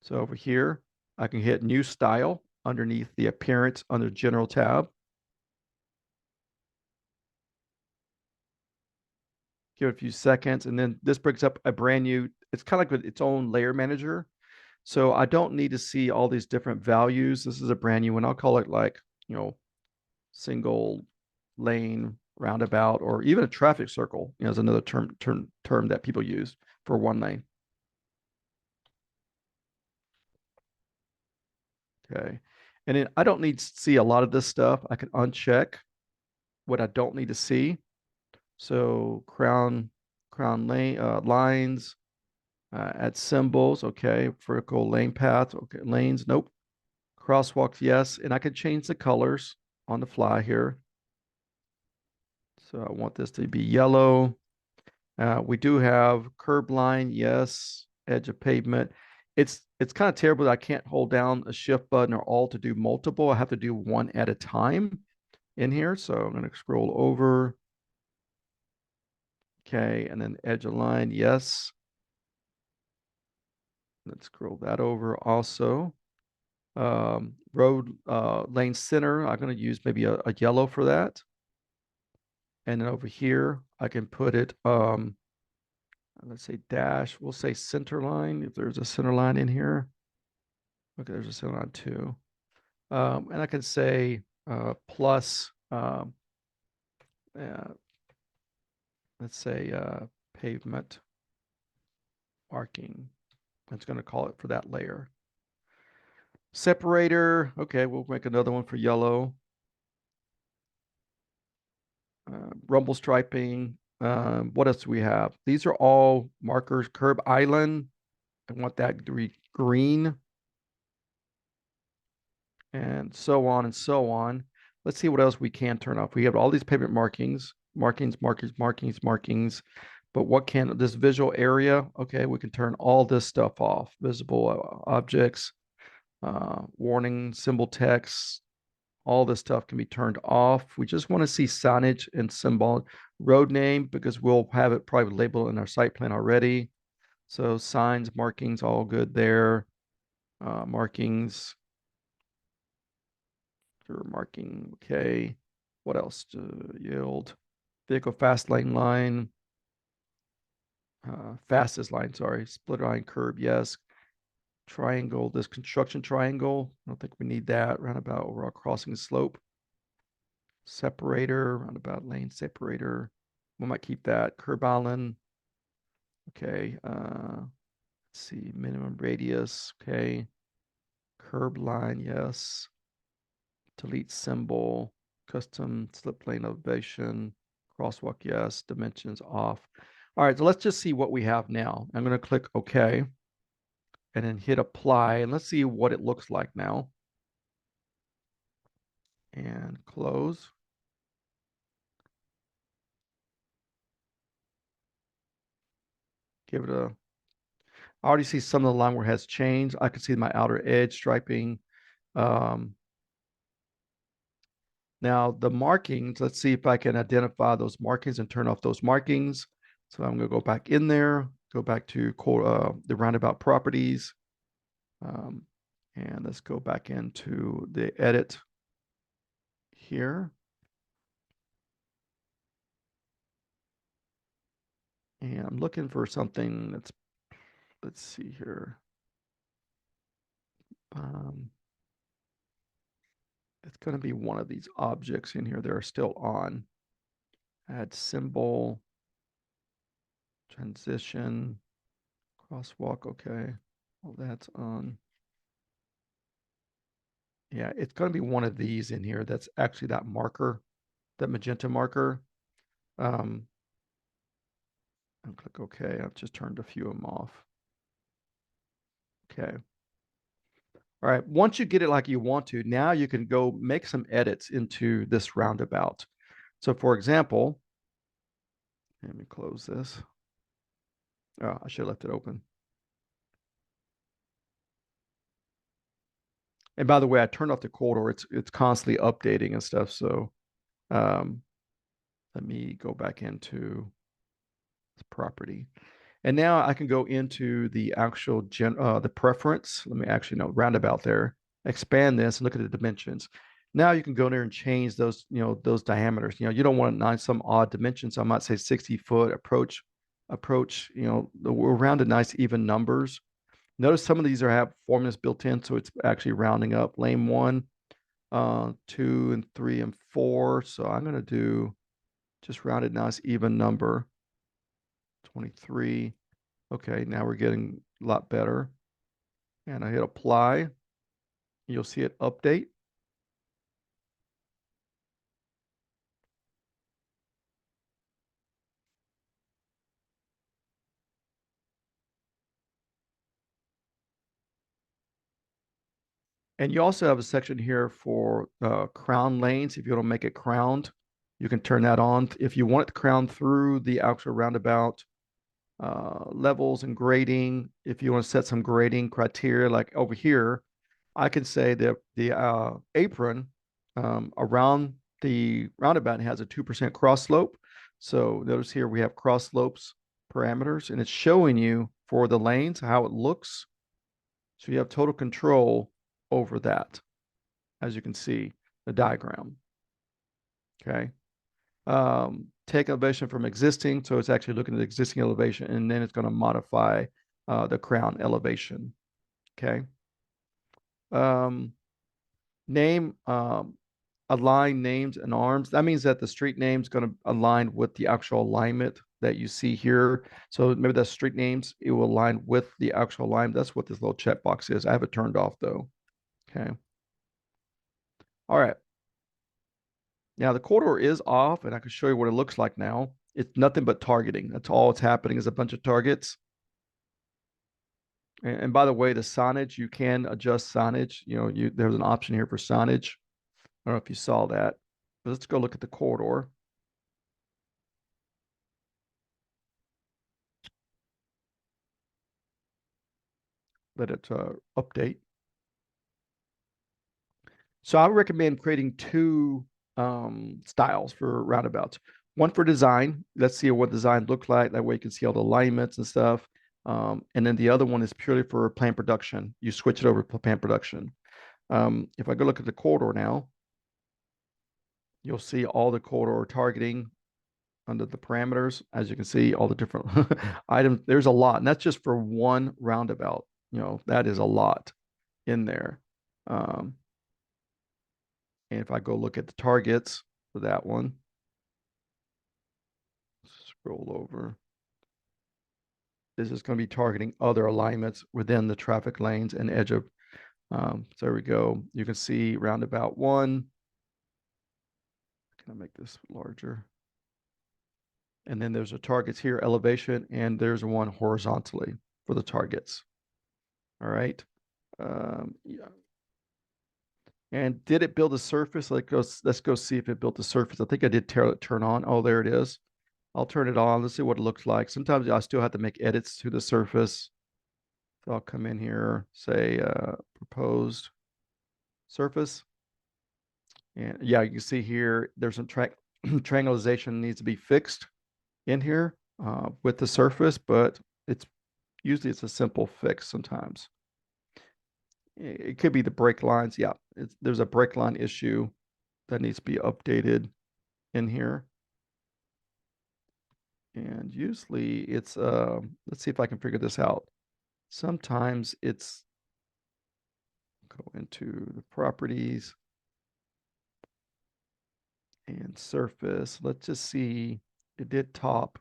So over here, I can hit new style underneath the appearance under general tab. Give it a few seconds, and then this brings up a brand new, it's kind of like its own layer manager. So I don't need to see all these different values. This is a brand new one. I'll call it like, single lane roundabout, or even a traffic circle, is another term that people use for one lane. Okay. And then I don't need to see a lot of this stuff. I can uncheck what I don't need to see. So crown lane lines, add symbols. Okay. Vertical lane path. Okay. Lanes. Nope. Crosswalks. Yes. And I can change the colors on the fly here. So I want this to be yellow. We do have curb line. Yes. Edge of pavement. It's kind of terrible that I can't hold down a shift button or alt to do multiple. I have to do one at a time in here. So I'm going to scroll over. Okay. And then edge of line. Yes. Let's scroll that over also. Road lane center. I'm going to use maybe a yellow for that. And then over here, I can put it, let's say dash, we'll say center line, if there's a center line in here. Okay, there's a center line too. And I can say plus, let's say pavement marking. It's going to call it for that layer. Separator. Okay, we'll make another one for yellow. Rumble striping. What else do we have? These are all markers. Curb island. I want that to be green. And so on and so on. Let's see what else we can turn off. We have all these pavement markings. But what can this visual area? Okay, we can turn all this stuff off. Visible objects, warning, symbol text, all this stuff can be turned off. We just want to see signage and symbol. Road name, because we'll have it probably labeled in our site plan already. So signs, markings, all good there. Markings. Marking, okay. What else? Yield. Vehicle fast lane line. Fastest line, sorry. Split line curb, yes. Triangle, this construction triangle. I don't think we need that. Roundabout overall crossing slope. Separator, roundabout lane separator. We might keep that. Curb island. Okay. Let's see. Minimum radius. Okay. Curb line, yes. Delete symbol. Custom slip lane elevation. Crosswalk, yes. Dimensions off. All right, so let's just see what we have now. I'm going to click OK. And then hit apply. And let's see what it looks like now. And close. Give it a, I already see some of the line where it has changed. I can see my outer edge striping. Now the markings, let's see if I can identify those markings and turn off those markings. So I'm going to go back in there, go back to the roundabout properties. And let's go back into the edit here. And I'm looking for something that's, let's see here. It's going to be one of these objects in here that are still on. Add symbol, transition, crosswalk, okay. Well, that's on. Yeah, it's going to be one of these in here that's actually that marker, that magenta marker. And click OK. I've just turned a few of them off. Okay. All right. Once you get it like you want to, now you can go make some edits into this roundabout. So for example, let me close this. Oh, I should have left it open. And by the way, I turned off the corridor. It's constantly updating and stuff. So let me go back into this property. And now I can go into the actual the preference. Let me actually roundabout there. Expand this and look at the dimensions. Now you can go there and change those, those diameters. You don't want some odd dimensions. So I might say 60 foot approach, we're around to nice even numbers. Notice some of these have formulas built in, so it's actually rounding up. Lane 1, 2 and 3 and 4. So I'm going to do just rounded nice even number. 23. Okay, now we're getting a lot better. And I hit apply. You'll see it update. And you also have a section here for crown lanes. If you want to make it crowned, you can turn that on. If you want it to crown through the actual roundabout levels and grading, if you want to set some grading criteria, like over here, I can say that the apron around the roundabout has a 2% cross slope. So notice here we have cross slopes parameters, and it's showing you for the lanes how it looks. So you have total control over that, as you can see, the diagram. Okay. Take elevation from existing, so it's actually looking at the existing elevation, and then it's going to modify the crown elevation. Okay. Name, align names and arms. That means that the street name is going to align with the actual alignment that you see here. So maybe the street names, it will align with the actual alignment. That's what this little checkbox is. I have it turned off though. Okay. All right. Now the corridor is off, and I can show you what it looks like now. It's nothing but targeting. That's all it's happening is a bunch of targets. And by the way, the signage, you can adjust signage. You know, there's an option here for signage. I don't know if you saw that, but let's go look at the corridor. Let it update. So I would recommend creating two styles for roundabouts. One for design. Let's see what design look like. That way you can see all the alignments and stuff. And then the other one is purely for plan production. You switch it over to plan production. If I go look at the corridor now, you'll see all the corridor targeting under the parameters. As you can see, all the different items. There's a lot, and that's just for one roundabout. You know, that is a lot in there. And if I go look at the targets for that one, scroll over. This is going to be targeting other alignments within the traffic lanes and edge of. So there we go. You can see roundabout 1. Can I make this larger? And then there's a targets here, elevation, and there's one horizontally for the targets. All right. Yeah. And did it build a surface? Let's go see if it built a surface. I think I did turn on. Oh, there it is. I'll turn it on. Let's see what it looks like. Sometimes I still have to make edits to the surface. So I'll come in here, say proposed surface. And yeah, you can see here, there's some triangulation needs to be fixed in here with the surface, but it's usually a simple fix sometimes. It could be the break lines. Yeah, there's a break line issue that needs to be updated in here. And usually it's, let's see if I can figure this out. Sometimes it's, go into the properties and surface. Let's just see, it did top.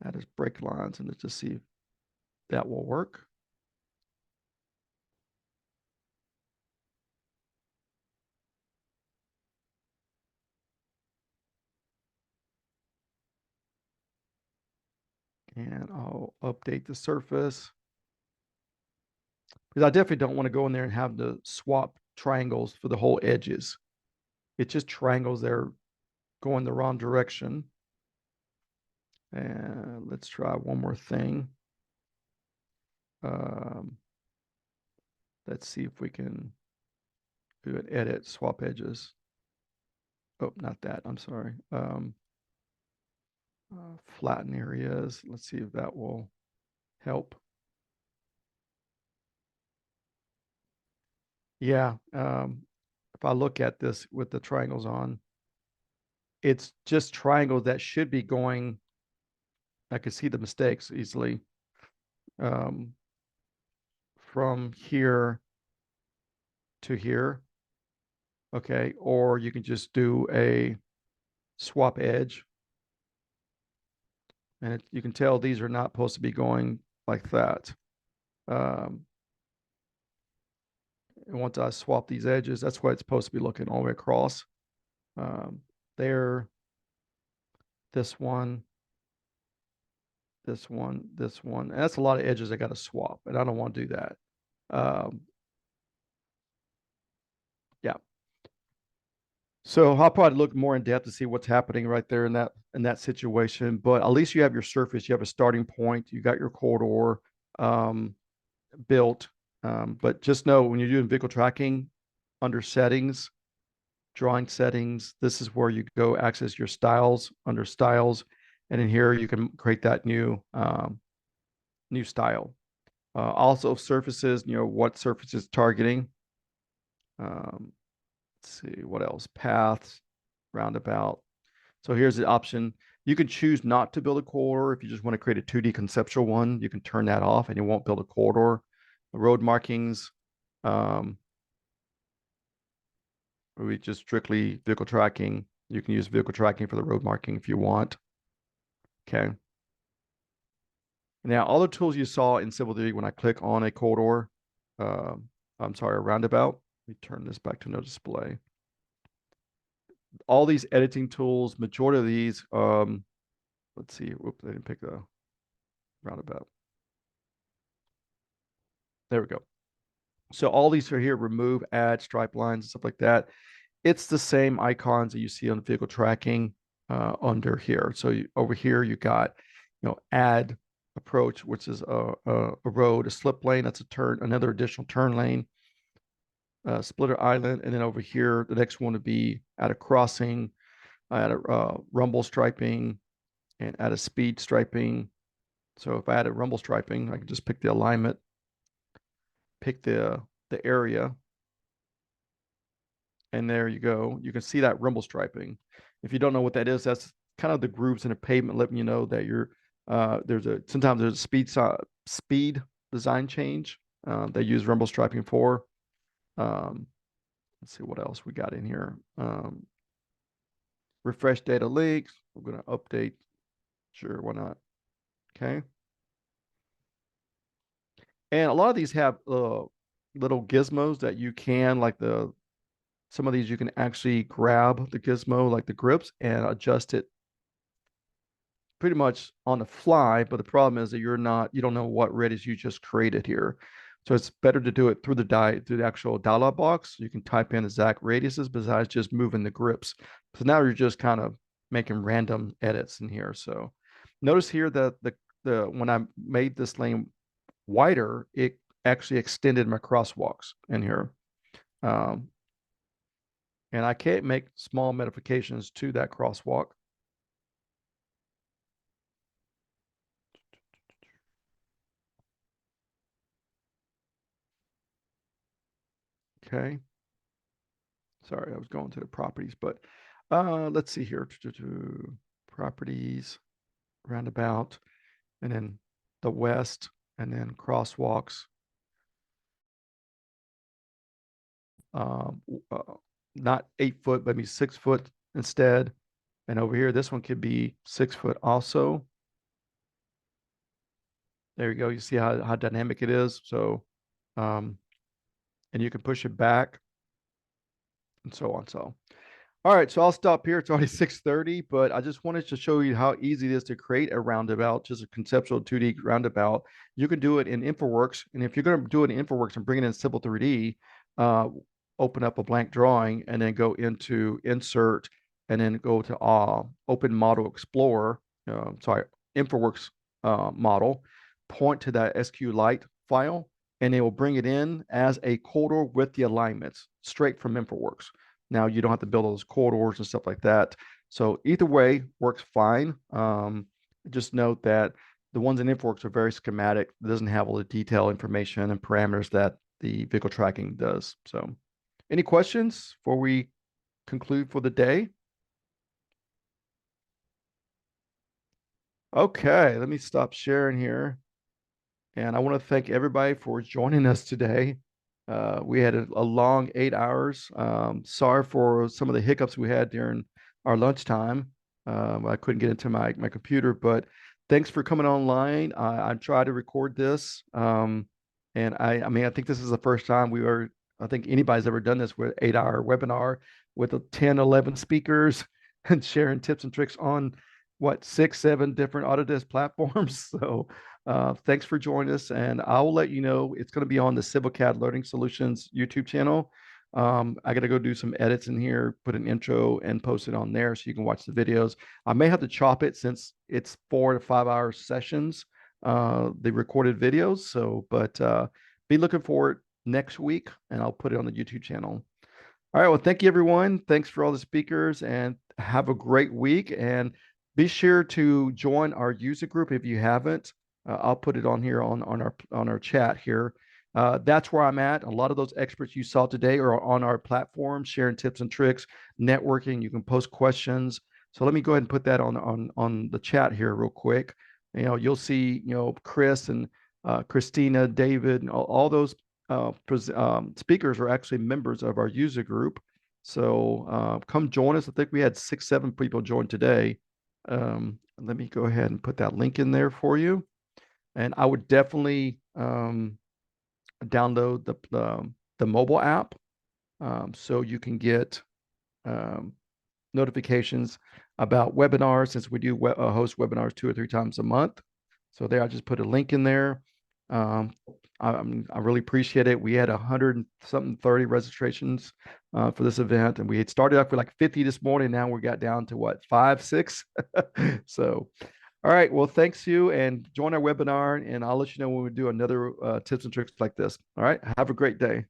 That is break lines, and let's just see if that will work. And I'll update the surface. Because I definitely don't want to go in there and have to swap triangles for the whole edges. It's just triangles that are going the wrong direction. And let's try one more thing. Let's see if we can do an edit, swap edges. Oh, not that, I'm sorry. Flatten areas. Let's see if that will help. Yeah, if I look at this with the triangles on, it's just triangles that should be going. I can see the mistakes easily. from here to here. Okay, or you can just do a swap edge. And you can tell these are not supposed to be going like that. And once I swap these edges, that's why it's supposed to be looking all the way across. There, this one, this one, this one. And that's a lot of edges I got to swap, and I don't want to do that. Yeah. So I'll probably look more in depth to see what's happening right there in that situation. But at least you have your surface, you have a starting point, you got your corridor built. But just know when you're doing vehicle tracking, under settings, drawing settings, this is where you go access your styles under styles. And in here, you can create that new style. Also surfaces, what surface is targeting. Let's see, what else? Paths, roundabout. So here's the option. You can choose not to build a corridor. If you just want to create a 2D conceptual one, you can turn that off and you won't build a corridor. The road markings, we just strictly vehicle tracking. You can use vehicle tracking for the road marking if you want. Okay. Now, all the tools you saw in Civil 3D, when I click on a corridor, I'm sorry, a roundabout. Let me turn this back to no display. All these editing tools, majority of these, let's see, whoops, I didn't pick the roundabout. There we go. So all these are here, remove, add, stripe lines, and stuff like that. It's the same icons that you see on vehicle tracking under here. So over here, you got, add approach, which is a road, a slip lane, that's a turn, another additional turn lane, splitter island. And then over here, the next one would be add a crossing, add a rumble striping, and add a speed striping. So if I add a rumble striping, I can just pick the alignment, pick the area, and there you go. You can see that rumble striping. If you don't know what that is, that's kind of the grooves in a pavement letting you know that you're sometimes there's a speed design change they use rumble striping for. Let's see what else we got in here. Refresh data links. We're going to update. Sure, why not? Okay. And a lot of these have little gizmos that you can, like some of these you can actually grab the gizmo, like the grips, and adjust it pretty much on the fly. But the problem is that you don't know what radius you just created here. So it's better to do it through the actual dialog box. You can type in exact radiuses besides just moving the grips. So now you're just kind of making random edits in here. So notice here that when I made this lane wider, it actually extended my crosswalks in here. And I can't make small modifications to that crosswalk. Okay. Sorry, I was going to the properties, but let's see here. Properties, roundabout, and then the west, and then crosswalks. Not 8 foot, but maybe 6 foot instead. And over here, this one could be 6 foot also. There you go. You see how dynamic it is. So, and you can push it back and so on. So, all right. So I'll stop here. It's already 6:30, but I just wanted to show you how easy it is to create a roundabout, just a conceptual 2D roundabout. You can do it in InfraWorks. And if you're going to do it in InfraWorks and bring it in Civil 3D, open up a blank drawing and then go into Insert and then go to Open Model Explorer. InfraWorks model. Point to that SQLite file, and it will bring it in as a corridor with the alignments straight from InfraWorks. Now you don't have to build those corridors and stuff like that. So either way works fine. Just note that the ones in InfraWorks are very schematic. It doesn't have all the detail information and parameters that the vehicle tracking does. So any questions before we conclude for the day? Okay, let me stop sharing here. And I want to thank everybody for joining us today. We had a long 8 hours. Sorry for some of the hiccups we had during our lunchtime. I couldn't get into my computer, but thanks for coming online. I tried to record this. And I mean, I think this is the first time I think anybody's ever done this with 8 hour webinar with 10, 11 speakers and sharing tips and tricks on what, 6, 7 different Autodesk platforms. So thanks for joining us, and I will let you know it's going to be on the CivilCAD Learning Solutions YouTube channel. I got to go do some edits in here, put an intro and post it on there so you can watch the videos. I may have to chop it since it's 4 to 5 hour sessions, the recorded videos. So, but be looking for it next week, and I'll put it on the YouTube channel. All right. Well, thank you, everyone. Thanks for all the speakers, and have a great week. And be sure to join our user group if you haven't. I'll put it on here on our chat here. That's where I'm at. A lot of those experts you saw today are on our platform, sharing tips and tricks, networking. You can post questions. So let me go ahead and put that on the chat here real quick. You'll see, Chris and Christina, David, and all those speakers are actually members of our user group. So come join us. I think we had 6, 7 people join today. Let me go ahead and put that link in there for you. And I would definitely download the mobile app so you can get notifications about webinars, since we do host webinars 2 or 3 times a month. So there, I just put a link in there. I really appreciate it. We had 130 registrations for this event, and we had started off with like 50 this morning. Now we got down to what, 5, 6? So, all right. Well, thanks you, and join our webinar, and I'll let you know when we do another tips and tricks like this. All right. Have a great day.